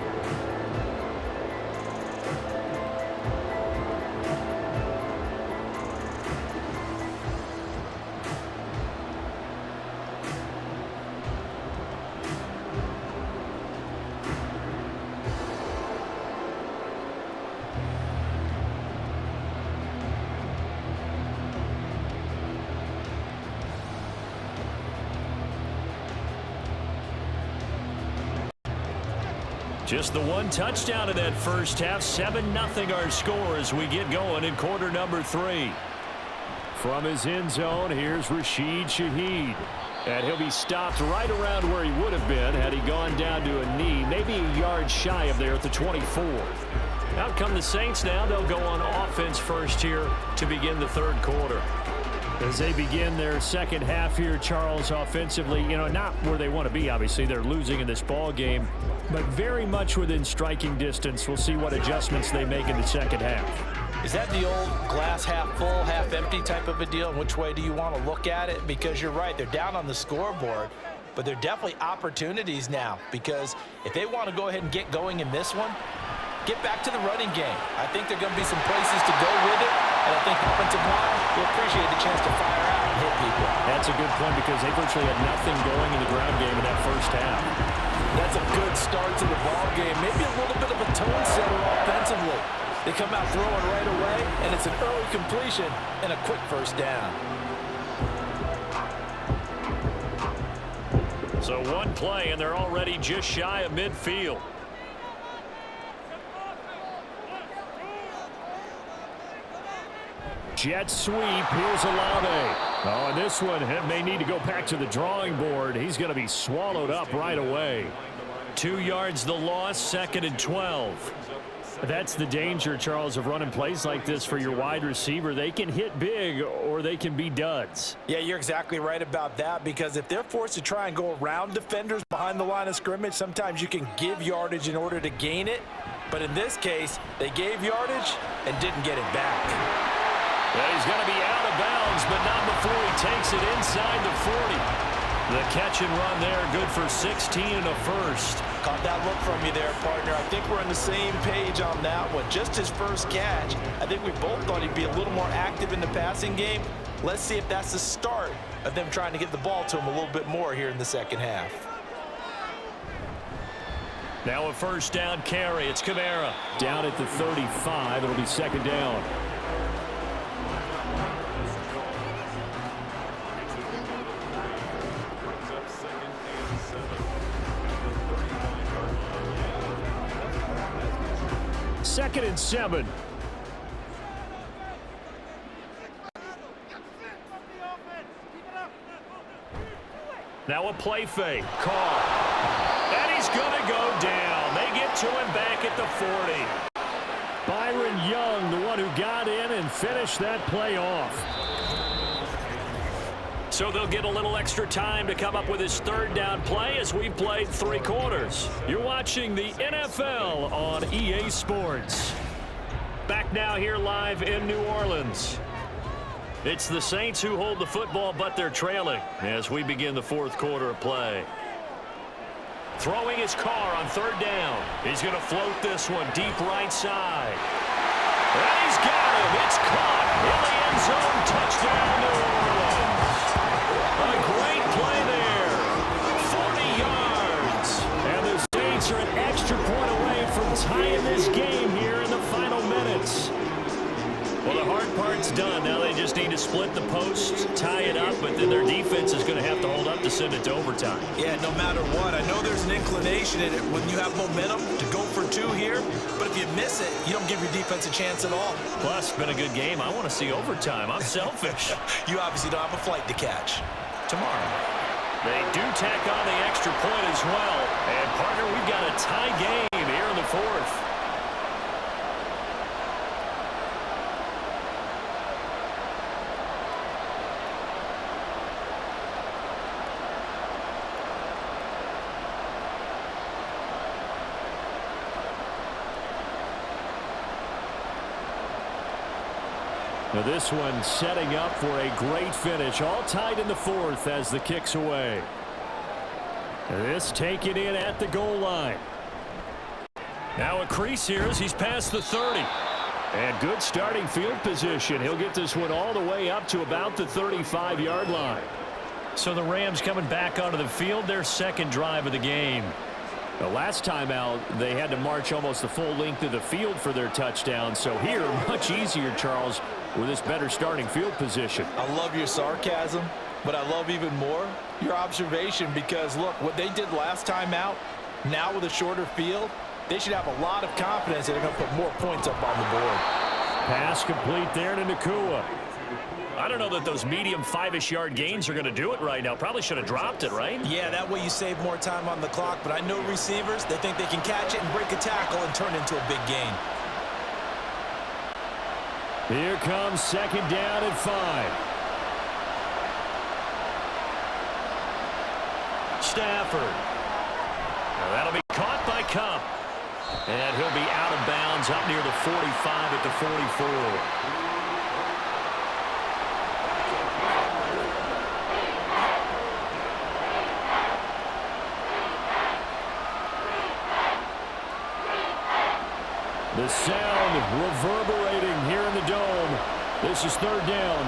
Just the 1 touchdown in that first half. 7-0 our score as we get going in quarter number 3. From his end zone, here's Rashid Shaheed. And he'll be stopped right around where he would have been had he gone down to a knee, maybe a yard shy of there at the 24. Out come the Saints now. They'll go on offense first here to begin the 3rd quarter. As they begin their second half here, Charles, offensively, not where they want to be, obviously. They're losing in this ball game, but very much within striking distance. We'll see what adjustments they make in the second half. Is that the old glass half full, half empty type of a deal? And which way do you want to look at it? Because you're right, they're down on the scoreboard, but they're definitely opportunities now, because if they want to go ahead and get going in this one, get back to the running game. I think there are going to be some places to go with it, and I think the offensive line will appreciate the chance to fire out and hit people. That's a good point, because they virtually had nothing going in the ground game in that first half. That's a good start to the ball game. Maybe a little bit of a tone setter offensively. They come out throwing right away, and it's an early completion and a quick first down. So one play, and they're already just shy of midfield. Jet sweep. Here's Olave. Oh, and this one may need to go back to the drawing board. He's going to be swallowed up right away. 2 yards the loss, 2nd and 12. That's the danger, Charles, of running plays like this for your wide receiver. They can hit big or they can be duds. Yeah, you're exactly right about that, because if they're forced to try and go around defenders behind the line of scrimmage, sometimes you can give yardage in order to gain it. But in this case, they gave yardage and didn't get it back. Well, he's going to be out of bounds, but not before he takes it inside the 40. The catch and run there, good for 16 and a first. Caught that look from you there, partner. I think we're on the same page on that one. Just his first catch. I think we both thought he'd be a little more active in the passing game. Let's see if that's the start of them trying to get the ball to him a little bit more here in the second half. Now a first down carry. It's Kamara. Down at the 35. It'll be second down. Second and 7. Now a play fake. Call. And he's going to go down. They get to him back at the 40. Byron Young, the one who got in and finished that play off. So they'll get a little extra time to come up with his third down play as we played 3 quarters. You're watching the NFL on EA Sports. Back now here live in New Orleans. It's the Saints who hold the football, but they're trailing as we begin the 4th quarter of play. Throwing his car on 3rd down. He's going to float this one deep right side. And he's got him. It's caught in the end zone. Touchdown, New Orleans. A great play there. 40 yards. And the Saints are an extra point away from tying this game here in the final minutes. Well, the hard part's done. Now they just need to split the posts, tie it up, but then their defense is going to have to hold up to send it to overtime. Yeah, no matter what. I know there's an inclination in it when you have momentum to go for 2 here, but if you miss it, you don't give your defense a chance at all. Plus, it's been a good game. I want to see overtime. I'm selfish. You obviously don't have a flight to catch. Tomorrow. They do tack on the extra point as well. And, partner, we've got a tie game here in the 4th. Now this one setting up for a great finish. All tied in the 4th as the kick's away. This taken in at the goal line. Now a crease here as he's past the 30. And good starting field position. He'll get this one all the way up to about the 35-yard line. So the Rams coming back onto the field, their 2nd drive of the game. The last time out, they had to march almost the full length of the field for their touchdown. So here, much easier, Charles, with this better starting field position. I love your sarcasm, but I love even more your observation, because, look, what they did last time out, now with a shorter field, they should have a lot of confidence that they're going to put more points up on the board. Pass complete there to Nakua. I don't know that those medium 5-ish yard gains are going to do it right now. Probably should have dropped it, right? Yeah, that way you save more time on the clock, but I know receivers, they think they can catch it and break a tackle and turn into a big gain. Here comes 2nd down and 5. Stafford. Now that'll be caught by Cup. And he'll be out of bounds up near the 45 at the 44. The sound reverberating here in the dome. This is 3rd down.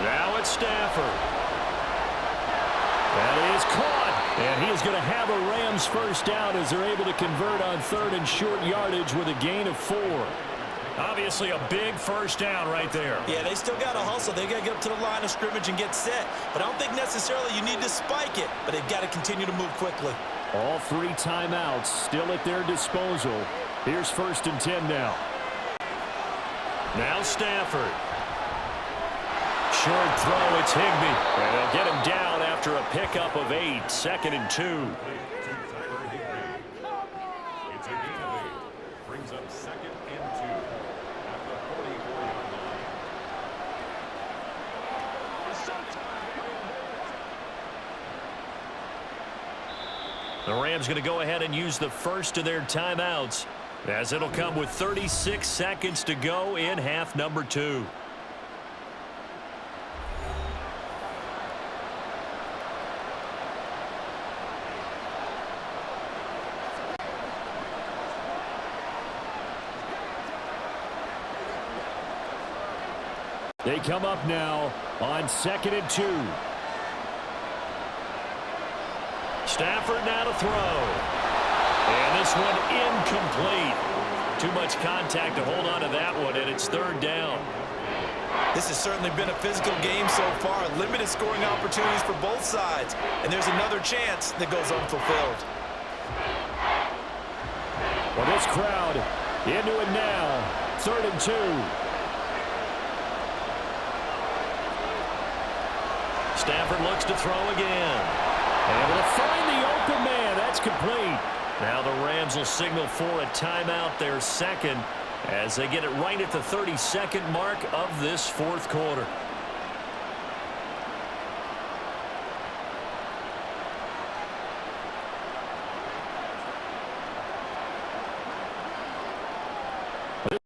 Now it's Stafford. That is caught. And he is going to have a Rams first down as they're able to convert on 3rd and short yardage with a gain of 4. Obviously a big first down right there. Yeah, they still got to hustle. They got to get up to the line of scrimmage and get set. But I don't think necessarily you need to spike it, but they've got to continue to move quickly. All 3 timeouts still at their disposal. Here's 1st and 10 now. Now Stafford. Short throw, it's Higbee. And they'll get him down after a pickup of 8. 2nd and 2. It's a gain of 8. Brings up 2nd and 2 at the 44-yard line. The Rams going to go ahead and use the first of their timeouts, as it'll come with 36 seconds to go in half number 2. They come up now on 2nd and 2. Stafford now to throw. And this one incomplete. Too much contact to hold on to that one, and it's 3rd down. This has certainly been a physical game so far. Limited scoring opportunities for both sides. And there's another chance that goes unfulfilled. Well, this crowd into it now. 3rd and 2. Stafford looks to throw again. And will find the open man. That's complete. Now the Rams will signal for a timeout, their 2nd, as they get it right at the 32nd mark of this 4th quarter.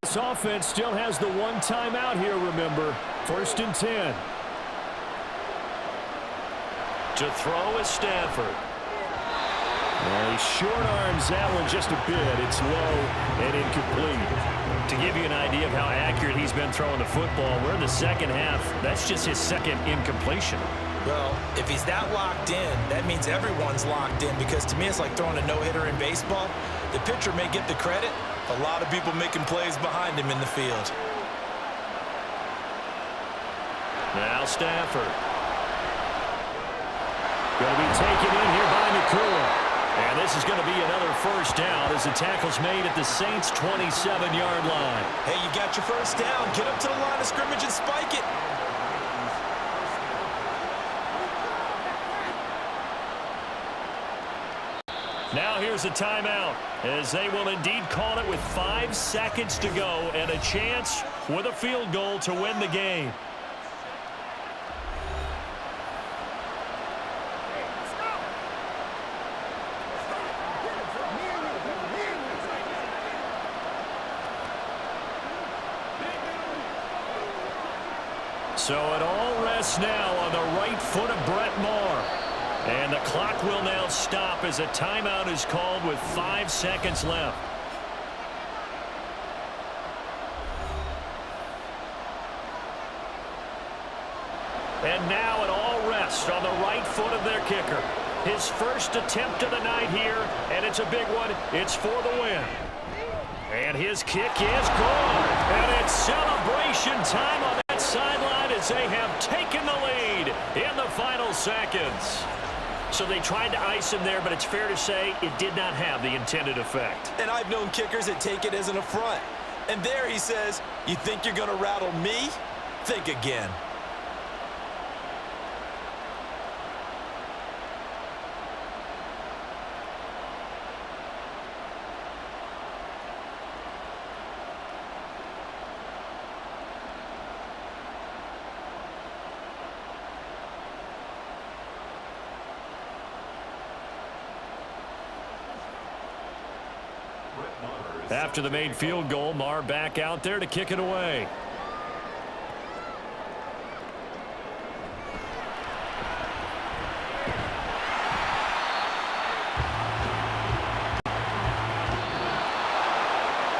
This offense still has the 1 timeout here, remember. 1st and 10. To throw is Stafford. Well, he short arms that one just a bit. It's low and incomplete. To give you an idea of how accurate he's been throwing the football, we're in the 2nd half. That's just his 2nd incompletion. Well, if he's that locked in, that means everyone's locked in, because to me it's like throwing a no-hitter in baseball. The pitcher may get the credit. A lot of people making plays behind him in the field. Now Stafford. Going to be taken in here by Nakua. And this is going to be another 1st down as the tackle's made at the Saints' 27-yard line. Hey, you got your 1st down. Get up to the line of scrimmage and spike it. Now here's a timeout, as they will indeed call it with 5 seconds to go and a chance with a field goal to win the game. So it all rests now on the right foot of Brett Maher. And the clock will now stop as a timeout is called with 5 seconds left. And now it all rests on the right foot of their kicker. His first attempt of the night here, and it's a big one. It's for the win. And his kick is good. And it's celebration time on that sideline as they have taken the lead in the final seconds. So they tried to ice him there, but it's fair to say it did not have the intended effect. And I've known kickers that take it as an affront. And there he says, you think you're going to rattle me? Think again. After the made field goal, Maher back out there to kick it away.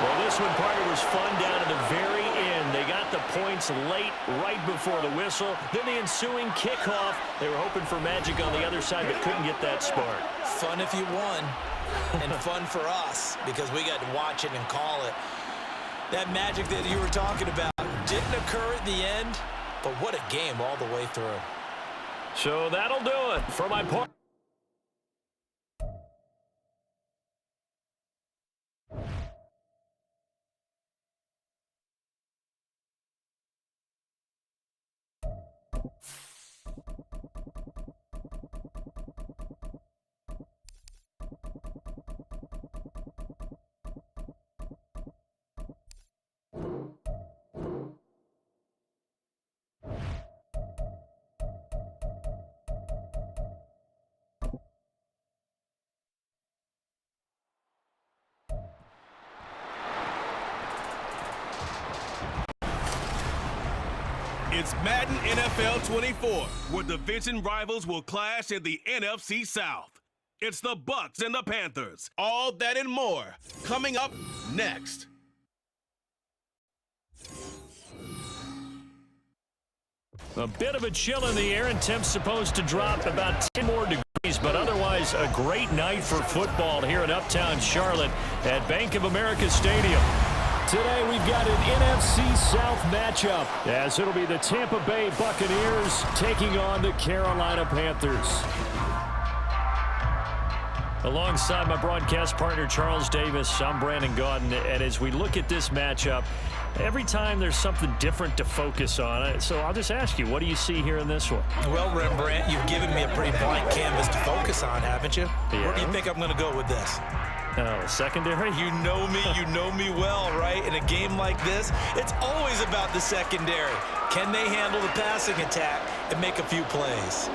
Well, this one, Parker, was fun down to the very end. They got the points late, right before the whistle. Then the ensuing kickoff. They were hoping for magic on the other side, but couldn't get that spark. Fun if you won. And fun for us because we got to watch it and call it. That magic that you were talking about didn't occur at the end, but what a game all the way through. So that'll do it for my part. It's Madden NFL 24, where division rivals will clash in the NFC South. It's the Bucs and the Panthers. All that and more coming up next. A bit of a chill in the air, and temps supposed to drop about 10 more degrees, but otherwise a great night for football here in Uptown Charlotte at Bank of America Stadium. Today we've got an NFC South matchup, as it'll be the Tampa Bay Buccaneers taking on the Carolina Panthers. Alongside my broadcast partner Charles Davis, I'm Brandon Gaudin, and as we look at this matchup, every time there's something different to focus on. So I'll just ask you, what do you see here in this one? Well, Rembrandt, you've given me a pretty blank canvas to focus on, haven't you? Yeah. Where do you think I'm going to go with this? Oh, secondary? You know me well, right? In a game like this, it's always about the secondary. Can they handle the passing attack and make a few plays?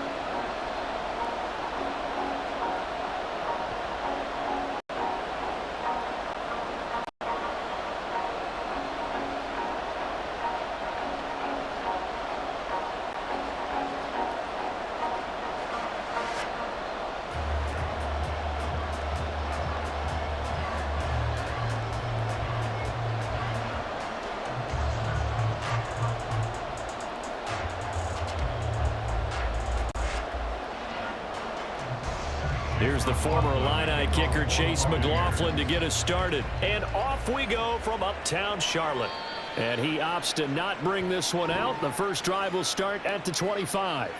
Here's the former Illini kicker Chase McLaughlin to get us started. And off we go from Uptown Charlotte. And he opts to not bring this one out. The first drive will start at the 25.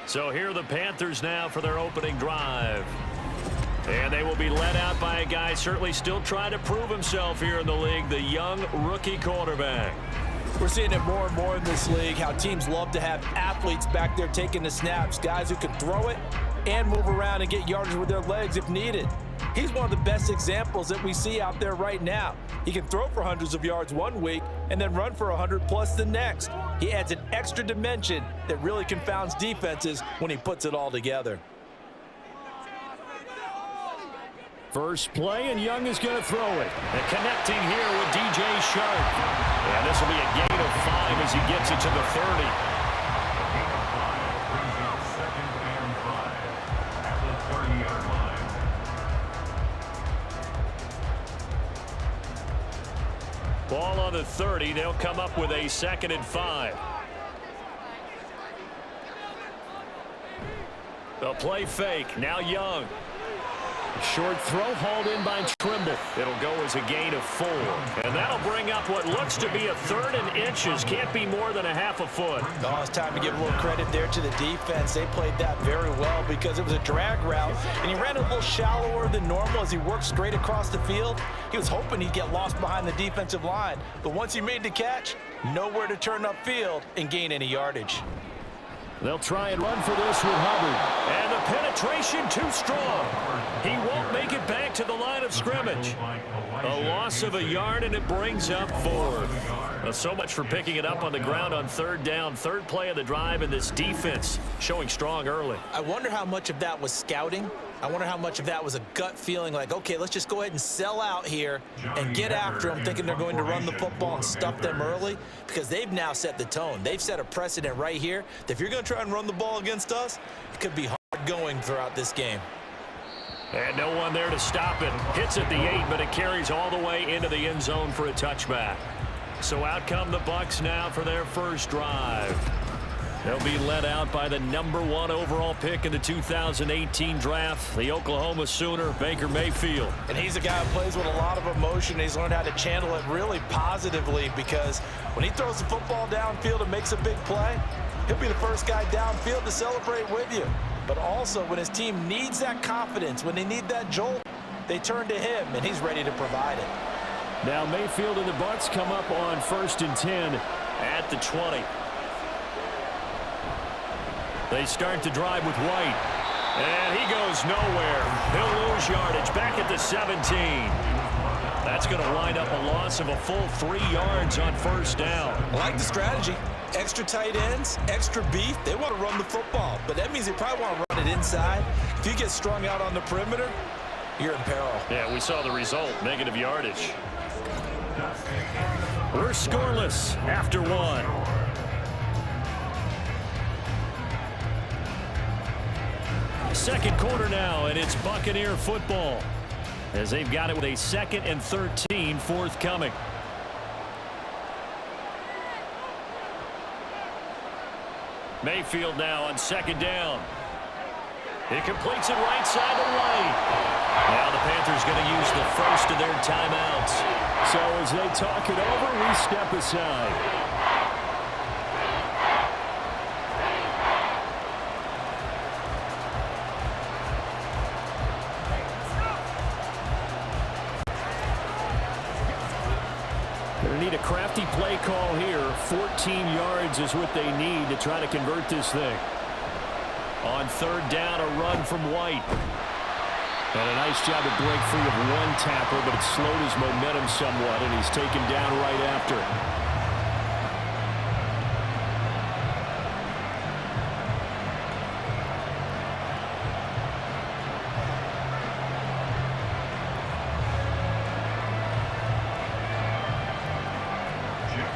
So here are the Panthers now for their opening drive. And they will be led out by a guy certainly still trying to prove himself here in the league, the young rookie quarterback. We're seeing it more and more in this league, how teams love to have athletes back there taking the snaps, guys who can throw it and move around and get yardage with their legs if needed. He's one of the best examples that we see out there right now. He can throw for hundreds of yards one week and then run for 100 plus the next. He adds an extra dimension that really confounds defenses when he puts it all together. First play, and Young is going to throw it. And connecting here with DJ Sharp. And this will be a gain of 5 as he gets it to the 30. Ball on the 30. They'll come up with a 2nd and 5. The play fake. Now Young. Short throw hauled in by Trimble. It'll go as a gain of 4. And that'll bring up what looks to be a 3rd and inches. Can't be more than a half a foot. Oh, it's time to give a little credit there to the defense. They played that very well because it was a drag route, and he ran a little shallower than normal as he worked straight across the field. He was hoping he'd get lost behind the defensive line, but once he made the catch, nowhere to turn upfield and gain any yardage. They'll try and run for this with Hubbard. And the penetration too strong. He won't make it back to the line of scrimmage. A loss of a yard, and it brings up 4. Well, so much for picking it up on the ground on 3rd down. 3rd play of the drive, and this defense showing strong early. I wonder how much of that was scouting. I wonder how much of that was a gut feeling like, okay, let's just go ahead and sell out here and get after them, thinking they're going to run the football and stuff them early, because they've now set the tone. They've set a precedent right here that if you're going to try and run the ball against us, it could be hard going throughout this game. And no one there to stop it. Hits at the 8, but it carries all the way into the end zone for a touchback. So out come the Bucs now for their first drive. They'll be led out by the #1 overall pick in the 2018 draft, the Oklahoma Sooner, Baker Mayfield. And he's a guy who plays with a lot of emotion. He's learned how to channel it really positively, because when he throws the football downfield and makes a big play, he'll be the first guy downfield to celebrate with you. But also, when his team needs that confidence, when they need that jolt, they turn to him, and he's ready to provide it. Now Mayfield and the Bucs come up on 1st and 10 at the 20. They start to drive with White. And he goes nowhere. He'll lose yardage back at the 17. That's going to wind up a loss of a full 3 yards on 1st down. I like the strategy. Extra tight ends, extra beef. They want to run the football, but that means they probably want to run it inside. If you get strung out on the perimeter, you're in peril. Yeah, we saw the result, negative yardage. We're scoreless after 1. Second quarter now, and it's Buccaneer football, as they've got it with a 2nd and 13 forthcoming. Mayfield now on 2nd down. He completes it right side of the lane. Now the Panthers going to use the first of their timeouts. So as they talk it over, we step aside. Going to need a crafty play call here. 14 yards is what they need to try to convert this thing. On 3rd down, a run from White. And a nice job to break free of 1 tackle, but it slowed his momentum somewhat, and he's taken down right after it.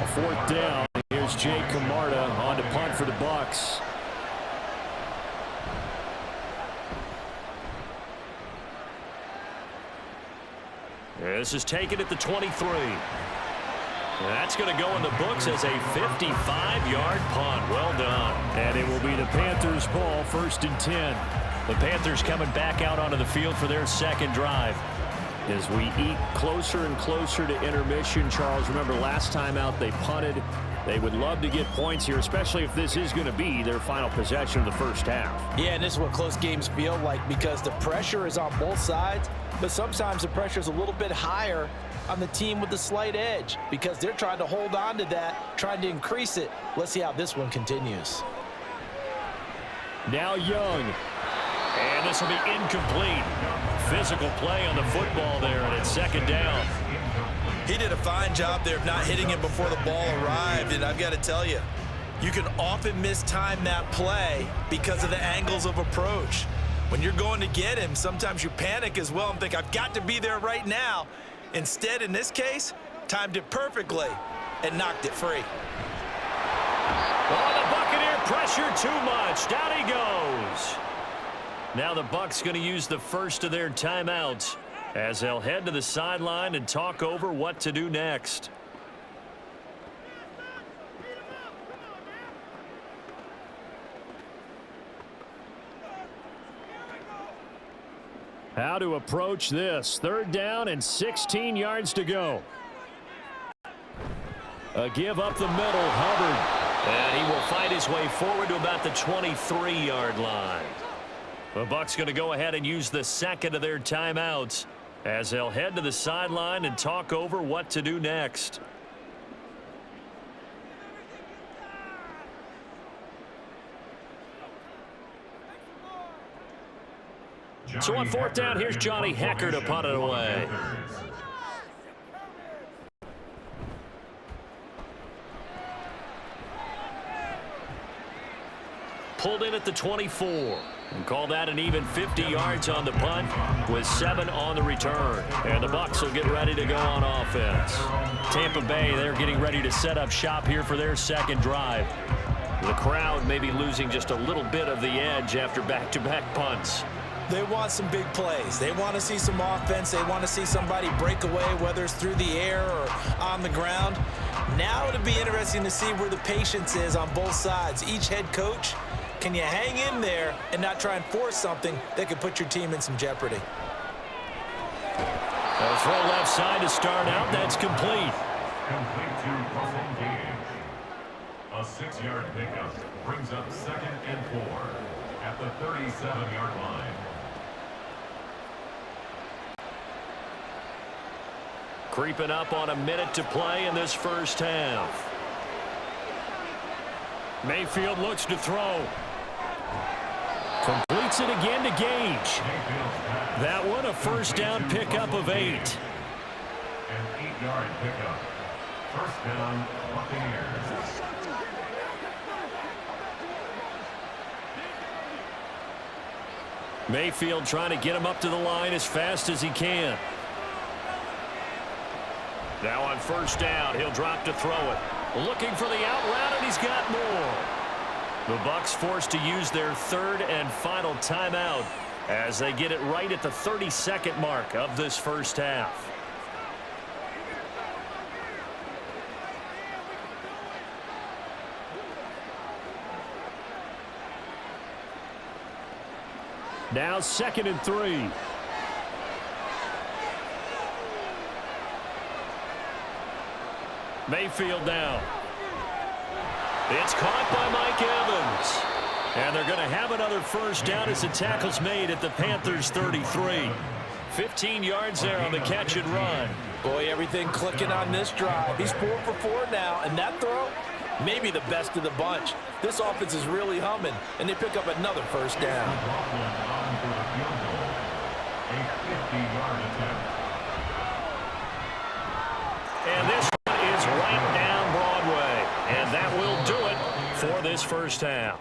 A 4th down. Here's Jake Camarda on to punt for the Bucs. This is taken at the 23. That's going to go in the books as a 55-yard punt. Well done. And it will be the Panthers' ball, 1st and 10. The Panthers coming back out onto the field for their 2nd drive. As we eat closer and closer to intermission, Charles, remember last time out they punted. They would love to get points here, especially if this is going to be their final possession of the 1st half. Yeah, and this is what close games feel like, because the pressure is on both sides, but sometimes the pressure is a little bit higher on the team with the slight edge, because they're trying to hold on to that, trying to increase it. Let's see how this one continues. Now Young. And this will be incomplete. Physical play on the football there, and it's 2nd down. He did a fine job there of not hitting him before the ball arrived, and I've got to tell you, you can often mistime that play because of the angles of approach. When you're going to get him, sometimes you panic as well and think, I've got to be there right now. Instead, in this case, timed it perfectly and knocked it free. Oh, the Buccaneer pressure too much. Down he goes. Now the Bucs going to use the first of their timeouts as they'll head to the sideline and talk over what to do next. How to approach this. 3rd down and 16 yards to go. A give up the middle, Hubbard. And he will fight his way forward to about the 23-yard line. The Bucs going to go ahead and use the 2nd of their timeouts as they'll head to the sideline and talk over what to do next. So on 4th down, here's Johnny Hecker to punt it away. Pulled in at the 24. And call that an even 50 yards on the punt with 7 on the return. And the Bucs will get ready to go on offense. Tampa Bay, they're getting ready to set up shop here for their 2nd drive. The crowd may be losing just a little bit of the edge after back-to-back punts. They want some big plays. They want to see some offense. They want to see somebody break away, whether it's through the air or on the ground. Now it'll be interesting to see where the patience is on both sides. Each head coach, can you hang in there and not try and force something that could put your team in some jeopardy? A throw left side to start out. That's complete. Complete to Russell Gage. A 6-yard pickup brings up 2nd and 4 at the 37-yard line. Creeping up on a minute to play in this first half. Mayfield looks to throw. Completes it again to Gage. That one a first down pickup of 8. An 8-yard pickup. First down, Buccaneers. Mayfield trying to get him up to the line as fast as he can. Now on first down, he'll drop to throw it. Looking for the out route, and he's got more. The Bucs forced to use their 3rd and final timeout as they get it right at the 30-second mark of this first half. Now 2nd and 3. Mayfield now. It's caught by Mike Evans. And they're going to have another first down as the tackle's made at the Panthers' 33. 15 yards there on the catch and run. Boy, everything clicking on this drive. He's 4 for 4 now, and that throw, maybe the best of the bunch. This offense is really humming, and they pick up another first down. A 50-yard attempt. And this one is right down Broadway. And that will do it for this first half.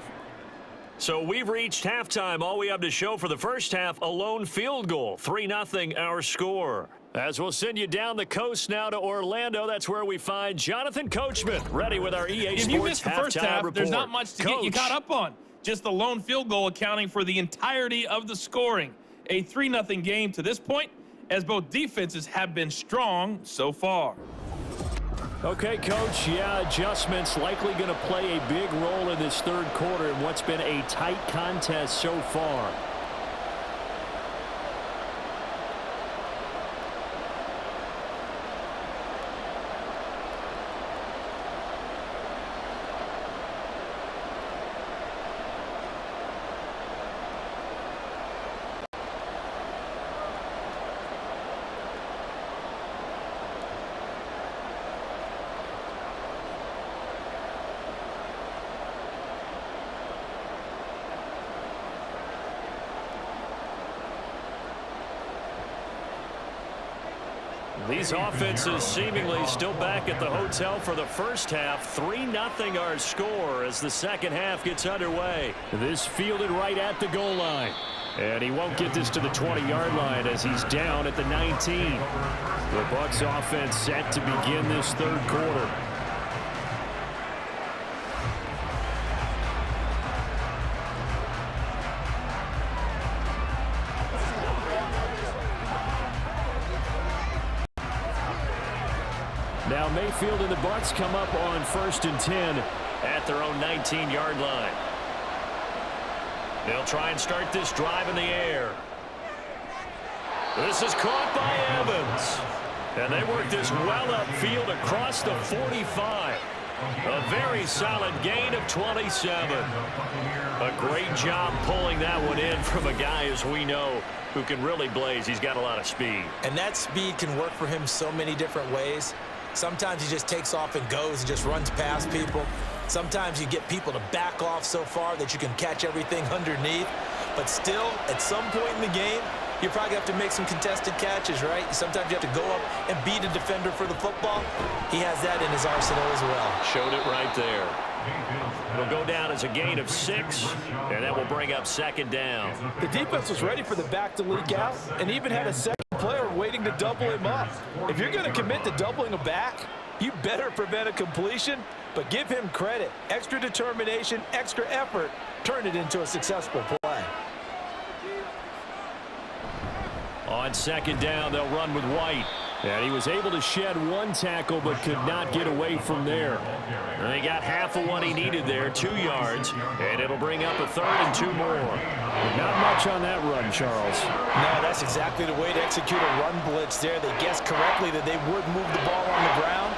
So we've reached halftime. All we have to show for the first half, a lone field goal. 3-0 our score. As we'll send you down the coast now to Orlando, that's where we find Jonathan Coachman, ready with our EA Sports If you missed the first half, report. there's not much to get you caught up on. Just the lone field goal accounting for the entirety of the scoring. A 3-0 game to this point, as both defenses have been strong so far. Okay, Coach, yeah, adjustments likely going to play a big role in this third quarter in what's been a tight contest so far. These offenses seemingly still back at the hotel for the first half. 3-0 our score as the second half gets underway. This fielded right at the goal line. And he won't get this to the 20-yard line as he's down at the 19. The Bucs offense set to begin this third quarter. Now Mayfield and the Bucs come up on 1st and 10 at their own 19-yard line. They'll try and start this drive in the air. This is caught by Evans. And they work this well upfield across the 45. A very solid gain of 27. A great job pulling that one in from a guy, as we know, who can really blaze. He's got a lot of speed. And that speed can work for him so many different ways. Sometimes he just takes off and goes and just runs past people. Sometimes you get people to back off so far that you can catch everything underneath. But still, at some point in the game, you probably have to make some contested catches, right? Sometimes you have to go up and beat a defender for the football. He has that in his arsenal as well. Showed it right there. It'll go down as a gain of 6, and that will bring up 2nd down. The defense was ready for the back to leak out and even had a second player waiting to double him up. If you're going to commit to doubling a back, you better prevent a completion, but give him credit. Extra determination, extra effort, turn it into a successful play. On 2nd down, they'll run with White. And he was able to shed one tackle but could not get away from there. And he got half of what he needed there, 2 yards, and it'll bring up a 3rd and 2 more. Not much on that run, Charles. No, that's exactly the way to execute a run blitz there. They guessed correctly that they would move the ball on the ground,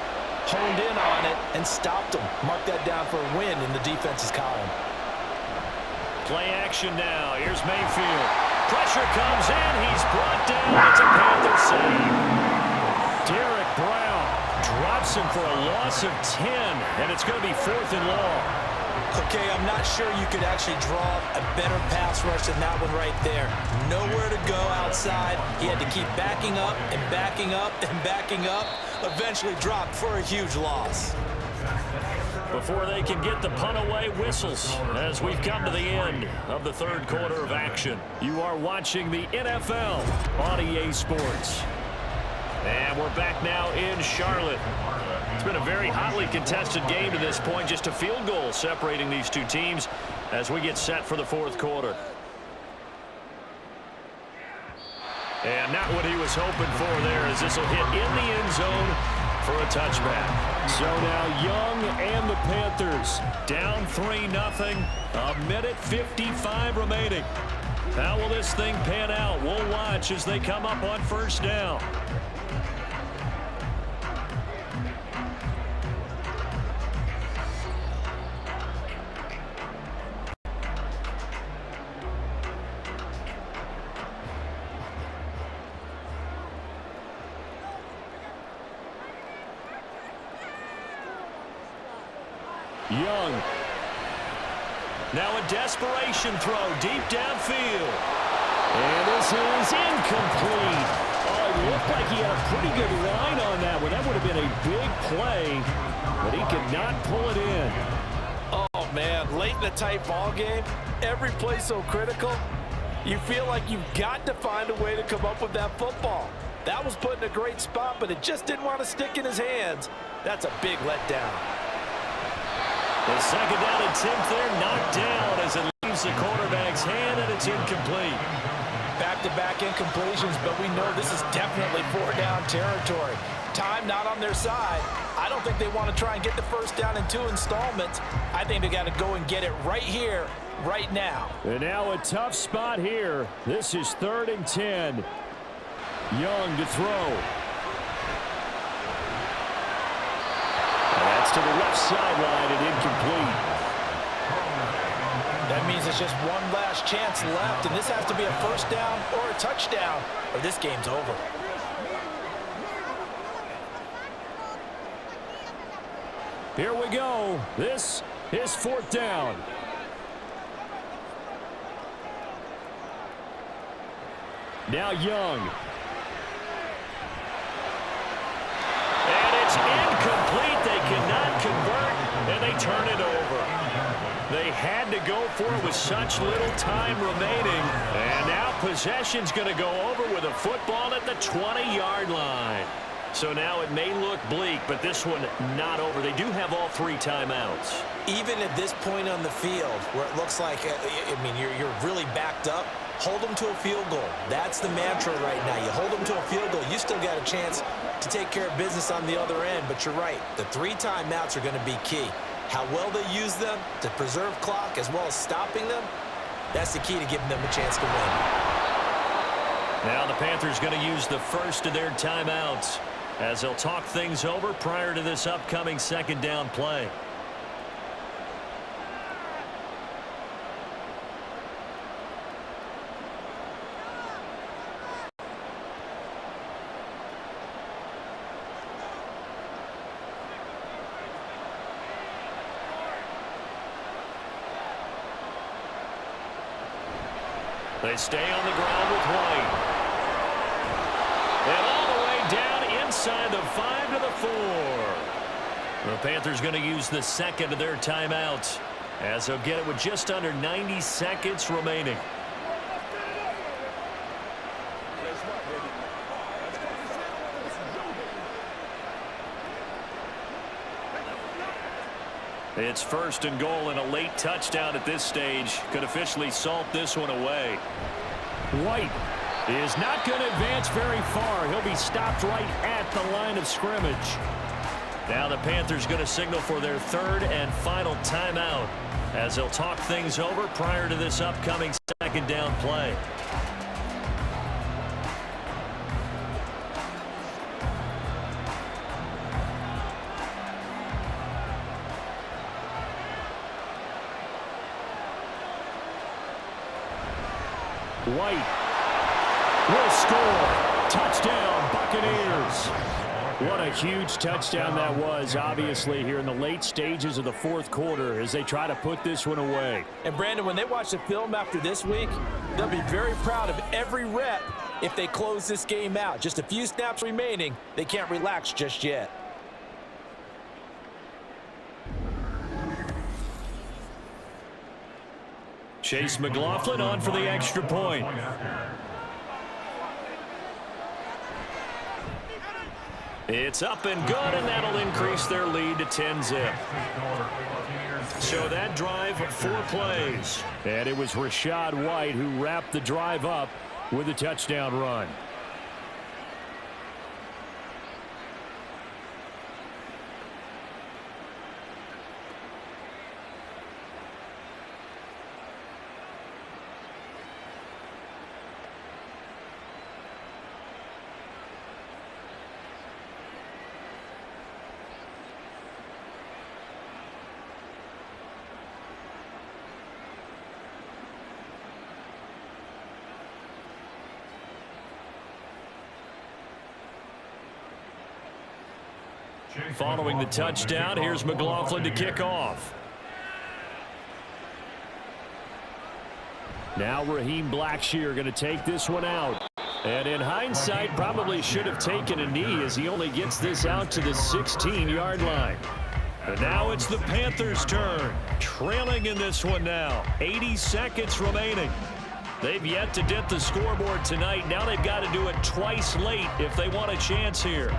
honed in on it, and stopped them. Mark that down for a win in the defense's column. Play action now. Here's Mayfield. Pressure comes in. He's brought down. It's a Panther save. Derek Brown drops him for a loss of 10, and it's going to be 4th and long. Okay, I'm not sure you could actually draw a better pass rush than that one right there. Nowhere to go outside. He had to keep backing up and backing up and backing up. Eventually dropped for a huge loss. Before they can get the punt away, whistles as we've come to the end of the 3rd quarter of action. You are watching the NFL on EA Sports. And we're back now in Charlotte. It's been a very hotly contested game to this point. Just a field goal separating these two teams as we get set for the 4th quarter. And not what he was hoping for there, as this will hit in the end zone for a touchback. So now Young and the Panthers down 3-0. 1:55 remaining. How will this thing pan out? We'll watch as they come up on 1st down. Young. Now a desperation throw deep downfield. And this is incomplete. Oh, it looked like he had a pretty good line on that one. That would have been a big play, but he could not pull it in. Oh, man, late in a tight ball game, every play so critical, you feel like you've got to find a way to come up with that football. That was put in a great spot, but it just didn't want to stick in his hands. That's a big letdown. The 2nd down attempt there knocked down as it leaves the quarterback's hand, and it's incomplete. Back-to-back incompletions, but we know this is definitely 4-down territory. Time not on their side. I don't think they want to try and get the 1st down in 2 installments. I think they got to go and get it right here, right now. And now a tough spot here. This is 3rd and 10. Young to throw. That's to the left sideline and incomplete. That means it's just one last chance left, and this has to be a 1st down or a touchdown, or this game's over. Here we go. This is 4th down. Now Young. And it's incomplete. They cannot convert, and they turn it over. They had to go for it with such little time remaining. And now possession's going to go over with a football at the 20-yard line. So now it may look bleak, but this one not over. They do have all 3 timeouts. Even at this point on the field, where it looks like, you're really backed up, hold them to a field goal. That's the mantra right now. You hold them to a field goal, you still got a chance to take care of business on the other end. But you're right, the 3 timeouts are going to be key. How well they use them to preserve clock as well as stopping them, that's the key to giving them a chance to win. Now the Panthers going to use the first of their timeouts as they'll talk things over prior to this upcoming 2nd down play. They stay on the ground with White. And all the way down inside the 5 to the 4. The Panthers going to use the 2nd of their timeouts as they'll get it with just under 90 seconds remaining. It's 1st and goal, and a late touchdown at this stage could officially salt this one away. White He is not going to advance very far. He'll be stopped right at the line of scrimmage. Now the Panthers going to signal for their third and final timeout as they'll talk things over prior to this upcoming second down play. White will score. Touchdown, Buccaneers. What a huge touchdown that was, obviously, here in the late stages of the fourth quarter as they try to put this one away. And, Brandon, when they watch the film after this week, they'll be very proud of every rep if they close this game out. Just a few snaps remaining. They can't relax just yet. Chase McLaughlin on for the extra point. It's up and good, and that'll increase their lead to 10-zip. So that drive, 4 plays. And it was Rachaad White who wrapped the drive up with a touchdown run. Following the touchdown, here's McLaughlin to kick off. Now Raheem Blackshear going to take this one out. And in hindsight, probably should have taken a knee as he only gets this out to the 16-yard line. And now it's the Panthers' turn. Trailing in this one now. 80 seconds remaining. They've yet to dent the scoreboard tonight. Now they've got to do it twice late if they want a chance here.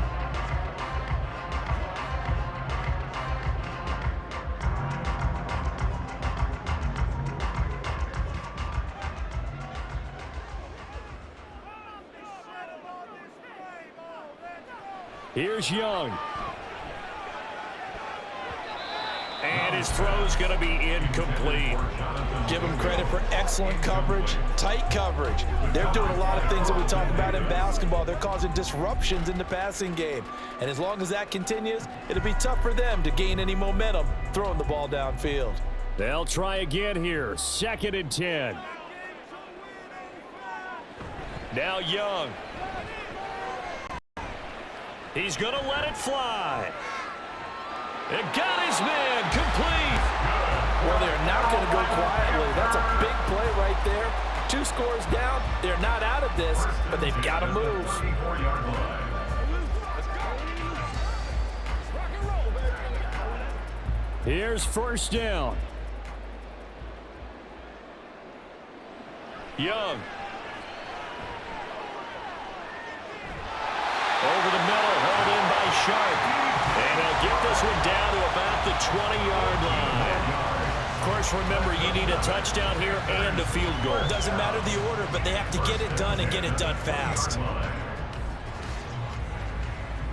Here's Young. And his throw's going to be incomplete. Give him credit for excellent coverage, tight coverage. They're doing a lot of things that we talk about in basketball. They're causing disruptions in the passing game. And as long as that continues, it'll be tough for them to gain any momentum throwing the ball downfield. They'll try again here. 2nd and 10. Now Young. He's going to let it fly. And got his man complete. Well, they're not going to go quietly. That's a big play right there. 2 scores down. They're not out of this, but they've got to move. Here's 1st down. Young. Over the middle, held in by Sharp. And he'll get this one down to about the 20-yard line. Of course, remember, you need a touchdown here and a field goal. Doesn't matter the order, but they have to get it done and get it done fast.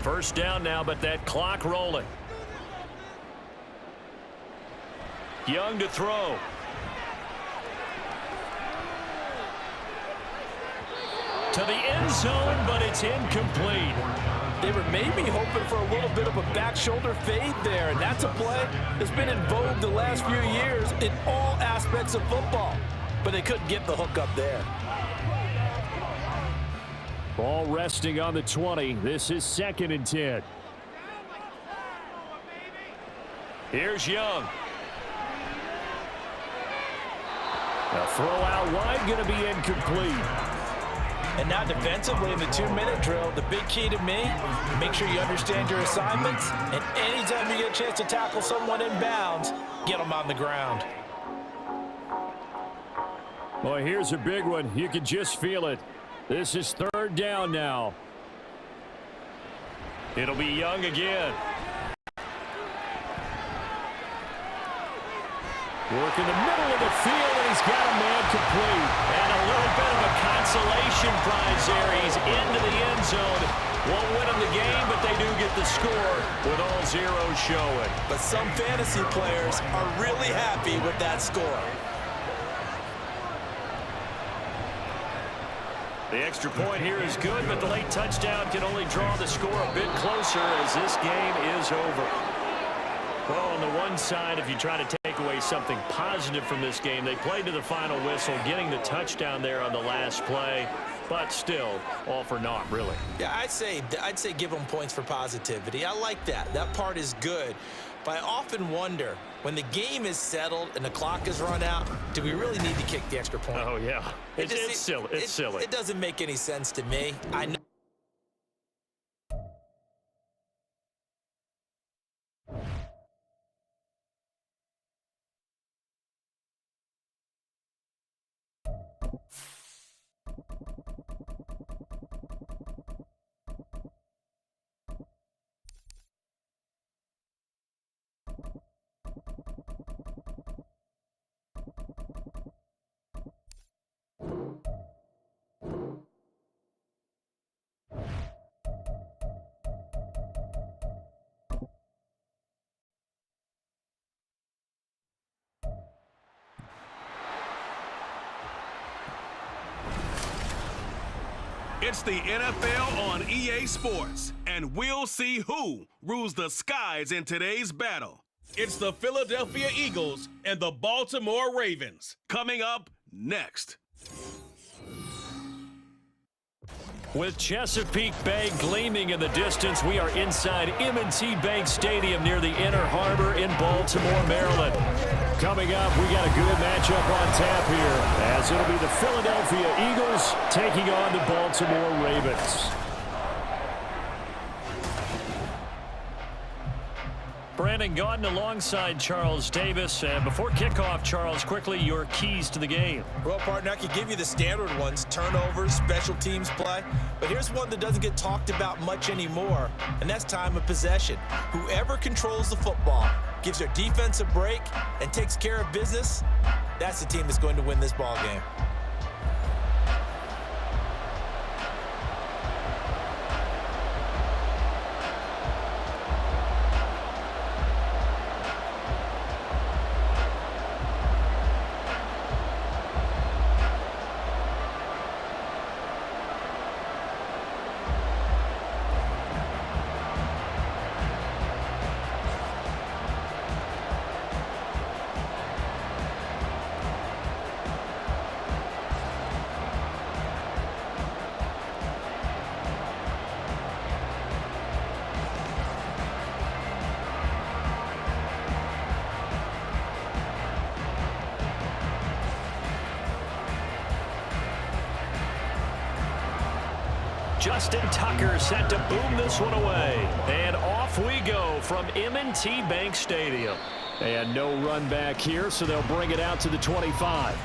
1st down now, but that clock rolling. Young to throw. To the end zone, but it's incomplete. They were maybe hoping for a little bit of a back shoulder fade there, and that's a play that's been in vogue the last few years in all aspects of football. But they couldn't get the hook up there. Ball resting on the 20. This is 2nd and 10. Here's Young. A throw out wide, going to be incomplete. And now defensively in the 2-minute drill, the big key to me, make sure you understand your assignments, and anytime you get a chance to tackle someone in bounds, get them on the ground. Boy, here's a big one. You can just feel it. This is 3rd down now. It'll be Young again. Work in the middle of the field, and he's got a man complete. And a little bit of a consolation consolation prize there. He's into the end zone. Won't win them the game, but they do get the score with all zeros showing. But some fantasy players are really happy with that score. The extra point here is good, but the late touchdown can only draw the score a bit closer as this game is over. Well, on the one side, if you try to take away something positive from this game, they played to the final whistle, getting the touchdown there on the last play, but still, all for naught, really. Yeah, I'd say give them points for positivity. I like that. That part is good. But I often wonder, when the game is settled and the clock is run out, do we really need to kick the extra point? Oh, yeah. It's silly. It's silly. It doesn't make any sense to me. I know. It's the NFL on EA Sports, and we'll see who rules the skies in today's battle. It's the Philadelphia Eagles and the Baltimore Ravens. Coming up next. With Chesapeake Bay gleaming in the distance, we are inside M&T Bank Stadium near the Inner Harbor in Baltimore, Maryland. Coming up, we got a good matchup on tap here, as it'll be the Philadelphia Eagles taking on the Baltimore Ravens. Brandon Gaudin alongside Charles Davis. And before kickoff, Charles, quickly your keys to the game. Well, partner, I could give you the standard ones, turnovers, special teams play. But here's one that doesn't get talked about much anymore, and that's time of possession. Whoever controls the football, gives their defense a break, and takes care of business, that's the team that's going to win this ball game. Justin Tucker set to boom this one away. And off we go from M&T Bank Stadium. And no run back here, so they'll bring it out to the 25.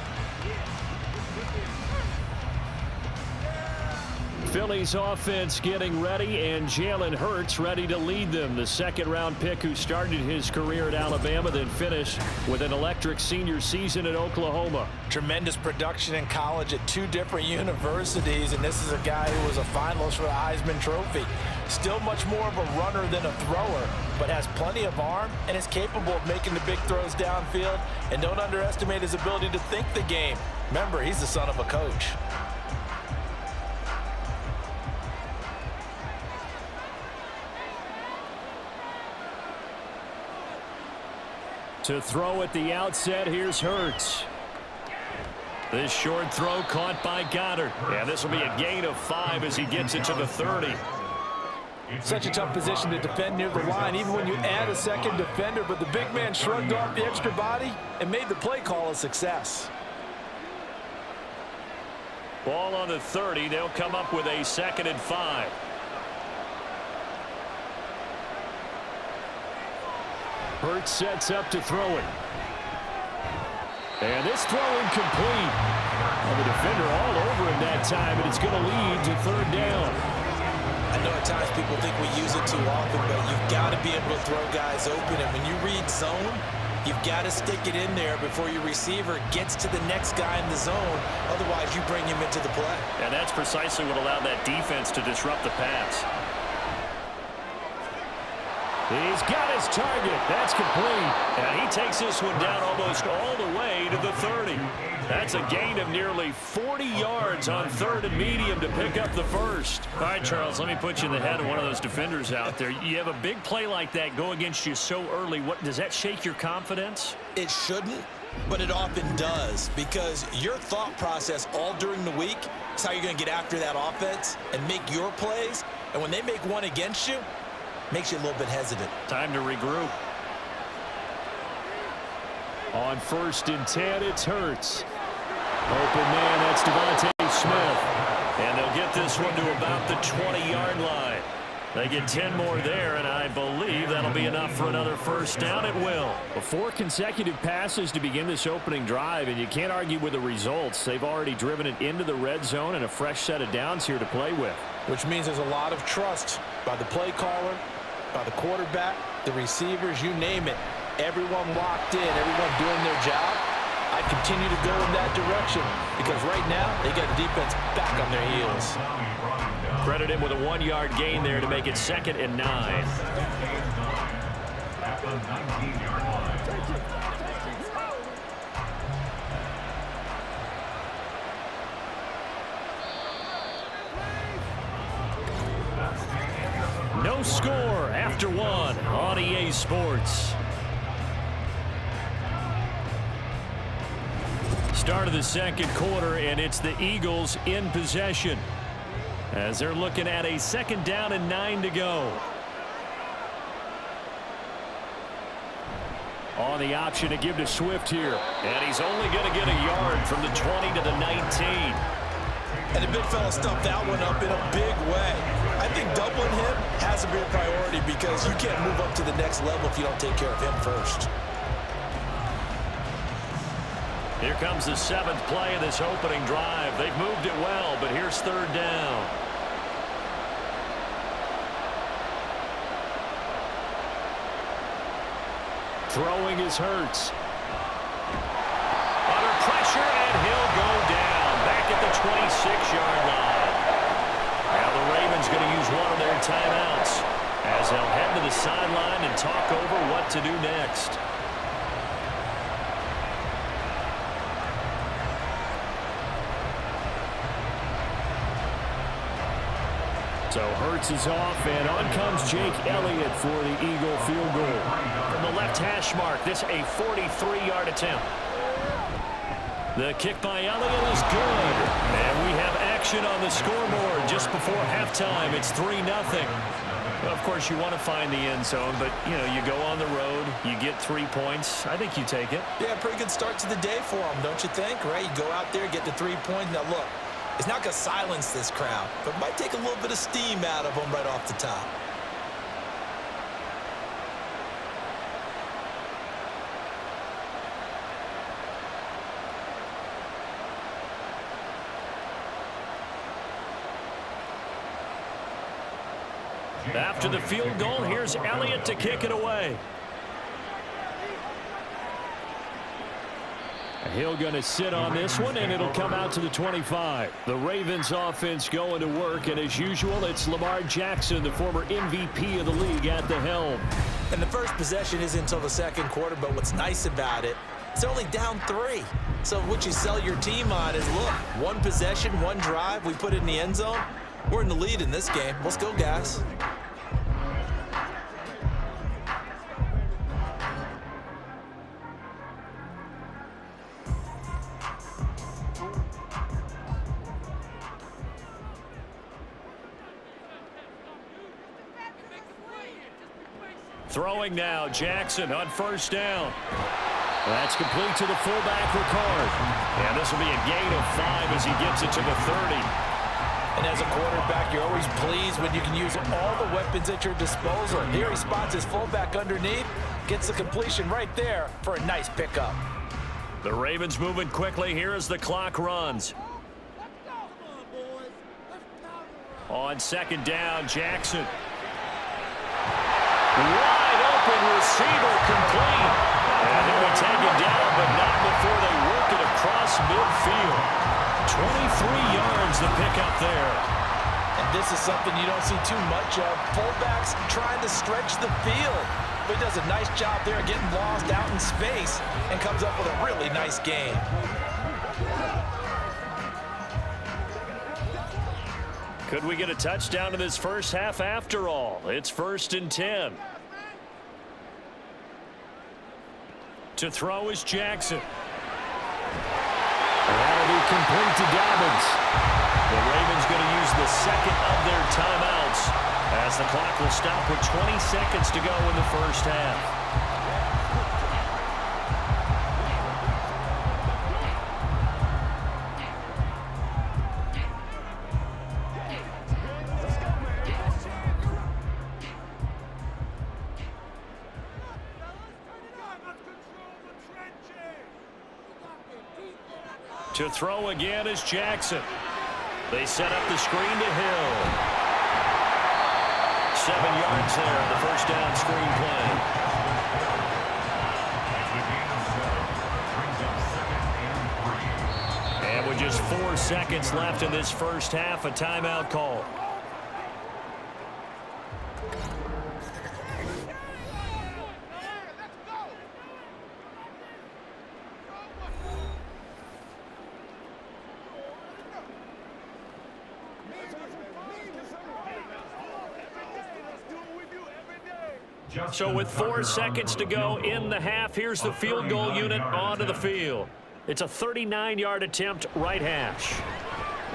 Philly's offense getting ready, and Jalen Hurts ready to lead them. The second-round pick who started his career at Alabama, then finished with an electric senior season at Oklahoma. Tremendous production in college at two different universities, and this is a guy who was a finalist for the Heisman Trophy. Still much more of a runner than a thrower, but has plenty of arm and is capable of making the big throws downfield. And don't underestimate his ability to think the game. Remember, he's the son of a coach. To throw at the outset, here's Hurts. This short throw caught by Goddard. And this will be a gain of 5 as he gets it to the 30. Such a tough position to defend near the line, even when you add a second defender. But the big man shrugged off the extra body and made the play call a success. Ball on the 30. They'll come up with a 2nd and 5. Hurts sets up to throw it. And this throw incomplete. And the defender all over him that time, and it's going to lead to 3rd down. I know at times people think we use it too often, but you've got to be able to throw guys open. And when you read zone, You've got to stick it in there before your receiver gets to the next guy in the zone. Otherwise, you bring him into the play. And that's precisely what allowed that defense to disrupt the pass. He's got his target. That's complete. And he takes this one down almost all the way to the 30. That's a gain of nearly 40 yards on 3rd and medium to pick up the first. All right, Charles, let me put you in the head of one of those defenders out there. You have a big play like that go against you so early. What does that shake your confidence? It shouldn't, but it often does, because your thought process all during the week is how you're going to get after that offense and make your plays. And when they make one against you, makes you a little bit hesitant. Time to regroup. On 1st and 10, it's Hurts. Open man, that's Devontae Smith. And they'll get this one to about the 20-yard line. They get 10 more there, and I believe that'll be enough for another first down. It will. 4 consecutive passes to begin this opening drive, and you can't argue with the results. They've already driven it into the red zone and a fresh set of downs here to play with. Which means there's a lot of trust by the play caller, by the quarterback, the receivers, you name it. Everyone locked in, everyone doing their job. I continue to go in that direction because right now they got the defense back on their heels. Credit him with a 1-yard gain there to make it 2nd and 9. At the 19-yard line. No score after 1 on EA Sports. Start of the 2nd quarter, and it's the Eagles in possession as they're looking at a 2nd down and 9 to go. On the option to give to Swift here, and he's only going to get a yard from the 20 to the 19. And the big fella stuffed that one up in a big way. I think doubling him has to be a priority because you can't move up to the next level if you don't take care of him first. Here comes the 7th play of this opening drive. They've moved it well, but here's 3rd down. Throwing is Hurts. Under pressure, and he'll go down. Back at the 26-yard line. Now the Ravens going to use one of their timeouts as they'll head to the sideline and talk over what to do next. So Hurts is off, and on comes Jake Elliott for the Eagle field goal. From the left hash mark, this a 43-yard attempt. The kick by Elliott is good. And we have action on the scoreboard just before halftime. It's 3-0. Well, of course, you want to find the end zone, but, you know, you go on the road, you get 3 points. I think you take it. Yeah, pretty good start to the day for them, don't you think? Right? You go out there, get the 3 points. Now, look. It's not going to silence this crowd, but might take a little bit of steam out of them right off the top. After the field goal, here's Elliott to kick it away. He'll going to sit on this one, and it'll come out to the 25. The Ravens offense going to work, and as usual, it's Lamar Jackson, the former MVP of the league, at the helm. And the first possession isn't until the 2nd quarter, but what's nice about it, it's only down 3. So what you sell your team on is, look, 1 possession, 1 drive, we put it in the end zone. We're in the lead in this game. Let's go, guys. Throwing now, Jackson on 1st down. That's complete to the fullback, Ricard. And this will be a gain of 5 as he gets it to the 30. And as a quarterback, you're always pleased when you can use all the weapons at your disposal. Here he spots his fullback underneath, gets the completion right there for a nice pickup. The Ravens moving quickly here as the clock runs. On 2nd down, Jackson. Wide open receiver complete. And he'll be taken down, but not before they work it across midfield. 23 yards the pickup there. And this is something you don't see too much of. Fullbacks trying to stretch the field. But he does a nice job there getting lost out in space and comes up with a really nice game. Could we get a touchdown in this first half after all? It's 1st and 10. To throw is Jackson. That'll be complete to Dobbins. The Ravens going to use the second of their timeouts as the clock will stop with 20 seconds to go in the first half. To throw again is Jackson. They set up the screen to Hill. 7 yards there on the first down screen play. And with just 4 seconds left in this first half, a timeout call. So with 4 seconds to go in the half, here's the field goal unit onto the field. It's a 39-yard attempt, right hash.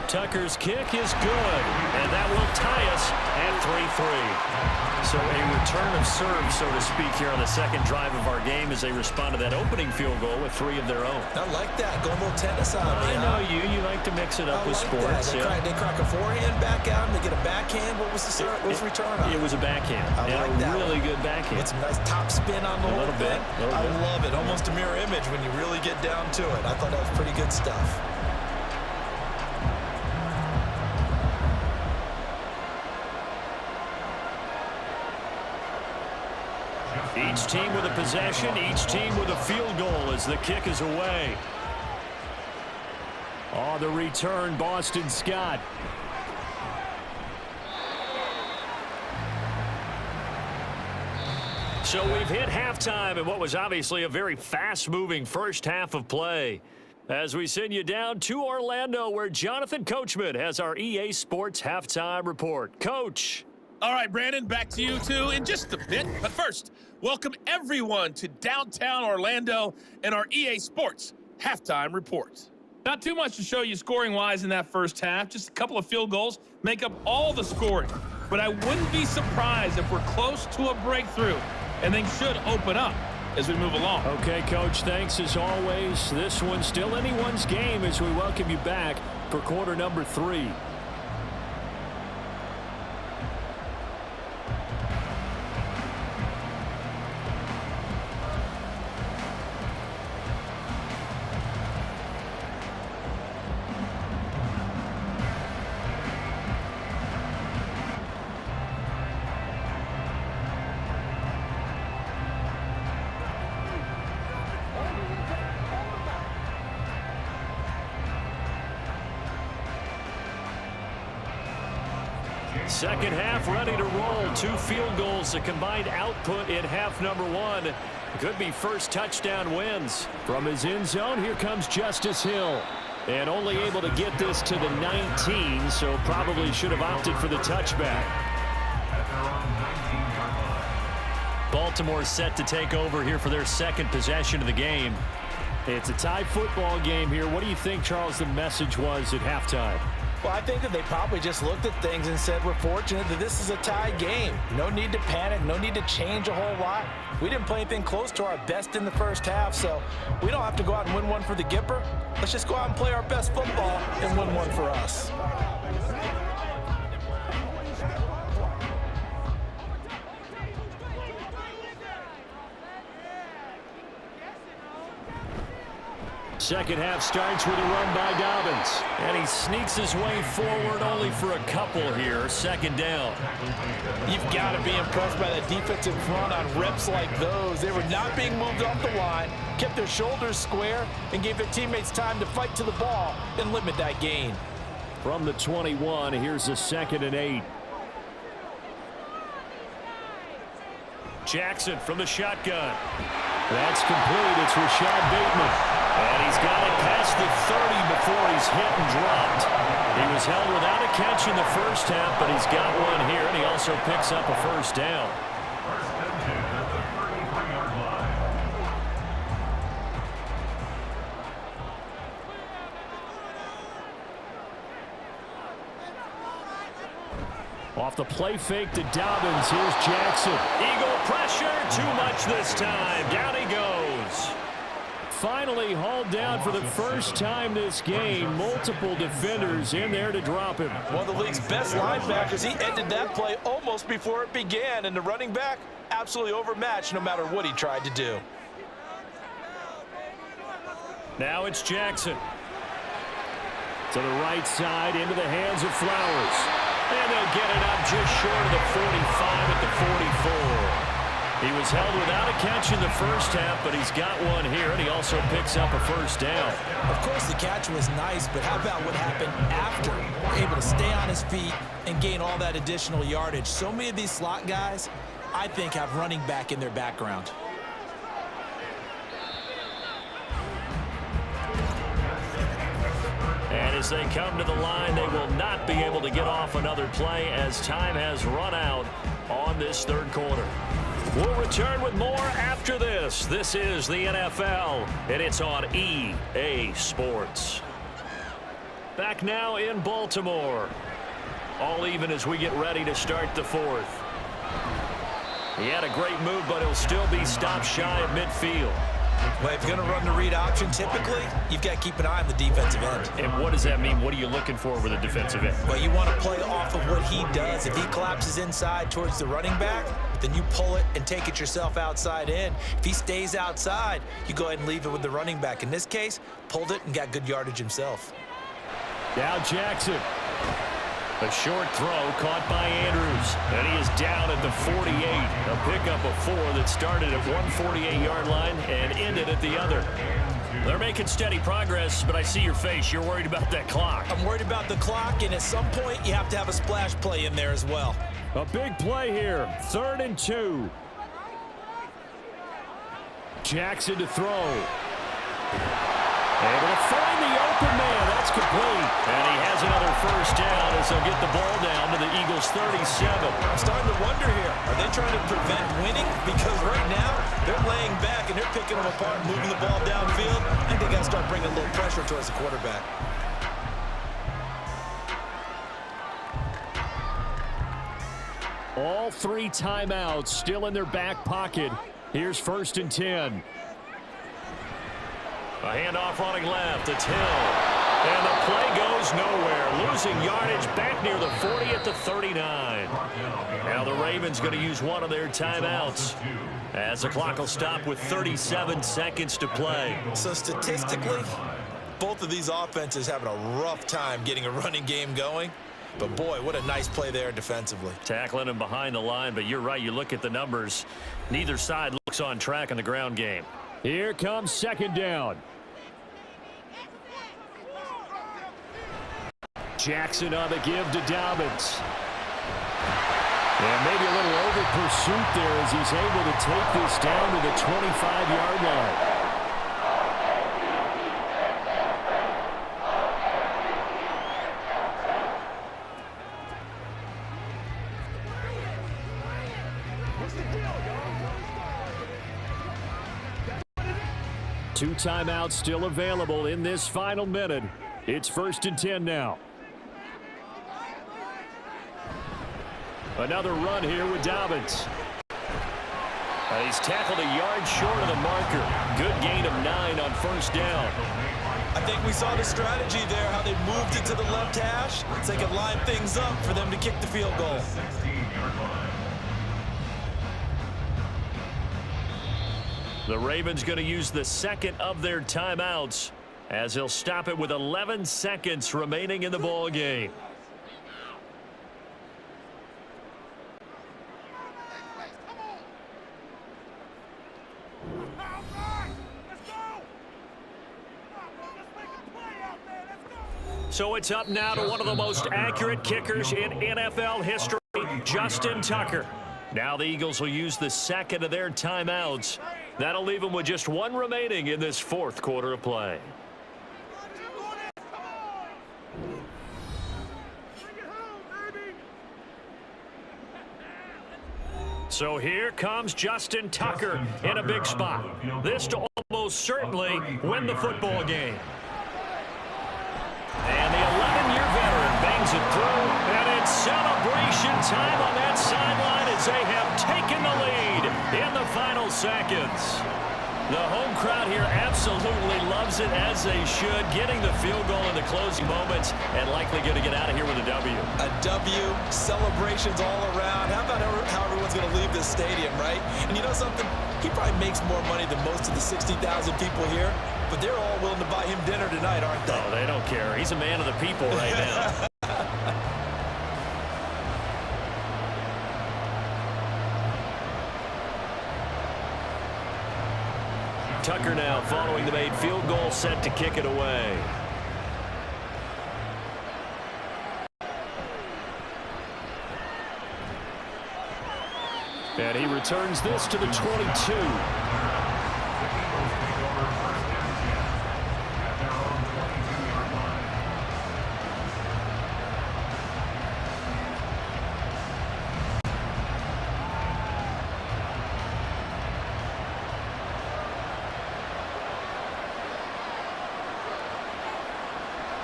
Tucker's kick is good, and that will tie us at 3-3. So a return of serve, so to speak, here on the second drive of our game as they respond to that opening field goal with 3 of their own. I like that, going a little tennis on me. I know you like to mix it up with sports. They crack a forehand back out, and they get a backhand. What was the return on? It was a backhand. I like that. Really good backhand. Get some nice top spin on the whole thing. I love it. Almost a mirror image when you really get down to it. I thought that was pretty good stuff. Each team with a possession, each team with a field goal as the kick is away. On the return, Boston Scott. So we've hit halftime in what was obviously a very fast-moving first half of play. As we send you down to Orlando, where Jonathan Coachman has our EA Sports halftime report. Coach. All right, Brandon, back to you two in just a bit. But first, welcome everyone to downtown Orlando and our EA Sports halftime report. Not too much to show you scoring-wise in that first half. Just a couple of field goals make up all the scoring. But I wouldn't be surprised if we're close to a breakthrough, and things should open up as we move along. Okay, Coach, thanks as always. This one's still anyone's game as we welcome you back for quarter number 3. Second half ready to roll. 2 field goals, a combined output in half number 1. Could be first touchdown wins. From his end zone, here comes Justice Hill. And only able to get this to the 19, so probably should have opted for the touchback. Baltimore set to take over here for their second possession of the game. It's a tie football game here. What do you think, Charles, the message was at halftime? Well, I think that they probably just looked at things and said, we're fortunate that this is a tie game. No need to panic, no need to change a whole lot. We didn't play anything close to our best in the first half, so we don't have to go out and win one for the Gipper. Let's just go out and play our best football and win one for us. Second half starts with a run by Dobbins. And he sneaks his way forward only for a couple here. Second down. You've got to be impressed by that defensive front on reps like those. They were not being moved off the line, kept their shoulders square, and gave their teammates time to fight to the ball and limit that gain. From the 21, here's a 2nd and 8. Jackson from the shotgun. That's complete. It's Rashad Bateman. And he's got it past the 30 before he's hit and dropped. He was held without a catch in the first half, but he's got one here, and he also picks up a first down. First and 10 at the 33-yard line. Off the play fake to Dobbins. Here's Jackson. Eagle pressure. Too much this time. Down he goes. Finally hauled down for the first time this game. Multiple defenders in there to drop him. One of the league's best linebackers. He ended that play almost before it began, and the running back absolutely overmatched no matter what he tried to do. Now it's Jackson. To the right side, into the hands of Flowers. And they'll get it up just short of the 45 at the 44. He was held without a catch in the first half, but he's got one here, and he also picks up a first down. Of course, the catch was nice, but how about what happened after? Able to stay on his feet and gain all that additional yardage. So many of these slot guys, I think, have running back in their background. And as they come to the line, they will not be able to get off another play as time has run out on this third quarter. We'll return with more after this. This is the NFL, and it's on EA Sports. Back now in Baltimore. All even as we get ready to start the fourth. He had a great move, but he'll still be stopped shy of midfield. Well, if you're going to run the read option, typically, you've got to keep an eye on the defensive end. And what does that mean? What are you looking for with a defensive end? Well, you want to play off of what he does. If he collapses inside towards the running back, then you pull it and take it yourself outside in. If he stays outside, you go ahead and leave it with the running back. In this case, pulled it and got good yardage himself. Now Jackson. A short throw caught by Andrews, and he is down at the 48. A pickup of 4 that started at one 48-yard line and ended at the other. They're making steady progress, but I see your face. You're worried about that clock. I'm worried about the clock, and at some point, you have to have a splash play in there as well. A big play here. 3rd and 2. Jackson to throw. Able to find the open man. That's complete. And he has another first down as they'll get the ball down to the Eagles' 37. I'm starting to wonder here. Are they trying to prevent winning? Because right now, they're laying back and they're picking them apart, moving the ball downfield. I think they got to start bringing a little pressure towards the quarterback. All 3 timeouts still in their back pocket. Here's 1st and 10. A handoff running left. It's Hill. And the play goes nowhere. Losing yardage back near the 40 at the 39. Now the Ravens going to use one of their timeouts as the clock will stop with 37 seconds to play. So statistically, both of these offenses having a rough time getting a running game going. But boy, what a nice play there defensively. Tackling him behind the line, but you're right. You look at the numbers. Neither side looks on track in the ground game. Here comes 2nd down. Jackson on the give to Dobbins. And maybe a little over pursuit there as he's able to take this down to the 25-yard line. Two timeouts still available in this final minute. It's 1st and 10 now. Another run here with Dobbins. He's tackled a yard short of the marker. Good gain of 9 on 1st down. I think we saw the strategy there, how they moved it to the left hash so they could line things up for them to kick the field goal. The Ravens going to use the second of their timeouts as he'll stop it with 11 seconds remaining in the ball game. So it's up now to one of the most accurate kickers in NFL history, Justin Tucker. Now the Eagles will use the second of their timeouts. That'll leave them with just one remaining in this fourth quarter of play. So here comes Justin Tucker in a big spot. This to almost certainly win the football game. And the 11-year veteran bangs it through, and it's celebration time on that sideline as they have taken the lead in the final seconds. The home crowd here absolutely loves it, as they should, getting the field goal in the closing moments and likely going to get out of here with a W. A W, celebrations all around. How about how everyone's going to leave this stadium, right? And you know something? He probably makes more money than most of the 60,000 people here, but they're all willing to buy him dinner tonight, aren't they? Oh, they don't care. He's a man of the people right now. Tucker now following the made field goal, set to kick it away. And he returns this to the 22.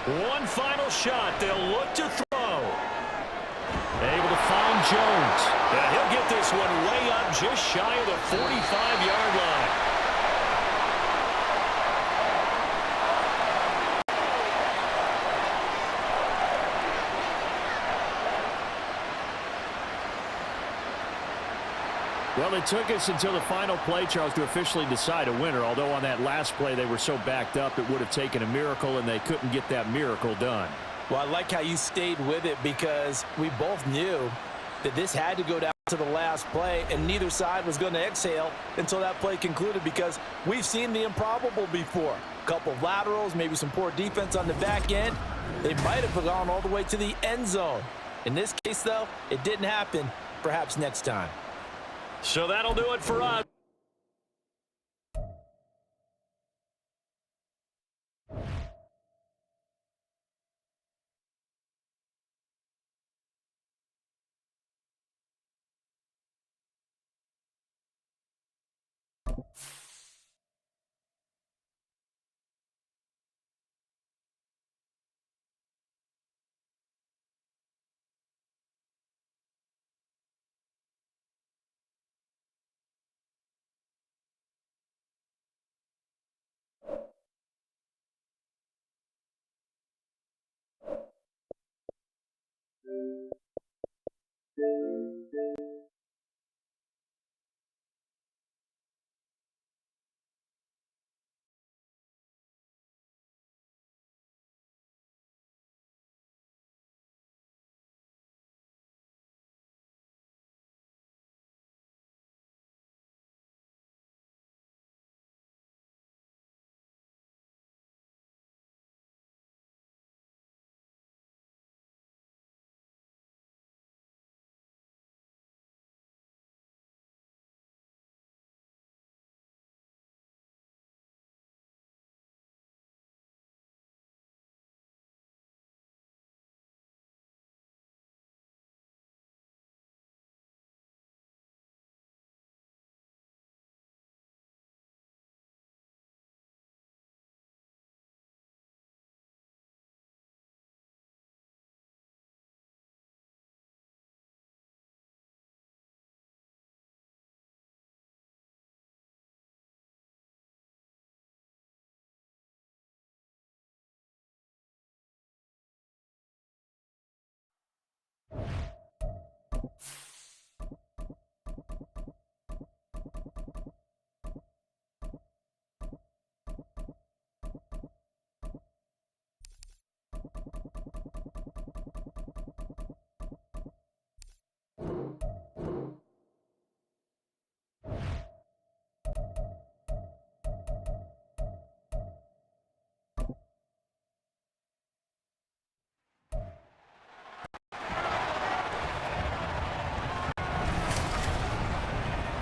One final shot. They'll look to throw. Able to find Jones. And he'll get this one way up just shy of the 45-yard line. Well, it took us until the final play, Charles, to officially decide a winner, although on that last play they were so backed up it would have taken a miracle, and they couldn't get that miracle done. Well, I like how you stayed with it, because we both knew that this had to go down to the last play, and neither side was going to exhale until that play concluded, because we've seen the improbable before. A couple of laterals, maybe some poor defense on the back end. They might have gone all the way to the end zone. In this case, though, it didn't happen. Perhaps next time. So that'll do it for us.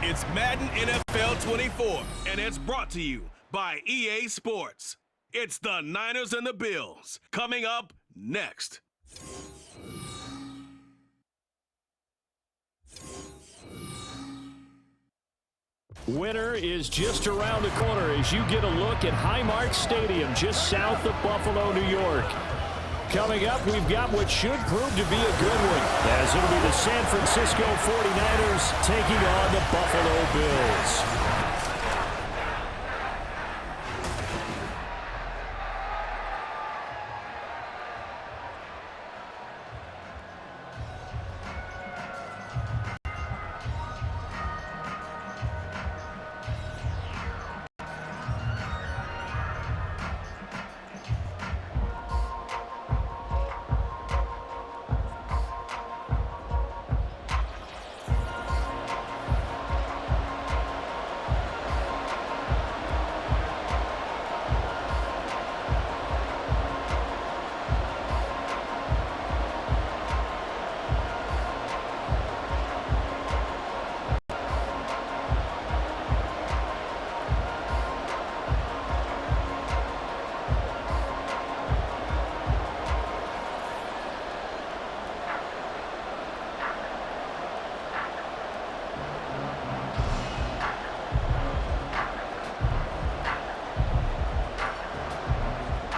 It's Madden NFL 24, and it's brought to you by EA Sports. It's the Niners and the Bills, coming up next. Winter is just around the corner as you get a look at Highmark Stadium just south of Buffalo, New York. Coming up, we've got what should prove to be a good one, as it'll be the San Francisco 49ers taking on the Buffalo Bills.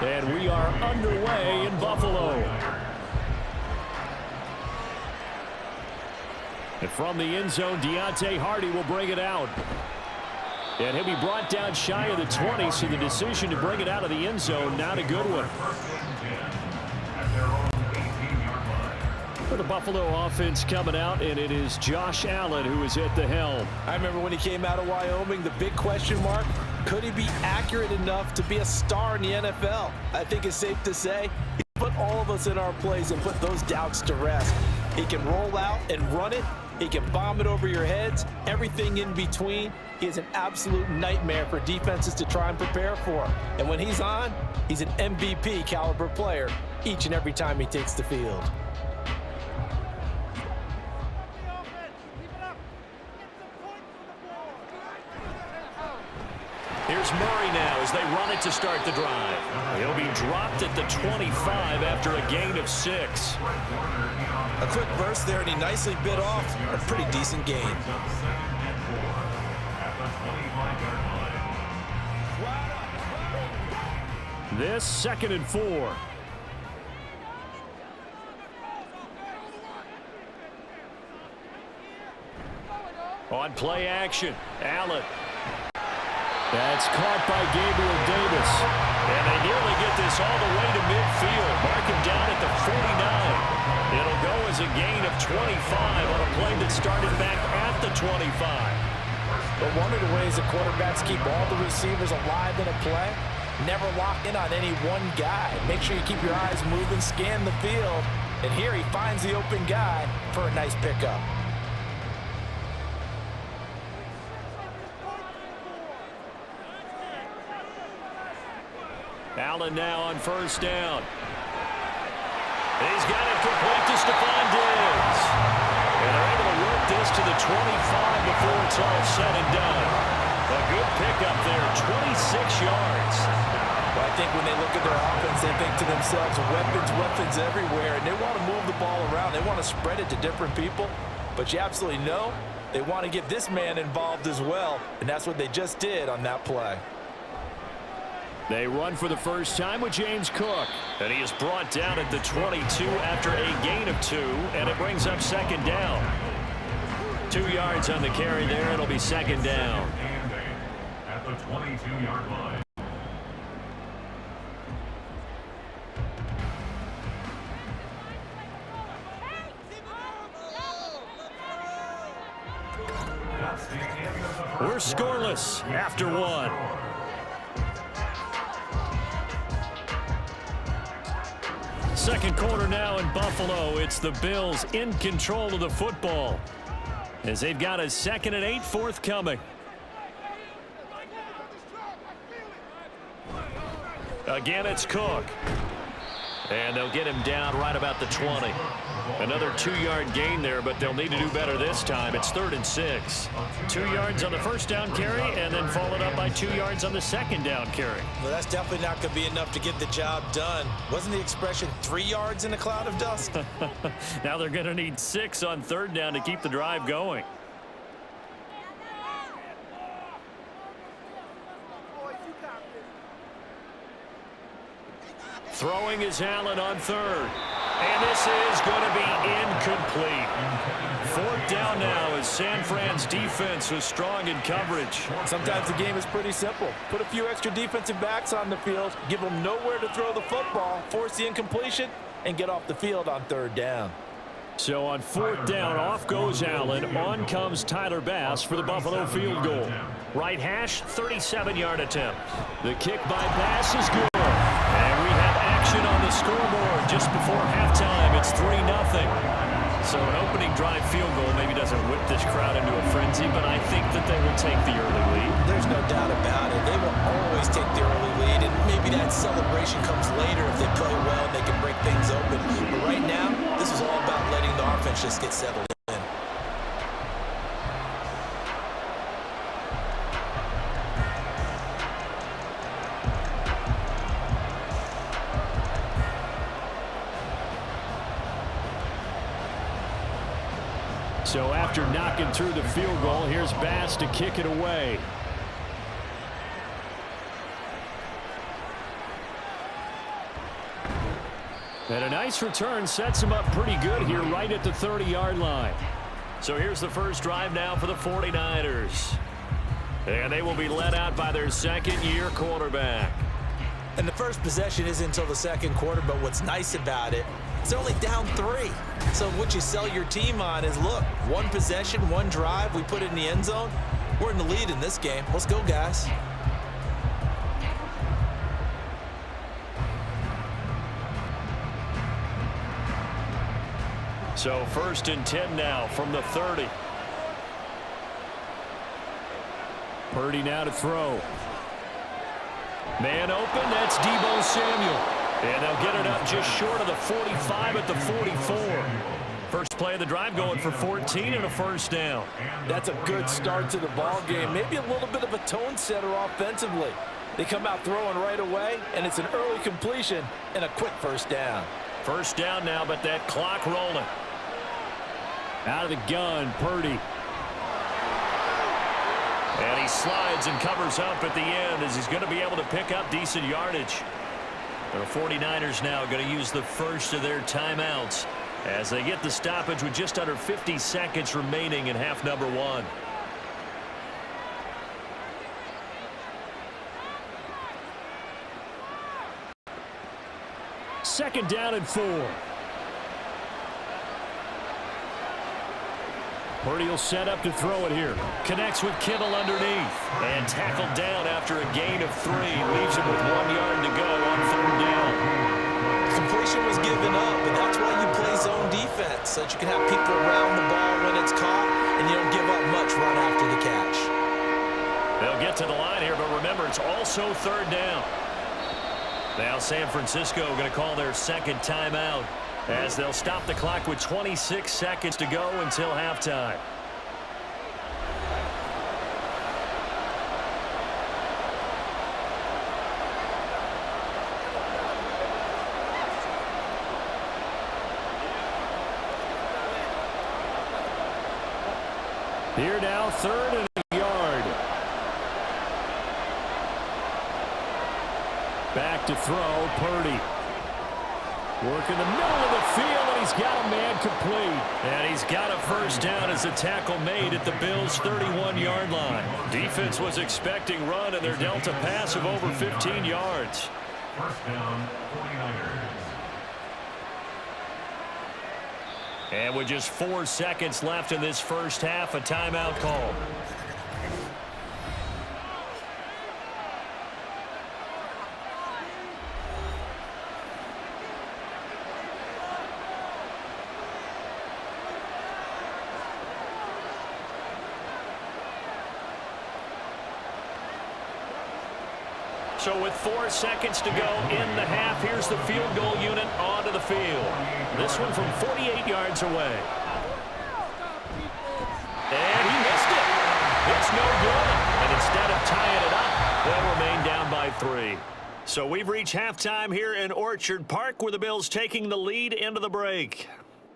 And we are underway in Buffalo. And from the end zone, Deontay Hardy will bring it out. And he'll be brought down shy of the 20, so the decision to bring it out of the end zone, not a good one. For the Buffalo offense coming out, and it is Josh Allen who is at the helm. I remember when he came out of Wyoming, the big question mark, could he be accurate enough to be a star in the NFL? I think it's safe to say he put all of us in our place and put those doubts to rest. He can roll out and run it. He can bomb it over your heads, everything in between. He is an absolute nightmare for defenses to try and prepare for. And when he's on, he's an MVP caliber player each and every time he takes the field. Here's Murray now as they run it to start the drive. He'll be dropped at the 25 after a gain of 6. A quick burst there, and he nicely bit off a pretty decent gain. This 2nd and 4. On play action, Allen. That's caught by Gabriel Davis. And they nearly get this all the way to midfield. Mark him down at the 49. It'll go as a gain of 25 on a play that started back at the 25. But one of the ways the quarterbacks keep all the receivers alive in a play, never lock in on any one guy. Make sure you keep your eyes moving, scan the field. And here he finds the open guy for a nice pickup. Allen now on 1st down. He's got it complete to Stephon Diggs. And they're able to work this to the 25 before it's all said and done. A good pickup there, 26 yards. Well, I think when they look at their offense, they think to themselves, weapons everywhere, and they want to move the ball around. They want to spread it to different people. But you absolutely know they want to get this man involved as well, and that's what they just did on that play. They run for the first time with James Cook. And he is brought down at the 22 after a gain of 2, and it brings up 2nd down. 2 yards on the carry there. It'll be 2nd down. At the 22-yard line. We're scoreless after 1. Second quarter now in Buffalo. It's the Bills in control of the football as they've got a 2nd and 8 forthcoming. Again, it's Cook. And they'll get him down right about the 20. Another 2-yard gain there, but they'll need to do better this time. It's 3rd and 6. 2 yards on the first down carry, and then followed up by 2 yards on the second down carry. Well, that's definitely not going to be enough to get the job done. Wasn't the expression 3 yards in a cloud of dust? Now they're going to need 6 on 3rd down to keep the drive going. Throwing is Allen on 3rd. And this is going to be incomplete. 4th down now as San Fran's defense was strong in coverage. Sometimes the game is pretty simple. Put a few extra defensive backs on the field, give them nowhere to throw the football, force the incompletion, and get off the field on 3rd down. So on 4th down, off goes Allen. On comes Tyler Bass for the Buffalo field goal. Right hash, 37-yard attempt. The kick by Bass is good. And we have action on the scoreboard just before halftime. It's 3-0. So an opening drive field goal maybe doesn't whip this crowd into a frenzy, but I think that they will take the early lead. There's no doubt about it. They will always take the early lead, and maybe that celebration comes later if they play well and they can break things open. But right now, this is all about letting the offense just get settled in. So after knocking through the field goal, here's Bass to kick it away. And a nice return sets him up pretty good here right at the 30-yard line. So here's the first drive now for the 49ers. And they will be led out by their second-year quarterback. And the first possession isn't until the second quarter, but what's nice about it, it's only down 3. So what you sell your team on is, look, 1 possession, 1 drive, we put it in the end zone. We're in the lead in this game. Let's go, guys. So 1st and 10 now from the 30. Purdy now to throw. Man open, that's Deebo Samuel. And they'll get it up just short of the 45 at the 44. First play of the drive going for 14 and a first down. That's a good start to the ball game. Maybe a little bit of a tone setter offensively. They come out throwing right away, and it's an early completion and a quick first down. First down now, but that clock rolling. Out of the gun, Purdy. And he slides and covers up at the end as he's going to be able to pick up decent yardage. The 49ers now going to use the first of their timeouts as they get the stoppage with just under 50 seconds remaining in half number 1. Second down and 4. Purdy will set up to throw it here. Connects with Kittle underneath. And tackled down after a gain of 3. Leaves him with 1 yard to go on 3rd down. Completion was given up, but that's why you play zone defense, so that you can have people around the ball when it's caught, and you don't give up much run after the catch. They'll get to the line here, but remember, it's also 3rd down. Now San Francisco going to call their second timeout, as they'll stop the clock with 26 seconds to go until halftime. Here now, 3rd and a yard. Back to throw, Purdy. Work in the middle of the field, and he's got a man complete. And he's got a first down as the tackle made at the Bills' 31-yard line. Defense was expecting run, and they're dealt a pass of over 15 yards. First down, 49ers. And with just 4 seconds left in this first half, a timeout call. So with 4 seconds to go in the half, here's the field goal unit onto the field. This one from 48 yards away. And he missed it. It's no good. And instead of tying it up, they'll remain down by 3. So we've reached halftime here in Orchard Park, where the Bills taking the lead into the break.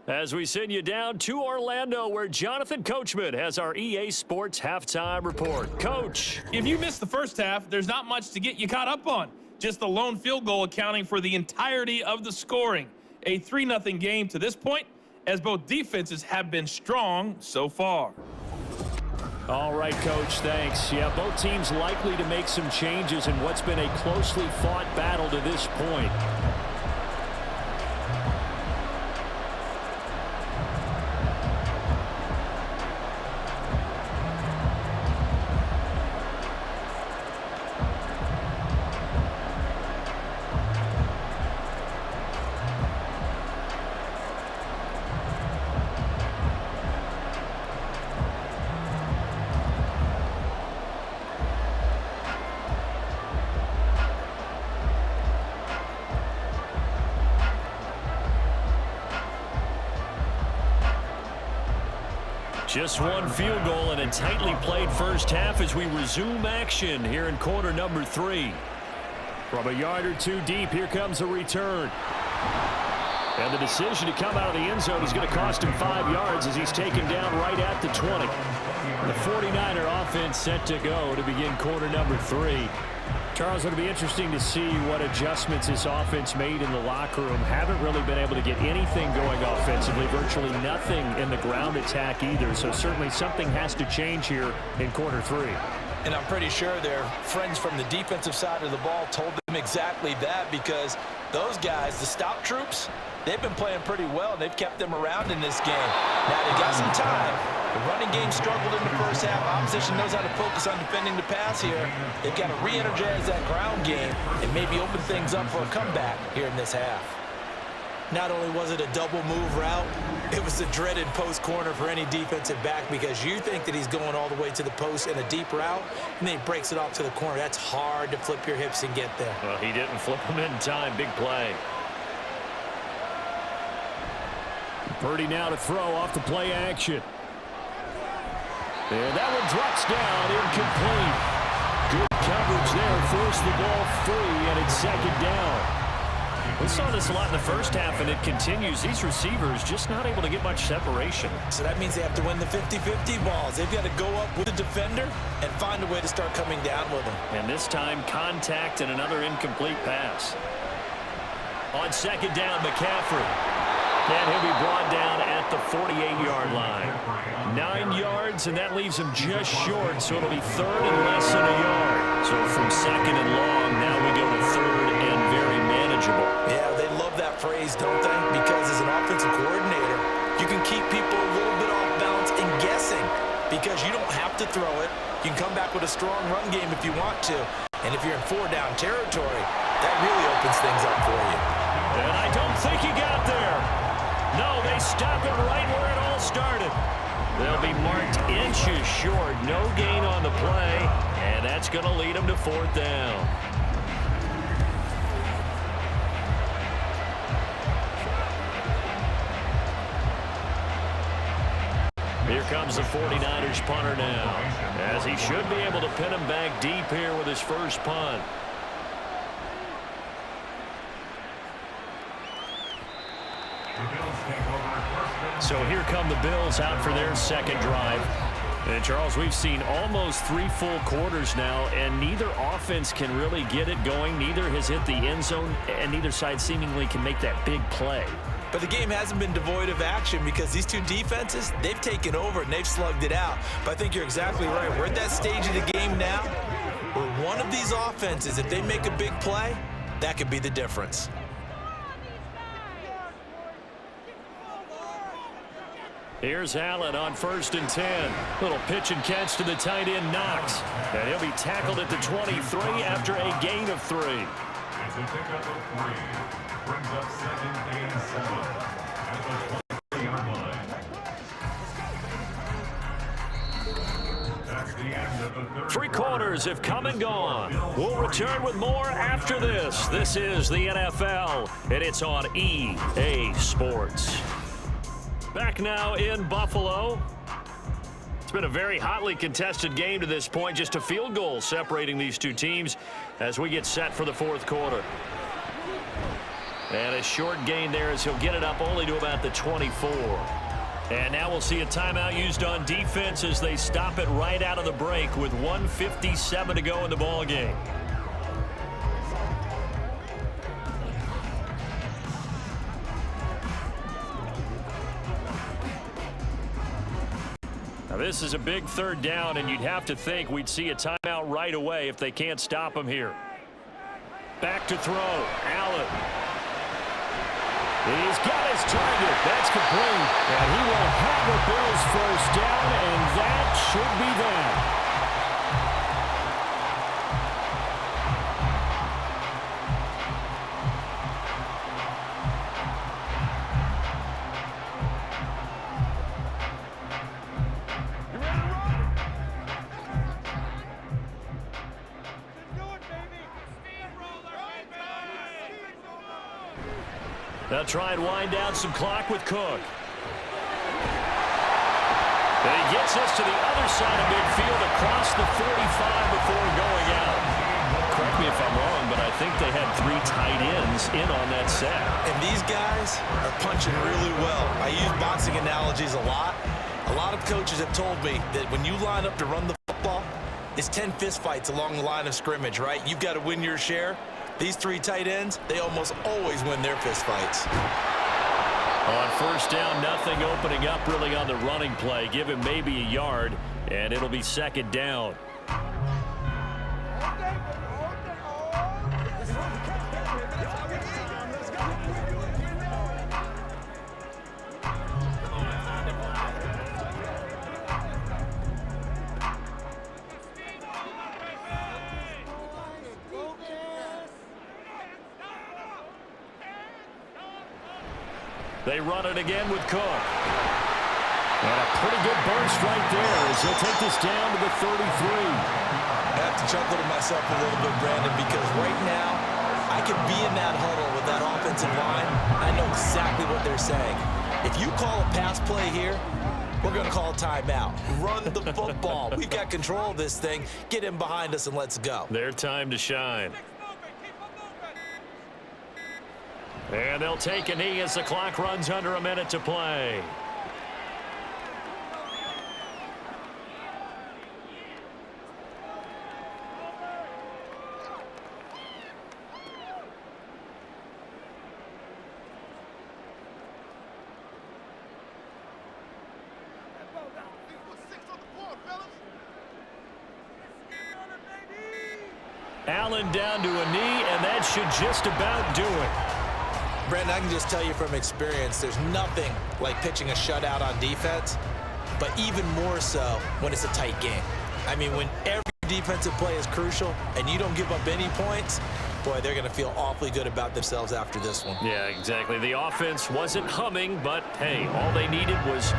As we send you down to Orlando, where Jonathan Coachman has our EA Sports halftime report. Coach. If you missed the first half, there's not much to get you caught up on. Just the lone field goal accounting for the entirety of the scoring. A 3-0 game to this point, as both defenses have been strong so far. All right, Coach, thanks. Yeah, both teams likely to make some changes in what's been a closely fought battle to this point. Just one field goal in a tightly played first half as we resume action here in quarter number 3. From a yard or 2 deep, here comes a return. And the decision to come out of the end zone is going to cost him 5 yards as he's taken down right at the 20. The 49er offense set to go to begin quarter number 3. Charles, it'll be interesting to see what adjustments this offense made in the locker room. Haven't really been able to get anything going offensively, virtually nothing in the ground attack either. So certainly something has to change here in quarter 3. And I'm pretty sure their friends from the defensive side of the ball told them exactly that, because those guys, the stop troops, they've been playing pretty well, and they've kept them around in this game. Now, they got some time. The running game struggled in the first half. Opposition knows how to focus on defending the pass here. They've got to re-energize that ground game and maybe open things up for a comeback here in this half. Not only was it a double move route, it was the dreaded post corner for any defensive back, because you think that he's going all the way to the post in a deep route, and then he breaks it off to the corner. That's hard to flip your hips and get there. Well, he didn't flip him in time. Big play. Purdy now to throw off the play action. And that one drops down, incomplete. Good coverage there, forced the ball free, and it's second down. We saw this a lot in the first half, and it continues. These receivers just not able to get much separation. So that means they have to win the 50-50 balls. They've got to go up with the defender and find a way to start coming down with them. And this time, contact and another incomplete pass. On second down, McCaffrey. And he'll be brought down at the 48-yard line. 9 yards, and that leaves him just short, so it'll be third and less than a yard. So from second and long, now we go to third and very manageable. Yeah, they love that phrase, don't they? Because as an offensive coordinator, you can keep people a little bit off balance and guessing, because you don't have to throw it. You can come back with a strong run game if you want to. And if you're in 4-down territory, that really opens things up for you. And I don't think he got there. No, they stop it right where it all started. They'll be marked inches short. No gain on the play, and that's going to lead them to fourth down. Here comes the 49ers punter now, as he should be able to pin him back deep here with his first punt. So here come the Bills out for their second drive. And Charles, we've seen almost 3 full quarters now, and neither offense can really get it going. Neither has hit the end zone, and neither side seemingly can make that big play. But the game hasn't been devoid of action, because these two defenses, they've taken over and they've slugged it out. But I think you're exactly right. We're at that stage of the game now where one of these offenses, if they make a big play, that could be the difference. Here's Allen on 1st and 10. Little pitch and catch to the tight end, Knox. And he'll be tackled at the 23 after a gain of 3. It's a pickup of 3. Brings up 2nd and 7 at the 20-yard line. That's the end of the third 3 quarters Bears have come and gone. We'll return with more after this. This is the NFL, and it's on EA Sports. Back now in Buffalo. It's been a very hotly contested game to this point. Just a field goal separating these two teams as we get set for the fourth quarter. And a short gain there as he'll get it up only to about the 24. And now we'll see a timeout used on defense as they stop it right out of the break with 1:57 to go in the ball game. Now this is a big third down, and you'd have to think we'd see a timeout right away if they can't stop him here. Back to throw. Allen. He's got his target. That's complete. And he will have the Bills first down, and that should be that. They'll try and wind down some clock with Cook. And he gets us to the other side of midfield across the 45 before going out. Correct me if I'm wrong, but I think they had 3 tight ends in on that set. And these guys are punching really well. I use boxing analogies a lot. A lot of coaches have told me that when you line up to run the football, it's 10 fistfights along the line of scrimmage, right? You've got to win your share. These 3 tight ends, they almost always win their fistfights. On first down, nothing opening up really on the running play. Give him maybe a yard, and it'll be second down. They run it again with Cook. And a pretty good burst right there as he'll take this down to the 33. I have to chuckle to myself a little bit, Brandon, because right now I could be in that huddle with that offensive line. I know exactly what they're saying. If you call a pass play here, we're going to call a timeout. Run the football. We've got control of this thing. Get him behind us and let's go. Their time to shine. And they'll take a knee as the clock runs under a minute to play. Allen down to a knee, and that should just about do it. Brandon, I can just tell you from experience, there's nothing like pitching a shutout on defense, but even more so when it's a tight game. I mean, when every defensive play is crucial and you don't give up any points, boy, they're going to feel awfully good about themselves after this one. Yeah, exactly. The offense wasn't humming, but, hey, all they needed was,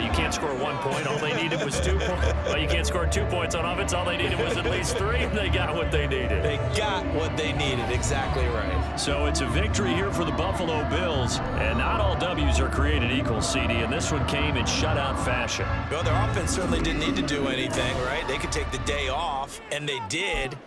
you can't score 1 point. All they needed was 2 points. Well, you can't score 2 points on offense. All they needed was at least 3, and they got what they needed. They got what they needed. Exactly right. So it's a victory here for the Buffalo Bills, and not all W's are created equal, CD, and this one came in shutout fashion. Well, their offense certainly didn't need to do anything, right? They could take the day off, and they did.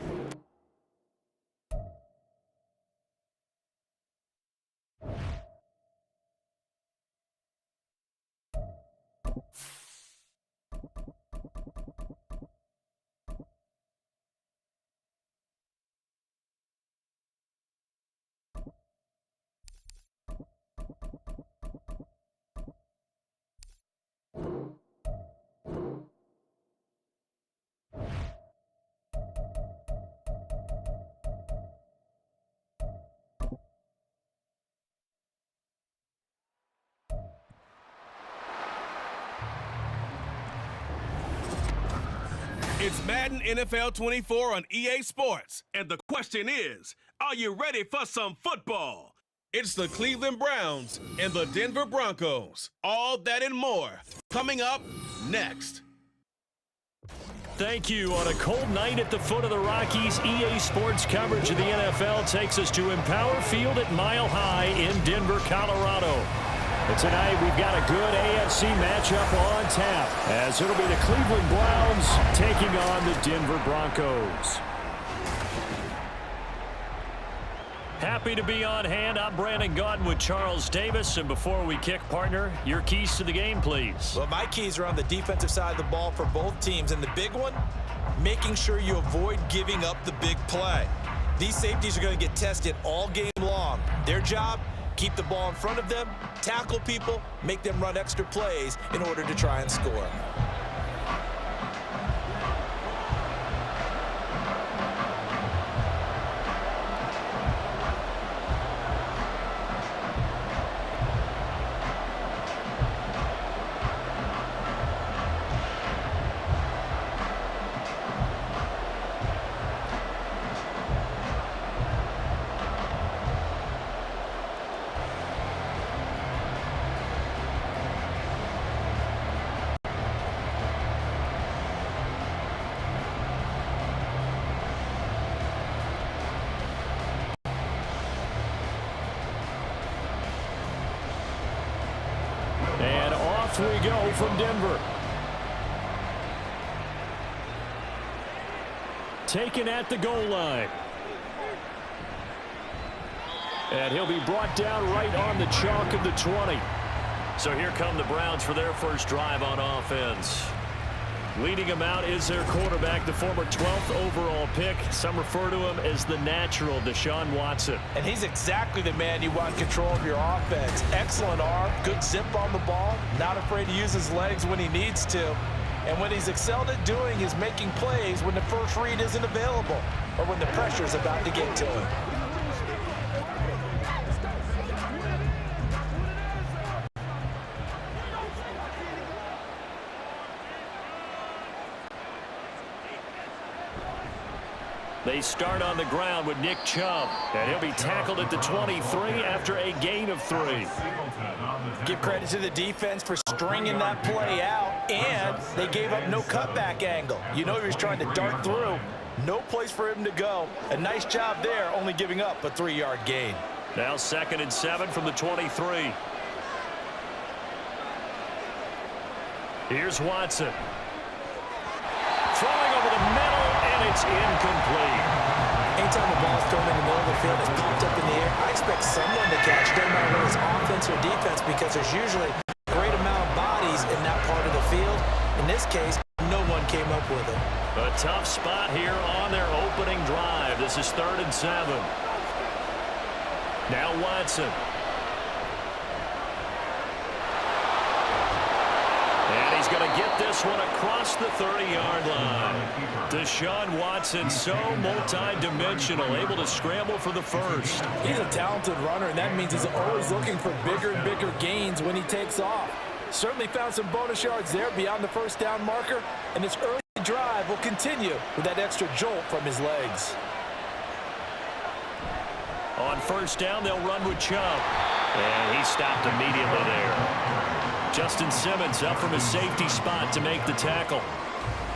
It's Madden NFL24 on EA Sports, and the question is, are you ready for some football? It's the Cleveland Browns and the Denver Broncos. All that and more coming up next. Thank you. On a cold night at the foot of the Rockies, EA Sports coverage of the NFL takes us to Empower Field at Mile High in Denver, Colorado. And tonight we've got a good AFC matchup on tap, as it'll be the Cleveland Browns taking on the Denver Broncos. Happy to be on hand. I'm Brandon Gaudin with Charles Davis. And before we kick, partner, your keys to the game, please. Well, my keys are on the defensive side of the ball for both teams. And the big one, making sure you avoid giving up the big play. These safeties are going to get tested all game long. Their job, keep the ball in front of them, tackle people, make them run extra plays in order to try and score. And off we go from Denver. Taken at the goal line. And he'll be brought down right on the chalk of the 20. So here come the Browns for their first drive on offense. Leading them out is their quarterback, the former 12th overall pick. Some refer to him as the natural, Deshaun Watson. And he's exactly the man you want control of your offense. Excellent arm, good zip on the ball, not afraid to use his legs when he needs to. And what he's excelled at doing is making plays when the first read isn't available or when the pressure's about to get to him. They start on the ground with Nick Chubb, and he'll be tackled at the 23 after a gain of 3. Give credit to the defense for stringing that play out, and they gave up no cutback angle. You know he was trying to dart through. No place for him to go. A nice job there, only giving up a 3-yard gain. Now 2nd and 7 from the 23. Here's Watson. Throwing over the middle, and it's incomplete. Anytime the ball's thrown in the middle of the field, it's popped up in the air, I expect someone to catch. Doesn't matter whether it's offense or defense, because there's usually a great amount of bodies in that part of the field. In this case, no one came up with it. A tough spot here on their opening drive. This is 3rd and 7. Now Watson. And he's going to get this one across the 30-yard line. Deshaun Watson, so multi-dimensional, able to scramble for the first. He's a talented runner, and that means he's always looking for bigger and bigger gains when he takes off. Certainly found some bonus yards there beyond the first down marker, and his early drive will continue with that extra jolt from his legs. On first down, they'll run with Chubb. And he stopped immediately there. Justin Simmons up from his safety spot to make the tackle.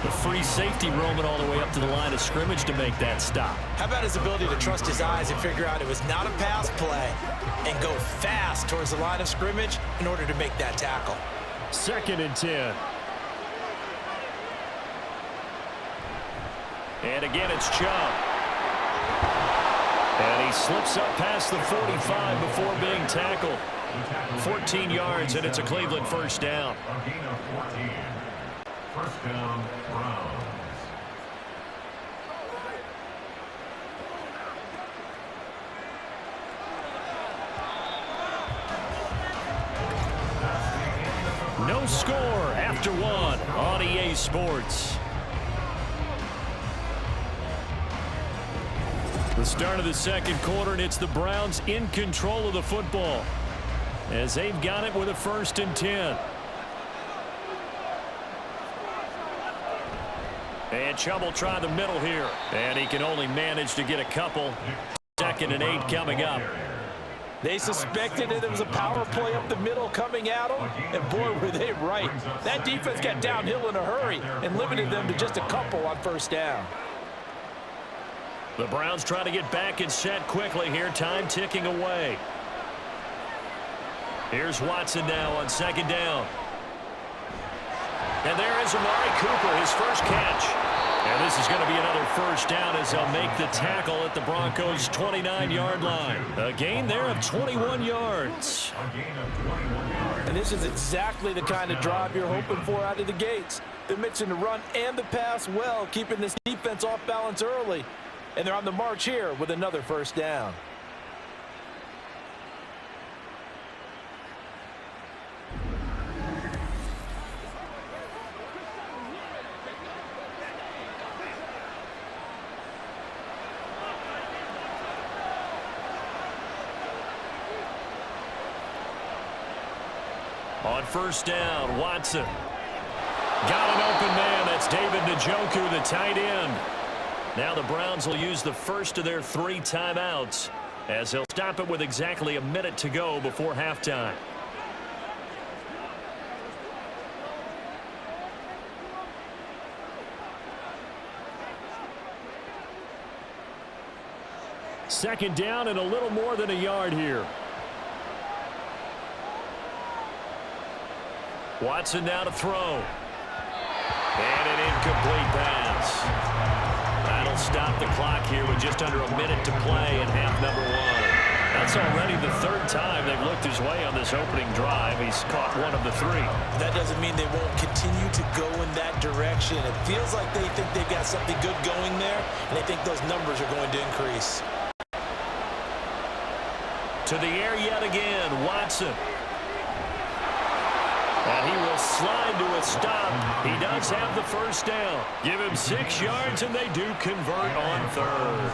The free safety roaming all the way up to the line of scrimmage to make that stop. How about his ability to trust his eyes and figure out it was not a pass play and go fast towards the line of scrimmage in order to make that tackle. 2nd and 10. And again, it's Chubb. And he slips up past the 45 before being tackled. 14 yards, and it's a Cleveland first down. A gain of 14. First down, Browns. No score after 1 on EA Sports. The start of the second quarter, and it's the Browns in control of the football as they've got it with a 1st and 10. And Chubb will try the middle here. And he can only manage to get a couple. 2nd and 8 coming up. They suspected that it was a power play up the middle coming at them, and boy, were they right. That defense got downhill in a hurry and limited them to just a couple on first down. The Browns try to get back and set quickly here. Time ticking away. Here's Watson now on second down. And there is Amari Cooper, his first catch. And this is going to be another first down as they'll make the tackle at the Broncos' 29-yard line. A gain there of 21 yards. And this is exactly the kind of drive you're hoping for out of the gates. They're mixing the run and the pass well, keeping this defense off balance early. And they're on the march here with another first down. On first down, Watson. Got an open man. That's David Njoku, the tight end. Now the Browns will use the first of their 3 timeouts as they'll stop it with exactly a minute to go before halftime. Second down and a little more than a yard here. Watson now to throw. And an incomplete pass. That'll stop the clock here with just under a minute to play in half number 1. That's already the 3rd time they've looked his way on this opening drive. He's caught one of the 3. That doesn't mean they won't continue to go in that direction. It feels like they think they've got something good going there, and they think those numbers are going to increase. To the air yet again, Watson. And he will slide to a stop. He does have the first down. Give him 6 yards, and they do convert on 3rd.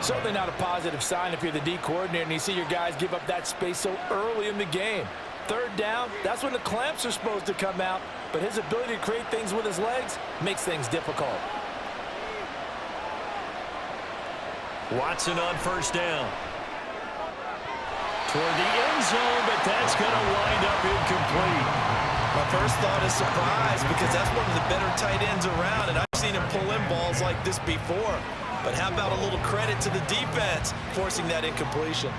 Certainly not a positive sign if you're the D coordinator and you see your guys give up that space so early in the game. 3rd down, that's when the clamps are supposed to come out, but his ability to create things with his legs makes things difficult. Watson on first down. Toward the end zone, but that's going to wind up incomplete. My first thought is surprise because that's one of the better tight ends around, and I've seen him pull in balls like this before. But how about a little credit to the defense forcing that incompletion?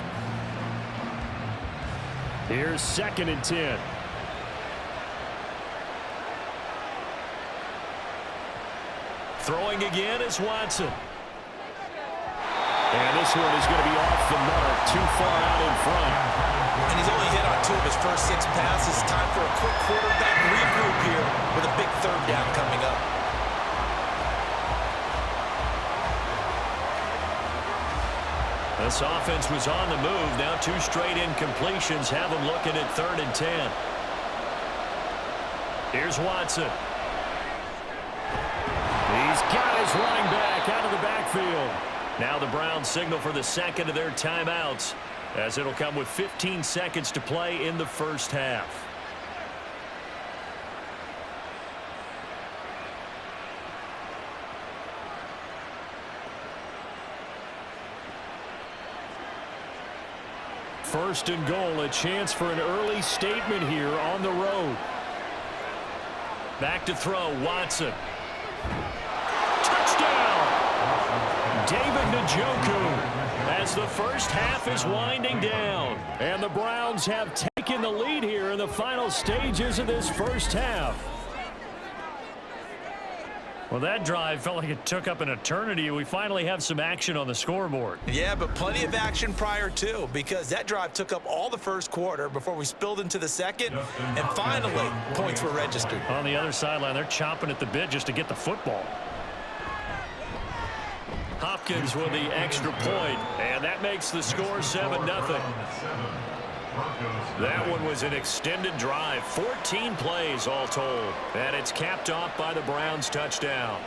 Here's 2nd and 10. Throwing again is Watson. And this one is going to be off the mark, too far out in front. And he's only hit on 2 of his first 6 passes. Time for a quick quarterback regroup here with a big 3rd down coming up. This offense was on the move. Now 2 straight incompletions have them looking at 3rd and 10. Here's Watson. He's got his running back out of the backfield. Now the Browns signal for the 2nd of their timeouts as it'll come with 15 seconds to play in the first half. First and goal, a chance for an early statement here on the road. Back to throw, Watson. Touchdown! David Njoku as the first half is winding down. And the Browns have taken the lead here in the final stages of this first half. Well, that drive felt like it took up an eternity. We finally have some action on the scoreboard. Yeah, but plenty of action prior to, because that drive took up all the first quarter before we spilled into the 2nd, and finally, points were registered. On the other sideline, they're chomping at the bit just to get the football. Hopkins with the extra point, and that makes the score 7-0. That one was an extended drive, 14 plays all told, and it's capped off by the Browns touchdown.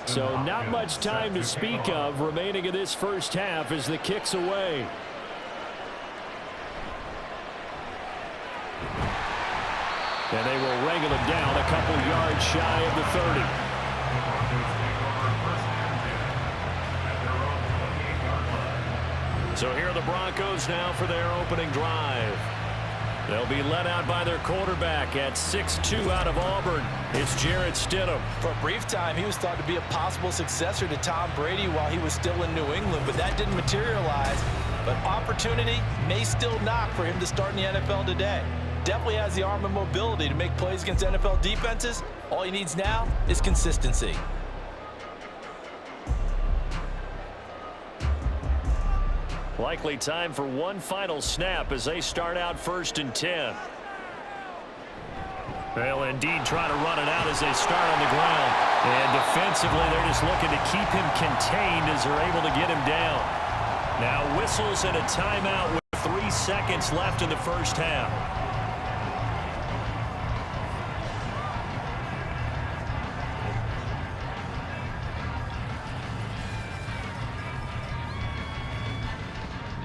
So not much time to speak of remaining in this first half as the kick's away. And they will wrangle him down a couple yards shy of the 30. So here are the Broncos now for their opening drive. They'll be led out by their quarterback at 6'2" out of Auburn. It's Jarrett Stidham. For a brief time, he was thought to be a possible successor to Tom Brady while he was still in New England, but that didn't materialize. But opportunity may still knock for him to start in the NFL today. Definitely has the arm and mobility to make plays against NFL defenses. All he needs now is consistency. Likely time for one final snap as they start out 1st and 10. They'll indeed try to run it out as they start on the ground. And defensively, they're just looking to keep him contained as they're able to get him down. Now whistles and a timeout with 3 seconds left in the first half.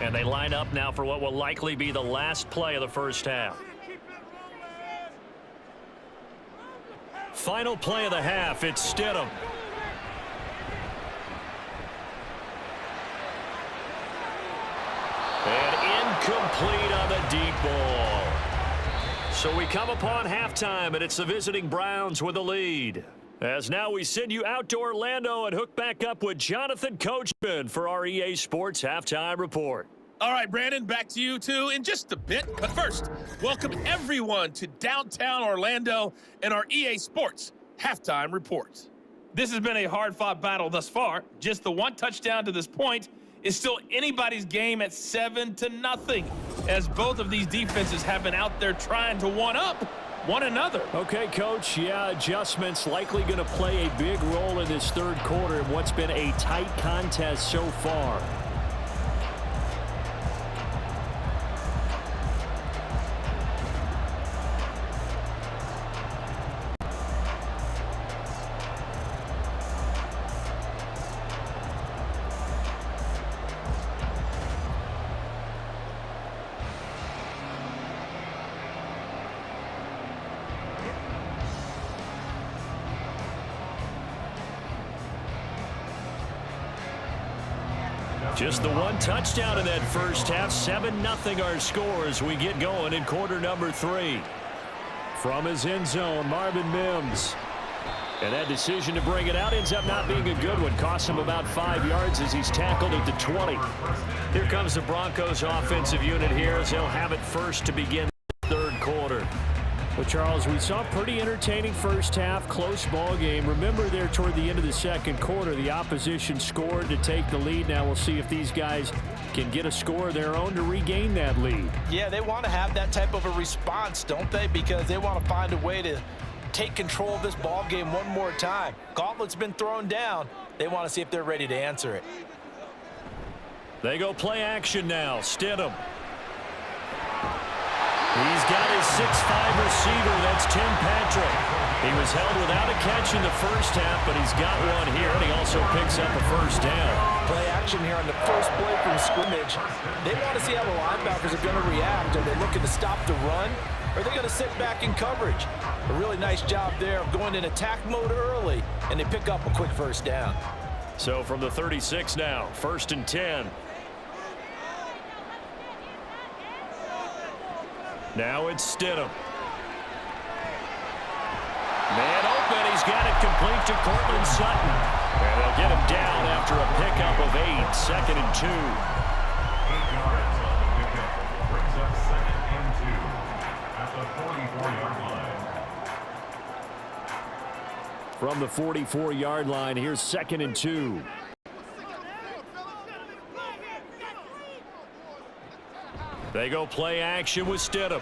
And they line up now for what will likely be the last play of the first half. Final play of the half, it's Stidham. And incomplete on the deep ball. So we come upon halftime, and it's the visiting Browns with the lead. As now we send you out to Orlando and hook back up with Jonathan Coachman for our EA Sports Halftime Report. All right, Brandon, back to you, too, in just a bit. But first, welcome everyone to downtown Orlando and our EA Sports Halftime Report. This has been a hard-fought battle thus far. Just the one touchdown to this point is still anybody's game at 7-0, as both of these defenses have been out there trying to one-up one another. Okay, Coach, yeah, adjustments likely going to play a big role in this third quarter in what's been a tight contest so far. Just the one touchdown in that first half. 7-0 our score as we get going in quarter number 3. From his end zone, Marvin Mims. And that decision to bring it out ends up not being a good one. Costs him about 5 yards as he's tackled at the 20. Here comes the Broncos offensive unit here as they'll have it first to begin the third quarter. Well, Charles, we saw a pretty entertaining first half, close ball game. Remember there toward the end of the second quarter, the opposition scored to take the lead. Now we'll see if these guys can get a score of their own to regain that lead. Yeah, they want to have that type of a response, don't they? Because they want to find a way to take control of this ball game one more time. Gauntlet's been thrown down. They want to see if they're ready to answer it. They go play action now. Stidham. He's got his 6'5" receiver. That's Tim Patrick. He was held without a catch in the first half, but he's got one here, and he also picks up a first down. Play action here on the first play from scrimmage. They want to see how the linebackers are going to react. Are they looking to stop the run? Or are they going to sit back in coverage? A really nice job there of going in attack mode early, and they pick up a quick first down. So from the 36 now, 1st and 10. Now it's Stidham. Man open. He's got it complete to Cortland Sutton. And they'll get him down after a pickup of 8. 2nd and 2. 8 yards on the pickup. Brings up 2nd and 2 at the 44-yard line. From the 44-yard line, here's 2nd and 2. They go play action with Stidham.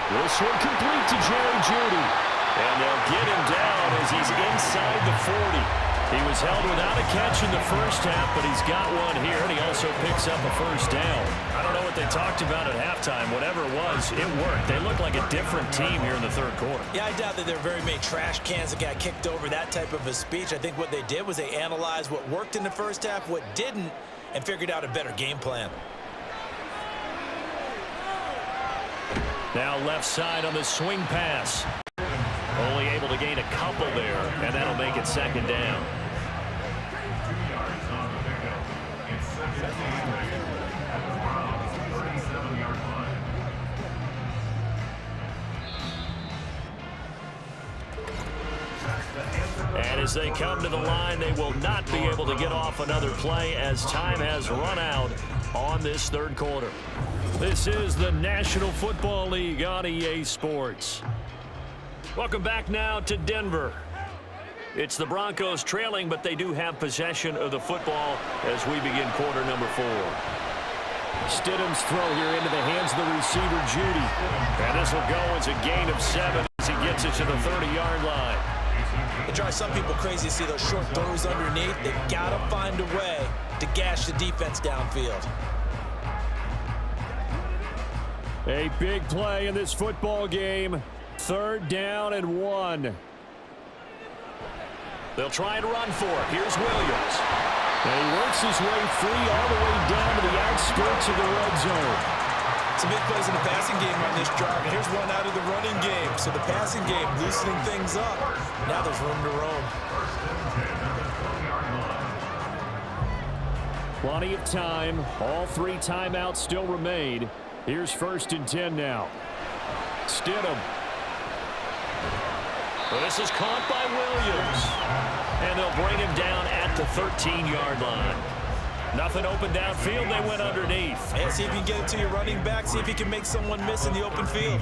This one complete to Jerry Jeudy. And they'll get him down as he's inside the 40. He was held without a catch in the first half, but he's got one here, and he also picks up a first down. I don't know what they talked about at halftime. Whatever it was, it worked. They look like a different team here in the third quarter. Yeah, I doubt that there are very many trash cans that got kicked over, that type of a speech. I think what they did was they analyzed what worked in the first half, what didn't, and figured out a better game plan. Now left side on the swing pass. Only able to gain a couple there, and that'll make it second down. 2 yards on the pickup. It's second and 10 at the Browns' 37-yard line. And as they come to the line, they will not be able to get off another play as time has run out on this third quarter. This is the National Football League on EA Sports. Welcome back now to Denver. It's the Broncos trailing, but they do have possession of the football as we begin quarter number 4. Stidham's throw here into the hands of the receiver, Judy. And this will go as a gain of 7 as he gets it to the 30-yard line. It drives some people crazy to see those short throws underneath. They've got to find a way to gash the defense downfield. A big play in this football game. 3rd down and 1. They'll try and run for it. Here's Williams. And he works his way free all the way down to the outskirts of the red zone. Some big plays in the passing game on this drive. And here's one out of the running game. So the passing game loosening things up. Now there's room to roam. Plenty of time. All 3 timeouts still remain. Here's 1st and 10 now. Stidham. Well, this is caught by Williams. And they'll bring him down at the 13-yard line. Nothing open downfield. They went underneath. Yeah, see if you can get it to your running back. See if you can make someone miss in the open field.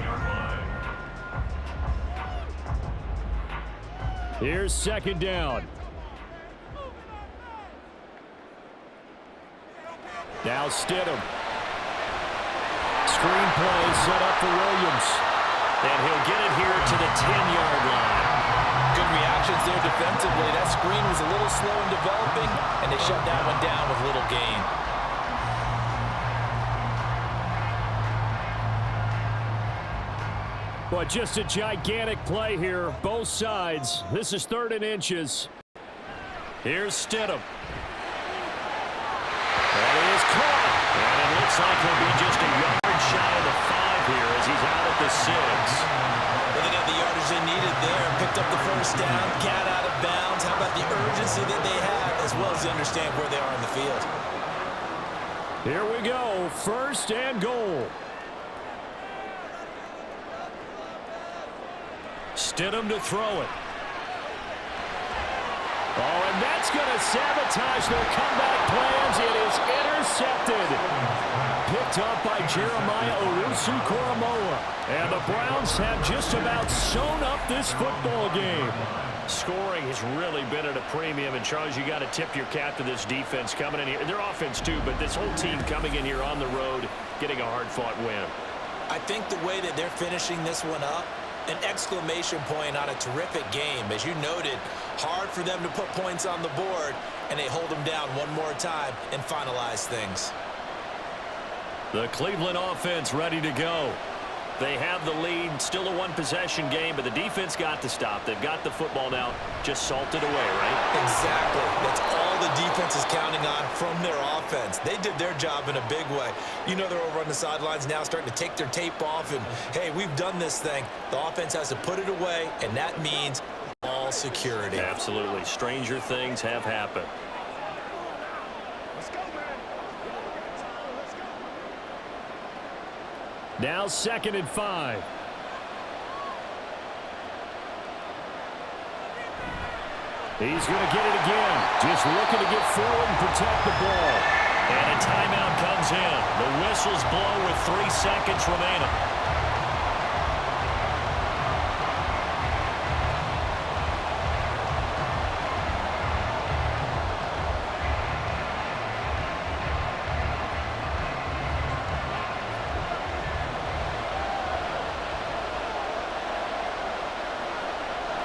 Here's 2nd down. Now Stidham. Screen play set up for Williams. And he'll get it here to the 10-yard line. Good reactions there defensively. That screen was a little slow in developing, and they shut that one down with little gain. But just a gigantic play here, both sides. This is 3rd and inches. Here's Stidham. That is caught. And it looks like he'll be just a yard shy of the 5 here as he's out at the 6. Well, they got the yardage they needed there. Picked up the first down, got out of bounds. How about the urgency that they have, as well as they understand where they are in the field. Here we go, 1st and goal. Stidham to throw it. Oh, and that's going to sabotage their comeback plans. It is intercepted. Picked up by Jeremiah Owusu-Koramoah. And the Browns have just about sewn up this football game. Scoring has really been at a premium. And, Charles, you got to tip your cap to this defense coming in here. Their offense, too, but this whole team coming in here on the road, getting a hard-fought win. I think the way that they're finishing this one up, an exclamation point on a terrific game. As you noted, hard for them to put points on the board, and they hold them down one more time and finalize things. The Cleveland offense ready to go. They have the lead, still a one-possession game, but the defense got to stop. They've got the football now, just salted away, right? Exactly. That's all the defense is counting on from their offense. They did their job in a big way. You know they're over on the sidelines now starting to take their tape off, and, hey, we've done this thing. The offense has to put it away, and that means all security. Absolutely. Stranger things have happened. Now 2nd and 5. He's going to get it again. Just looking to get forward and protect the ball. And a timeout comes in. The whistles blow with 3 seconds remaining.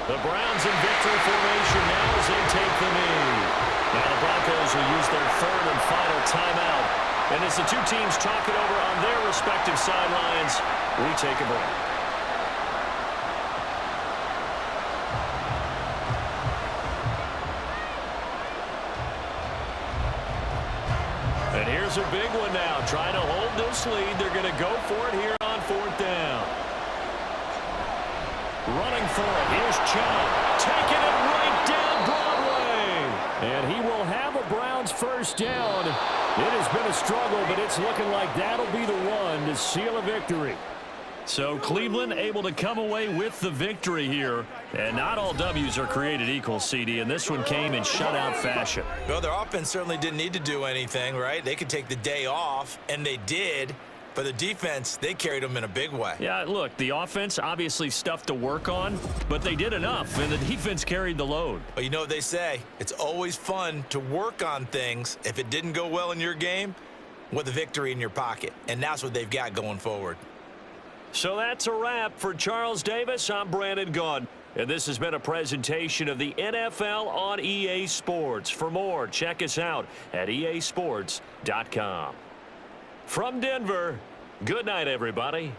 The Browns in victory formation now as they take the knee. Now the Broncos will use their third and final timeout. And as the two teams talk it over on their respective sidelines, we take a break. And here's a big one now. Trying to hold this lead. They're going to go for it here on 4th down. Running for it. Here's Chubb. Taking it right down Broadway. And he will have a Browns first down. It has been a struggle, but it's looking like that'll be the one to seal a victory. So Cleveland able to come away with the victory here. And not all W's are created equal, CD, and this one came in shutout fashion. Well, their offense certainly didn't need to do anything, right? They could take the day off, and they did. For the defense, they carried them in a big way. Yeah, look, the offense, obviously stuff to work on, but they did enough, and the defense carried the load. Well, you know what they say. It's always fun to work on things. If it didn't go well in your game, with a victory in your pocket. And that's what they've got going forward. So that's a wrap for Charles Davis. I'm Brandon Gaudin. And this has been a presentation of the NFL on EA Sports. For more, check us out at easports.com. From Denver, good night, everybody.